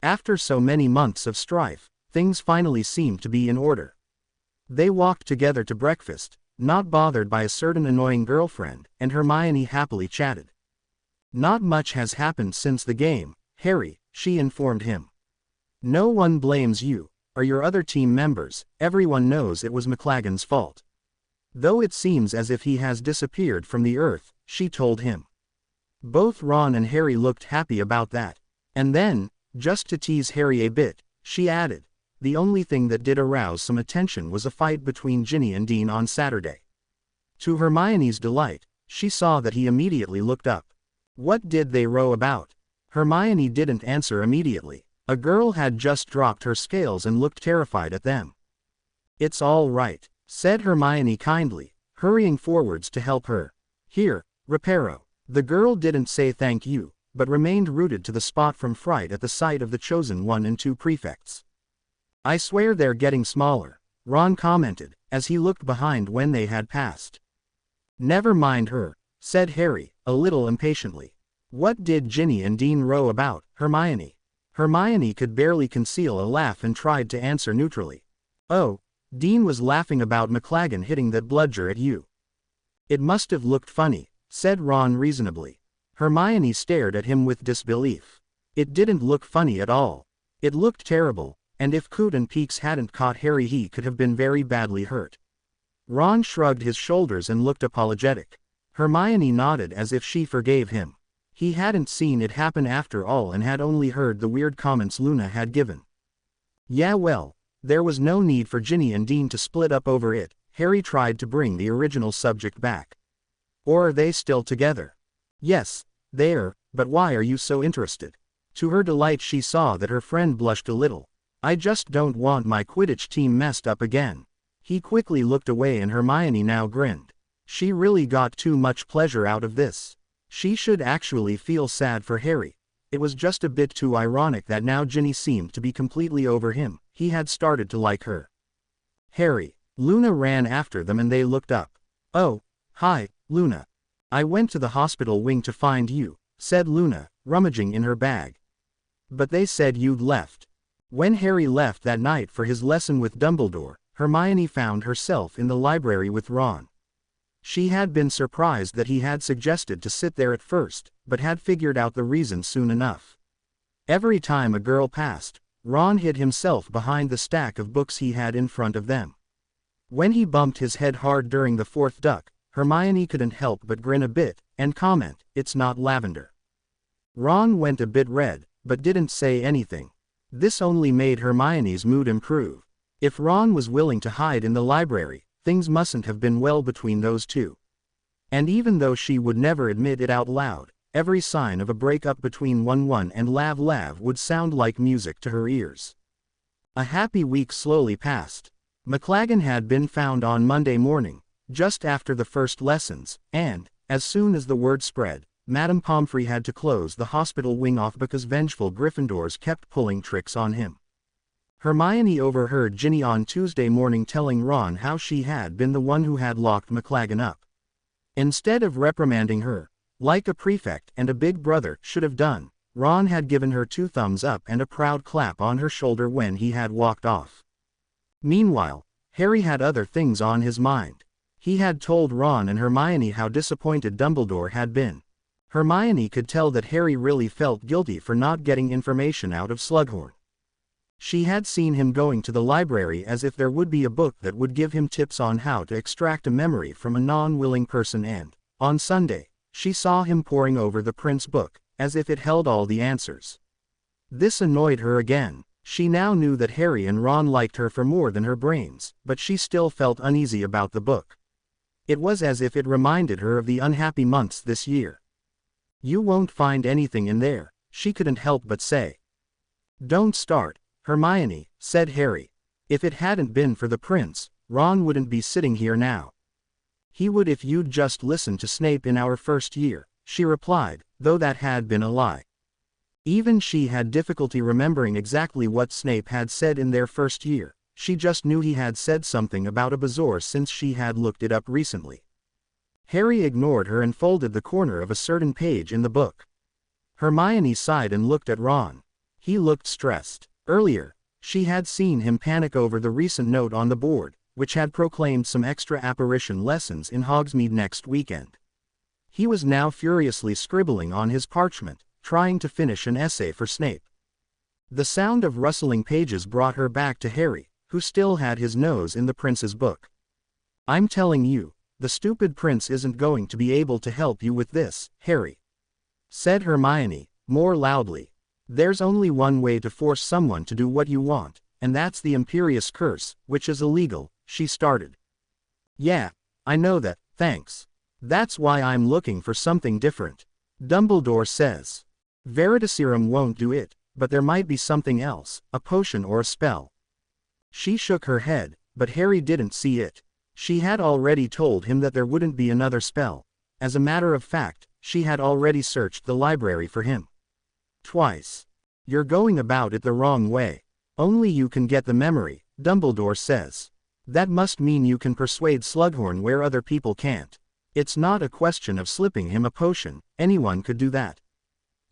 After so many months of strife, things finally seemed to be in order. They walked together to breakfast, not bothered by a certain annoying girlfriend, and Hermione happily chatted. "Not much has happened since the game, Harry," she informed him. "No one blames you, or your other team members, everyone knows it was McLaggen's fault. Though it seems as if he has disappeared from the earth," she told him. Both Ron and Harry looked happy about that. And then, just to tease Harry a bit, she added, "The only thing that did arouse some attention was a fight between Ginny and Dean on Saturday." To Hermione's delight, she saw that he immediately looked up. "What did they row about?" Hermione didn't answer immediately. A girl had just dropped her scales and looked terrified at them. "It's all right," said Hermione kindly, hurrying forwards to help her. "Here, Reparo." The girl didn't say thank you, but remained rooted to the spot from fright at the sight of the chosen 1 and 2 prefects. "I swear they're getting smaller," Ron commented, as he looked behind when they had passed. "Never mind her," said Harry, a little impatiently. "What did Ginny and Dean row about, Hermione?" Hermione could barely conceal a laugh and tried to answer neutrally. "Oh, Dean was laughing about McLaggen hitting that bludger at you." "It must have looked funny," said Ron reasonably. Hermione stared at him with disbelief. It didn't look funny at all. It looked terrible, and if Coot and Peaks hadn't caught Harry he could have been very badly hurt. Ron shrugged his shoulders and looked apologetic. Hermione nodded as if she forgave him. He hadn't seen it happen after all and had only heard the weird comments Luna had given. Yeah well, there was no need for Ginny and Dean to split up over it. Harry tried to bring the original subject back. "Or are they still together?" "Yes, they're, but why are you so interested?" To her delight she saw that her friend blushed a little. "I just don't want my Quidditch team messed up again." He quickly looked away and Hermione now grinned. She really got too much pleasure out of this. She should actually feel sad for Harry. It was just a bit too ironic that now Ginny seemed to be completely over him. He had started to like her. Harry. Luna ran after them and they looked up. "Oh, hi, Luna. I went to the hospital wing to find you," said Luna, rummaging in her bag. "But they said you'd left." When Harry left that night for his lesson with Dumbledore, Hermione found herself in the library with Ron. She had been surprised that he had suggested to sit there at first, but had figured out the reason soon enough. Every time a girl passed, Ron hid himself behind the stack of books he had in front of them. When he bumped his head hard during the fourth duck, Hermione couldn't help but grin a bit, and comment, "It's not lavender." Ron went a bit red, but didn't say anything. This only made Hermione's mood improve. If Ron was willing to hide in the library, things mustn't have been well between those two. And even though she would never admit it out loud, every sign of a breakup between One and Lav would sound like music to her ears. A happy week slowly passed. McLaggen had been found on Monday morning, just after the first lessons, and, as soon as the word spread, Madame Pomfrey had to close the hospital wing off because vengeful Gryffindors kept pulling tricks on him. Hermione overheard Ginny on Tuesday morning telling Ron how she had been the one who had locked McLaggen up. Instead of reprimanding her, like a prefect and a big brother should have done, Ron had given her 2 thumbs up and a proud clap on her shoulder when he had walked off. Meanwhile, Harry had other things on his mind. He had told Ron and Hermione how disappointed Dumbledore had been. Hermione could tell that Harry really felt guilty for not getting information out of Slughorn. She had seen him going to the library as if there would be a book that would give him tips on how to extract a memory from a non-willing person, and, on Sunday, she saw him poring over the Prince book, as if it held all the answers. This annoyed her again. She now knew that Harry and Ron liked her for more than her brains, but she still felt uneasy about the book. It was as if it reminded her of the unhappy months this year. "You won't find anything in there," she couldn't help but say. "Don't start, Hermione," said Harry. "If it hadn't been for the Prince, Ron wouldn't be sitting here now." "He would if you'd just listened to Snape in our first year," she replied, though that had been a lie. Even she had difficulty remembering exactly what Snape had said in their first year. She just knew he had said something about a bazaar since she had looked it up recently. Harry ignored her and folded the corner of a certain page in the book. Hermione sighed and looked at Ron. He looked stressed. Earlier, she had seen him panic over the recent note on the board, which had proclaimed some extra apparition lessons in Hogsmeade next weekend. He was now furiously scribbling on his parchment, trying to finish an essay for Snape. The sound of rustling pages brought her back to Harry, who still had his nose in the Prince's book. "I'm telling you, the stupid Prince isn't going to be able to help you with this, Harry," said Hermione, more loudly. "There's only one way to force someone to do what you want, and that's the Imperious Curse, which is illegal," she started. "Yeah, I know that, thanks. That's why I'm looking for something different. Dumbledore says Veritaserum won't do it, but there might be something else, a potion or a spell." She shook her head, but Harry didn't see it. She had already told him that there wouldn't be another spell. As a matter of fact, she had already searched the library for him. Twice. "You're going about it the wrong way. Only you can get the memory, Dumbledore says. That must mean you can persuade Slughorn where other people can't. It's not a question of slipping him a potion, anyone could do that."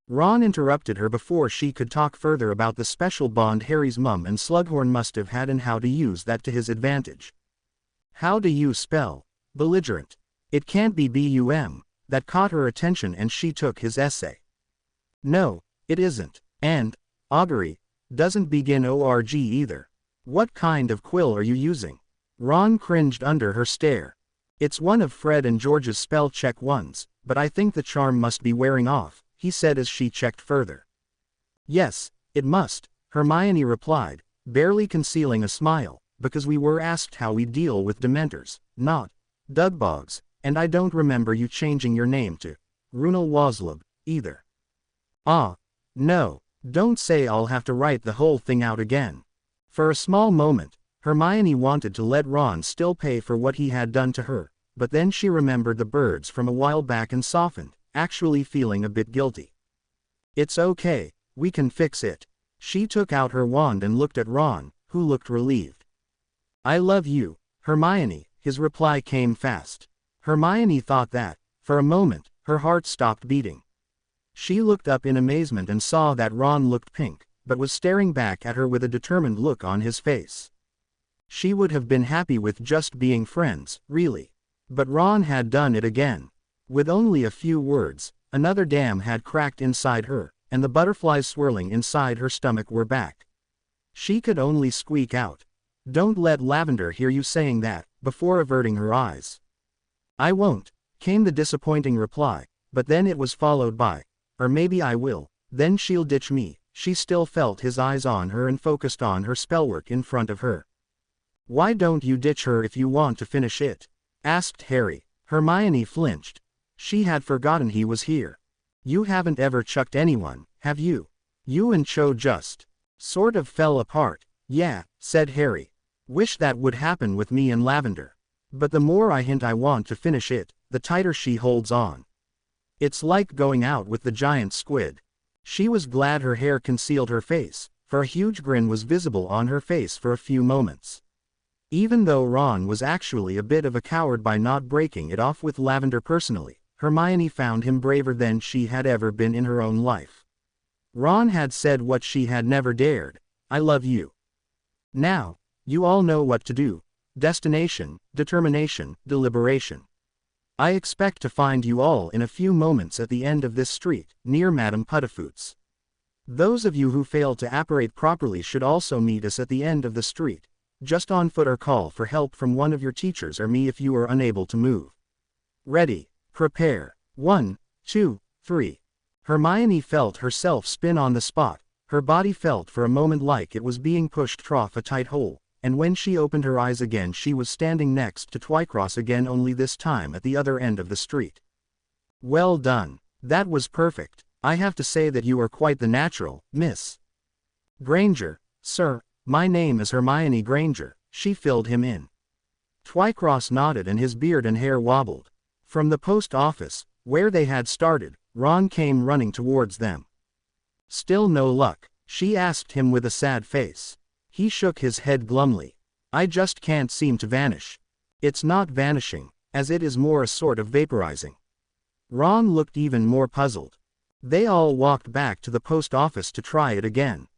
Ron interrupted her before she could talk further about the special bond Harry's mum and Slughorn must have had and how to use that to his advantage. "How do you spell belligerent? It can't be B-U-M, that caught her attention and she took his essay. "No, it isn't. And, augury, doesn't begin O-R-G either. What kind of quill are you using?" Ron cringed under her stare. "It's one of Fred and George's spell check ones, but I think the charm must be wearing off," he said as she checked further. "Yes, it must," Hermione replied, barely concealing a smile, "because we were asked how we deal with Dementors, not Dugbogs, and I don't remember you changing your name to Runel Waslub, either." "Ah, no, don't say I'll have to write the whole thing out again." For a small moment, Hermione wanted to let Ron still pay for what he had done to her, but then she remembered the birds from a while back and softened, actually feeling a bit guilty. "It's okay, we can fix it." She took out her wand and looked at Ron, who looked relieved. "I love you, Hermione," his reply came fast. Hermione thought that, for a moment, her heart stopped beating. She looked up in amazement and saw that Ron looked pink, but was staring back at her with a determined look on his face. She would have been happy with just being friends, really. But Ron had done it again. With only a few words, another dam had cracked inside her, and the butterflies swirling inside her stomach were back. She could only squeak out, "Don't let Lavender hear you saying that," before averting her eyes. "I won't," came the disappointing reply, but then it was followed by, "Or maybe I will, then she'll ditch me." She still felt his eyes on her and focused on her spellwork in front of her. "Why don't you ditch her if you want to finish it?" asked Harry. Hermione flinched. She had forgotten he was here. "You haven't ever chucked anyone, have you? You and Cho just sort of fell apart." "Yeah," said Harry. "Wish that would happen with me and Lavender. But the more I hint I want to finish it, the tighter she holds on. It's like going out with the giant squid." She was glad her hair concealed her face, for a huge grin was visible on her face for a few moments. Even though Ron was actually a bit of a coward by not breaking it off with Lavender personally, Hermione found him braver than she had ever been in her own life. Ron had said what she had never dared, "I love you." Now, you all know what to do. Destination, determination, deliberation. I expect to find you all in a few moments at the end of this street, near Madame Puddifoot's. Those of you who fail to apparate properly should also meet us at the end of the street, just on foot, or call for help from one of your teachers or me if you are unable to move. Ready, prepare, 1, 2, 3. Hermione felt herself spin on the spot. Her body felt for a moment like it was being pushed through a tight hole, and when she opened her eyes again she was standing next to Twycross again, only this time at the other end of the street. "Well done. That was perfect. I have to say that you are quite the natural, Miss Granger." "Sir, my name is Hermione Granger," she filled him in. Twycross nodded and his beard and hair wobbled. From the post office, where they had started, Ron came running towards them. "Still no luck?" she asked him with a sad face. He shook his head glumly. "I just can't seem to vanish." "It's not vanishing, as it is more a sort of vaporizing." Ron looked even more puzzled. They all walked back to the post office to try it again.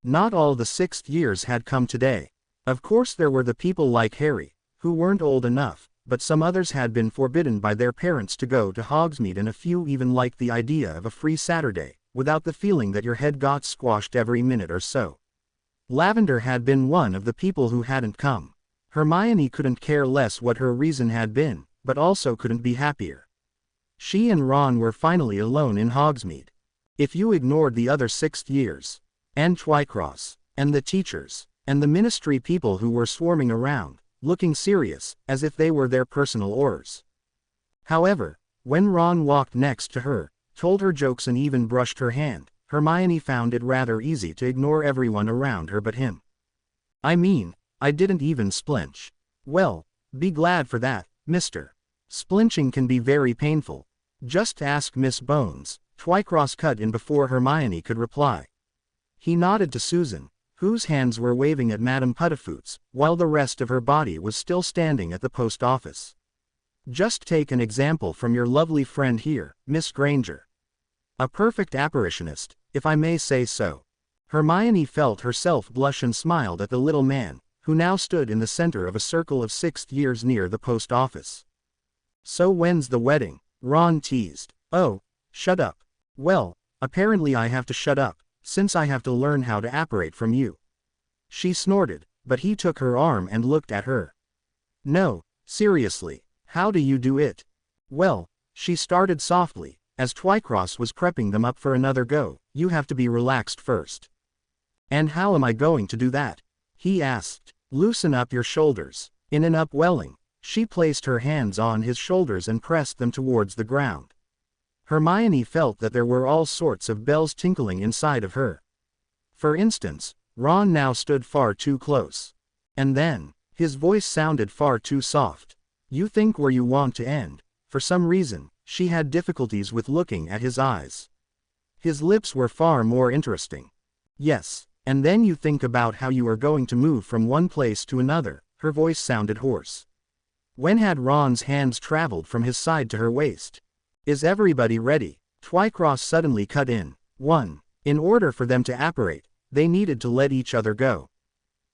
Not all the sixth years had come today. Of course there were the people like Harry, who weren't old enough, but some others had been forbidden by their parents to go to Hogsmeade, and a few even liked the idea of a free Saturday, without the feeling that your head got squashed every minute or so. Lavender had been one of the people who hadn't come. Hermione couldn't care less what her reason had been, but also couldn't be happier. She and Ron were finally alone in Hogsmeade. If you ignored the other sixth years, and Twycross, and the teachers, and the ministry people who were swarming around, looking serious, as if they were their personal oars. However, when Ron walked next to her, told her jokes and even brushed her hand, Hermione found it rather easy to ignore everyone around her but him. "I mean, I didn't even splinch." "Well, be glad for that, mister. Splinching can be very painful. Just ask Miss Bones." Twycross cut in before Hermione could reply. He nodded to Susan, whose hands were waving at Madame Puddifoot's, while the rest of her body was still standing at the post office. "Just take an example from your lovely friend here, Miss Granger. A perfect apparitionist, if I may say so." Hermione felt herself blush and smiled at the little man, who now stood in the center of a circle of sixth years near the post office. "So when's the wedding?" Ron teased. "Oh, shut up." "Well, apparently I have to shut up, since I have to learn how to apparate from you." She snorted, but he took her arm and looked at her. "No, seriously, how do you do it?" "Well," she started softly, as Twycross was prepping them up for another go, "you have to be relaxed first." "And how am I going to do that?" he asked. "Loosen up your shoulders." In an upwelling, she placed her hands on his shoulders and pressed them towards the ground. Hermione felt that there were all sorts of bells tinkling inside of her. For instance, Ron now stood far too close. And then, his voice sounded far too soft. You think where you want to end. For some reason, she had difficulties with looking at his eyes. His lips were far more interesting. Yes, and then you think about how you are going to move from one place to another. Her voice sounded hoarse. When had Ron's hands traveled from his side to her waist? Is everybody ready? Twycross suddenly cut in. 1. In order for them to apparate, they needed to let each other go.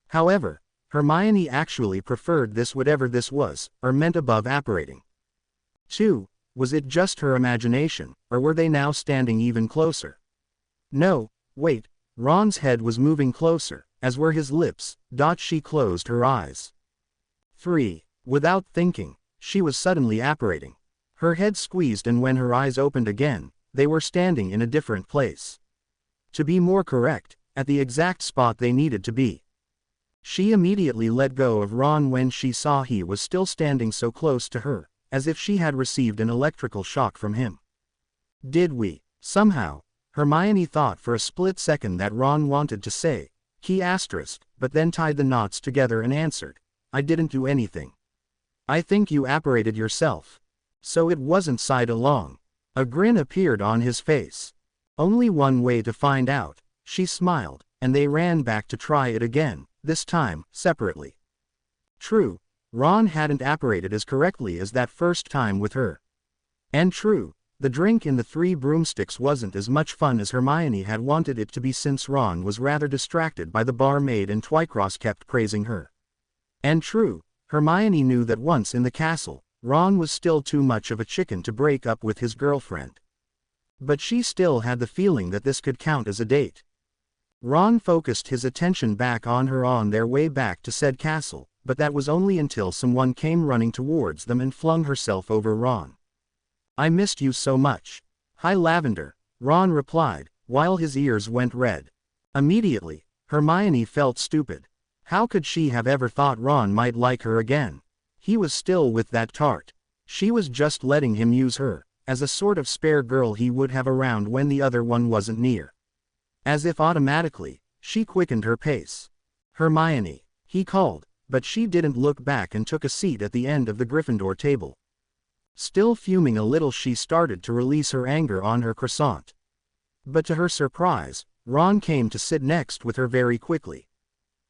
However, Hermione actually preferred this, whatever this was, or meant above apparating. 2. Was it just her imagination, or were they now standing even closer? No, wait, Ron's head was moving closer, as were his lips. She closed her eyes. 3. Without thinking, she was suddenly apparating. Her head squeezed, and when her eyes opened again, they were standing in a different place. To be more correct, at the exact spot they needed to be. She immediately let go of Ron when she saw he was still standing so close to her, as if she had received an electrical shock from him. Did we, somehow? Hermione thought for a split second that Ron wanted to say, he asterisk, but then tied the knots together and answered, I didn't do anything. I think you apparated yourself. So it wasn't side along. A grin appeared on his face. Only one way to find out. She smiled, and they ran back to try it again, this time, separately. True, Ron hadn't apparated as correctly as that first time with her. And true, the drink in the Three Broomsticks wasn't as much fun as Hermione had wanted it to be, since Ron was rather distracted by the barmaid and Twycross kept praising her. And true, Hermione knew that once in the castle, Ron was still too much of a chicken to break up with his girlfriend. But she still had the feeling that this could count as a date. Ron focused his attention back on her on their way back to said castle, but that was only until someone came running towards them and flung herself over Ron. I missed you so much. Hi Lavender, Ron replied, while his ears went red. Immediately, Hermione felt stupid. How could she have ever thought Ron might like her again? He was still with that tart. She was just letting him use her, as a sort of spare girl he would have around when the other one wasn't near. As if automatically, she quickened her pace. Hermione, he called, but she didn't look back and took a seat at the end of the Gryffindor table. Still fuming a little, she started to release her anger on her croissant. But to her surprise, Ron came to sit next with her very quickly.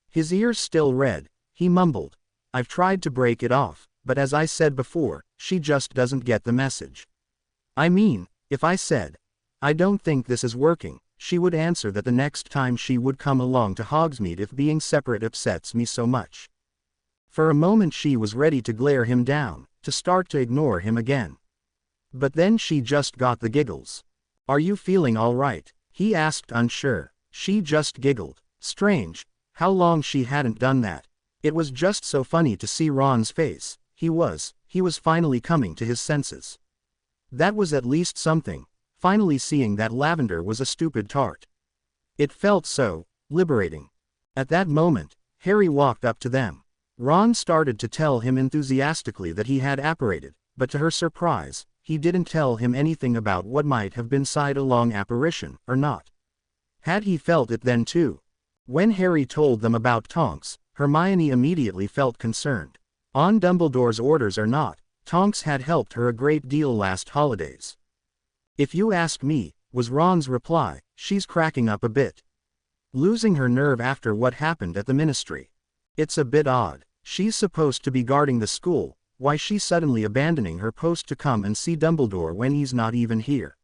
His ears still red, he mumbled, I've tried to break it off, but as I said before, she just doesn't get the message. I mean, if I said, I don't think this is working, she would answer that the next time she would come along to Hogsmeade if being separate upsets me so much. For a moment she was ready to glare him down, to start to ignore him again. But then she just got the giggles. Are you feeling all right? He asked, unsure. She just giggled. Strange, how long she hadn't done that. It was just so funny to see Ron's face. He was finally coming to his senses. That was at least something, finally seeing that Lavender was a stupid tart. It felt so liberating. At that moment, Harry walked up to them. Ron started to tell him enthusiastically that he had apparated, but to her surprise, he didn't tell him anything about what might have been side-along apparition, or not. Had he felt it then too? When Harry told them about Tonks, Hermione immediately felt concerned. On Dumbledore's orders or not, Tonks had helped her a great deal last holidays. If you ask me, was Ron's reply, she's cracking up a bit. Losing her nerve after what happened at the ministry. It's a bit odd. She's supposed to be guarding the school, why she's suddenly abandoning her post to come and see Dumbledore when he's not even here?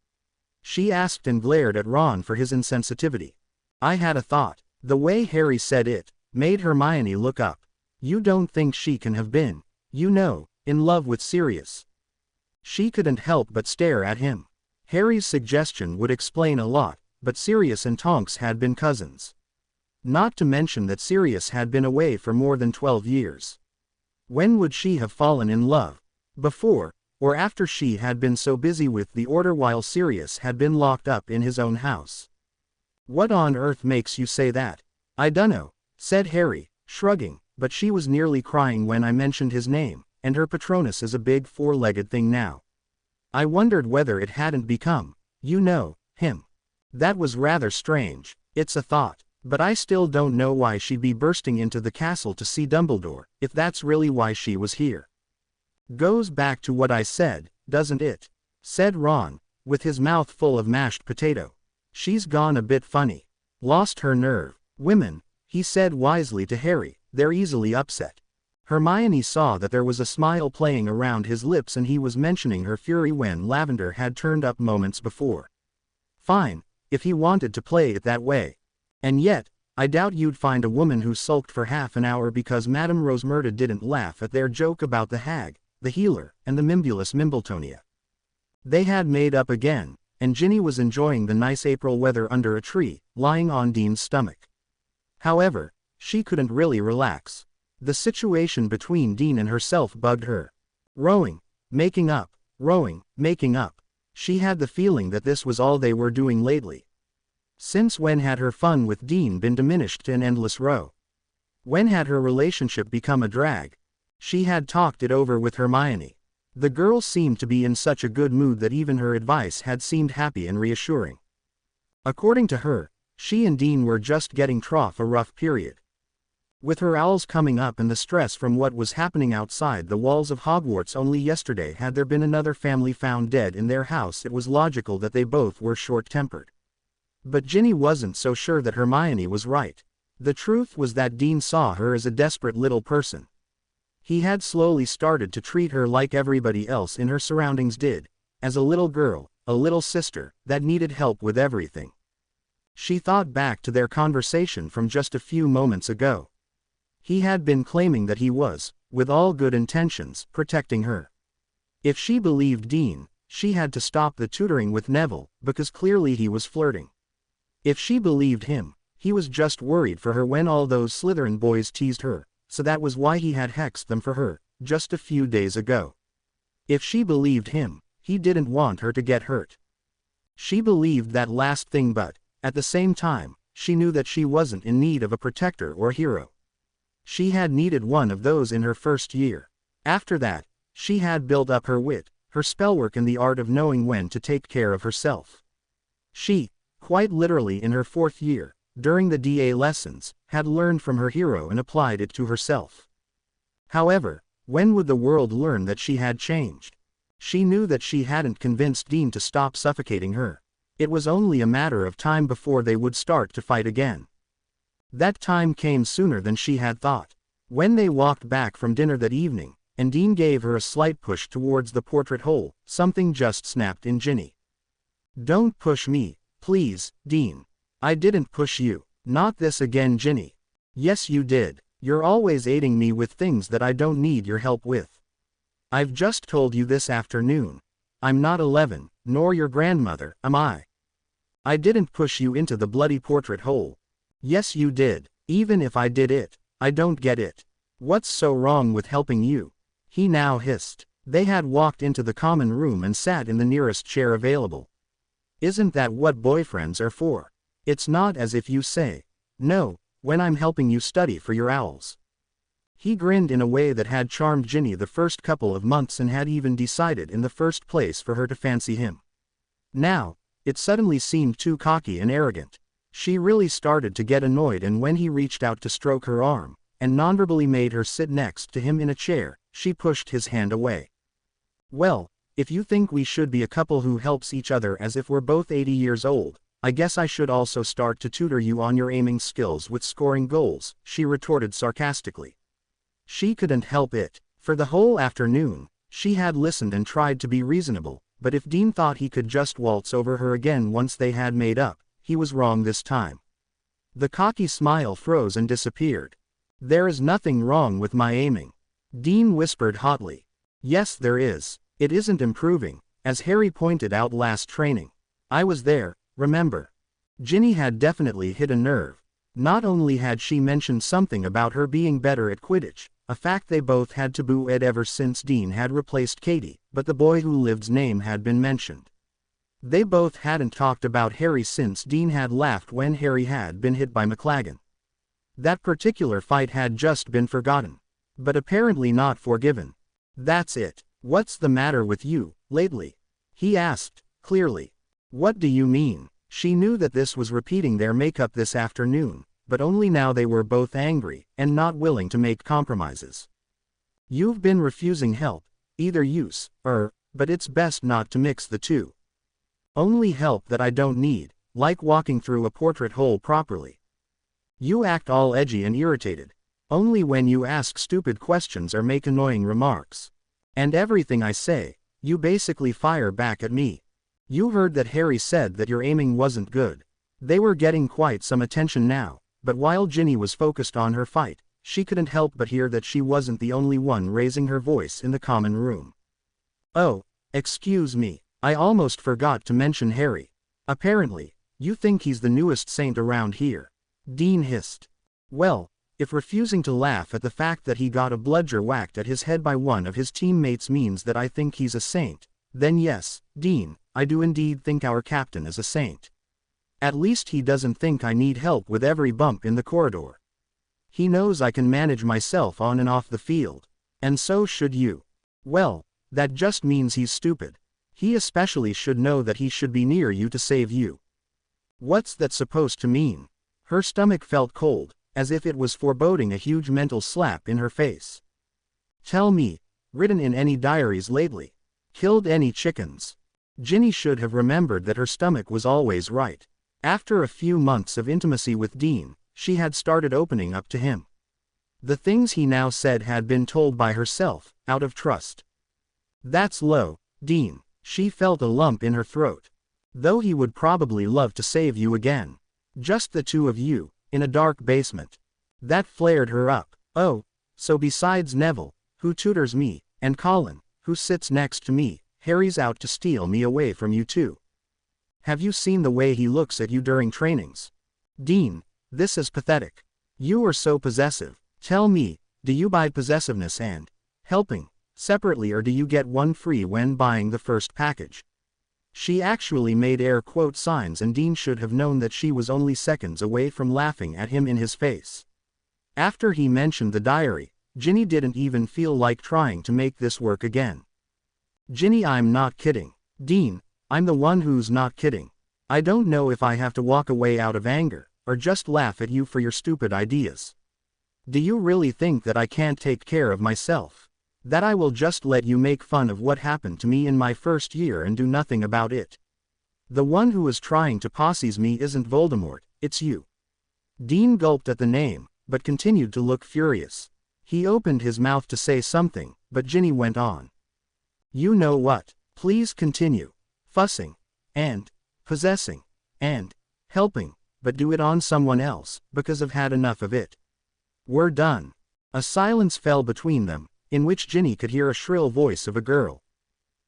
She asked and glared at Ron for his insensitivity. I had a thought. The way Harry said it made Hermione look up. You don't think she can have been, in love with Sirius? She couldn't help but stare at him. Harry's suggestion would explain a lot, but Sirius and Tonks had been cousins. Not to mention that Sirius had been away for more than 12 years. When would she have fallen in love? Before, or after she had been so busy with the Order while Sirius had been locked up in his own house? What on earth makes you say that? I dunno, said Harry, shrugging, but she was nearly crying when I mentioned his name, and her Patronus is a big four-legged thing now. I wondered whether it hadn't become, him. That was rather strange. It's a thought. But I still don't know why she'd be bursting into the castle to see Dumbledore, if that's really why she was here. Goes back to what I said, doesn't it? Said Ron, with his mouth full of mashed potato. She's gone a bit funny. Lost her nerve. Women, he said wisely to Harry, they're easily upset. Hermione saw that there was a smile playing around his lips and he was mentioning her fury when Lavender had turned up moments before. Fine, if he wanted to play it that way. And yet, I doubt you'd find a woman who sulked for half an hour because Madame Rosmerta didn't laugh at their joke about the hag, the healer, and the Mimbulus Mimbletonia. They had made up again, and Ginny was enjoying the nice April weather under a tree, lying on Dean's stomach. However, she couldn't really relax. The situation between Dean and herself bugged her. Rowing, making up, rowing, making up. She had the feeling that this was all they were doing lately. Since when had her fun with Dean been diminished to an endless row? When had her relationship become a drag? She had talked it over with Hermione. The girl seemed to be in such a good mood that even her advice had seemed happy and reassuring. According to her, she and Dean were just getting through a rough period. With her owls coming up and the stress from what was happening outside the walls of Hogwarts only yesterday had there been another family found dead in their house it was logical that they both were short-tempered. But Ginny wasn't so sure that Hermione was right. The truth was that Dean saw her as a desperate little person. He had slowly started to treat her like everybody else in her surroundings did, as a little girl, a little sister, that needed help with everything. She thought back to their conversation from just a few moments ago. He had been claiming that he was, with all good intentions, protecting her. If she believed Dean, she had to stop the tutoring with Neville, because clearly he was flirting. If she believed him, he was just worried for her when all those Slytherin boys teased her, so that was why he had hexed them for her, just a few days ago. If she believed him, he didn't want her to get hurt. She believed that last thing but, at the same time, she knew that she wasn't in need of a protector or hero. She had needed one of those in her first year. After that, she had built up her wit, her spellwork and the art of knowing when to take care of herself. She, quite literally in her fourth year, during the DA lessons, had learned from her hero and applied it to herself. However, when would the world learn that she had changed? She knew that she hadn't convinced Dean to stop suffocating her. It was only a matter of time before they would start to fight again. That time came sooner than she had thought. When they walked back from dinner that evening, and Dean gave her a slight push towards the portrait hole, something just snapped in Ginny. "Don't push me, please, Dean." "I didn't push you." "Not this again, Ginny." "Yes you did. You're always aiding me with things that I don't need your help with." "I've just told you this afternoon. I'm not 11, nor your grandmother, am I?" "I didn't push you into the bloody portrait hole." "Yes you did. Even if I did it, I don't get it. What's so wrong with helping you?" he now hissed. They had walked into the common room and sat in the nearest chair available. "Isn't that what boyfriends are for? It's not as if you say, no, when I'm helping you study for your owls." He grinned in a way that had charmed Ginny the first couple of months and had even decided in the first place for her to fancy him. Now, it suddenly seemed too cocky and arrogant. She really started to get annoyed, and when he reached out to stroke her arm, and nonverbally made her sit next to him in a chair, she pushed his hand away. "Well, if you think we should be a couple who helps each other as if we're both 80 years old, I guess I should also start to tutor you on your aiming skills with scoring goals," she retorted sarcastically. She couldn't help it. For the whole afternoon, she had listened and tried to be reasonable, but if Dean thought he could just waltz over her again once they had made up, he was wrong this time. The cocky smile froze and disappeared. "There is nothing wrong with my aiming," Dean whispered hotly. "Yes there is. It isn't improving, as Harry pointed out last training. I was there, remember." Ginny had definitely hit a nerve. Not only had she mentioned something about her being better at Quidditch, a fact they both had tabooed ever since Dean had replaced Katie, but the boy who lived's name had been mentioned. They both hadn't talked about Harry since Dean had laughed when Harry had been hit by McLaggen. That particular fight had just been forgotten. But apparently not forgiven. "That's it. What's the matter with you, lately?" he asked, clearly. "What do you mean?" She knew that this was repeating their makeup this afternoon, but only now they were both angry, and not willing to make compromises. You've been refusing help, either use, but it's best not to mix the two. Only help that I don't need, like walking through a portrait hole properly. You act all edgy and irritated. Only when you ask stupid questions or make annoying remarks. And everything I say, you basically fire back at me. You heard that Harry said that your aiming wasn't good. They were getting quite some attention now, but while Ginny was focused on her fight, she couldn't help but hear that she wasn't the only one raising her voice in the common room. Oh, excuse me, I almost forgot to mention Harry. Apparently, you think he's the newest saint around here. Dean hissed. Well, if refusing to laugh at the fact that he got a bludger whacked at his head by one of his teammates means that I think he's a saint, then yes, Dean, I do indeed think our captain is a saint. At least he doesn't think I need help with every bump in the corridor. He knows I can manage myself on and off the field. And so should you. Well, that just means he's stupid. He especially should know that he should be near you to save you. What's that supposed to mean? Her stomach felt cold, as if it was foreboding a huge mental slap in her face. Tell me, written in any diaries lately? Killed any chickens? Ginny should have remembered that her stomach was always right. After a few months of intimacy with Dean, she had started opening up to him. The things he now said had been told by herself, out of trust. That's low, Dean. She felt a lump in her throat. Though he would probably love to save you again. Just the two of you, in a dark basement. That flared her up. Oh, so besides Neville, who tutors me, and Colin, who sits next to me, Harry's out to steal me away from you too. Have you seen the way he looks at you during trainings? Dean, this is pathetic. You are so possessive. Tell me, do you buy possessiveness and helping separately, or do you get one free when buying the first package? She actually made air quote signs, and Dean should have known that she was only seconds away from laughing at him in his face. After he mentioned the diary, Ginny didn't even feel like trying to make this work again. Ginny, I'm not kidding. Dean, I'm the one who's not kidding. I don't know if I have to walk away out of anger, or just laugh at you for your stupid ideas. Do you really think that I can't take care of myself? That I will just let you make fun of what happened to me in my first year and do nothing about it? The one who is trying to posses me isn't Voldemort, it's you. Dean gulped at the name, but continued to look furious. He opened his mouth to say something, but Ginny went on. You know what? Please continue. Fussing, and possessing, and helping, but do it on someone else, because I've had enough of it. We're done. A silence fell between them, in which Ginny could hear a shrill voice of a girl.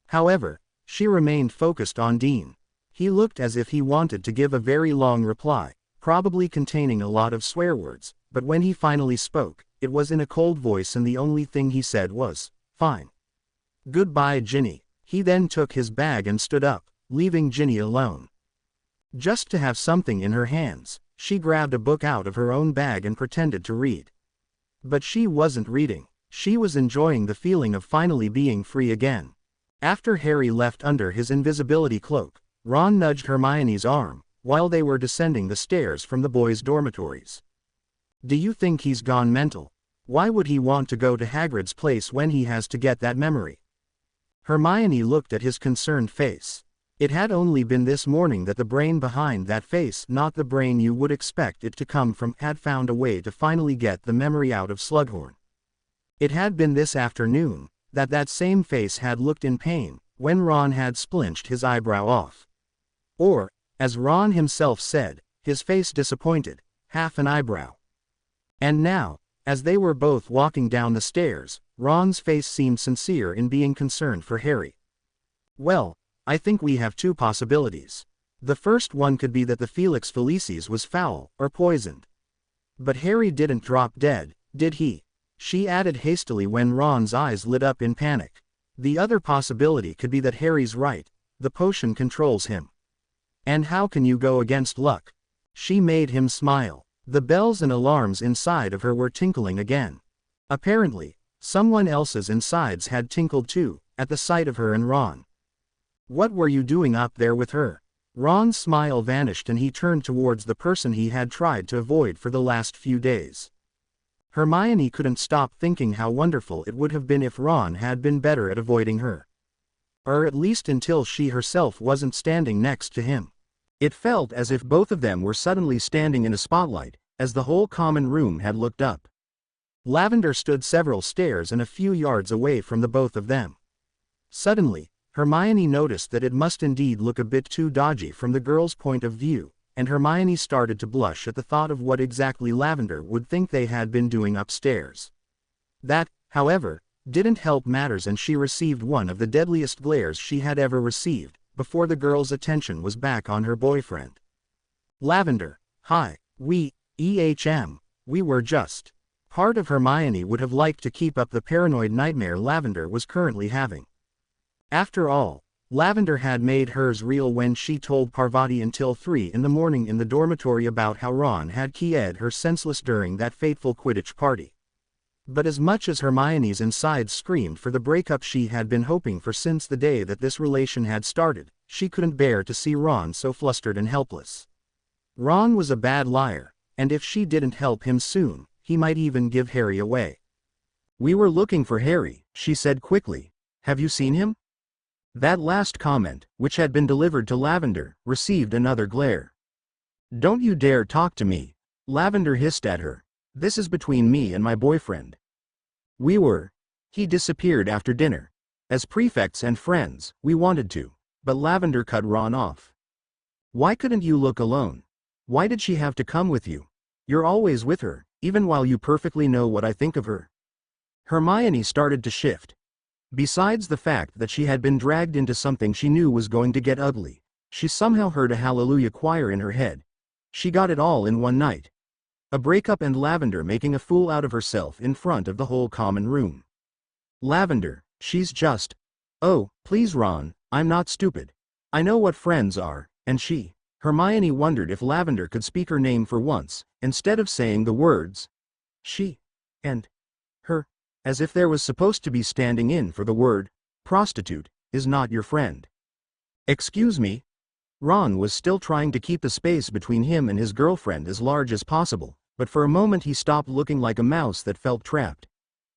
However, she remained focused on Dean. He looked as if he wanted to give a very long reply, probably containing a lot of swear words, but when he finally spoke, it was in a cold voice, and the only thing he said was, "Fine. Goodbye, Ginny." He then took his bag and stood up, leaving Ginny alone. Just to have something in her hands, she grabbed a book out of her own bag and pretended to read. But she wasn't reading. She was enjoying the feeling of finally being free again. After Harry left under his invisibility cloak, Ron nudged Hermione's arm, while they were descending the stairs from the boys' dormitories. Do you think he's gone mental? Why would he want to go to Hagrid's place when he has to get that memory? Hermione looked at his concerned face. It had only been this morning that the brain behind that face, not the brain you would expect it to come from, had found a way to finally get the memory out of Slughorn. It had been this afternoon that that same face had looked in pain when Ron had splinched his eyebrow off. Or, as Ron himself said, his face disappointed, half an eyebrow. And now, as they were both walking down the stairs, Ron's face seemed sincere in being concerned for Harry. Well, I think we have two possibilities. The first one could be that the Felix Felicis was foul or poisoned. But Harry didn't drop dead, did he? She added hastily when Ron's eyes lit up in panic. The other possibility could be that Harry's right, the potion controls him. And how can you go against luck? She made him smile. The bells and alarms inside of her were tinkling again. Apparently, someone else's insides had tinkled too, at the sight of her and Ron. What were you doing up there with her? Ron's smile vanished and he turned towards the person he had tried to avoid for the last few days. Hermione couldn't stop thinking how wonderful it would have been if Ron had been better at avoiding her. Or at least until she herself wasn't standing next to him. It felt as if both of them were suddenly standing in a spotlight, as the whole common room had looked up. Lavender stood several stairs and a few yards away from the both of them. Suddenly, Hermione noticed that it must indeed look a bit too dodgy from the girl's point of view, and Hermione started to blush at the thought of what exactly Lavender would think they had been doing upstairs. That, however, didn't help matters, and she received one of the deadliest glares she had ever received, before the girl's attention was back on her boyfriend. Lavender, hi, we were just. Part of Hermione would have liked to keep up the paranoid nightmare Lavender was currently having. After all, Lavender had made hers real when she told Parvati until 3 in the morning in the dormitory about how Ron had keyed her senseless during that fateful Quidditch party. But as much as Hermione's insides screamed for the breakup she had been hoping for since the day that this relation had started, she couldn't bear to see Ron so flustered and helpless. Ron was a bad liar, and if she didn't help him soon, he might even give Harry away. "We were looking for Harry," she said quickly. "Have you seen him?" That last comment, which had been delivered to Lavender, received another glare. "Don't you dare talk to me," Lavender hissed at her. "This is between me and my boyfriend. He disappeared after dinner. As prefects and friends, we wanted to, but Lavender cut Ron off. Why couldn't you look alone? Why did she have to come with you? You're always with her, even while you perfectly know what I think of her." Hermione started to shift. Besides the fact that she had been dragged into something she knew was going to get ugly, she somehow heard a hallelujah choir in her head. She got it all in one night. A breakup and Lavender making a fool out of herself in front of the whole common room. Lavender, she's just... Oh, please Ron, I'm not stupid. I know what friends are, and she... Hermione wondered if Lavender could speak her name for once, instead of saying the words she and her, as if there was supposed to be standing in for the word prostitute is not your friend. "Excuse me?" Ron was still trying to keep the space between him and his girlfriend as large as possible, but for a moment he stopped looking like a mouse that felt trapped.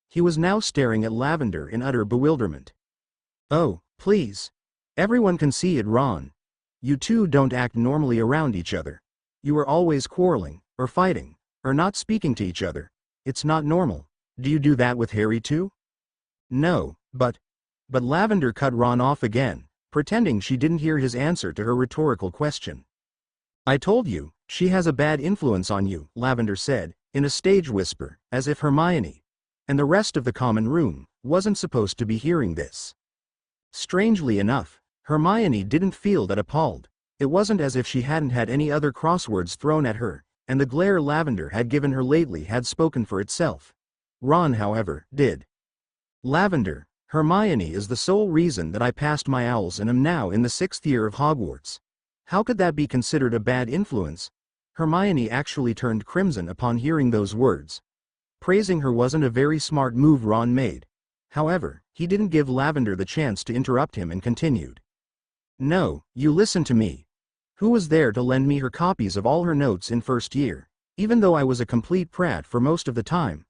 He was now staring at Lavender in utter bewilderment. "Oh, please. Everyone can see it, Ron. You two don't act normally around each other. You are always quarreling, or fighting, or not speaking to each other. It's not normal. Do you do that with Harry too?" "No, but Lavender cut Ron off again, pretending she didn't hear his answer to her rhetorical question. "I told you, she has a bad influence on you," Lavender said, in a stage whisper, as if Hermione, and the rest of the common room, wasn't supposed to be hearing this. Strangely enough, Hermione didn't feel that appalled. It wasn't as if she hadn't had any other crosswords thrown at her, and the glare Lavender had given her lately had spoken for itself. Ron, however, did. "Lavender, Hermione is the sole reason that I passed my owls and am now in the 6th year of Hogwarts. How could that be considered a bad influence?" Hermione actually turned crimson upon hearing those words. Praising her wasn't a very smart move Ron made. However, he didn't give Lavender the chance to interrupt him and continued. "No, you listen to me. Who was there to lend me her copies of all her notes in 1st year, even though I was a complete prat for most of the time?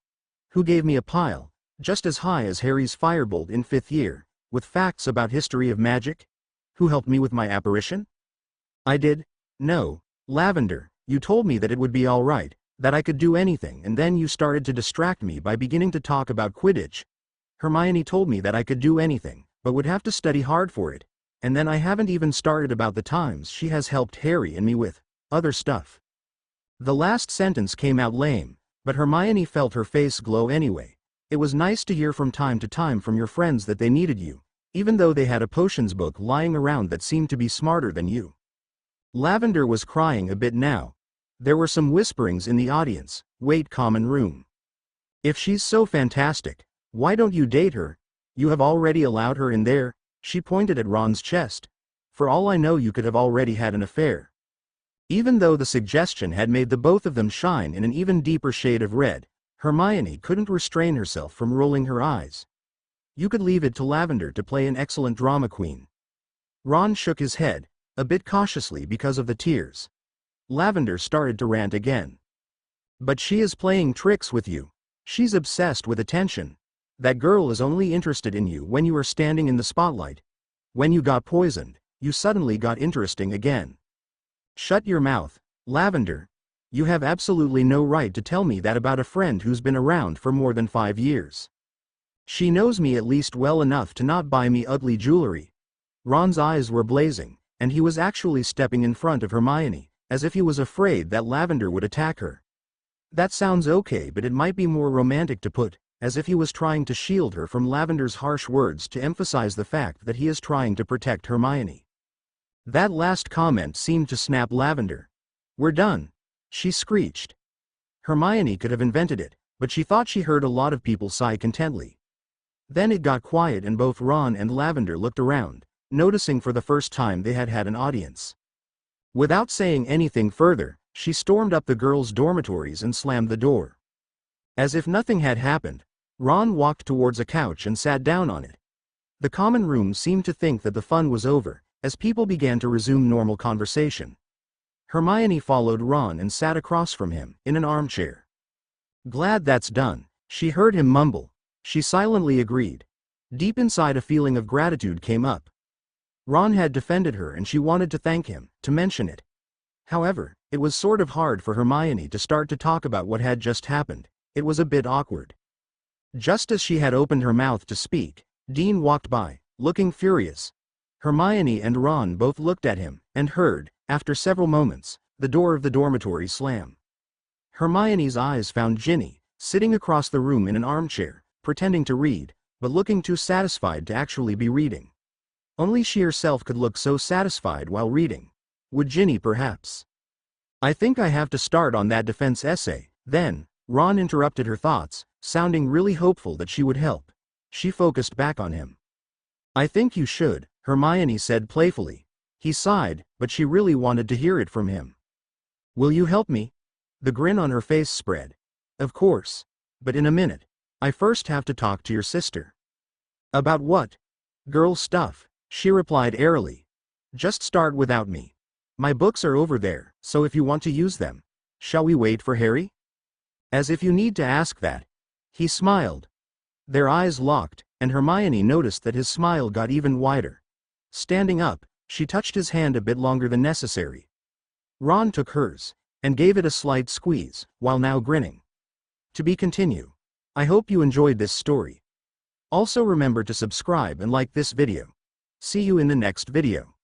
Who gave me a pile, just as high as Harry's firebolt in 5th year, with facts about history of magic? Who helped me with my apparition? I did? No, Lavender, you told me that it would be all right, that I could do anything, and then you started to distract me by beginning to talk about Quidditch. Hermione told me that I could do anything, but would have to study hard for it. And then I haven't even started about the times she has helped Harry and me with other stuff." The last sentence came out lame, but Hermione felt her face glow anyway. It was nice to hear from time to time from your friends that they needed you, even though they had a potions book lying around that seemed to be smarter than you. Lavender was crying a bit now. There were some whisperings in the audience. Wait, common room. "If she's so fantastic, why don't you date her? You have already allowed her in there." She pointed at Ron's chest. "For all I know, you could have already had an affair." Even though the suggestion had made the both of them shine in an even deeper shade of red, Hermione couldn't restrain herself from rolling her eyes. "You could leave it to Lavender to play an excellent drama queen." Ron shook his head. a bit cautiously because of the tears. Lavender started to rant again. But she is playing tricks with you. She's obsessed with attention. That girl is only interested in you when you are standing in the spotlight. When you got poisoned, you suddenly got interesting again. Shut your mouth, Lavender. You have absolutely no right to tell me that about a friend who's been around for more than 5 years. She knows me at least well enough to not buy me ugly jewelry. Ron's eyes were blazing, and he was actually stepping in front of Hermione, as if he was afraid that Lavender would attack her. That sounds okay, but it might be more romantic to put, as if he was trying to shield her from Lavender's harsh words to emphasize the fact that he is trying to protect Hermione. That last comment seemed to snap Lavender. "We're done," she screeched. Hermione could have invented it, but she thought she heard a lot of people sigh contentedly. Then it got quiet and both Ron and Lavender looked around, noticing for the first time they had an audience. Without saying anything further, she stormed up the girls' dormitories and slammed the door. As if nothing had happened, Ron walked towards a couch and sat down on it. The common room seemed to think that the fun was over, as people began to resume normal conversation. Hermione followed Ron and sat across from him, in an armchair. "Glad that's done," she heard him mumble. She silently agreed. Deep inside a feeling of gratitude came up. Ron had defended her and she wanted to thank him, to mention it. However, it was sort of hard for Hermione to start to talk about what had just happened. It was a bit awkward. Just as she had opened her mouth to speak, Dean walked by, looking furious. Hermione and Ron both looked at him, and heard, after several moments, the door of the dormitory slam. Hermione's eyes found Ginny, sitting across the room in an armchair, pretending to read, but looking too satisfied to actually be reading. Only she herself could look so satisfied while reading. Would Ginny perhaps? "I think I have to start on that defense essay, then," Ron interrupted her thoughts, sounding really hopeful that she would help. She focused back on him. "I think you should," Hermione said playfully. He sighed, but she really wanted to hear it from him. "Will you help me?" The grin on her face spread. "Of course. But in a minute. I first have to talk to your sister." "About what?" "Girl stuff," she replied airily. "Just start without me. My books are over there, so if you want to use them. Shall we wait for Harry?" "As if you need to ask that." He smiled. Their eyes locked, and Hermione noticed that his smile got even wider. Standing up, she touched his hand a bit longer than necessary. Ron took hers, and gave it a slight squeeze, while now grinning. To be continued. I hope you enjoyed this story. Also remember to subscribe and like this video. See you in the next video.